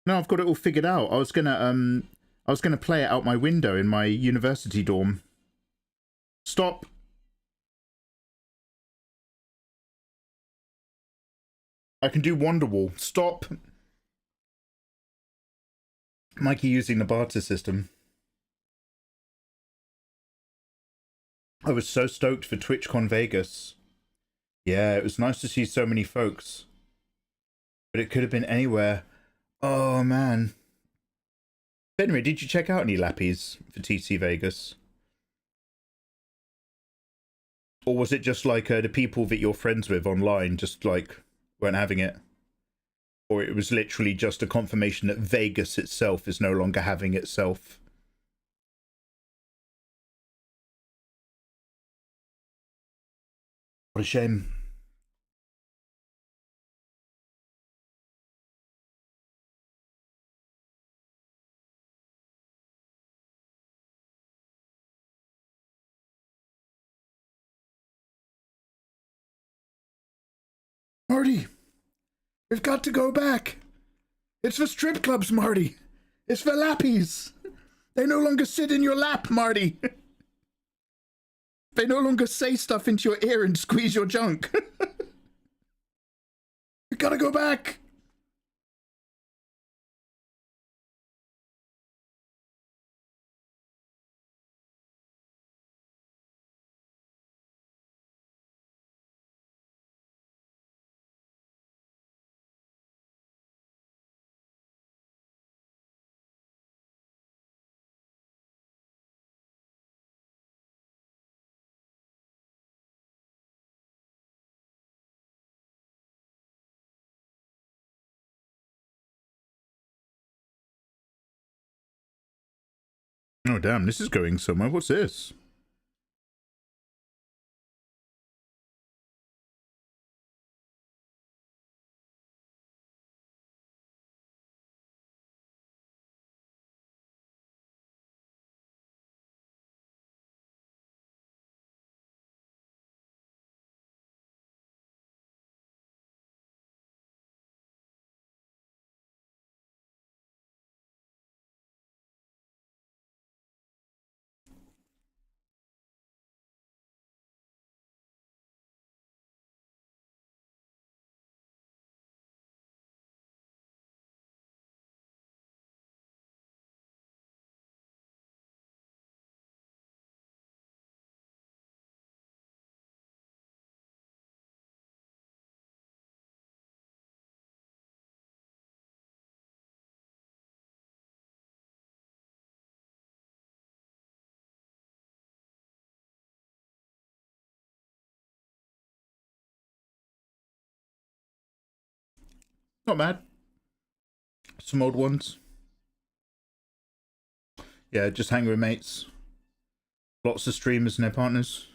No, I've got it all figured out. I was I was going to play it out my window in my university dorm. Stop. I can do Wonderwall. Stop. Mikey using the barter system. I was so stoked for TwitchCon Vegas. Yeah, it was nice to see so many folks. But it could have been anywhere. Oh, man. Henry, did you check out any lappies for TC Vegas? Or was it just like the people that you're friends with online just like weren't having it? Or it was literally just a confirmation that Vegas itself is no longer having itself? What a shame. Marty, we've got to go back. It's for strip clubs, Marty. It's for lappies. They no longer sit in your lap, Marty. They no longer say stuff into your ear and squeeze your junk. We gotta go back. Oh, damn, this is going somewhere. What's this? Not bad. Some old ones. Yeah, just hang with mates. Lots of streamers and their partners.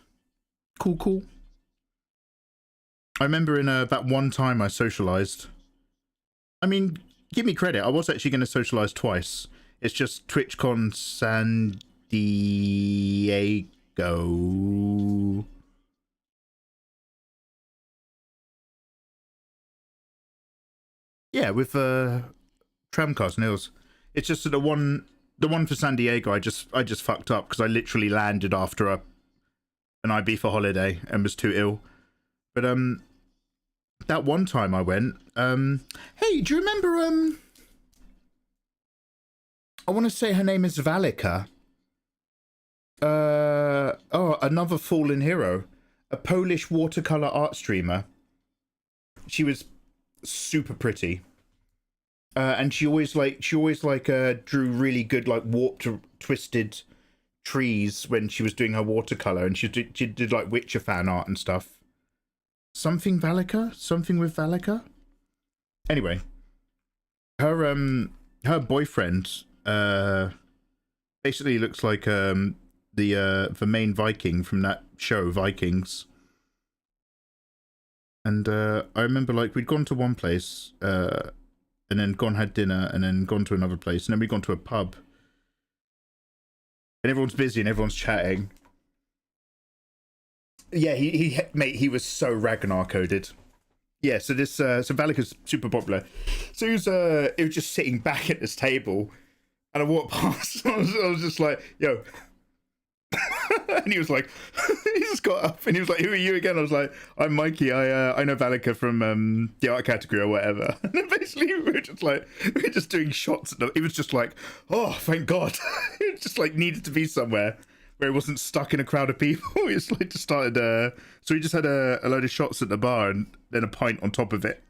Cool, cool. I remember in that one time I socialized. I mean, give me credit. I was actually going to socialize twice. It's just TwitchCon San Diego. Yeah, with Tramcars Nils. It's just that the one for San Diego, I just fucked up because I literally landed after an Ibiza holiday and was too ill. But that one time I went. Hey, do you remember? I want to say her name is Valika. Oh, another fallen hero, a Polish watercolor art streamer. She was super pretty, and she always drew really good like warped, twisted trees when she was doing her watercolor, and she did like Witcher fan art and stuff. Something Valika, something with Valika. Anyway, her boyfriend basically looks like the main Viking from that show Vikings. And I remember like we'd gone to one place and then gone had dinner and then gone to another place and then we'd gone to a pub. And everyone's busy and everyone's chatting. Yeah, he was so Ragnar coded. Yeah, so this so Valika's super popular. So he was just sitting back at this table And I walked past. I was just like, yo. And he was like, he just got up and he was like, who are you again? I was like, I'm Mikey. I know Valika from the art category or whatever. And then basically we were just doing shots. It was just like, oh, thank God. It just like needed to be somewhere where it wasn't stuck in a crowd of people. We just like just started. So we just had a load of shots at the bar and then a pint on top of it.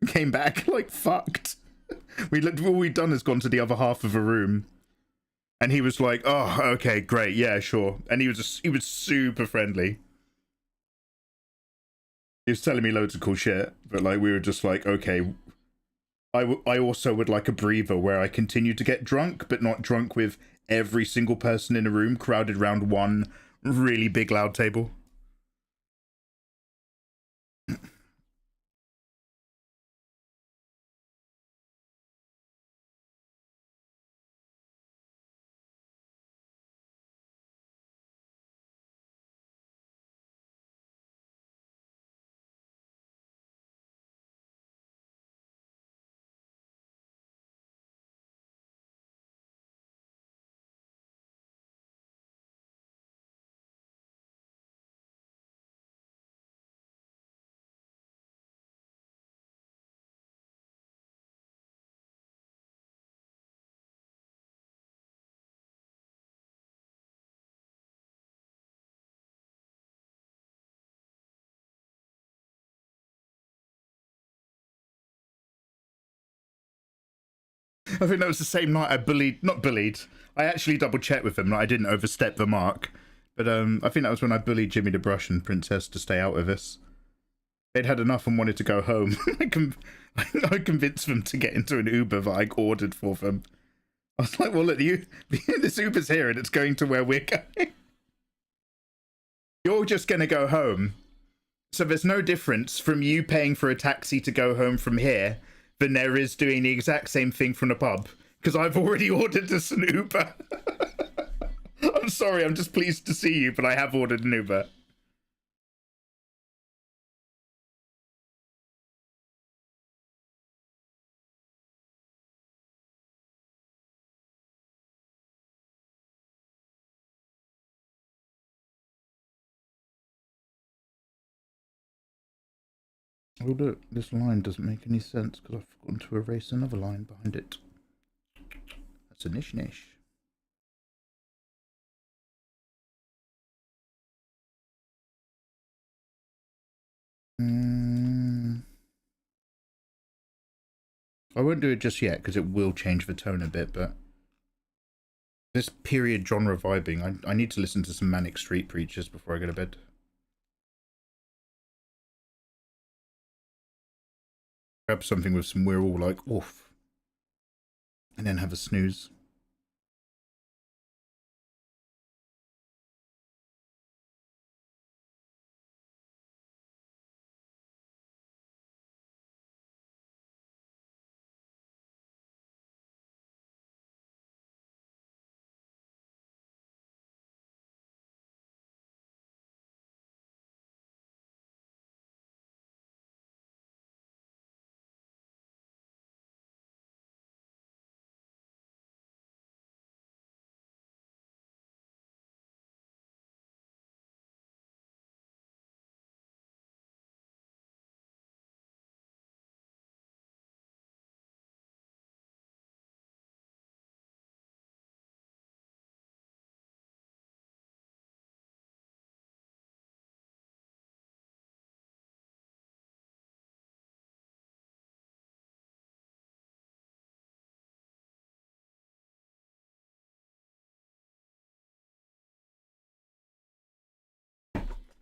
Came back like fucked. All we'd done is gone to the other half of a room. And he was like, oh, okay, great, yeah, sure. And he was super friendly. He was telling me loads of cool shit, but like we were just like, okay. I also would like a breather where I continue to get drunk, but not drunk with every single person in a room crowded around one really big loud table. I think that was the same night I actually double checked with him. Like, I didn't overstep the mark. But I think that was when I bullied Jimmy the Brush and Princess to stay out with us. They'd had enough and wanted to go home. I convinced them to get into an Uber that I ordered for them. I was like, well, look, this Uber's here and it's going to where we're going. You're just going to go home. So there's no difference from you paying for a taxi to go home from here than there is doing the exact same thing from the pub, because I've already ordered us an Uber. I'm sorry, I'm just pleased to see you, but I have ordered an Uber. Oh look, this line doesn't make any sense because I've forgotten to erase another line behind it. That's a nish-nish. I won't do it just yet because it will change the tone a bit, but this period genre vibing, I need to listen to some Manic Street Preachers before I go to bed. Grab something with some we're all like, oof. And then have a snooze.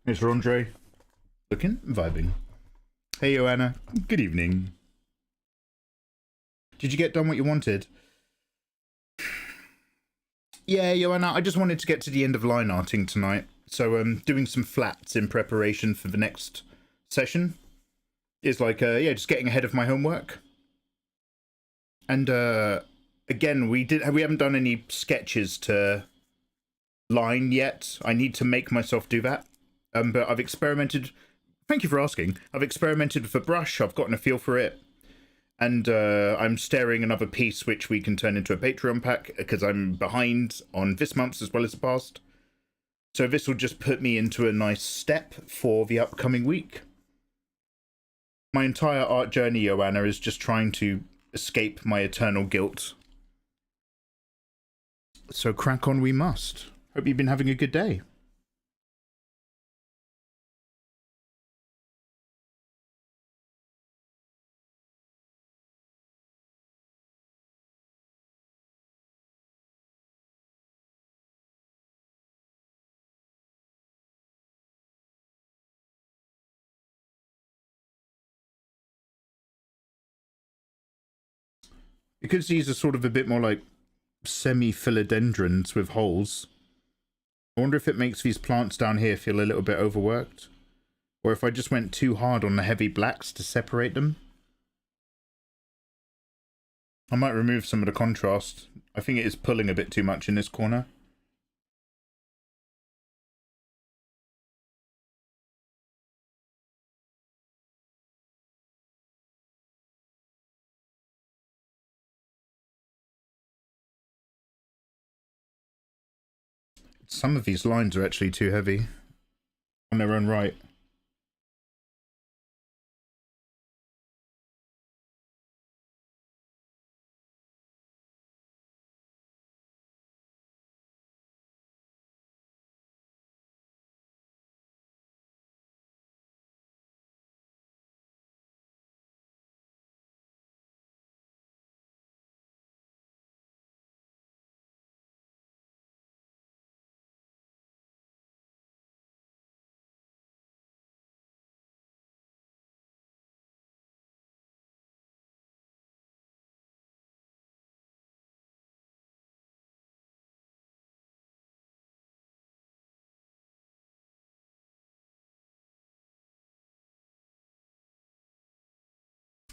Mr. Andre, looking, vibing. Hey, Joanna. Good evening. Did you get done what you wanted? Yeah, Joanna, I just wanted to get to the end of line arting tonight. So I'm doing some flats in preparation for the next session. It's like, yeah, just getting ahead of my homework. And again, we haven't done any sketches to line yet. I need to make myself do that. But I've experimented. Thank you for asking. I've experimented with a brush. I've gotten a feel for it. And I'm staring another piece which we can turn into a Patreon pack because I'm behind on this month's as well as the past. So this will just put me into a nice step for the upcoming week. My entire art journey, Joanna, is just trying to escape my eternal guilt. So crack on we must. Hope you've been having a good day. Because these are sort of a bit more like semi-philodendrons with holes, I wonder if it makes these plants down here feel a little bit overworked. Or if I just went too hard on the heavy blacks to separate them. I might remove some of the contrast. I think it is pulling a bit too much in this corner. Some of these lines are actually too heavy on their own right.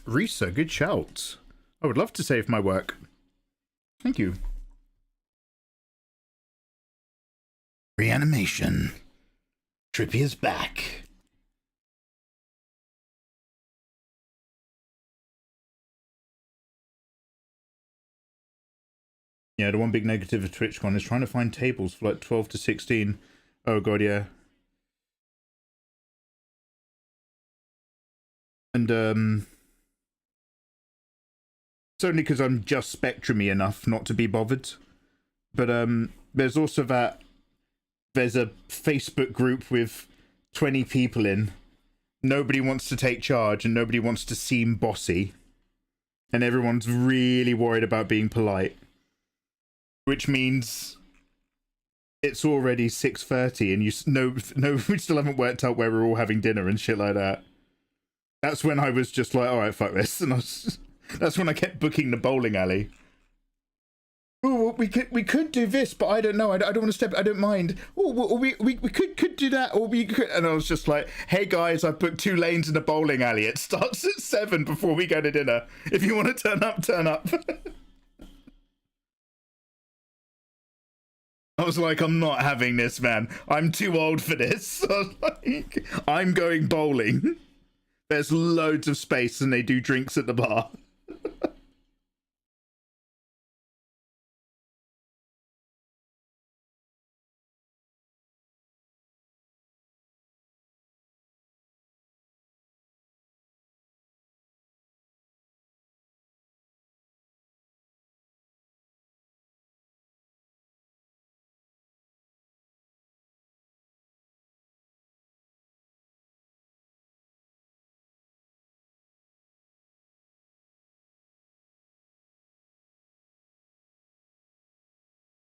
Risa, good shout. I would love to save my work. Thank you. Reanimation. Trippy is back. Yeah, the one big negative of TwitchCon is trying to find tables for like 12 to 16. Oh god, yeah. And it's only because I'm just spectrum-y enough not to be bothered. But there's also that there's a Facebook group with 20 people in. Nobody wants to take charge and nobody wants to seem bossy. And everyone's really worried about being polite. Which means it's already 6:30 and we still haven't worked out where we're all having dinner and shit like that. That's when I was just like, alright, fuck this. And that's when I kept booking the bowling alley. Oh, we could do this, but I don't know. I don't want to step. I don't mind. Oh, well, we could do that, or we could. And I was just like, hey guys, I've booked 2 lanes in the bowling alley. It starts at 7 before we go to dinner. If you want to turn up, turn up. I was like, I'm not having this, man. I'm too old for this. I was like, I'm going bowling. There's loads of space and they do drinks at the bar.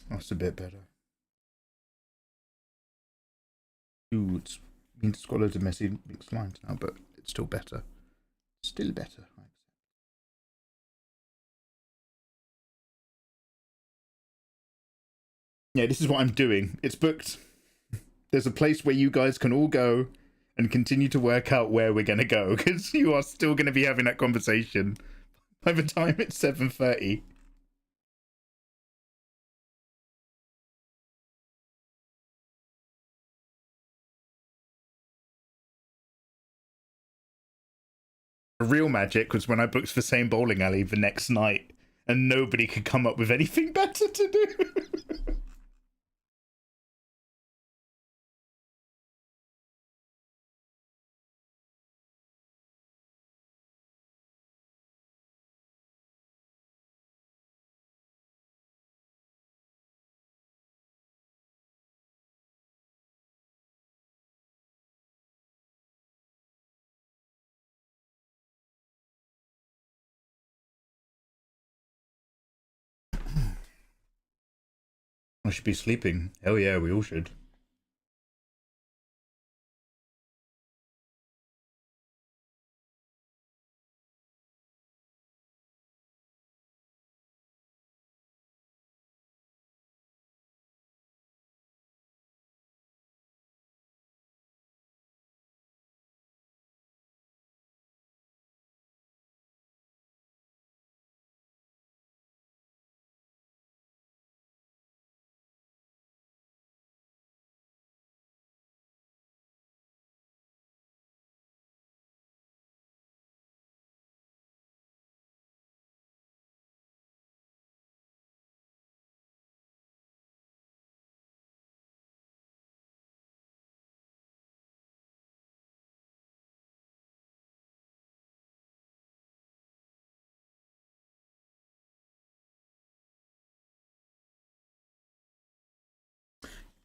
That's a bit better. Ooh, it's got loads of messy mixed lines now, but it's still better. Still better. Yeah, this is what I'm doing. It's booked. There's a place where you guys can all go and continue to work out where we're going to go, because you are still going to be having that conversation by the time it's 7:30. The real magic was when I booked the same bowling alley the next night and nobody could come up with anything better to do. I should be sleeping. Hell yeah, we all should.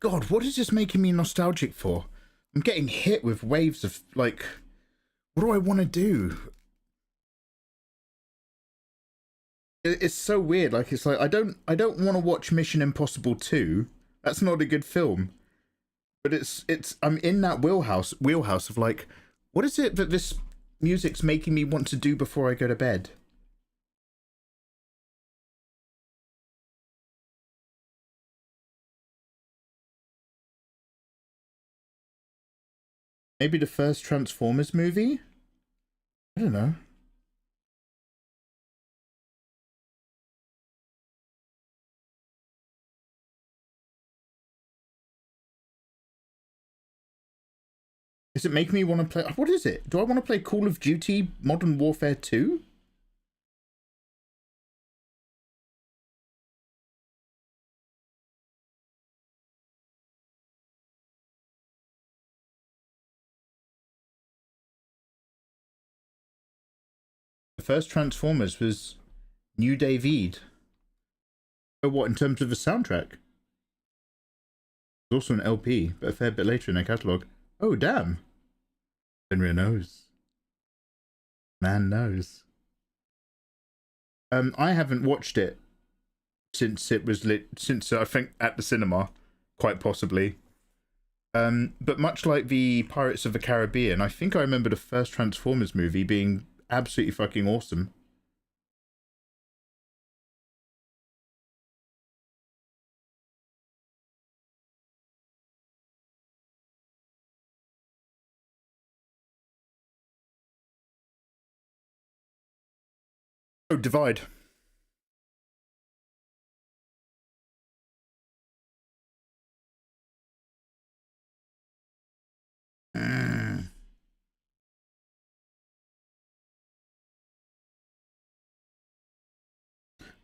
God, what is this making me nostalgic for? I'm getting hit with waves of, like, what do I want to do? It's so weird. Like, it's like I don't want to watch Mission Impossible 2. That's not a good film. But I'm in that wheelhouse of like, what is it that this music's making me want to do before I go to bed? Maybe the first Transformers movie? I don't know. Does it make me want to play... What is it? Do I want to play Call of Duty Modern Warfare 2? The first Transformers was New David. Oh, what, in terms of the soundtrack? There's also an LP, but a fair bit later in their catalogue. Oh, damn. Henry knows. Man knows. I haven't watched it since it was since I think at the cinema, quite possibly. But much like the Pirates of the Caribbean, I think I remember the first Transformers movie being absolutely fucking awesome. Oh, Divide.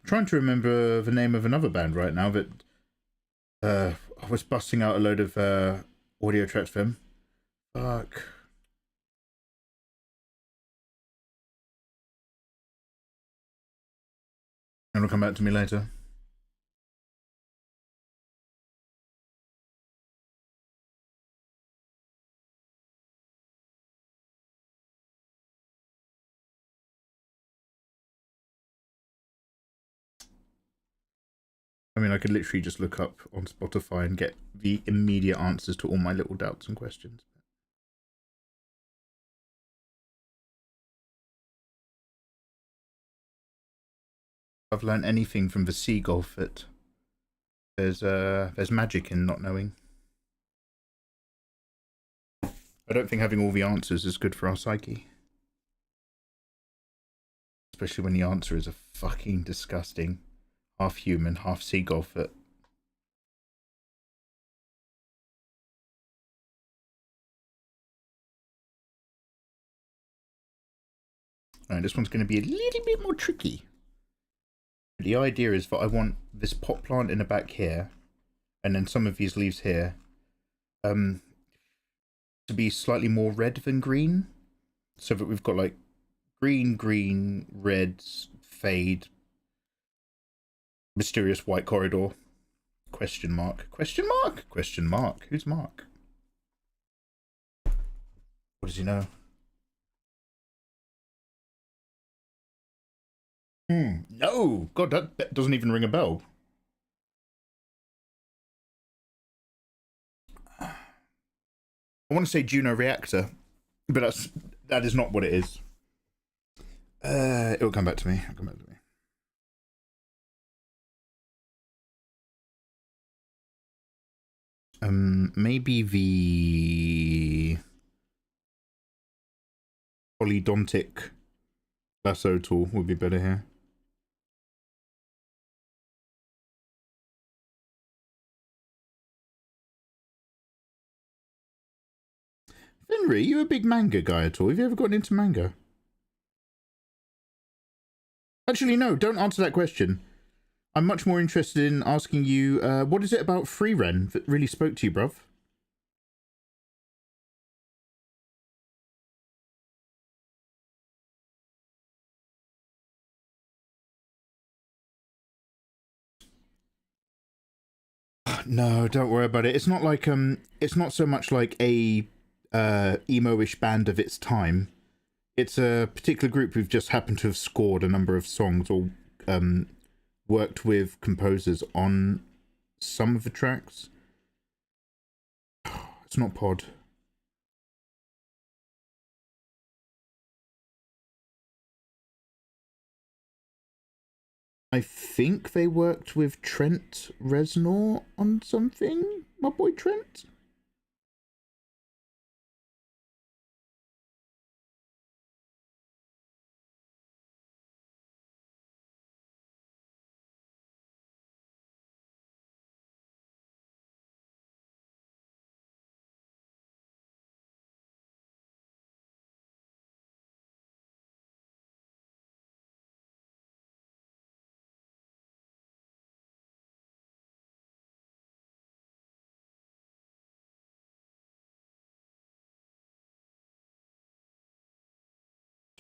I'm trying to remember the name of another band right now that I was busting out a load of audio tracks for them. Fuck. It'll come back to me later. I mean, I could literally just look up on Spotify and get the immediate answers to all my little doubts and questions. If I've learned anything from the seagull fit, there's magic in not knowing. I don't think having all the answers is good for our psyche. Especially when the answer is a fucking disgusting half human, half seagull foot. Alright, this one's going to be a little bit more tricky. The idea is that I want this pot plant in the back here, and then some of these leaves here, to be slightly more red than green, so that we've got like green, green, red, fade, mysterious white corridor, question mark, question mark, question mark. Who's Mark? What does he know? No! God, that doesn't even ring a bell. I want to say Juno Reactor, but that is not what it is. It'll come back to me. It'll come back to me. Maybe the polydontic lasso tool would be better here. Henry, you a big manga guy at all? Have you ever gotten into manga? Actually, no, don't answer that question. I'm much more interested in asking you, what is it about Free Ren that really spoke to you, bruv? No, don't worry about it. It's not like it's not so much like a emo-ish band of its time. It's a particular group who've just happened to have scored a number of songs or worked with composers on some of the tracks. It's not Pod. I think they worked with Trent Reznor on something, my boy Trent.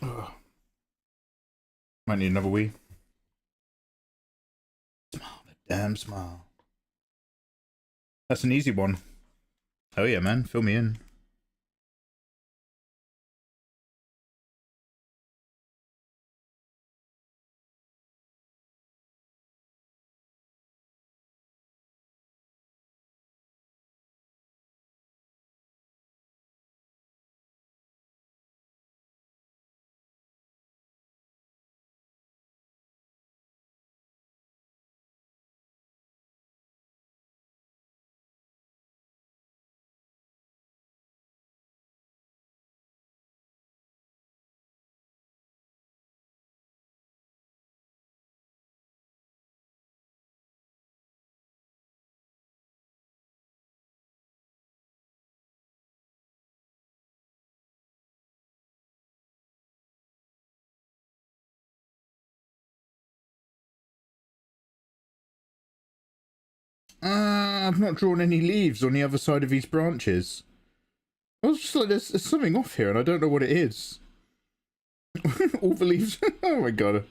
Ugh. Might need another wee. Smile, the damn smile. That's an easy one. Oh yeah, man, fill me in. I've not drawn any leaves on the other side of these branches. I was just like, there's something off here and I don't know what it is. All the leaves. Oh my god.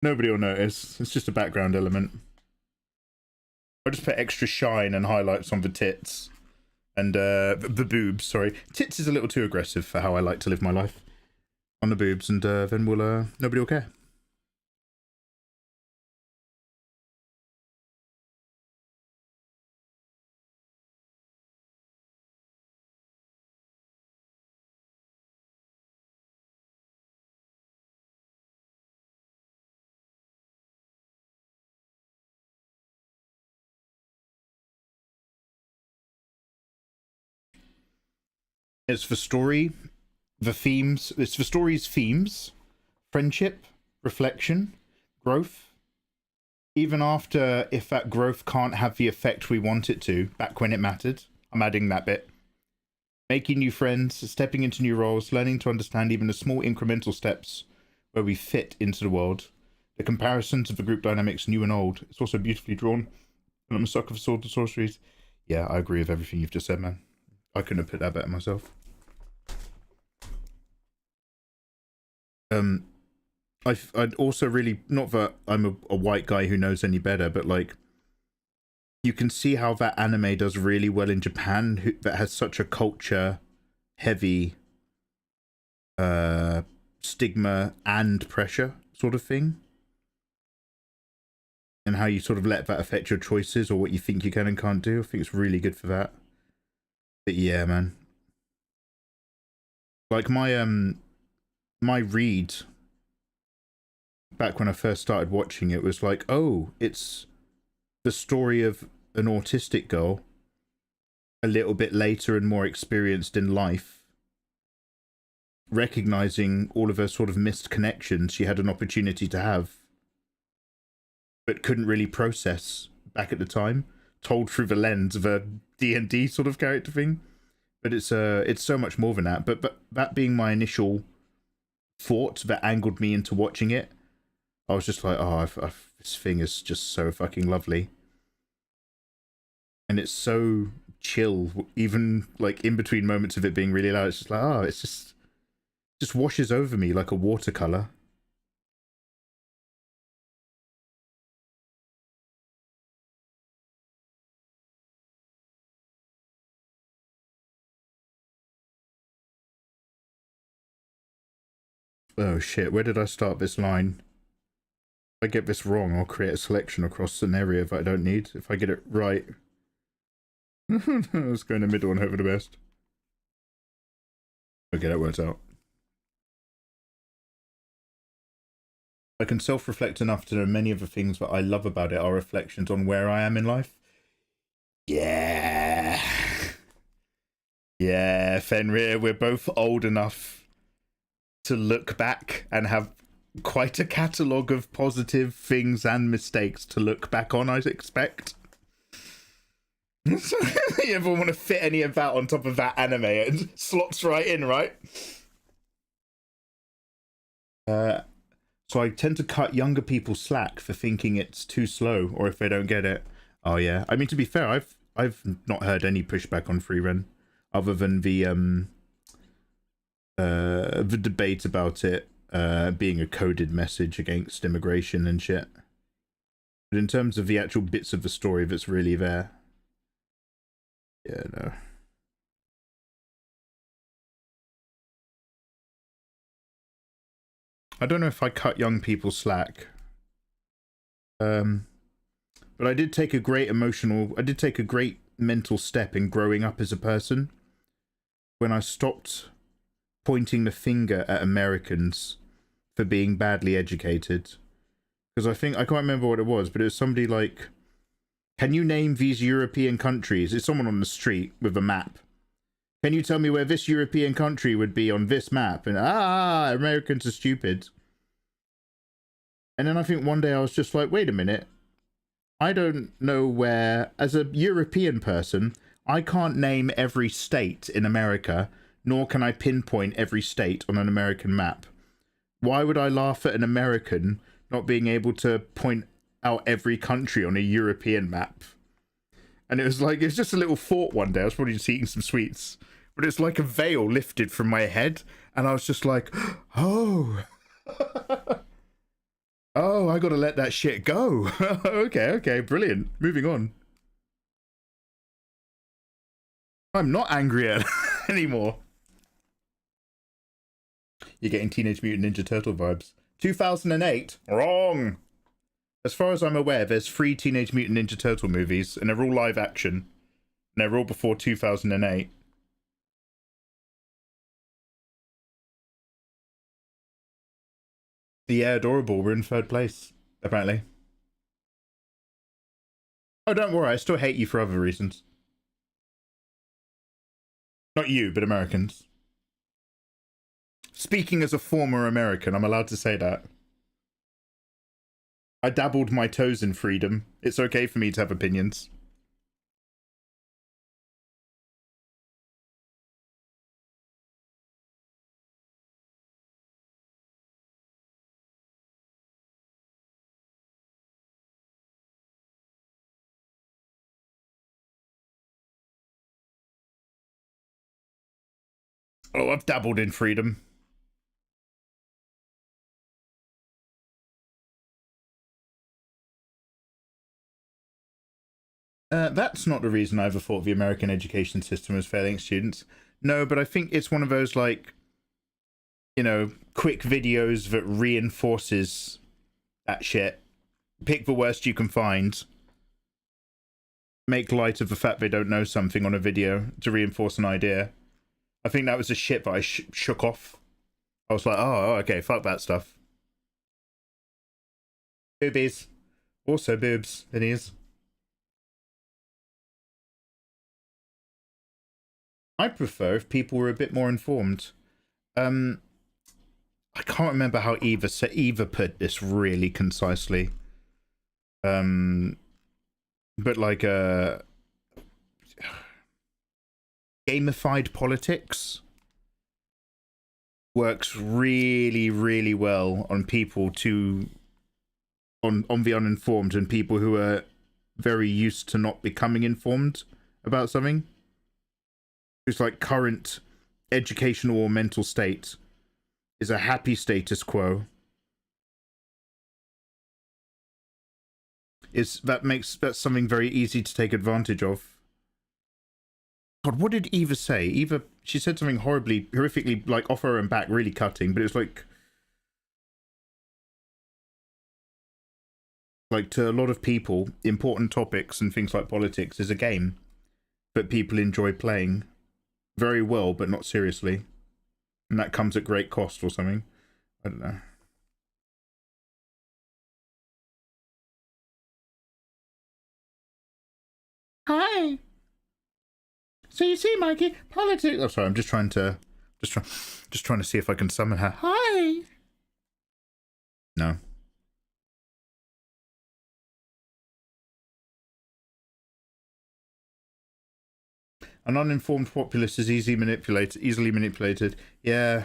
Nobody will notice. It's just a background element. I just put extra shine and highlights on the tits. And the boobs, sorry. Tits is a little too aggressive for how I like to live my life. On the boobs, and then we'll nobody will care. It's for story, the themes. It's for story's themes, friendship, reflection, growth. Even after, if that growth can't have the effect we want it to, back when it mattered. I'm adding that bit. Making new friends, stepping into new roles, learning to understand even the small incremental steps where we fit into the world. The comparisons of the group dynamics, new and old. It's also beautifully drawn. And I'm a sucker for sword and sorceries. Yeah, I agree with everything you've just said, man. I couldn't have put that better myself. I'd also really, not that I'm a white guy who knows any better, but like, you can see how that anime does really well in Japan, that has such a culture heavy stigma and pressure sort of thing, and how you sort of let that affect your choices or what you think you can and can't do. I think it's really good for that. But yeah, man, like my read back when I first started watching it was like, oh, it's the story of an autistic girl a little bit later and more experienced in life, recognizing all of her sort of missed connections she had an opportunity to have but couldn't really process back at the time, told through the lens of a D&D sort of character thing. But it's so much more than that. But that being my initial thought that angled me into watching it, I was just like, oh, this thing is just so fucking lovely. And it's so chill, even like in between moments of it being really loud. It's just like, oh, it's just washes over me like a watercolor. Oh shit, where did I start this line? If I get this wrong, I'll create a selection across an area that I don't need. If I get it right, let's go in the middle and hope for the best. Okay, that works out. I can self-reflect enough to know many of the things that I love about it are reflections on where I am in life. Yeah. Yeah, Fenrir, we're both old enough to look back and have quite a catalogue of positive things and mistakes to look back on, I expect. So, you ever want to fit any of that on top of that anime? It slots right in, right? So I tend to cut younger people slack for thinking it's too slow, or if they don't get it. Oh yeah, I mean, to be fair, I've not heard any pushback on free run, other than the debate about it being a coded message against immigration and shit. But in terms of the actual bits of the story that's really there, yeah, no. I don't know if I cut young people slack. But I did take a great mental step in growing up as a person when I stopped pointing the finger at Americans for being badly educated. Because I can't remember what it was, but it was somebody like, can you name these European countries? It's someone on the street with a map. Can you tell me where this European country would be on this map? And Americans are stupid. And then I think one day I was just like, wait a minute. I don't know where, as a European person, I can't name every state in America, nor can I pinpoint every state on an American map. Why would I laugh at an American not being able to point out every country on a European map? And it was just a little thought one day. I was probably just eating some sweets, but it's like a veil lifted from my head, and I was just like, oh. Oh, I gotta let that shit go. Okay, brilliant. Moving on. I'm not angry at anymore. You're getting Teenage Mutant Ninja Turtle vibes. 2008? Wrong! As far as I'm aware, there's 3 Teenage Mutant Ninja Turtle movies, and they're all live action. And they're all before 2008. Yeah, adorable. We're in 3rd place, apparently. Oh, don't worry. I still hate you for other reasons. Not you, but Americans. Speaking as a former American, I'm allowed to say that. I dabbled my toes in freedom. It's okay for me to have opinions. Oh, I've dabbled in freedom. That's not the reason I ever thought the American education system was failing students. No, but I think it's one of those, like, you know, quick videos that reinforces that shit. Pick the worst you can find. Make light of the fact they don't know something on a video to reinforce an idea. I think that was the shit that I shook off. I was like, oh, okay, fuck that stuff. Boobies. Also boobs, it is. I prefer if people were a bit more informed. I can't remember how Eva put this really concisely. But like gamified politics works really, really well on people on the uninformed and people who are very used to not becoming informed about something. It's like current educational or mental state is a happy status quo. That's something very easy to take advantage of. God, what did Eva say? Eva, she said something horrifically, like off her own back, really cutting, but it's like to a lot of people, important topics and things like politics is a game that people enjoy playing very well, but not seriously. And that comes at great cost or something. I don't know. Hi. So you see, Mikey, politics. Oh, sorry. I'm just trying to see if I can summon her. Hi. No. An uninformed populace is easily manipulated. Yeah.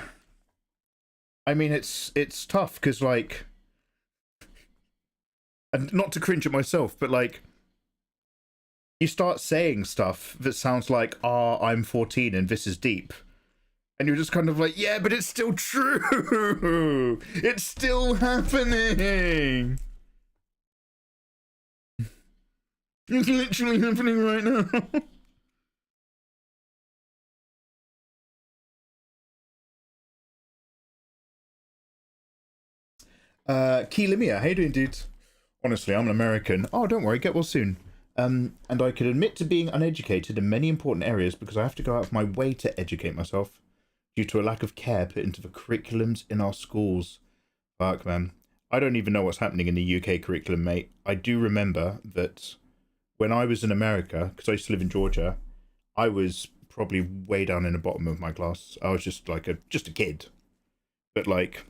I mean, it's tough because, like, and not to cringe at myself, but like, you start saying stuff that sounds like, I'm 14 and this is deep. And you're just kind of like, yeah, but it's still true. It's still happening. It's literally happening right now. Key Limia, how you doing, dude? Honestly, I'm an American. Oh, don't worry, get well soon. And I could admit to being uneducated in many important areas because I have to go out of my way to educate myself due to a lack of care put into the curriculums in our schools. Fuck, man. I don't even know what's happening in the UK curriculum, mate. I do remember that when I was in America, because I used to live in Georgia, I was probably way down in the bottom of my class. I was just like a kid. But like,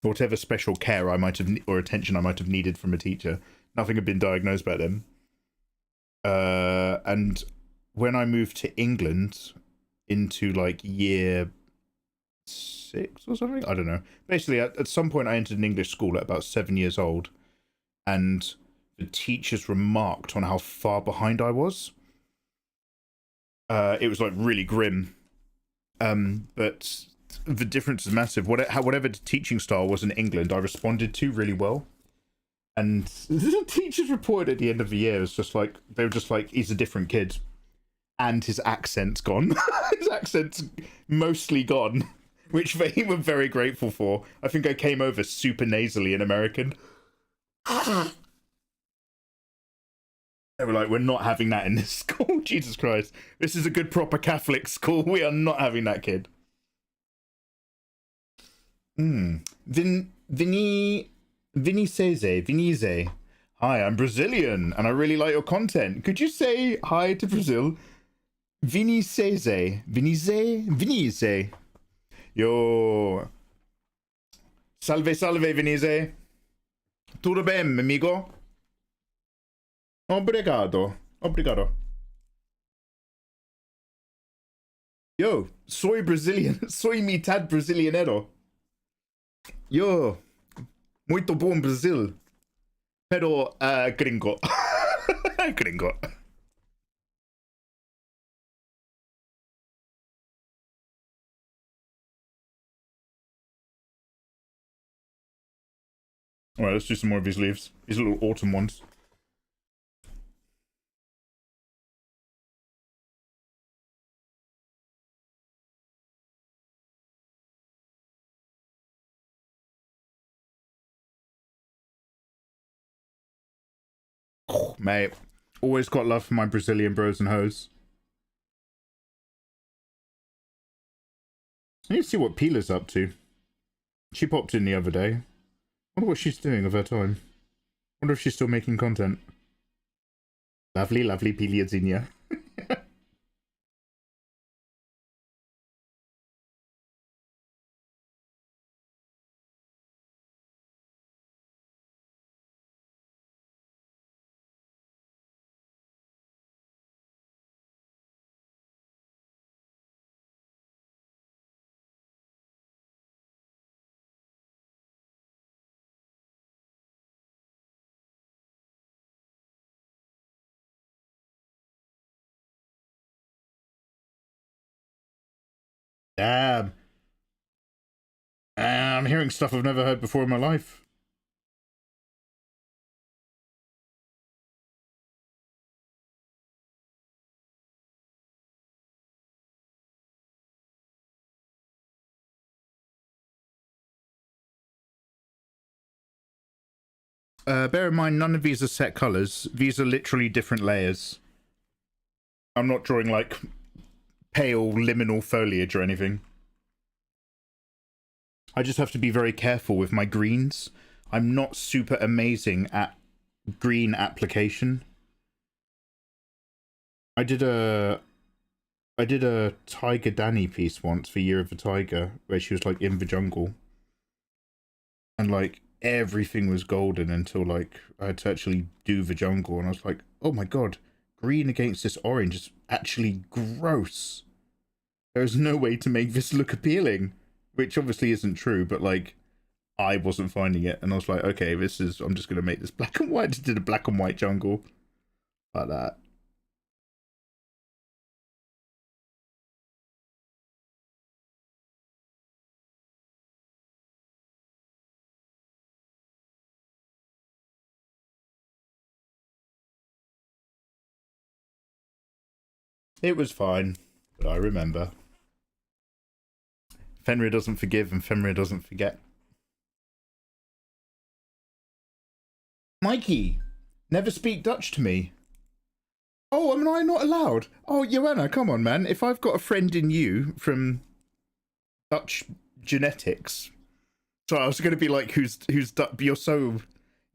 whatever special care I might have, or attention I might have needed from a teacher, nothing had been diagnosed back then. And when I moved to England into like year 6 or something, I don't know. Basically, at some point I entered an English school at about 7 years old, and the teachers remarked on how far behind I was. It was like really grim. But the difference is massive. Whatever the teaching style was in England, I responded to really well. And the teachers reported at the end of the year, it was just like, they were just like, he's a different kid. And his accent's gone. His accent's mostly gone, which they were very grateful for. I think I came over super nasally in American. They were like, we're not having that in this school. Jesus Christ. This is a good proper Catholic school. We are not having that kid. Vinize. Hi, I'm Brazilian, and I really like your content. Could you say hi to Brazil? Vinize. Yo. Salve, Vinize. Tudo bem, amigo? Obrigado. Yo, soy Brazilian. Soy mitad brasileñero. Yo, muito bom Brasil. Pero, gringo. Gringo. Alright, let's do some more of these leaves. These little autumn ones. Oh, mate, always got love for my Brazilian bros and hoes. I need to see what Pila's up to. She popped in the other day. Wonder what she's doing of her time. Wonder if she's still making content. Lovely, lovely Pilazinha. Damn. I'm hearing stuff I've never heard before in my life. Bear in mind, none of these are set colours. These are literally different layers. I'm not drawing, like, pale liminal foliage or anything. I just have to be very careful with my greens. I'm not super amazing at green application. I did a Tiger Danny piece once for Year of the Tiger, where she was, like, in the jungle. And, like, everything was golden until, like, I had to actually do the jungle, and I was like, oh my god, green against this orange is actually gross. There's no way to make this look appealing, which obviously isn't true, but, like, I wasn't finding it, and I was like, okay, I'm just gonna make this black and white. I just did a black and white jungle like that. It was fine, but I remember. Fenrir doesn't forgive and Fenrir doesn't forget. Mikey, never speak Dutch to me. Oh, am I not allowed? Oh, Joanna, come on, man. If I've got a friend in you from Dutch genetics, so I was going to be like, who's Dutch? You're so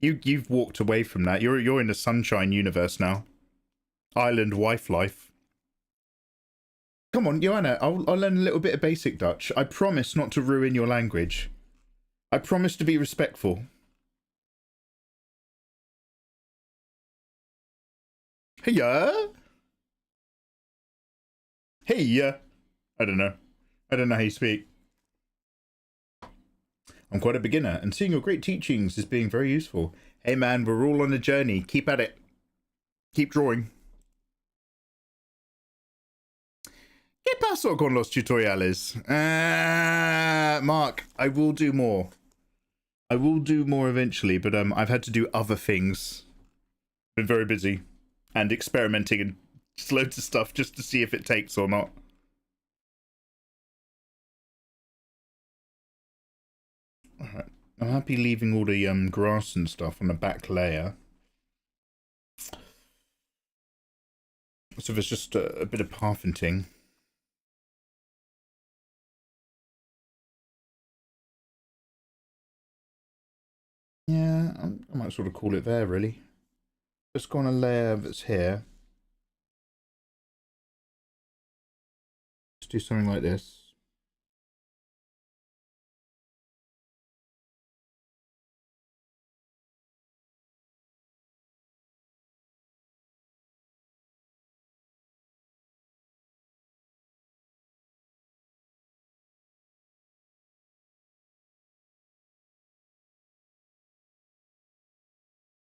you've walked away from that. You're in the sunshine universe now. Island wife life. Come on, Joanna, I'll learn a little bit of basic Dutch. I promise not to ruin your language. I promise to be respectful. Heya? Heya? I don't know. I don't know how you speak. I'm quite a beginner, and seeing your great teachings is being very useful. Hey man, we're all on a journey. Keep at it. Keep drawing. ¿Qué pasó con los tutoriales? Mark, I will do more. I will do more eventually, but I've had to do other things. Been very busy and experimenting and just loads of stuff just to see if it takes or not. Alright, I'm happy leaving all the grass and stuff on the back layer. So there's just a bit of parventing. Yeah, I might sort of call it there, really. Just go on a layer that's here. Just do something like this.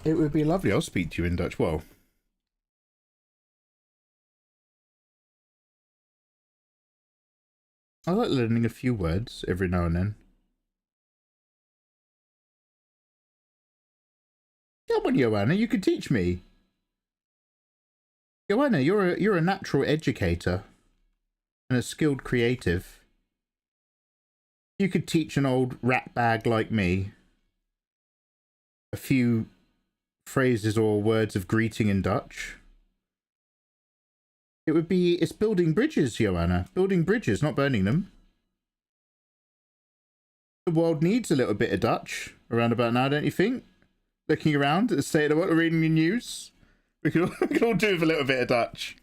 It would be lovely. I'll speak to you in Dutch. Well, I like learning a few words every now and then. Come on, Joanna, you could teach me. Joanna, you're a natural educator and a skilled creative. You could teach an old rat bag like me a few phrases or words of greeting in Dutch. It's building bridges, Joanna. Building bridges, not burning them. The world needs a little bit of Dutch around about now, don't you think? Looking around at the state of the world, reading the news. We can all do with a little bit of Dutch.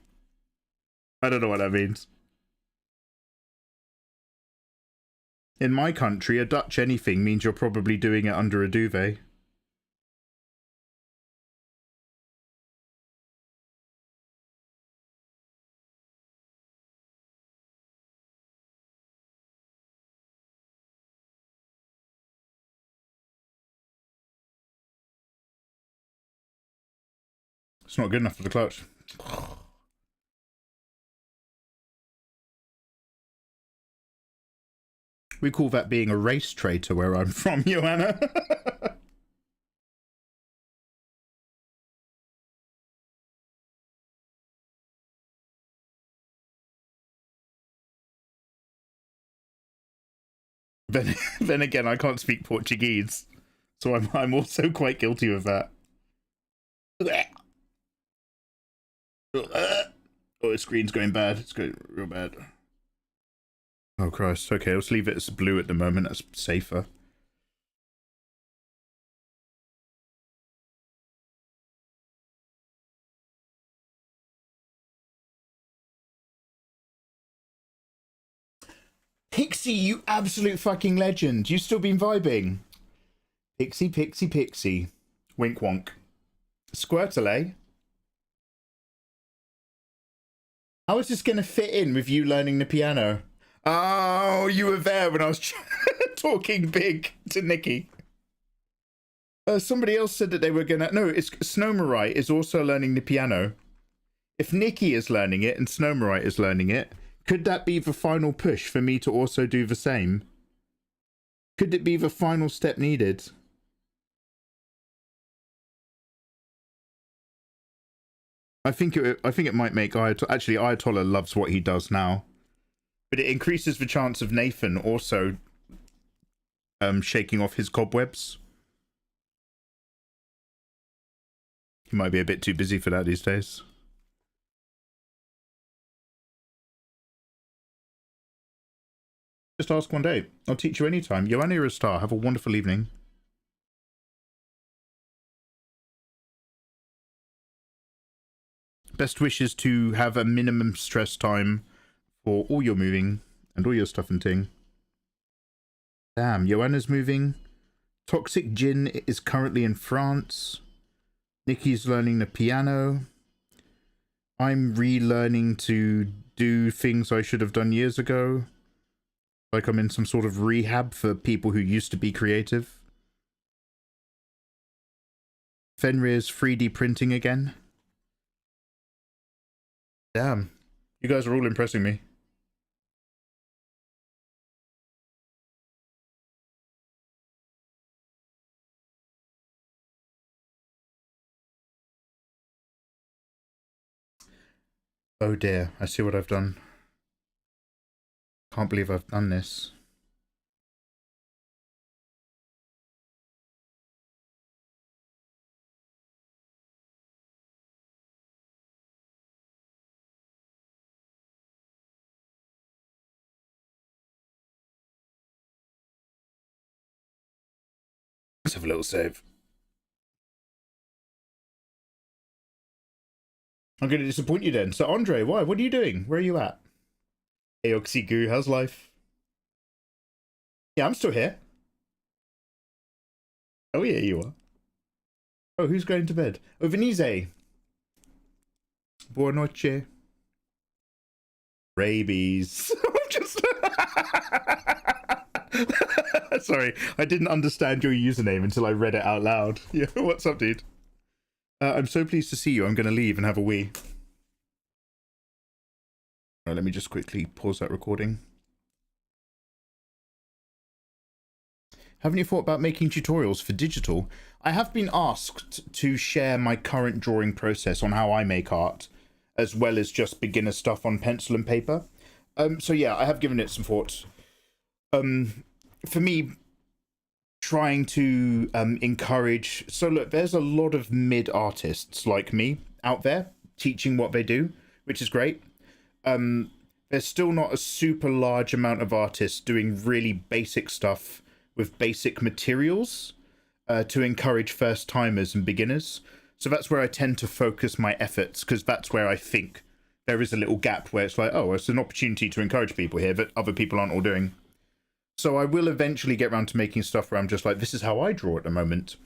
I don't know what that means. In my country, a Dutch anything means you're probably doing it under a duvet. It's not good enough for the clutch. We call that being a race traitor where I'm from, Joanna. Then again, I can't speak Portuguese, so I'm also quite guilty of that. Oh, the screen's going bad. It's going real bad. Oh, Christ. Okay, let's leave it as blue at the moment. That's safer. Pixie, you absolute fucking legend. You still been vibing. Pixie, Pixie, Pixie. Wink wonk. Squirtle, how is this going to fit in with you learning the piano? Oh, you were there when I was talking big to Nikki. Somebody else said that they were going to... No, it's Snowmarai is also learning the piano. If Nikki is learning it and Snowmarai is learning it, could that be the final push for me to also do the same? Could it be the final step needed? I think it might make Ayatollah... Actually, Ayatollah loves what he does now. But it increases the chance of Nathan also shaking off his cobwebs. He might be a bit too busy for that these days. Just ask one day. I'll teach you anytime. Joanna, you're a star. Have a wonderful evening. Best wishes to have a minimum stress time for all your moving and all your stuff and ting. Damn, Joanna's moving. Toxic Jin is currently in France. Nikki's learning the piano. I'm relearning to do things I should have done years ago. Like I'm in some sort of rehab for people who used to be creative. Fenrir's 3D printing again. Damn, you guys are all impressing me. Oh dear, I see what I've done. Can't believe I've done this. Let's have a little save. I'm going to disappoint you then. So, Andre, why? What are you doing? Where are you at? Hey, Oxygoo, how's life? Yeah, I'm still here. Oh, yeah, you are. Oh, who's going to bed? Oh, Venise. Buonanotte. Rabies. Just... Sorry, I didn't understand your username until I read it out loud. Yeah, what's up, dude? I'm so pleased to see you. I'm going to leave and have a wee. All right, let me just quickly pause that recording. Haven't you thought about making tutorials for digital? I have been asked to share my current drawing process on how I make art, as well as just beginner stuff on pencil and paper. So yeah, I have given it some thought. For me, trying to encourage... So look, there's a lot of mid artists like me out there teaching what they do, which is great. There's still not a super large amount of artists doing really basic stuff with basic materials to encourage first timers and beginners. So that's where I tend to focus my efforts, because that's where I think there is a little gap where it's like, oh, it's an opportunity to encourage people here that other people aren't all doing. So I will eventually get around to making stuff where I'm just like, this is how I draw at the moment.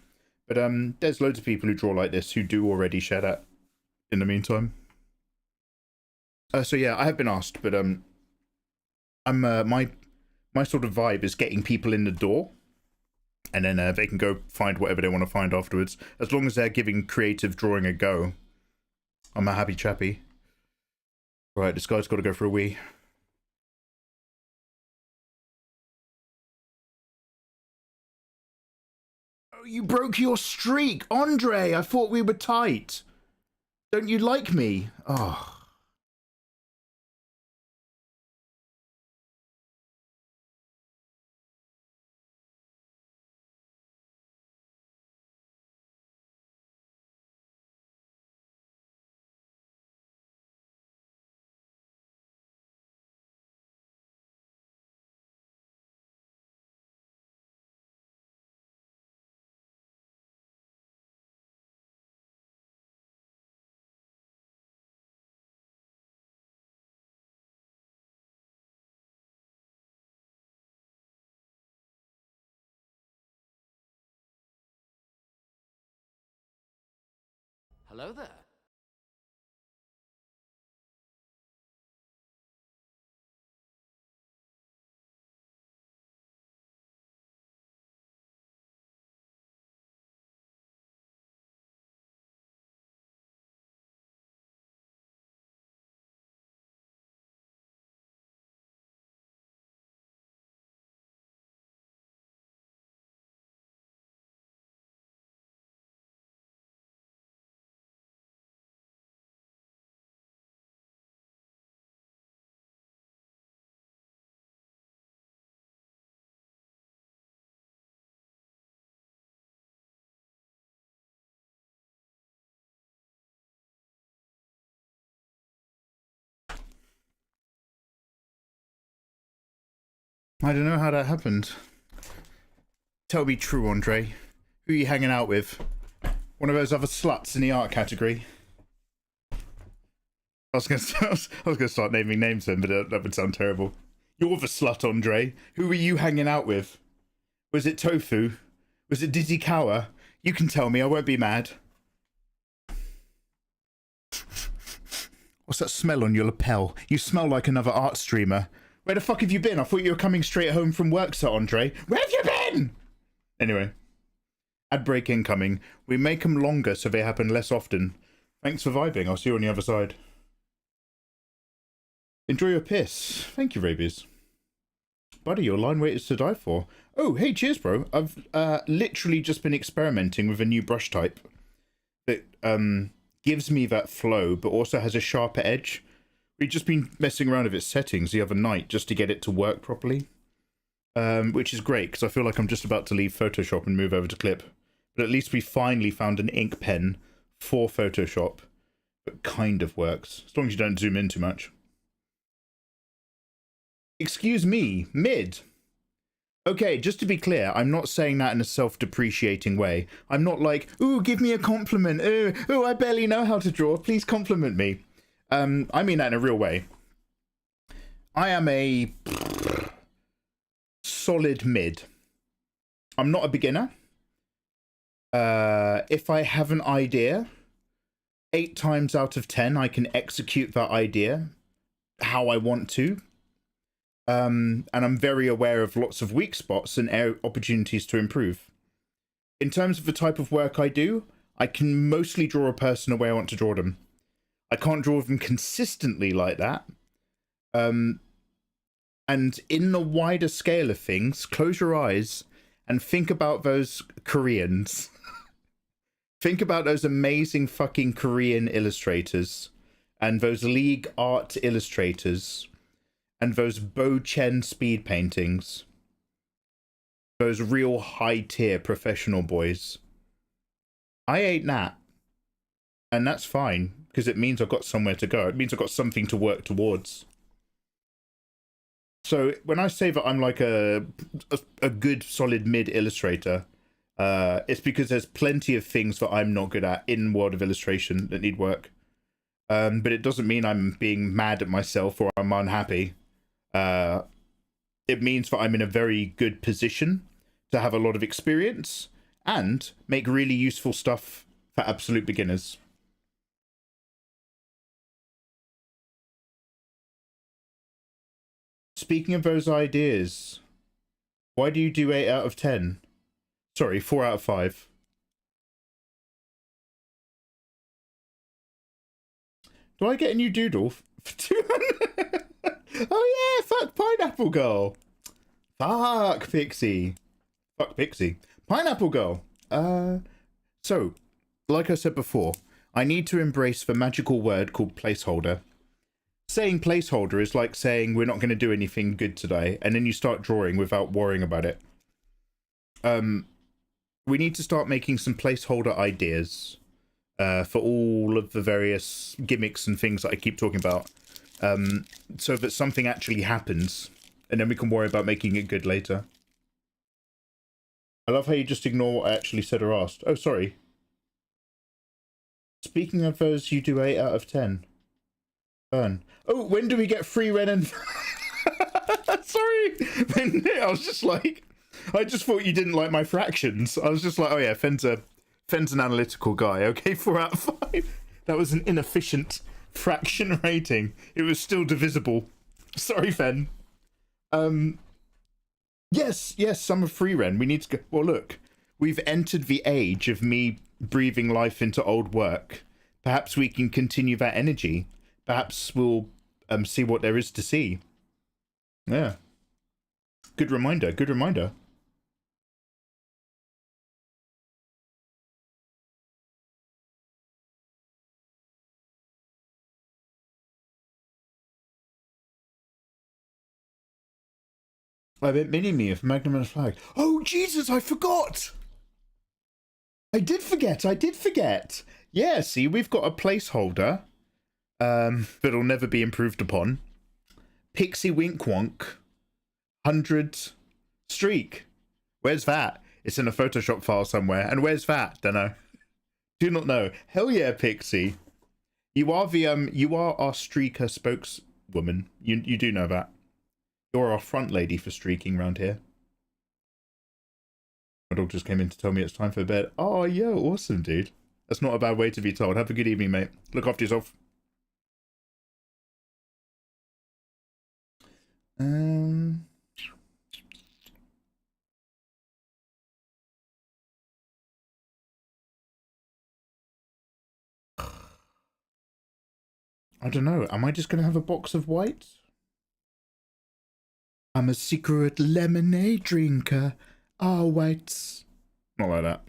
But there's loads of people who draw like this who do already share that in the meantime. So yeah, I have been asked, but my sort of vibe is getting people in the door, and then they can go find whatever they want to find afterwards. As long as they're giving creative drawing a go, I'm a happy chappy. Right, this guy's got to go for a wee. Oh, you broke your streak, Andre. I thought we were tight. Don't you like me? Oh. Hello there. I don't know how that happened. Tell me true, Andre. Who are you hanging out with? One of those other sluts in the art category? I was gonna start naming names then, but that would sound terrible. You're the slut, Andre. Who were you hanging out with? Was it Tofu? Was it Dizzy Cower? You can tell me, I won't be mad. What's that smell on your lapel? You smell like another art streamer. Where the fuck have you been? I thought you were coming straight home from work, Sir Andre. Where have you been? Anyway. Ad break incoming. We make them longer so they happen less often. Thanks for vibing. I'll see you on the other side. Enjoy your piss. Thank you, Rabies. Buddy, your line weight is to die for. Oh, hey, cheers, bro. I've literally just been experimenting with a new brush type that gives me that flow, but also has a sharper edge. We've just been messing around with its settings the other night just to get it to work properly, which is great because I feel like I'm just about to leave Photoshop and move over to Clip. But at least we finally found an ink pen for Photoshop that kind of works, as long as you don't zoom in too much. Excuse me, mid. Okay, just to be clear, I'm not saying that in a self-depreciating way. I'm not like, ooh, give me a compliment. Ooh, I barely know how to draw. Please compliment me. I mean that in a real way. I am a solid mid. I'm not a beginner. If I have an idea, 8 times out of 10, I can execute that idea how I want to. And I'm very aware of lots of weak spots and opportunities to improve. In terms of the type of work I do, I can mostly draw a person the way I want to draw them. I can't draw them consistently like that. And in the wider scale of things, close your eyes and think about those Koreans. Think about those amazing fucking Korean illustrators and those League Art illustrators and those Bo Chen speed paintings. Those real high-tier professional boys. I ain't that. And that's fine, because it means I've got somewhere to go. It means I've got something to work towards. So when I say that I'm like a good, solid mid illustrator, it's because there's plenty of things that I'm not good at in World of Illustration that need work. But it doesn't mean I'm being mad at myself or I'm unhappy. It means that I'm in a very good position to have a lot of experience and make really useful stuff for absolute beginners. Speaking of those ideas, why do you do 8 out of 10? Sorry, 4 out of 5. Do I get a new doodle for 200? Oh yeah, fuck Pineapple Girl. Fuck Pixie. Fuck Pixie. Pineapple Girl. So, like I said before, I need to embrace the magical word called placeholder. Saying placeholder is like saying we're not going to do anything good today, and then you start drawing without worrying about it. We need to start making some placeholder ideas for all of the various gimmicks and things that I keep talking about, so that something actually happens, and then we can worry about making it good later. I love how you just ignore what I actually said or asked. Oh, sorry. Speaking of those, you do 8 out of 10. Burn. Oh, when do we get free Ren and... Sorry! I was just like... I just thought you didn't like my fractions. I was just like, oh yeah, Fenn's an analytical guy. Okay, 4 out of 5. That was an inefficient fraction rating. It was still divisible. Sorry, Fenn. Yes, some of free Ren. We need to go... Well, look. We've entered the age of me breathing life into old work. Perhaps we can continue that energy. Perhaps we'll see what there is to see. Yeah. Good reminder, good reminder. I bet mini-me of Magnum and Flag. Oh, Jesus, I forgot! I did forget. Yeah, see, we've got a placeholder that'll never be improved upon. Pixie Wink Wonk 100 streak. Where's that? It's in a Photoshop file somewhere. And where's that? Dunno. Do not know. Hell yeah, Pixie. You are our streaker spokeswoman. You do know that. You're our front lady for streaking around here. My dog just came in to tell me it's time for bed. Oh, yo, awesome, dude. That's not a bad way to be told. Have a good evening, mate. Look after yourself. I don't know. Am I just going to have a box of white? I'm a secret lemonade drinker. Oh, whites. Not like that.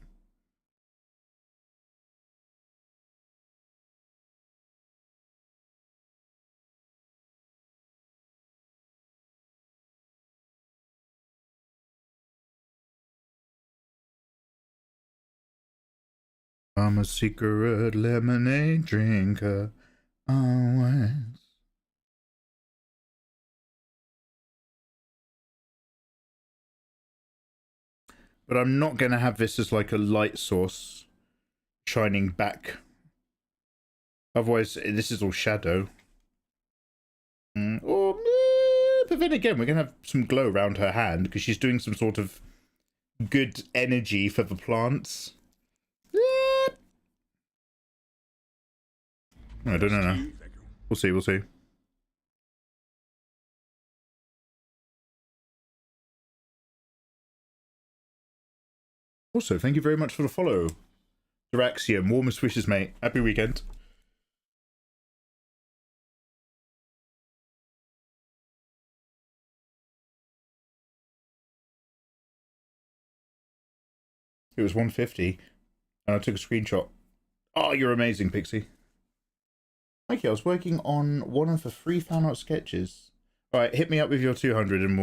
I'm a secret lemonade drinker. Always. But I'm not going to have this as like a light source shining back. Otherwise, this is all shadow. But then again, we're going to have some glow around her hand because she's doing some sort of good energy for the plants. I don't know. We'll see. Also, thank you very much for the follow. Diraxium, warmest wishes, mate. Happy weekend. It was 150, and I took a screenshot. Oh, you're amazing, Pixie. Mikey, I was working on one of the 3 fan art sketches. All right, hit me up with your 200, and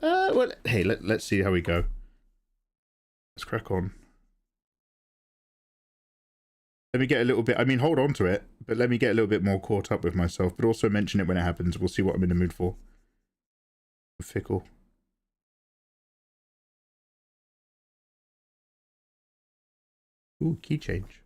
well, hey, let's see how we go. Let's crack on. Let me get a little bit. I mean, hold on to it, but let me get a little bit more caught up with myself. But also mention it when it happens. We'll see what I'm in the mood for. Fickle. Ooh, key change.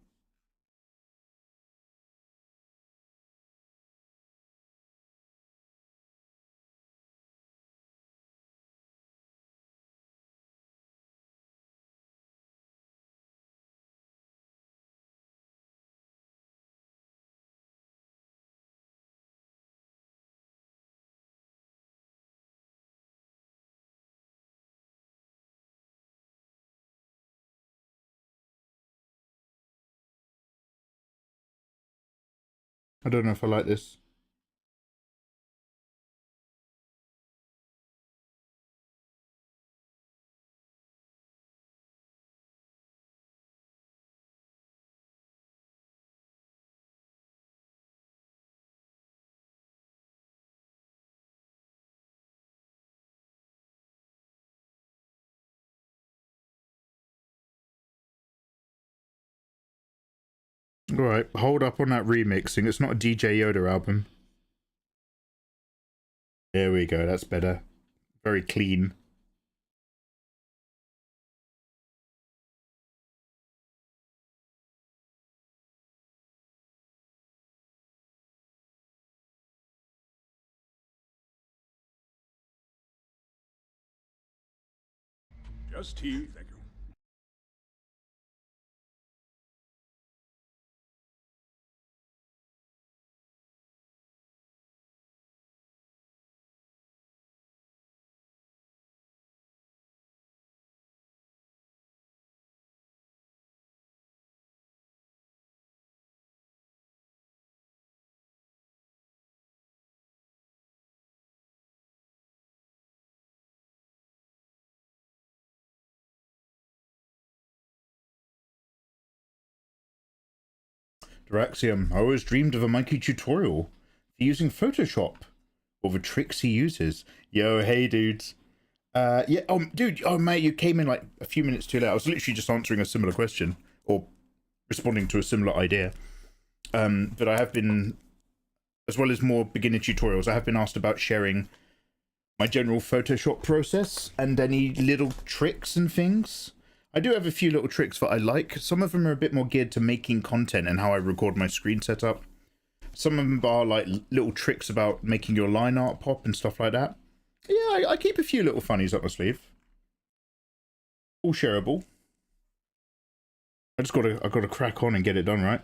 I don't know if I like this. Alright, hold up on that remixing. It's not a DJ Yoda album. There we go, that's better. Very clean. Just tea, thank you. Duraxium, I always dreamed of a Mikey tutorial for using Photoshop. Or the tricks he uses. Yo, hey dudes. Yeah, dude, mate, you came in like a few minutes too late. I was literally just answering a similar question. Or responding to a similar idea. But I have been, as well as more beginner tutorials, I have been asked about sharing my general Photoshop process and any little tricks and things. I do have a few little tricks that I like. Some of them are a bit more geared to making content and how I record my screen setup. Some of them are like little tricks about making your line art pop and stuff like that. Yeah, I keep a few little funnies up my sleeve. All shareable. I gotta crack on and get it done, right?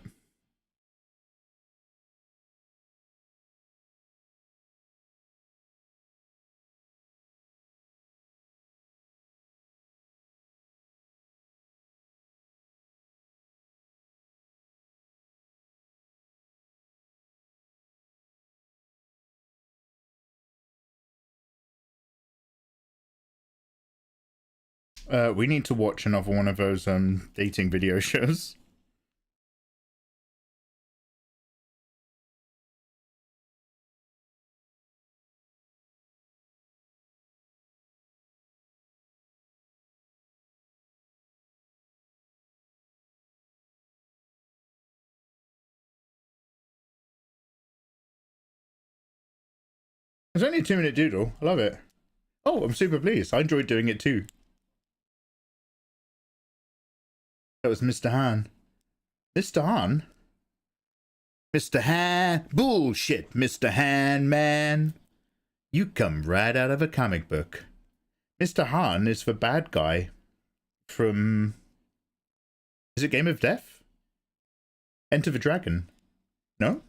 We need to watch another one of those dating video shows. It's only a 2-minute doodle. I love it. Oh, I'm super pleased. I enjoyed doing it too. That was Mr. Han. Mr. Han? Mr. Han? Bullshit, Mr. Han, man. You come right out of a comic book. Mr. Han is the bad guy from... Is it Game of Death? Enter the Dragon? No?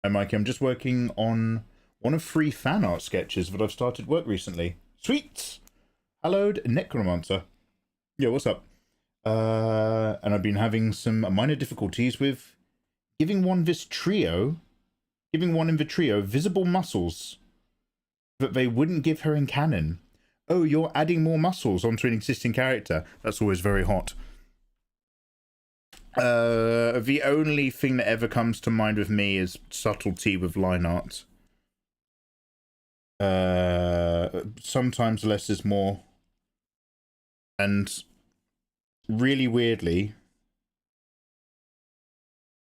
Hi, Mikey. I'm just working on one of 3 fan art sketches that I've started work recently. Sweet! Hallowed Necromancer. Yo, what's up? And I've been having some minor difficulties with giving one in the trio visible muscles that they wouldn't give her in canon. Oh, you're adding more muscles onto an existing character. That's always very hot. The only thing that ever comes to mind with me is subtlety with line art. Sometimes less is more. And really weirdly,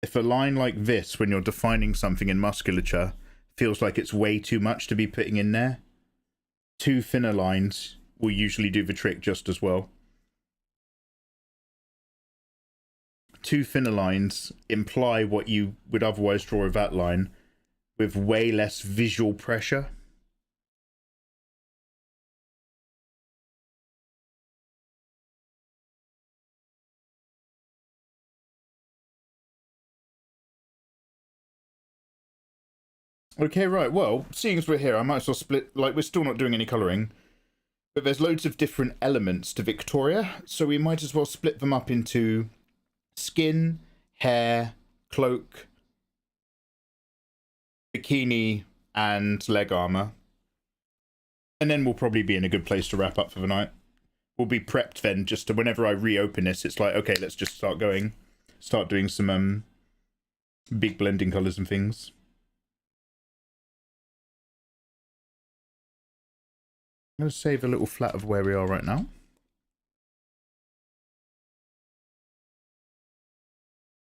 if a line like this, when you're defining something in musculature, feels like it's way too much to be putting in there, two thinner lines will usually do the trick just as well. Two thinner lines imply what you would otherwise draw with that line with way less visual pressure. Okay, right, well, seeing as we're here, I might as well split, like, we're still not doing any colouring, but there's loads of different elements to Victoria, so we might as well split them up into skin, hair, cloak, bikini, and leg armour. And then we'll probably be in a good place to wrap up for the night. We'll be prepped then, just to, whenever I reopen this, it's like, okay, let's just start going. Start doing some, big blending colours and things. I'm going to save a little flat of where we are right now.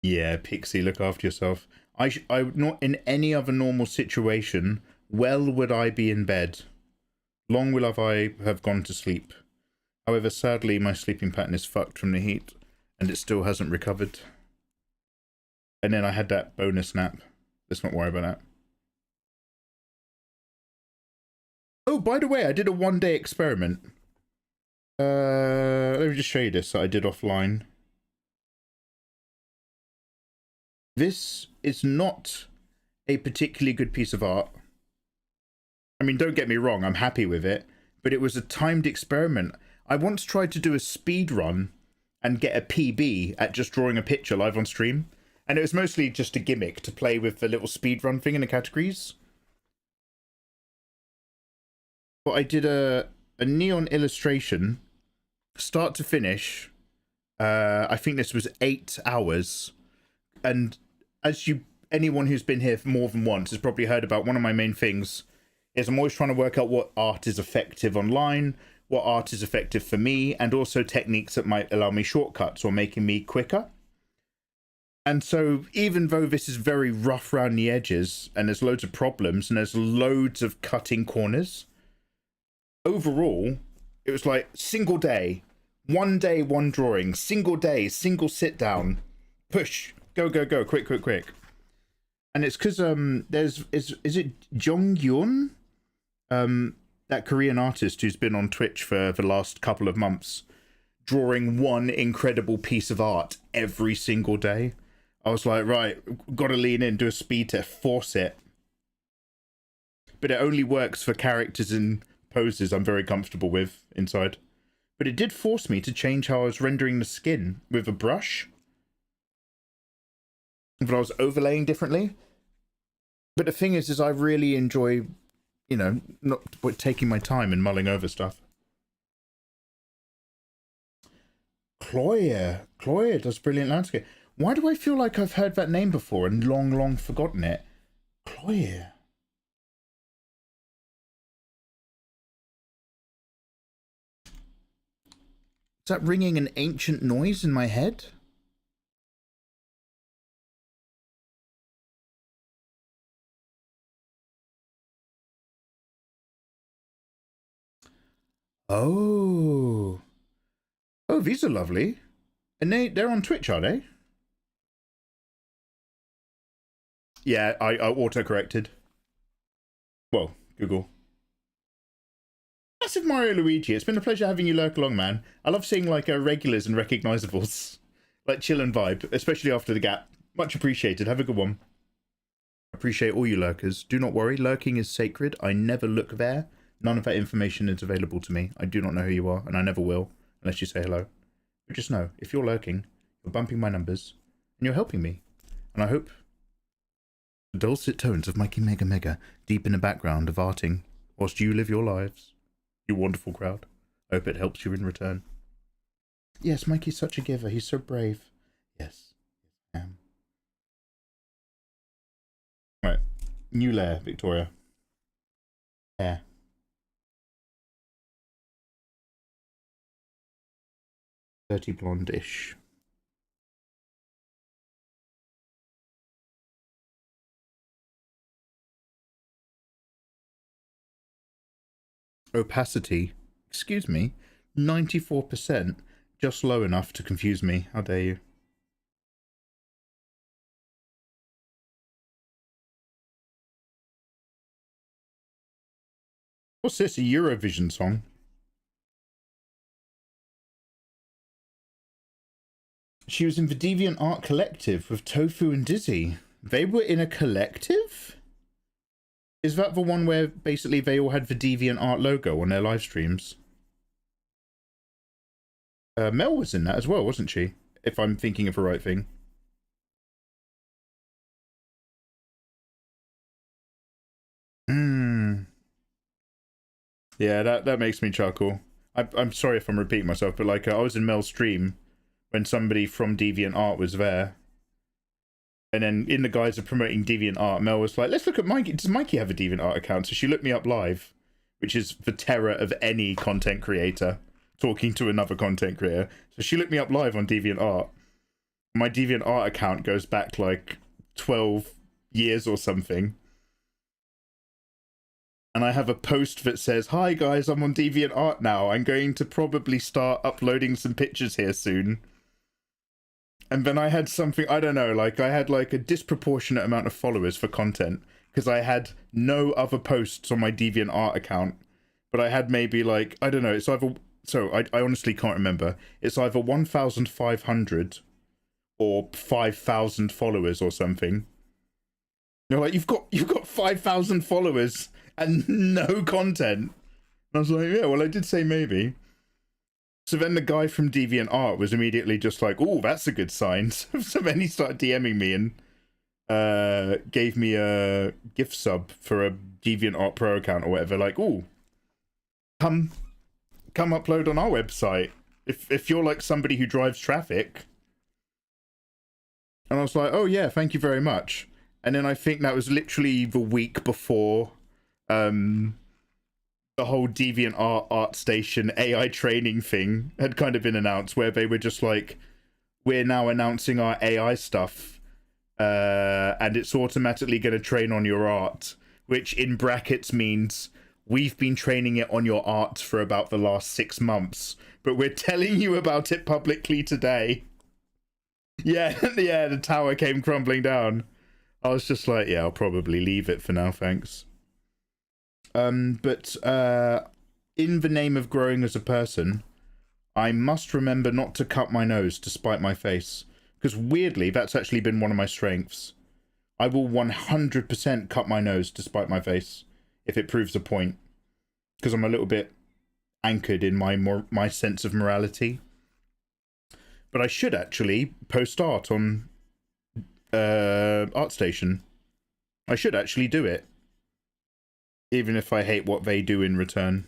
Yeah, Pixie, look after yourself. I not in any other normal situation, well would I be in bed. Long will I have gone to sleep. However, sadly, my sleeping pattern is fucked from the heat, and it still hasn't recovered. And then I had that bonus nap. Let's not worry about that. Oh, by the way, I did a one-day experiment. Let me just show you this that I did offline. This is not a particularly good piece of art. I mean, don't get me wrong, I'm happy with it, but it was a timed experiment. I once tried to do a speed run and get a PB at just drawing a picture live on stream, and it was mostly just a gimmick to play with the little speed run thing in the categories. But I did a neon illustration, start to finish. I think this was 8 hours, and as anyone who's been here for more than once has probably heard about, one of my main things is I'm always trying to work out what art is effective online, what art is effective for me, and also techniques that might allow me shortcuts or making me quicker. And so even though this is very rough around the edges and there's loads of problems and there's loads of cutting corners, overall it was like single day, one day, one drawing, single day, single sit down, push, go, go, go, quick, quick, quick. And it's because is it Jong-gyun? That Korean artist who's been on Twitch for the last couple of months, drawing one incredible piece of art every single day. I was like, right, gotta lean in, do a speed test, force it. But it only works for characters and poses I'm very comfortable with inside. But it did force me to change how I was rendering the skin with a brush. But I was overlaying differently. But the thing is I really enjoy, you know, not taking my time and mulling over stuff. Cloya does brilliant landscape. Why do I feel like I've heard that name before and long forgotten it? Cloya. Is that ringing an ancient noise in my head? Oh, these are lovely, and they're on Twitch, are they? Yeah, I auto-corrected. Well, Google. Massive Mario Luigi, it's been a pleasure having you lurk along, man. I love seeing like regulars and recognizables, like chill and vibe, especially after the gap. Much appreciated. Have a good one. Appreciate all you lurkers. Do not worry, lurking is sacred. I never look there. None of that information is available to me. I do not know who you are, and I never will, unless you say hello. But just know, if you're lurking, you're bumping my numbers, and you're helping me. And I hope the dulcet tones of Mikey Mega Mega deep in the background of arting, whilst you live your lives. You wonderful crowd. I hope it helps you in return. Yes, Mikey's such a giver. He's so brave. Yes, I am. Right. New layer, Victoria. Hair. Dirty blonde-ish. Opacity. Excuse me. 94%. Just low enough to confuse me. How dare you? What's this? A Eurovision song? She was in the Deviant Art Collective with Tofu and Dizzy. They were in a collective? Is that the one where basically they all had the Deviant Art logo on their live streams? Mel was in that as well, wasn't she? If I'm thinking of the right thing. Yeah, that makes me chuckle. I'm sorry if I'm repeating myself, but like I was in Mel's stream when somebody from Deviant Art was there. And then in the guise of promoting Deviant Art, Mel was like, let's look at Mikey. Does Mikey have a Deviant Art account? So she looked me up live, which is the terror of any content creator talking to another content creator. So she looked me up live on Deviant Art. My Deviant Art account goes back like 12 years or something. And I have a post that says, hi guys, I'm on Deviant Art now. I'm going to probably start uploading some pictures here soon. And then I had something, I don't know, like I had like a disproportionate amount of followers for content because I had no other posts on my Deviant Art account. But I had maybe like, I don't know, it's either, so I honestly can't remember. It's either 1,500 or 5,000 followers or something. You're like, you've got 5,000 followers and no content. And I was like, yeah, well, I did say maybe. So then the guy from Deviant Art was immediately just like, oh, that's a good sign. So then he started DMing me and gave me a gift sub for a Deviant Art Pro account or whatever. Like, oh, come upload on our website if you're like somebody who drives traffic. And I was like, oh yeah, thank you very much. And then I think that was literally the week before the whole Deviant Art Station AI training thing had kind of been announced, where they were just like, we're now announcing our AI stuff and it's automatically going to train on your art, which in brackets means we've been training it on your art for about the last 6 months, but we're telling you about it publicly today. Yeah, yeah, the tower came crumbling down. I was just like, yeah, I'll probably leave it for now, thanks. But in the name of growing as a person, I must remember not to cut my nose to spite my face. Because weirdly, that's actually been one of my strengths. I will 100% cut my nose to spite my face, if it proves a point. Because I'm a little bit anchored in my sense of morality. But I should actually post art on ArtStation. I should actually do it. Even if I hate what they do in return.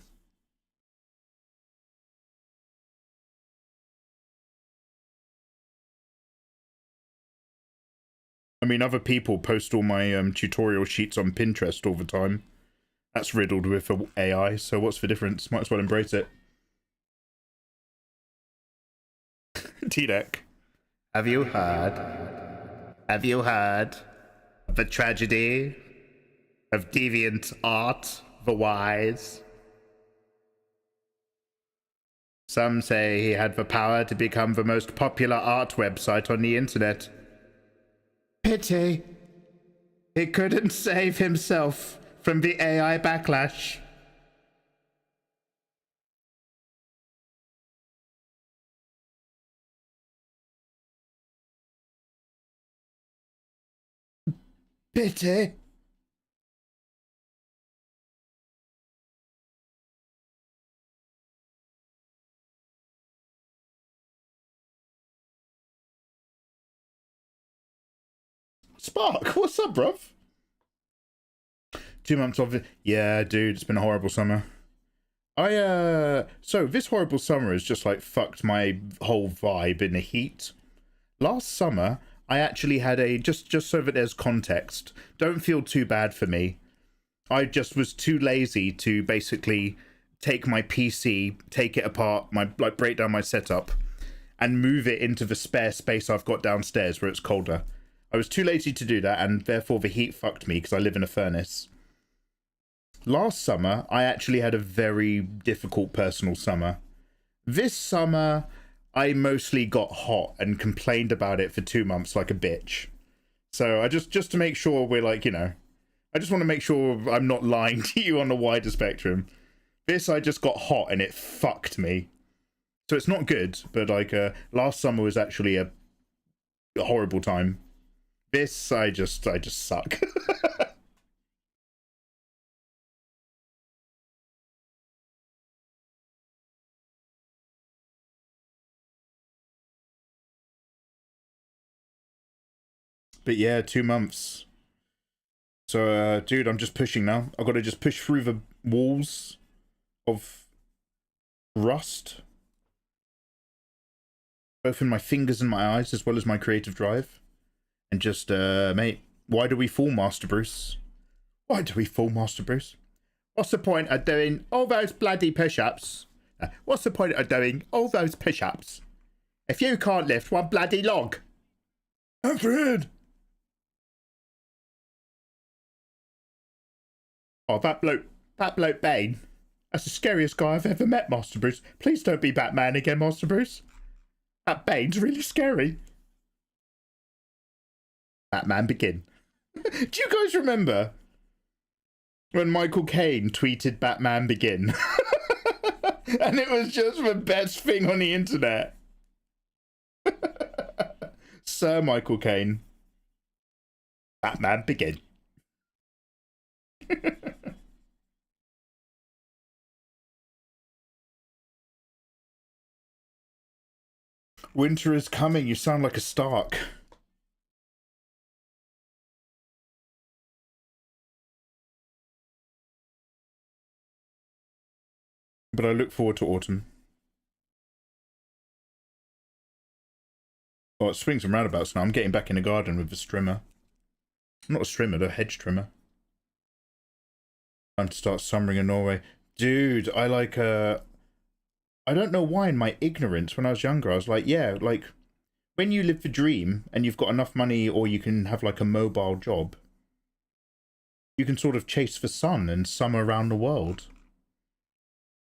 I mean, other people post all my tutorial sheets on Pinterest all the time. That's riddled with AI, so what's the difference? Might as well embrace it. T-Deck. Have you heard? Have you heard of the tragedy of deviant art, the wise? Some say he had the power to become the most popular art website on the internet. Pity. He couldn't save himself from the AI backlash. Pity. Spark, what's up, bruv? 2 months of it. Yeah, dude, it's been a horrible summer. So this horrible summer has just like fucked my whole vibe in the heat. Last summer, I actually had a, just so that there's context, don't feel too bad for me. I just was too lazy to basically take my PC, take it apart, break down my setup, and move it into the spare space I've got downstairs where it's colder. I was too lazy to do that, and therefore the heat fucked me because I live in a furnace. Last summer, I actually had a very difficult personal summer. This summer, I mostly got hot and complained about it for 2 months like a bitch. So I just to make sure we're like, you know, I just want to make sure I'm not lying to you on the wider spectrum. This, I just got hot and it fucked me. So it's not good, but like last summer was actually a horrible time. This, I just suck. But yeah, 2 months. So, dude, I'm just pushing now. I've got to just push through the walls of rust. Both in my fingers and my eyes, as well as my creative drive. And just, mate, why do we fall, Master Bruce? Why do we fall, Master Bruce? What's the point of doing all those bloody push-ups? What's the point of doing all those push-ups if you can't lift one bloody log? Alfred! Oh, that bloke Bane. That's the scariest guy I've ever met, Master Bruce. Please don't be Batman again, Master Bruce. That Bane's really scary. Batman Begin. Do you guys remember when Michael Caine tweeted Batman Begin? And it was just the best thing on the internet. Sir Michael Caine. Batman Begin. Winter is coming. You sound like a Stark. But I look forward to autumn. Oh, it swings and roundabouts now. I'm getting back in the garden with the strimmer. Not a strimmer, the hedge trimmer. Time to start summering in Norway. Dude, I like, I don't know why in my ignorance when I was younger, I was like, yeah, like, when you live the dream and you've got enough money or you can have like a mobile job, you can sort of chase the sun and summer around the world.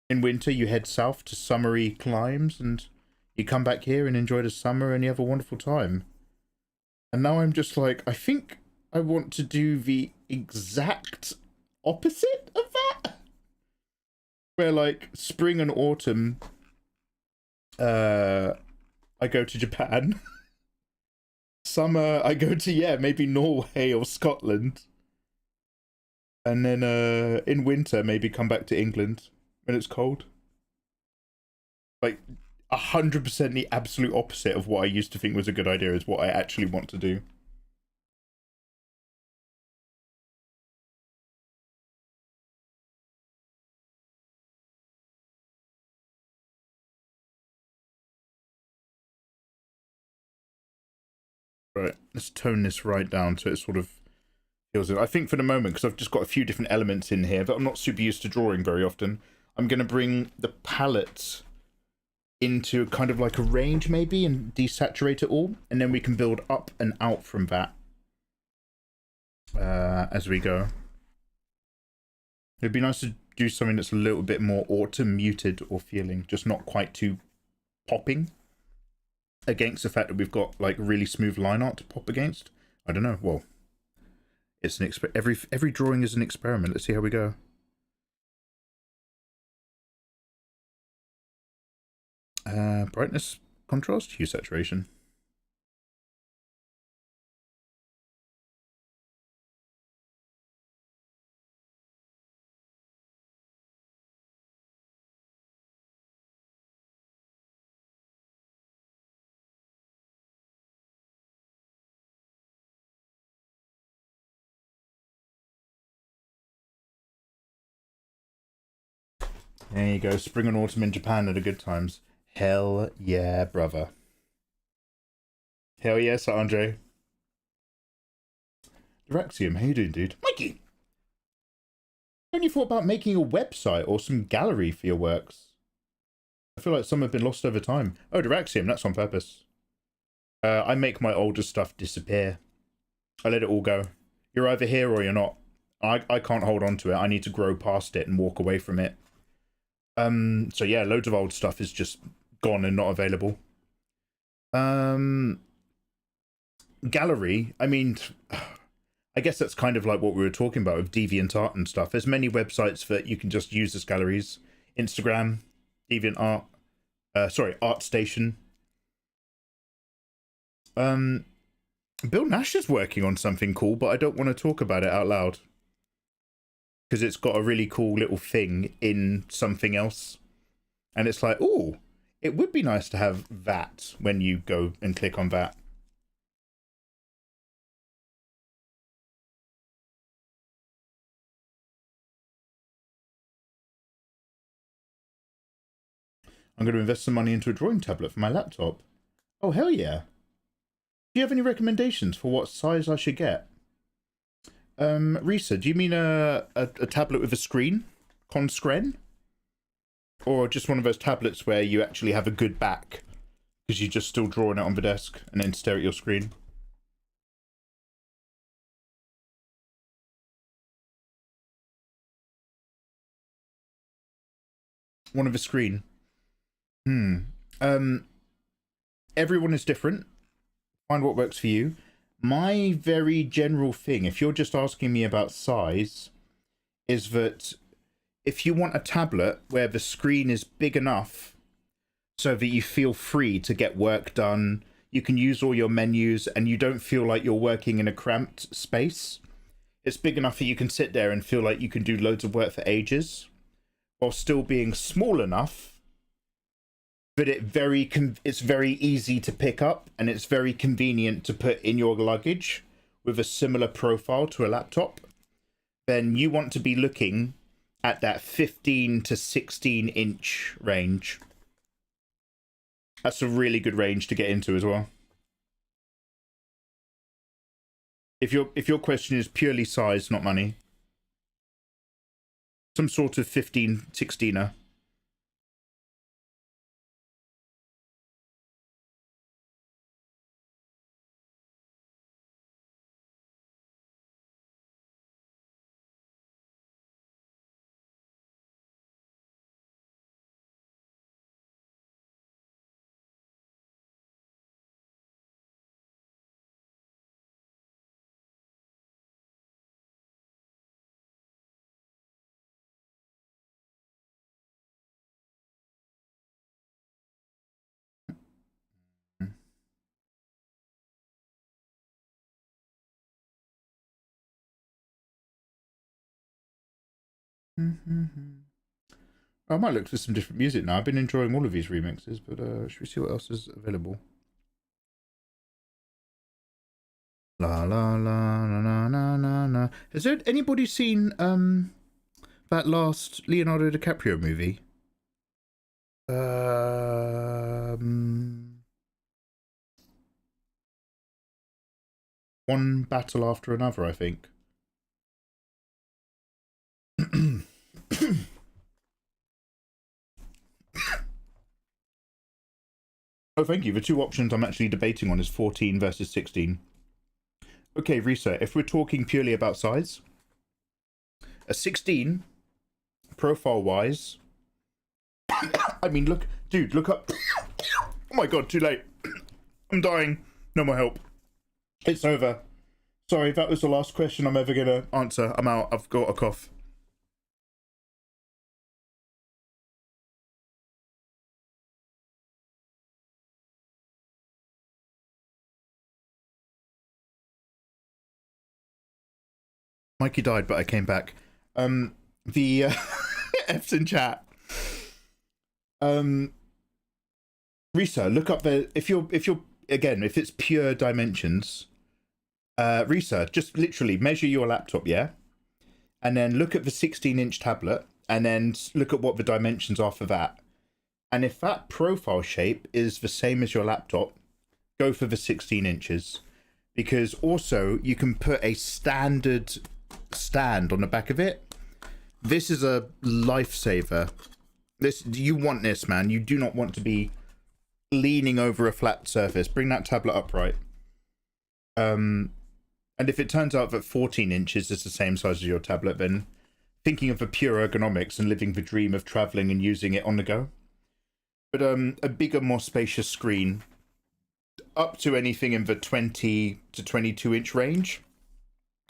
In winter, you head south to summery climes and you come back here and enjoy the summer and you have a wonderful time. And now I'm just like, I think I want to do the exact opposite of that. Where like spring and autumn, I go to Japan. Summer, I go to, yeah, maybe Norway or Scotland. And then in winter, maybe come back to England when it's cold. Like 100% the absolute opposite of what I used to think was a good idea is what I actually want to do. Right, let's tone this right down so it sort of feels it. I think for the moment, because I've just got a few different elements in here that I'm not super used to drawing very often, I'm going to bring the palette into kind of like a range maybe and desaturate it all, and then we can build up and out from that as we go. It'd be nice to do something that's a little bit more autumn muted or feeling, just not quite too popping against the fact that we've got like really smooth line art to pop against. I don't know. Well, it's an every drawing is an experiment. Let's see how we go. Brightness, contrast, hue, saturation. There you go. Spring and autumn in Japan are the good times. Hell yeah, brother. Hell yes, Andre. Diraxium, how you doing, dude? Mikey! Have you thought about making a website or some gallery for your works? I feel like some have been lost over time. Oh, Diraxium, that's on purpose. I make my older stuff disappear. I let it all go. You're either here or you're not. I can't hold on to it. I need to grow past it and walk away from it. So yeah, loads of old stuff is just gone and not available. Gallery, I mean, I guess that's kind of like what we were talking about with DeviantArt and stuff. There's many websites that you can just use as galleries. Instagram, DeviantArt, ArtStation. Bill Nash is working on something cool, but I don't want to talk about it out loud. Because it's got a really cool little thing in something else. And it's like, ooh, it would be nice to have that when you go and click on that. I'm going to invest some money into a drawing tablet for my laptop. Oh, hell yeah. Do you have any recommendations for what size I should get? Risa, do you mean a tablet with a screen? Conscreen? Or just one of those tablets where you actually have a good back? Because you're just still drawing it on the desk and then stare at your screen? One of a screen. Everyone is different. Find what works for you. My very general thing, if you're just asking me about size, is that if you want a tablet where the screen is big enough so that you feel free to get work done, you can use all your menus and you don't feel like you're working in a cramped space. It's big enough that you can sit there and feel like you can do loads of work for ages, while still being small enough but it's very easy to pick up and it's very convenient to put in your luggage with a similar profile to a laptop. Then you want to be looking at that 15 to 16 inch range. That's a really good range to get into as well. If your question is purely size, not money, some sort of 15, 16er. I might look for some different music now. I've been enjoying all of these remixes, but should we see what else is available? La la la na na na na. Has there anybody seen that last Leonardo DiCaprio movie? One Battle After Another, I think. Oh, thank you. The two options I'm actually debating on is 14 versus 16. Okay, Risa, if we're talking purely about size, a 16, profile-wise... I mean, look... Dude, look up... Oh my god, too late. I'm dying. No more help. It's over. Sorry, that was the last question I'm ever going to answer. I'm out. I've got a cough. Mikey died, but I came back. The F's in chat. Risa, look up the if you're again, if it's pure dimensions, Risa, just literally measure your laptop, yeah? And then look at the 16-inch tablet and then look at what the dimensions are for that. And if that profile shape is the same as your laptop, go for the 16 inches. Because also, you can put a standard stand on the back of it. This is a lifesaver. You want this, man. You do not want to be leaning over a flat surface. Bring that tablet upright. And if it turns out that 14 inches is the same size as your tablet, then thinking of the pure ergonomics and living the dream of traveling and using it on the go. But a bigger, more spacious screen, up to anything in the 20 to 22 inch range,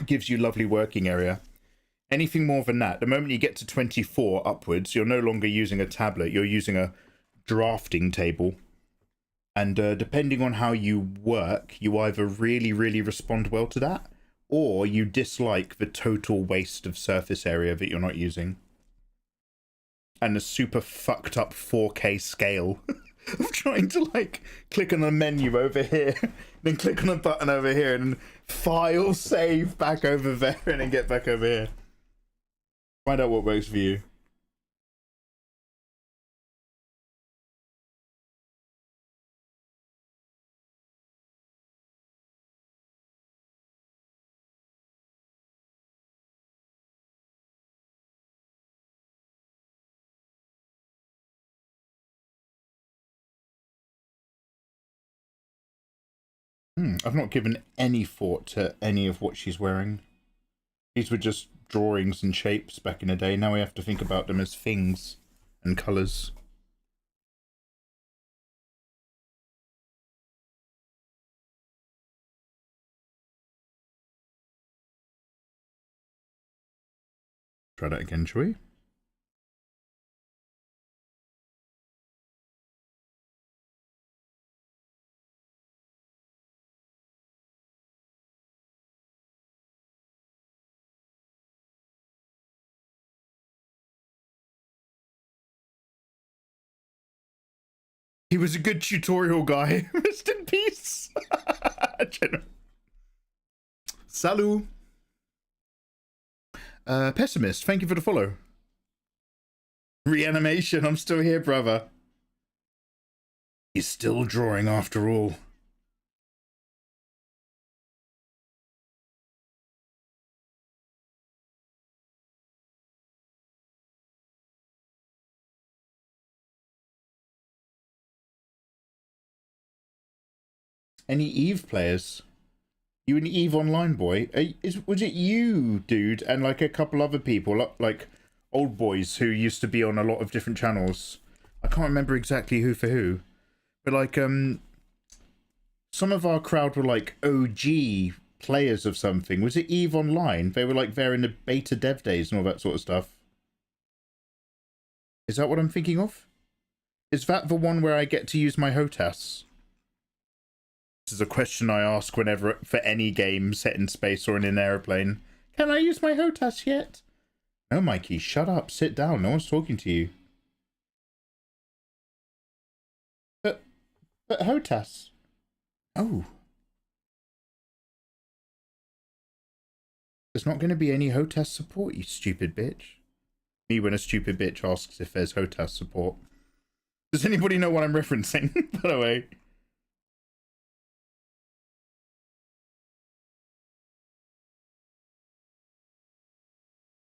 gives you lovely working area. Anything more than that, the moment you get to 24 upwards, you're no longer using a tablet, you're using a drafting table. And depending on how you work, you either really, really respond well to that, or you dislike the total waste of surface area that you're not using. And the super fucked up 4K scale of trying to like click on a menu over here, then click on a button over here, and file save back over there, and then get back over here. Find out what works for you. I've not given any thought to any of what she's wearing. These were just drawings and shapes back in the day. Now we have to think about them as things and colours. Try that again, shall we? He was a good tutorial guy. Rest in peace. Salut. Pessimist, thank you for the follow. Reanimation, I'm still here, brother. He's still drawing after all. Any Eve players? You an Eve Online boy? Was it you, dude, and like a couple other people, like old boys who used to be on a lot of different channels? I can't remember exactly who for who, but like some of our crowd were like OG players of something. Was it Eve Online? They were like there in the beta dev days and all that sort of stuff. Is that what I'm thinking of? Is that the one where I get to use my HOTAS? This is a question I ask whenever for any game set in space or in an aeroplane. Can I use my HOTAS yet? No, Mikey, shut up. Sit down. No one's talking to you. But HOTAS. Oh. There's not going to be any HOTAS support, you stupid bitch. Me when a stupid bitch asks if there's HOTAS support. Does anybody know what I'm referencing, by the way?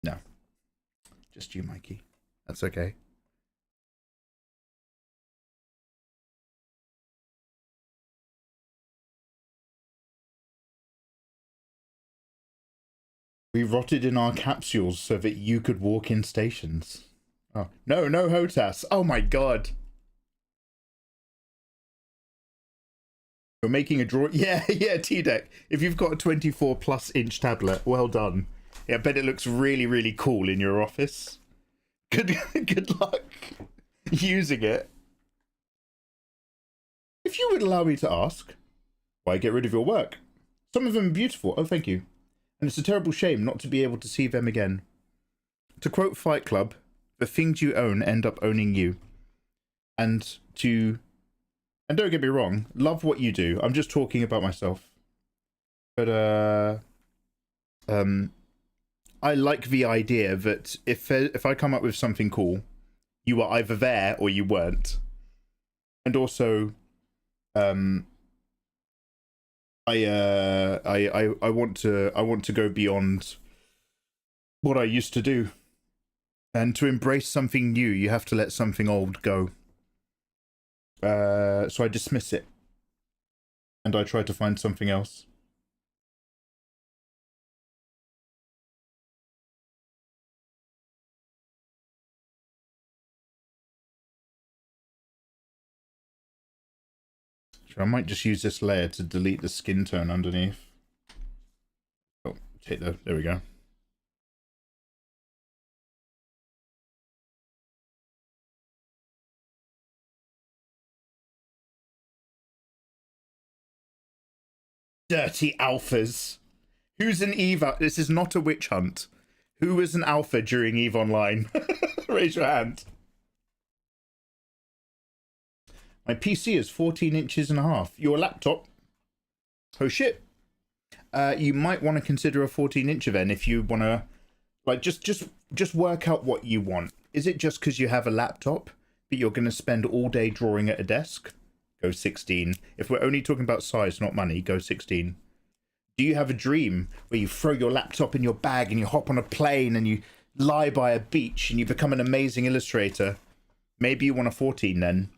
No. Just you, Mikey. That's okay. We rotted in our capsules so that you could walk in stations. Oh, no HOTAS. Oh my god. You're making a draw. Yeah, T-Deck. If you've got a 24 plus inch tablet, well done. Yeah, I bet it looks really, really cool in your office. Good luck using it. If you would allow me to ask, why get rid of your work? Some of them are beautiful. Oh, thank you. And it's a terrible shame not to be able to see them again. To quote Fight Club, the things you own end up owning you. And don't get me wrong, love what you do. I'm just talking about myself. But I like the idea that if I come up with something cool, you were either there or you weren't. And also, I want to go beyond what I used to do. And to embrace something new, you have to let something old go. So I dismiss it. And I try to find something else. I might just use this layer to delete the skin tone underneath. Oh, take the, there we go. Dirty alphas. Who's an Eve? This is not a witch hunt. Who was an alpha during Eve Online? Raise your hand. My PC is 14 inches and a half. Your laptop? Oh shit. You might want to consider a 14-incher then if you want to, like, just work out what you want. Is it just because you have a laptop, but you're going to spend all day drawing at a desk? Go 16. If we're only talking about size, not money, go 16. Do you have a dream where you throw your laptop in your bag and you hop on a plane and you lie by a beach and you become an amazing illustrator? Maybe you want a 14 then,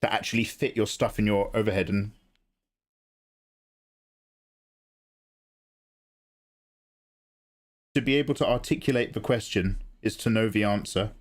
to actually fit your stuff in your overhead. And to be able to articulate the question is to know the answer.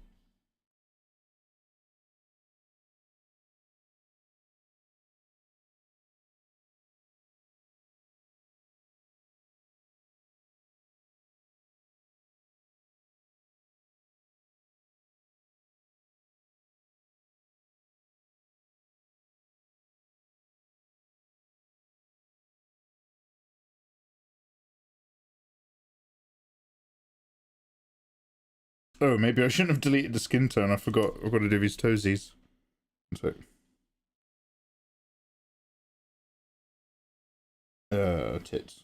Oh, maybe I shouldn't have deleted the skin tone. I forgot. I've got to do these toesies. So, tits.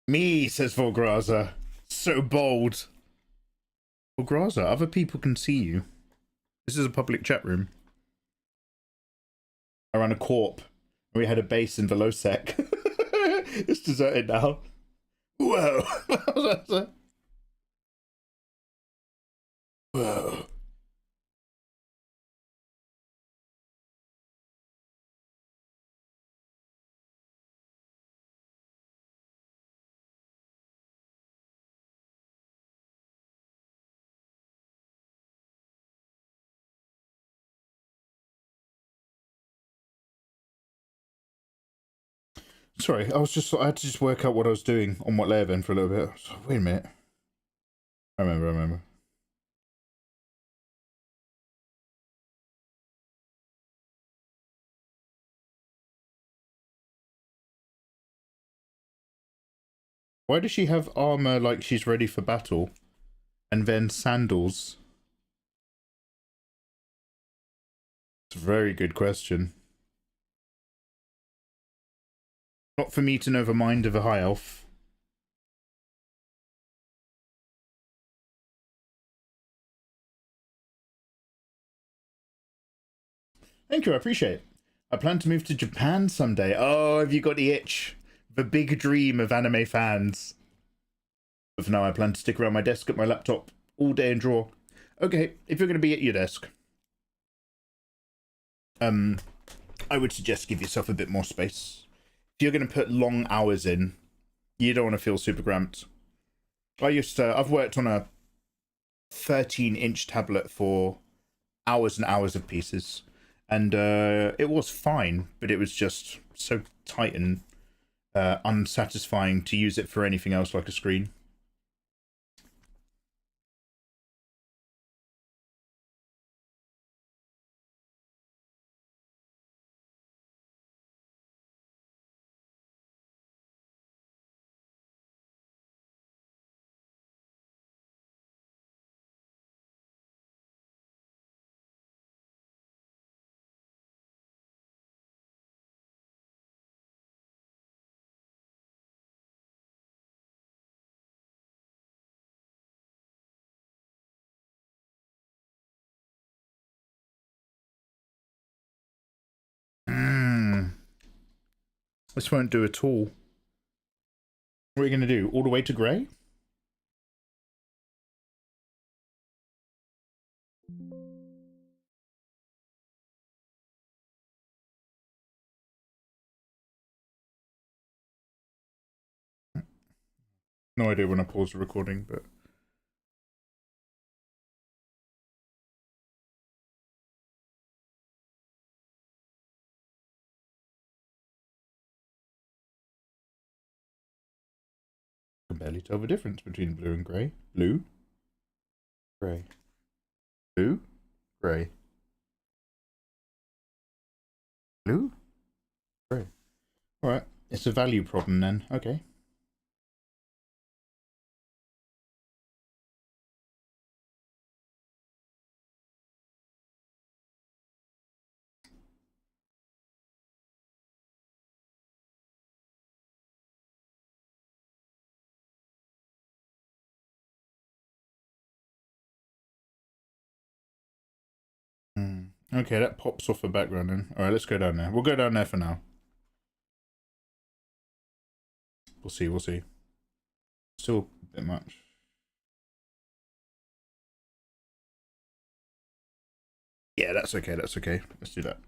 Me, says Volgraza. So bold. Volgraza, other people can see you. This is a public chat room. I ran a corp. We had a base in Velosec. It's deserted now. Whoa. Whoa. Sorry, I had to just work out what I was doing on what layer then for a little bit. So, wait a minute. I remember. Why does she have armor like she's ready for battle? And then sandals? It's a very good question. Not for me to know the mind of a high elf. Thank you, I appreciate it. I plan to move to Japan someday. Oh, have you got the itch? The big dream of anime fans. But for now, I plan to stick around my desk at my laptop all day and draw. Okay, if you're going to be at your desk, I would suggest give yourself a bit more space. If you're going to put long hours in, you don't want to feel super cramped. I've worked on a 13-inch tablet for hours and hours of pieces. And it was fine, but it was just so tight and unsatisfying to use it for anything else like a screen. This won't do at all. What are we going to do? All the way to grey? No idea when I pause the recording, but... I can barely tell the difference between blue and grey. Blue, grey. Blue, grey. Blue, grey. Alright, it's a value problem then. Okay. Okay, that pops off the background then. Alright, let's go down there. We'll go down there for now. We'll see, we'll see. Still a bit much. Yeah, that's okay, that's okay. Let's do that.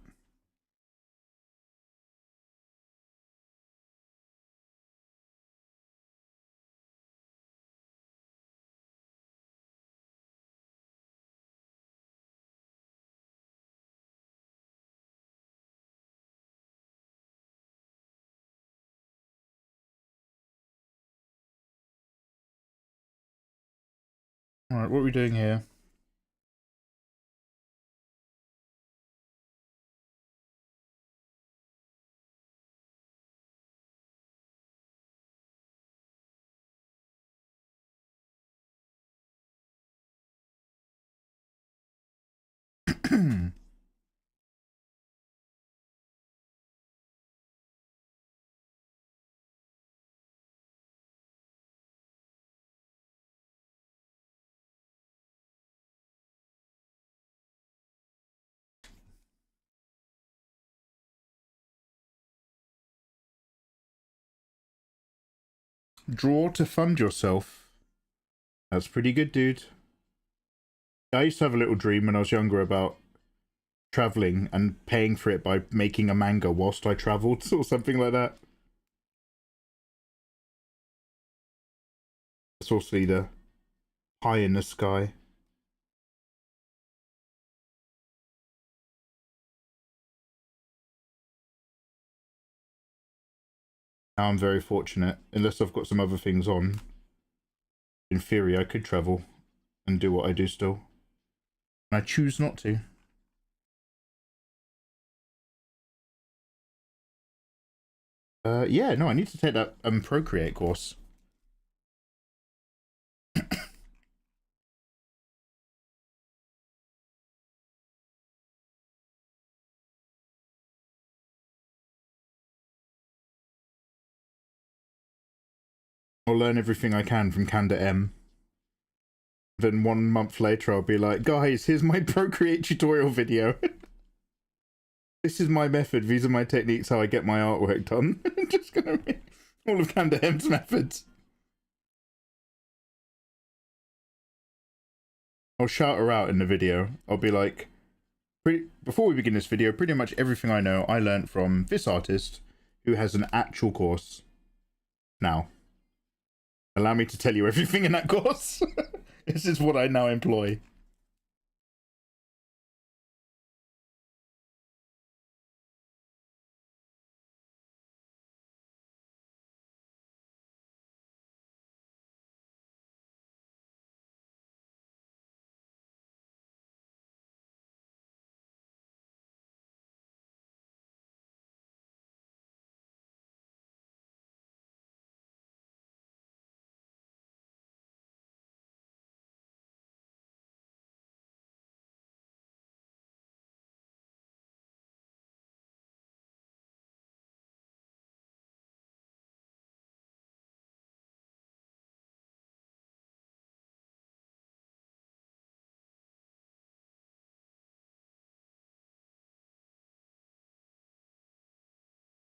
Alright, what are we doing here? Draw to fund yourself. That's pretty good, dude. I used to have a little dream when I was younger about traveling and paying for it by making a manga whilst I traveled or something like that. It's also the pie in the sky. Now I'm very fortunate, unless I've got some other things on. In theory, I could travel and do what I do still. And I choose not to. Yeah, no, I need to take that Procreate course. I'll learn everything I can from Kanda M. Then 1 month later, I'll be like, guys, here's my Procreate tutorial video. This is my method. These are my techniques, how I get my artwork done. Just gonna be all of Kanda M's methods. I'll shout her out in the video. I'll be like, before we begin this video, pretty much everything I know I learned from this artist who has an actual course. Now, allow me to tell you everything in that course. This is what I now employ.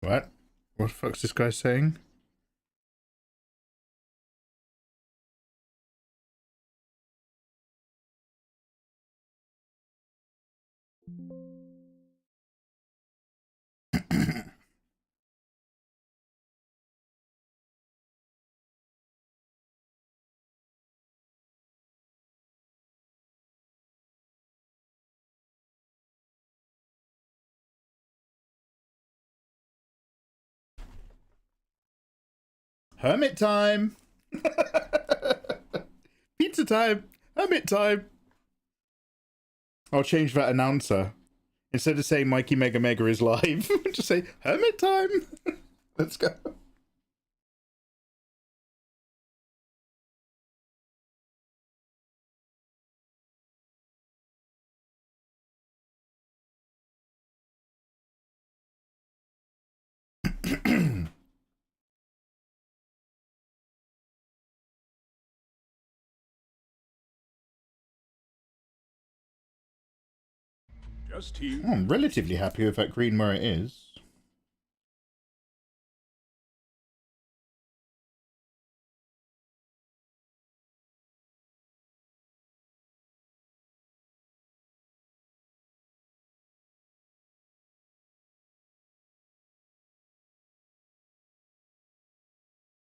What? What the fuck's this guy saying? Hermit time! Pizza time! Hermit time! I'll change that announcer. Instead of saying Mikey Mega Mega is live, just say Hermit time! Let's go. Just he. I'm relatively happy with that green where it is.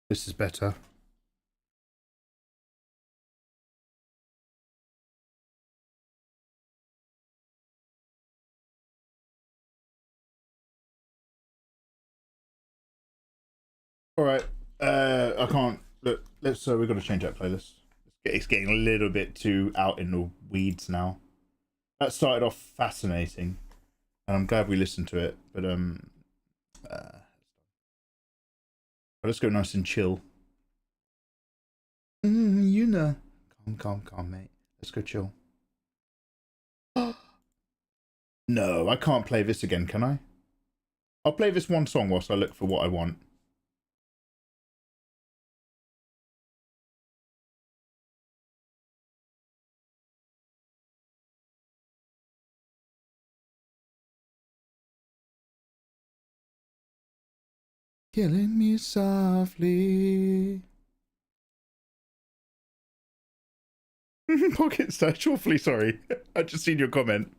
This is better. Alright, I can't, look, let's, we've got to change that playlist. It's getting a little bit too out in the weeds now. That started off fascinating, and I'm glad we listened to it, but let's go nice and chill. You know. Calm, mate. Let's go chill. No, I can't play this again, can I? I'll play this one song whilst I look for what I want. Killing me softly. Pocket stash, awfully sorry. I just seen your comment.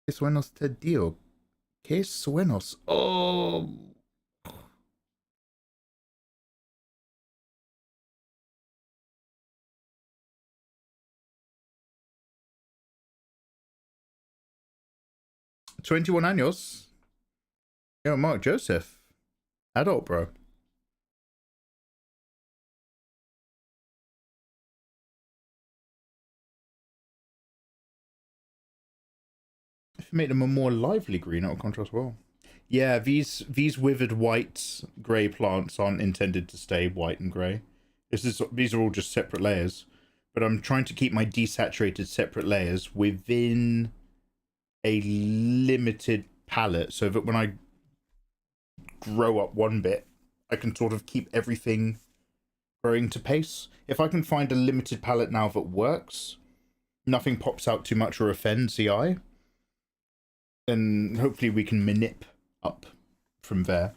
¿Qué suenos te dio? ¿Qué suenos? Oh. $21 años. Yo, Mark Joseph. Adult, bro. If you make them a more lively green, it'll contrast well. Yeah, these withered white grey plants aren't intended to stay white and grey. These are all just separate layers. But I'm trying to keep my desaturated separate layers within a limited palette so that when I grow up one bit, I can sort of keep everything growing to pace. If I can find a limited palette now that works, nothing pops out too much or offends the eye, then hopefully we can manip up from there.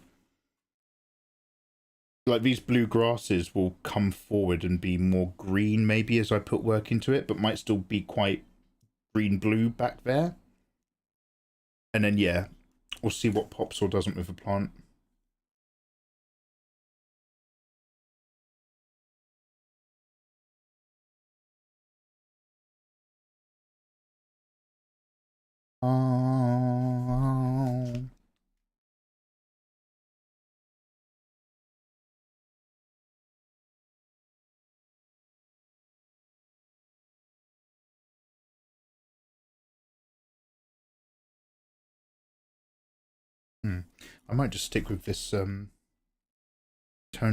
Like these blue grasses will come forward and be more green maybe as I put work into it, but might still be quite green-blue back there. And then, yeah, we'll see what pops or doesn't with the plant. I might just stick with this tone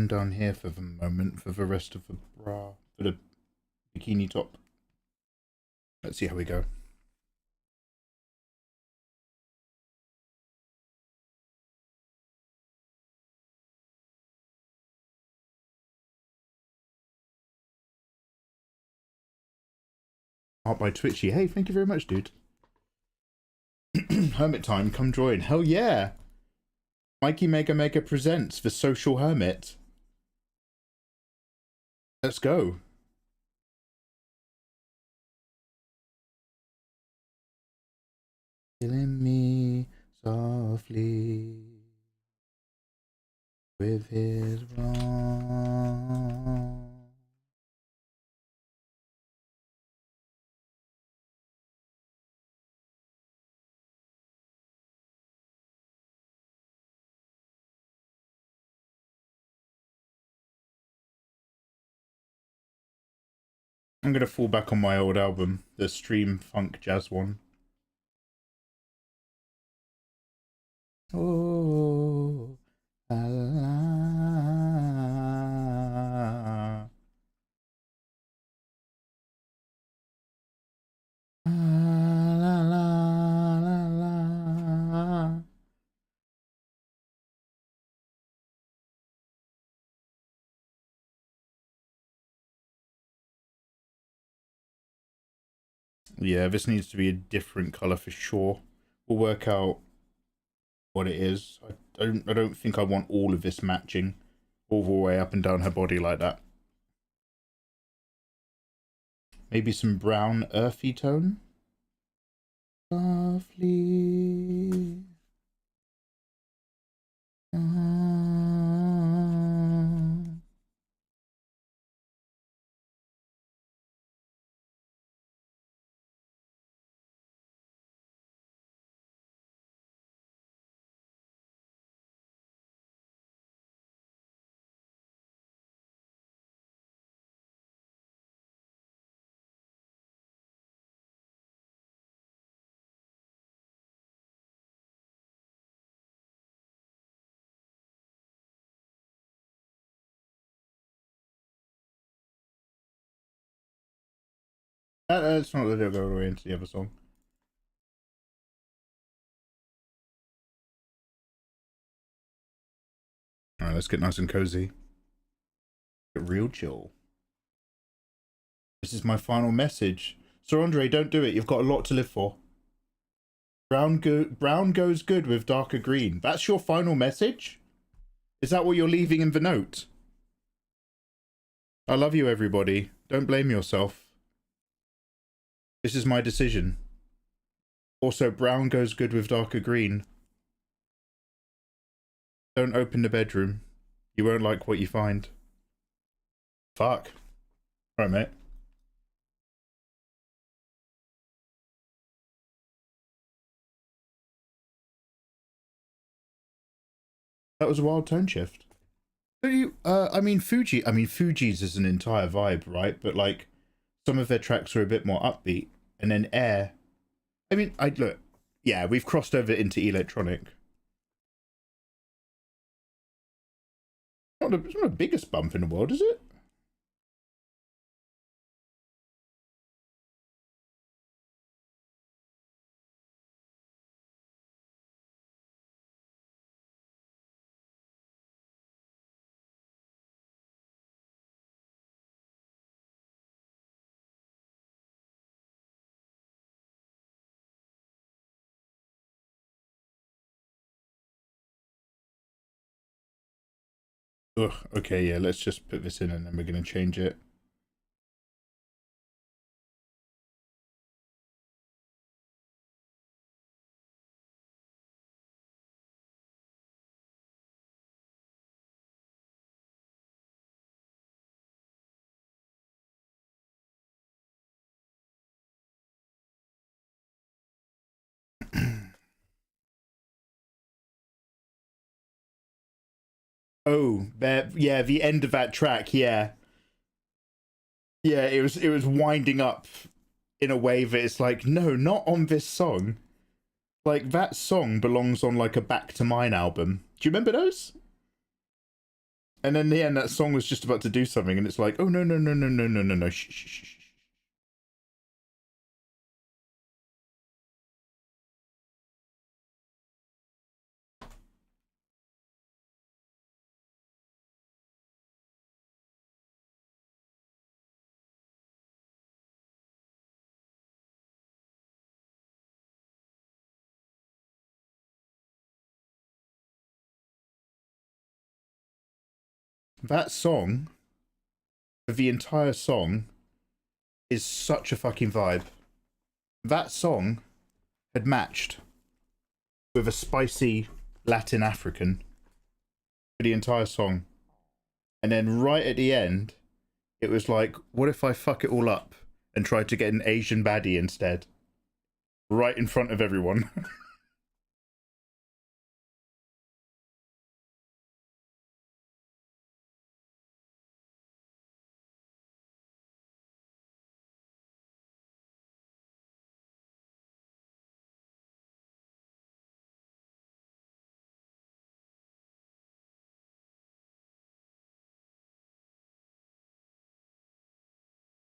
down here for the moment for the rest of the bra, for the bikini top. Let's see how we go. Art by Twitchy. Hey, thank you very much, dude. Hermit time, come join. Hell yeah! Mikey Mega Mega presents the Social Hermit. Let's go. Killing me softly with his wrong. I'm gonna fall back on my old album, the Stream Funk Jazz one. Oh, la, la, la, la, la. Yeah, this needs to be a different color for sure. We'll work out what it is. I don't think I want all of this matching all the way up and down her body like that. Maybe some brown earthy tone. Softly. That's not the go away into the other song. Alright, let's get nice and cozy. Get real chill. This is my final message. Sir Andre, don't do it. You've got a lot to live for. Brown goes good with darker green. That's your final message? Is that what you're leaving in the note? I love you, everybody. Don't blame yourself. This is my decision. Also, brown goes good with darker green. Don't open the bedroom. You won't like what you find. Fuck. Alright, mate. That was a wild tone shift. I mean, Fuji's is an entire vibe, right? But like, some of their tracks are a bit more upbeat. And then Air. I mean, look. Yeah, we've crossed over into electronic. It's not the biggest bump in the world, is it? Ugh, okay, yeah, let's just put this in and then we're going to change it. Oh, yeah, the end of that track, yeah. Yeah, it was winding up in a way that it's like, no, not on this song. Like, that song belongs on, like, a Back to Mine album. Do you remember those? And then in the end, that song was just about to do something, and it's like, oh, no, no, no, no, no, no, no, no, shh, shh, shh. that song, the entire song, is such a fucking vibe. That song had matched with a spicy Latin African for the entire song. And then right at the end, it was like, what if I fuck it all up and try to get an Asian baddie instead? Right in front of everyone.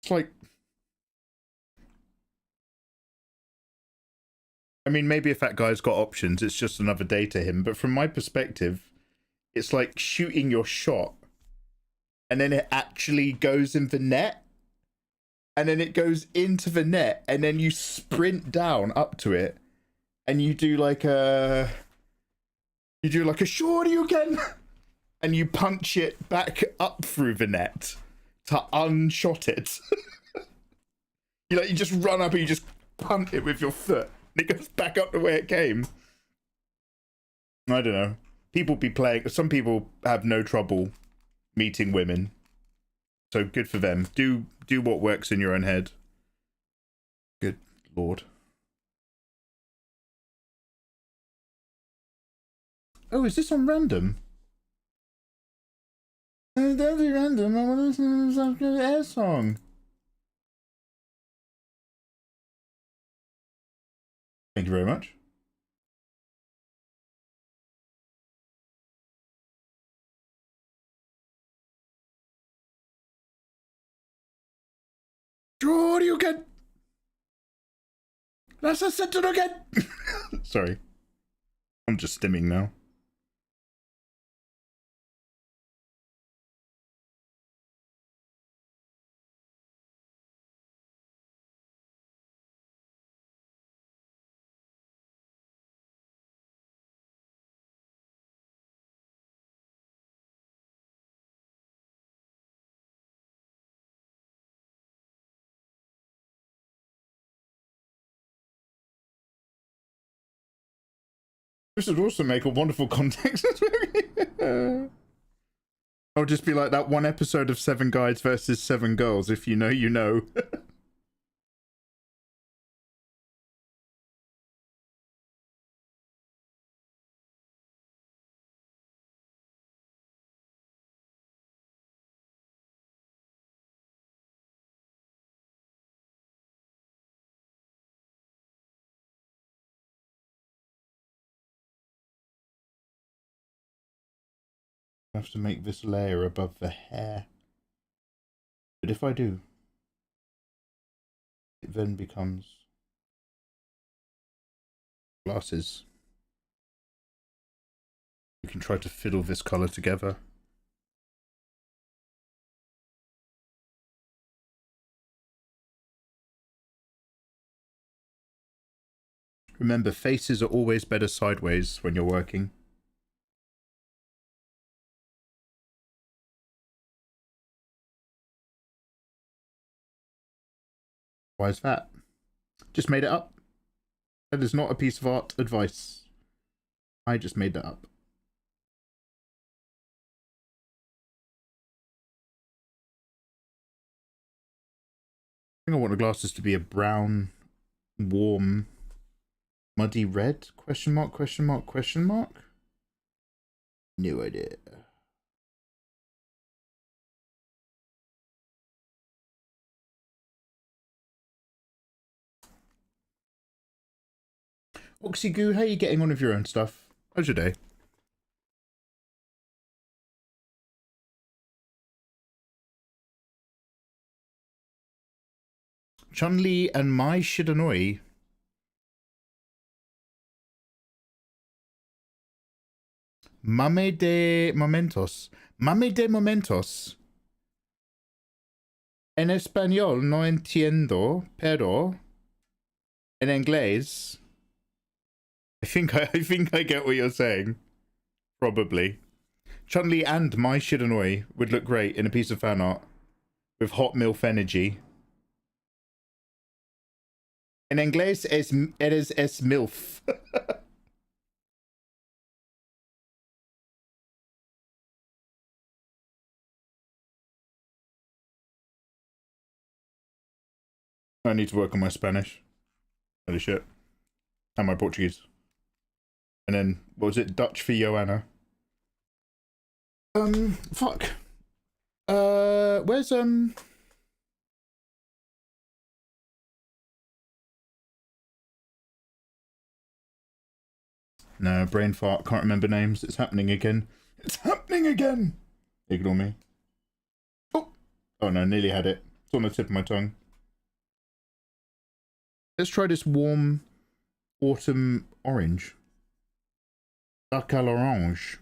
It's like, I mean, maybe if that guy's got options, it's just another day to him. But from my perspective, it's like shooting your shot and then it actually goes in the net and then it goes into the net and then you sprint down up to it and you do like a shorty again and you punch it back up through the net to unshot it. You just run up and you just punt it with your foot and it goes back up the way it came. I don't know. People be playing. Some people have no trouble meeting women, so good for them. Do what works in your own head. Good lord. Oh, is this on random? Oh, that'd be random. I want to listen to some good air song. Thank you very much. Draw you again. That's a sentence again. Sorry. I'm just stimming now. This would also make a wonderful context. I'll just be like that one episode of 7 Guys versus 7 Girls. If you know, you know. I have to make this layer above the hair. But if I do, it then becomes glasses. We can try to fiddle this color together. Remember, faces are always better sideways when you're working. Why is that? Just made it up. That is not a piece of art advice. I just made that up. I think I want the glasses to be a brown, warm, muddy red? Question mark, question mark, question mark? No idea. Oxygoo, how are you getting on with your own stuff? How's your day? Chun-Li and Mai Shiranui. Mame de momentos. Mame de momentos. En español no entiendo, pero en inglés. I think I get what you're saying. Probably. Chun-Li and Mai Shiranui would look great in a piece of fan art with hot MILF energy. In English, it is MILF. I need to work on my Spanish. Holy shit. And my Portuguese. And then, what was it? Dutch for Joanna. Fuck. Where's, No, brain fart. Can't remember names. It's happening again. It's happening again! Ignore me. Oh! Oh no, nearly had it. It's on the tip of my tongue. Let's try this warm autumn orange. Dark à l'orange.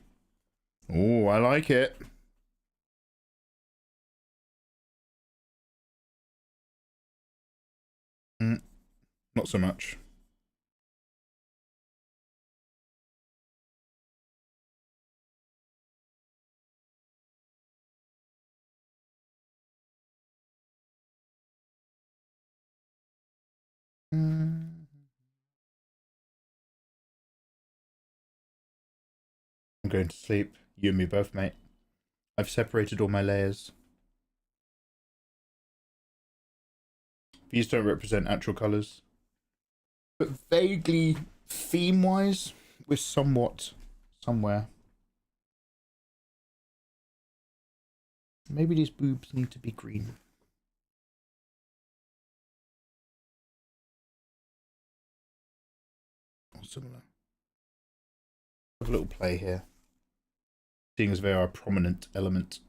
Oh, I like it. Not so much. I'm going to sleep. You and me both, mate. I've separated all my layers. These don't represent actual colours. But vaguely, theme-wise, we're somewhat somewhere. Maybe these boobs need to be green. Or similar. Have a little play here. Seeing as they are a prominent element.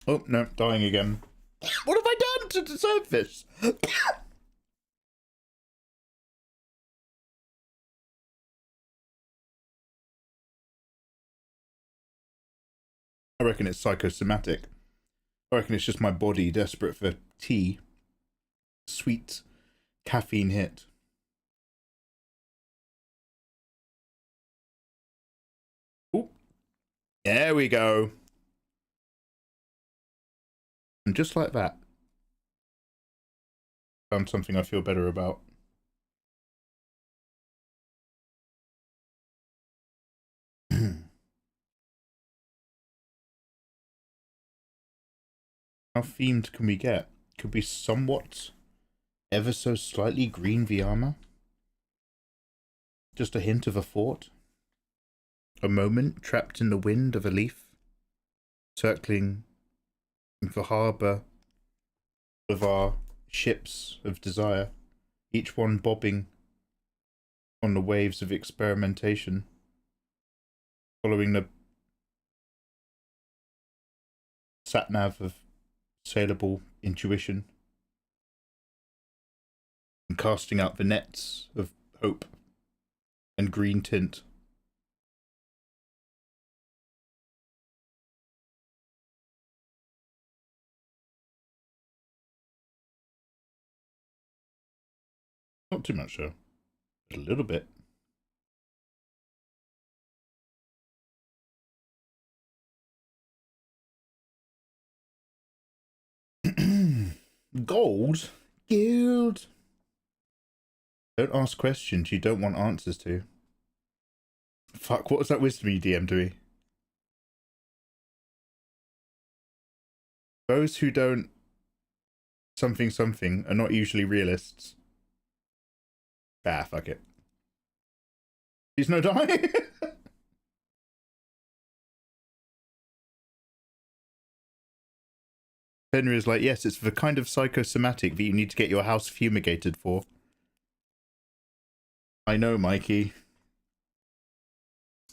Oh, no, dying again. What have I done to deserve this? I reckon it's psychosomatic. I reckon it's just my body desperate for tea. Sweet caffeine hit. Oh, there we go. And just like that, found something I feel better about. How themed can we get? Could we somewhat, ever so slightly green the armor? Just a hint of a fort? A moment trapped in the wind of a leaf? Circling the harbour of our ships of desire, each one bobbing on the waves of experimentation, following the sat-nav of sailable intuition, and casting out the nets of hope and green tint. Not too much though. A little bit. Gold? Guild? Don't ask questions you don't want answers to. Fuck, what was that wisdom you DM'd to me? Those who don't something something are not usually realists. Ah, fuck it. He's no die. Henry is like, yes, it's the kind of psychosomatic that you need to get your house fumigated for. I know, Mikey.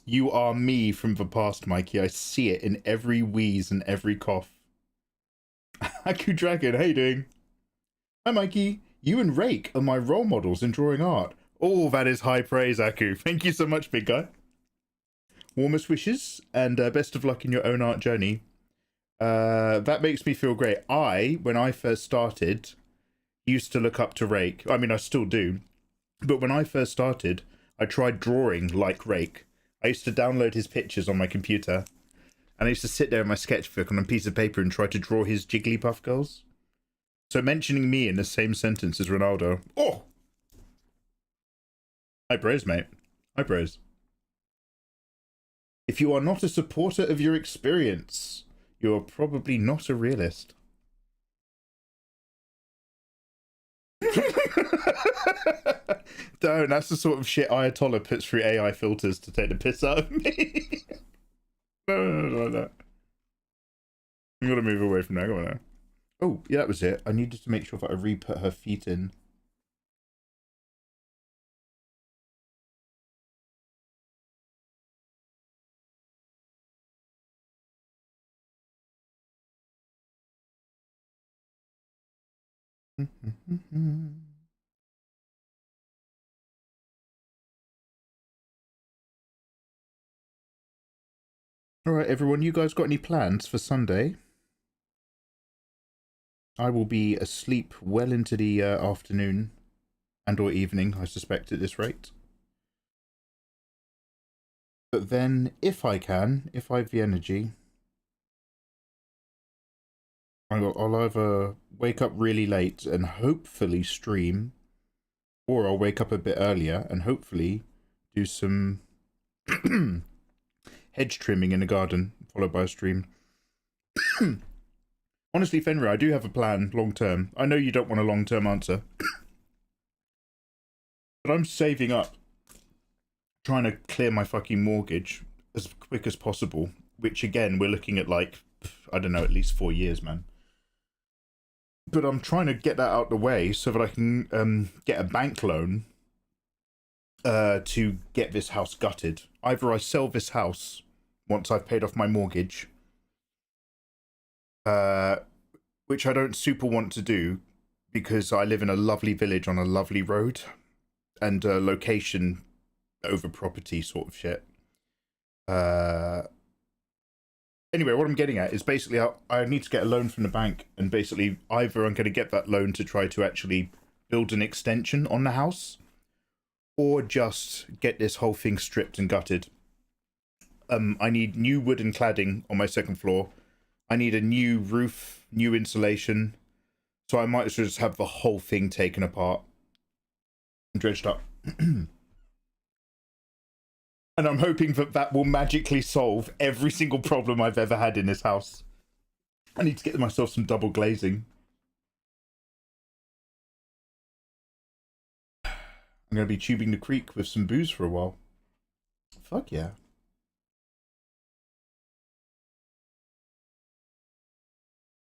You are me from the past, Mikey. I see it in every wheeze and every cough. Aku Dragon, how you doing? Hi, Mikey. You and Rake are my role models in drawing art. Oh, that is high praise, Aku. Thank you so much, big guy. Warmest wishes and best of luck in your own art journey. That makes me feel great. When I first started, used to look up to Rake. I mean, I still do. But when I first started, I tried drawing like Rake. I used to download his pictures on my computer. And I used to sit there in my sketchbook on a piece of paper and try to draw his Jigglypuff girls. So mentioning me in the same sentence as Ronaldo. Oh! High praise, mate. High praise. If you are not a supporter of your experience, you are probably not a realist. Don't. That's the sort of shit Ayatollah puts through AI filters to take the piss out of me. No, like that. I'm gonna move away from that. Go on now. Oh, yeah, that was it. I needed to make sure that I re-put her feet in. All right, everyone, you guys got any plans for Sunday? I will be asleep well into the afternoon and or evening, I suspect, at this rate. But then, if I can, if I have the energy, I'll either wake up really late and hopefully stream, or I'll wake up a bit earlier and hopefully do some hedge trimming in the garden, followed by a stream. Honestly, Fenrir, I do have a plan long term. I know you don't want a long term answer, but I'm saving up, trying to clear my fucking mortgage as quick as possible, which again, we're looking at like, I don't know, at least 4 years, man. But I'm trying to get that out the way so that I can get a bank loan to get this house gutted. Either I sell this house once I've paid off my mortgage, which I don't super want to do because I live in a lovely village on a lovely road and location over property sort of shit. Anyway, what I'm getting at is basically I need to get a loan from the bank, and basically either I'm going to get that loan to try to actually build an extension on the house, or just get this whole thing stripped and gutted. I need new wooden cladding on my second floor. I need a new roof, new insulation. So I might as well just have the whole thing taken apart and dredged up. And I'm hoping that that will magically solve every single problem I've ever had in this house. I need to get myself some double glazing. I'm going to be tubing the creek with some booze for a while. Fuck yeah.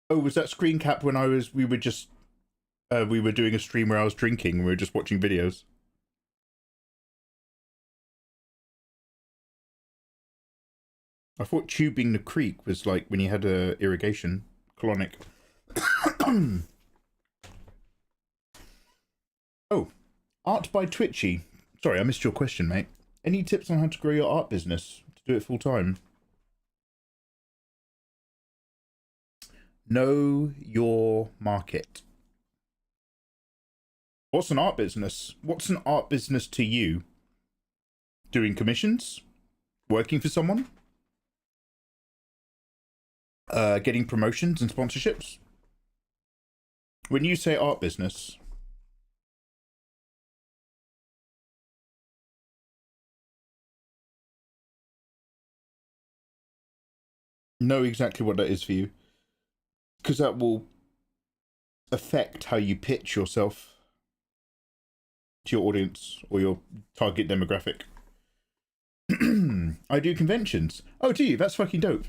Oh, was that screen cap when we were doing a stream where I was drinking and we were just watching videos? I thought tubing the creek was like when you had irrigation, colonic. Oh, art by Twitchy. Sorry, I missed your question, mate. Any tips on how to grow your art business to do it full time? Know your market. What's an art business? What's an art business to you? Doing commissions? Working for someone? Getting promotions and sponsorships? When you say art business, know exactly what that is for you, because that will affect how you pitch yourself to your audience or your target demographic. I do conventions. Oh, do you? That's fucking dope.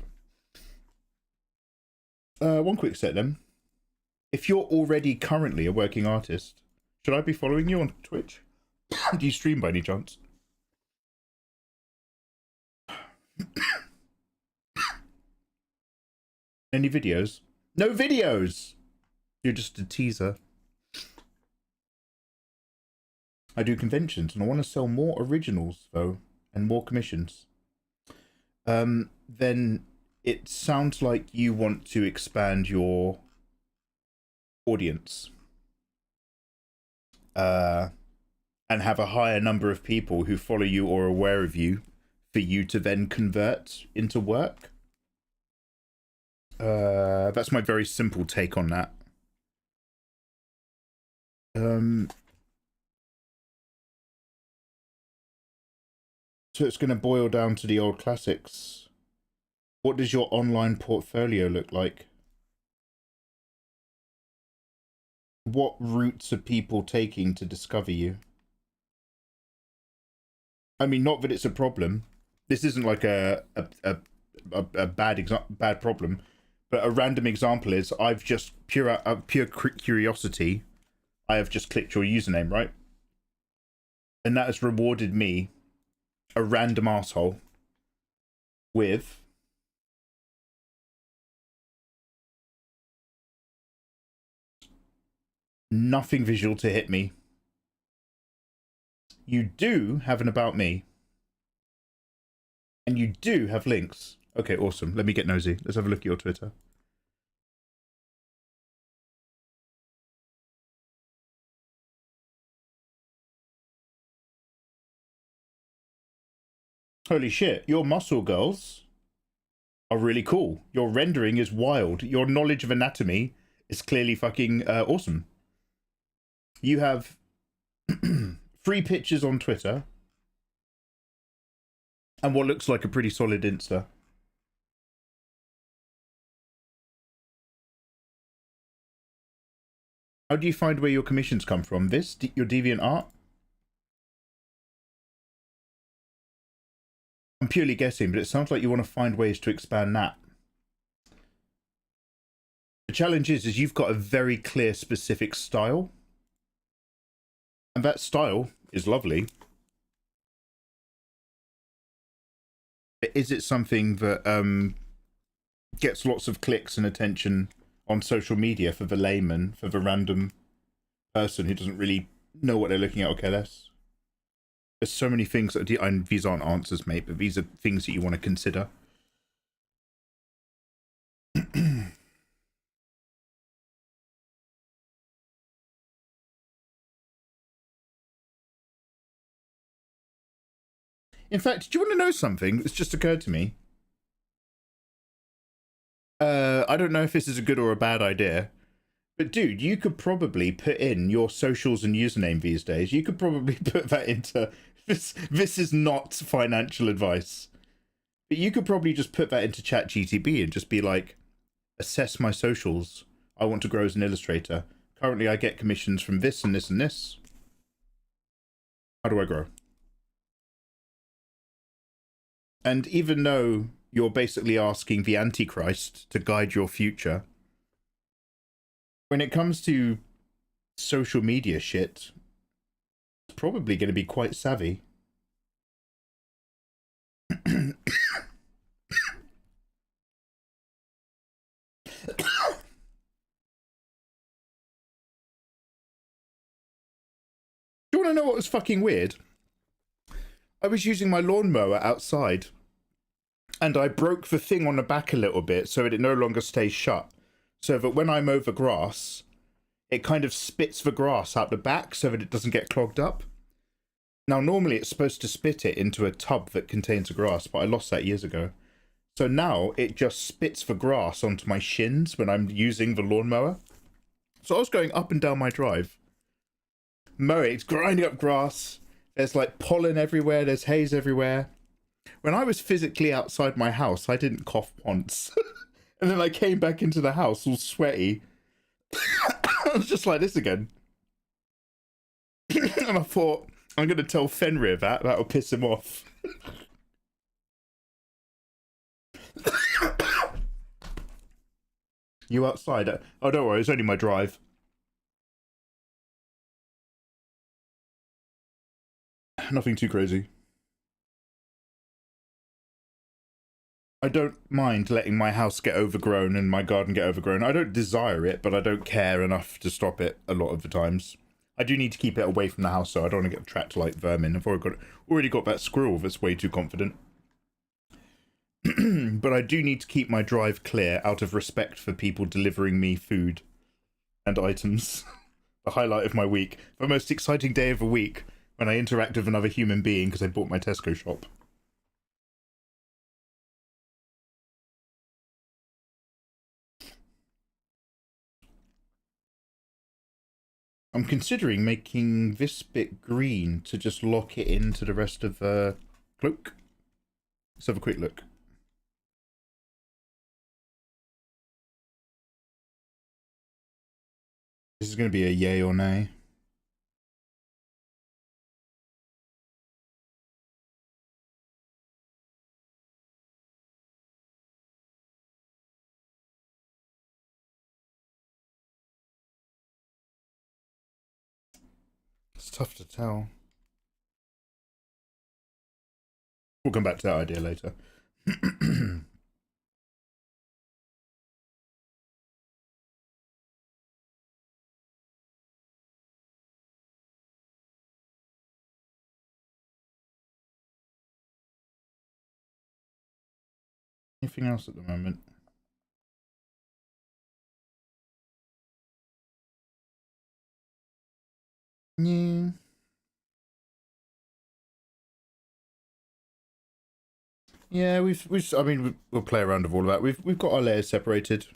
One quick set then. If you're already currently a working artist, should I be following you on Twitch? Do you stream by any chance? Any videos? No videos! You're just a teaser. I do conventions and I want to sell more originals though, and more commissions. Then it sounds like you want to expand your audience. And have a higher number of people who follow you or are aware of you for you to then convert into work. That's my very simple take on that. So it's going to boil down to the old classics. What does your online portfolio look like? What routes are people taking to discover you? I mean, not that it's a problem. This isn't like a bad problem, but a random example is I've just pure curiosity. I have just clicked your username, right? And that has rewarded me, a random asshole, with nothing visual to hit me. You do have an about me. And you do have links. Okay, awesome. Let me get nosy. Let's have a look at your Twitter. Holy shit, your muscle girls are really cool. Your rendering is wild. Your knowledge of anatomy is clearly fucking awesome. You have 3 pictures on Twitter and what looks like a pretty solid Insta. How do you find where your commissions come from? This, your DeviantArt? I'm purely guessing, but it sounds like you want to find ways to expand that. The challenge is you've got a very clear, specific style. And that style is lovely. But is it something that gets lots of clicks and attention on social media for the layman, for the random person who doesn't really know what they're looking at or care less? There's so many things that and these aren't answers, mate, but these are things that you want to consider. In fact, do you want to know something that's just occurred to me? I don't know if this is a good or a bad idea, but dude, you could probably put in your socials and username these days. You could probably put that into this is not financial advice, but you could probably just put that into ChatGTP and just be like, assess my socials. I want to grow as an illustrator. Currently, I get commissions from this and this and this. How do I grow? And even though you're basically asking the Antichrist to guide your future, when it comes to social media shit, it's probably going to be quite savvy. Do you want to know what was fucking weird? I was using my lawnmower outside and I broke the thing on the back a little bit so that it no longer stays shut. So that when I mow the grass, it kind of spits the grass out the back so that it doesn't get clogged up. Now, normally it's supposed to spit it into a tub that contains the grass, but I lost that years ago. So now it just spits the grass onto my shins when I'm using the lawnmower. So I was going up and down my drive, mowing, it's grinding up grass. There's like pollen everywhere. There's haze everywhere. When I was physically outside my house, I didn't cough once. And then I came back into the house all sweaty. I was just like this again. And I thought, I'm going to tell Fenrir that. That'll piss him off. You outside? Oh, don't worry. It's only my drive. Nothing too crazy. I don't mind letting my house get overgrown and my garden get overgrown. I don't desire it, but I don't care enough to stop it a lot of the times. I do need to keep it away from the house, so I don't want to get trapped like vermin. I've already got that squirrel that's way too confident. But I do need to keep my drive clear out of respect for people delivering me food and items. The highlight of my week. The most exciting day of the week when I interact with another human being because I bought my Tesco shop. I'm considering making this bit green to just lock it into the rest of the cloak. Let's have a quick look. This is going to be a yay or nay. It's tough to tell. We'll come back to that idea later. Anything else at the moment? Yeah. Yeah, I mean, we'll play around with all of that. We've got our layers separated.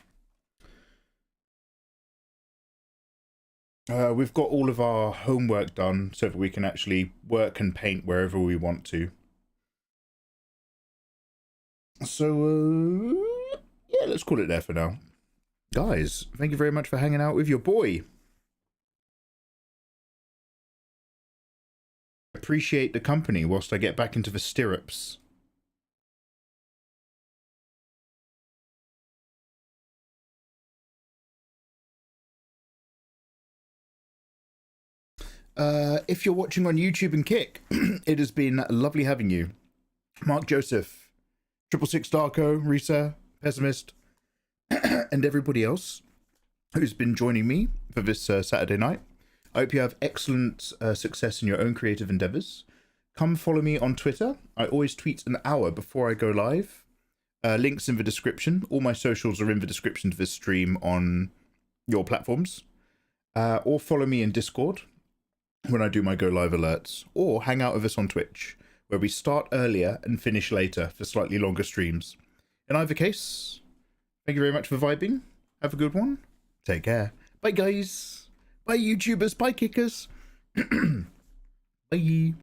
We've got all of our homework done so that we can actually work and paint wherever we want to. So, yeah, let's call it there for now. Guys, thank you very much for hanging out with your boy. Appreciate the company whilst I get back into the stirrups. If you're watching on YouTube and Kick, it has been lovely having you. Mark Joseph, 666 Darko, Risa, Pessimist, and everybody else who's been joining me for this Saturday night. I hope you have excellent success in your own creative endeavors. Come follow me on Twitter. I always tweet an hour before I go live. Links in the description. All my socials are in the description to this stream on your platforms. Or follow me in Discord when I do my go live alerts, or hang out with us on Twitch, where we start earlier and finish later for slightly longer streams. In either case, thank you very much for vibing. Have a good one. Take care. Bye, guys. Bye, YouTubers. Bye, Kickers. Bye.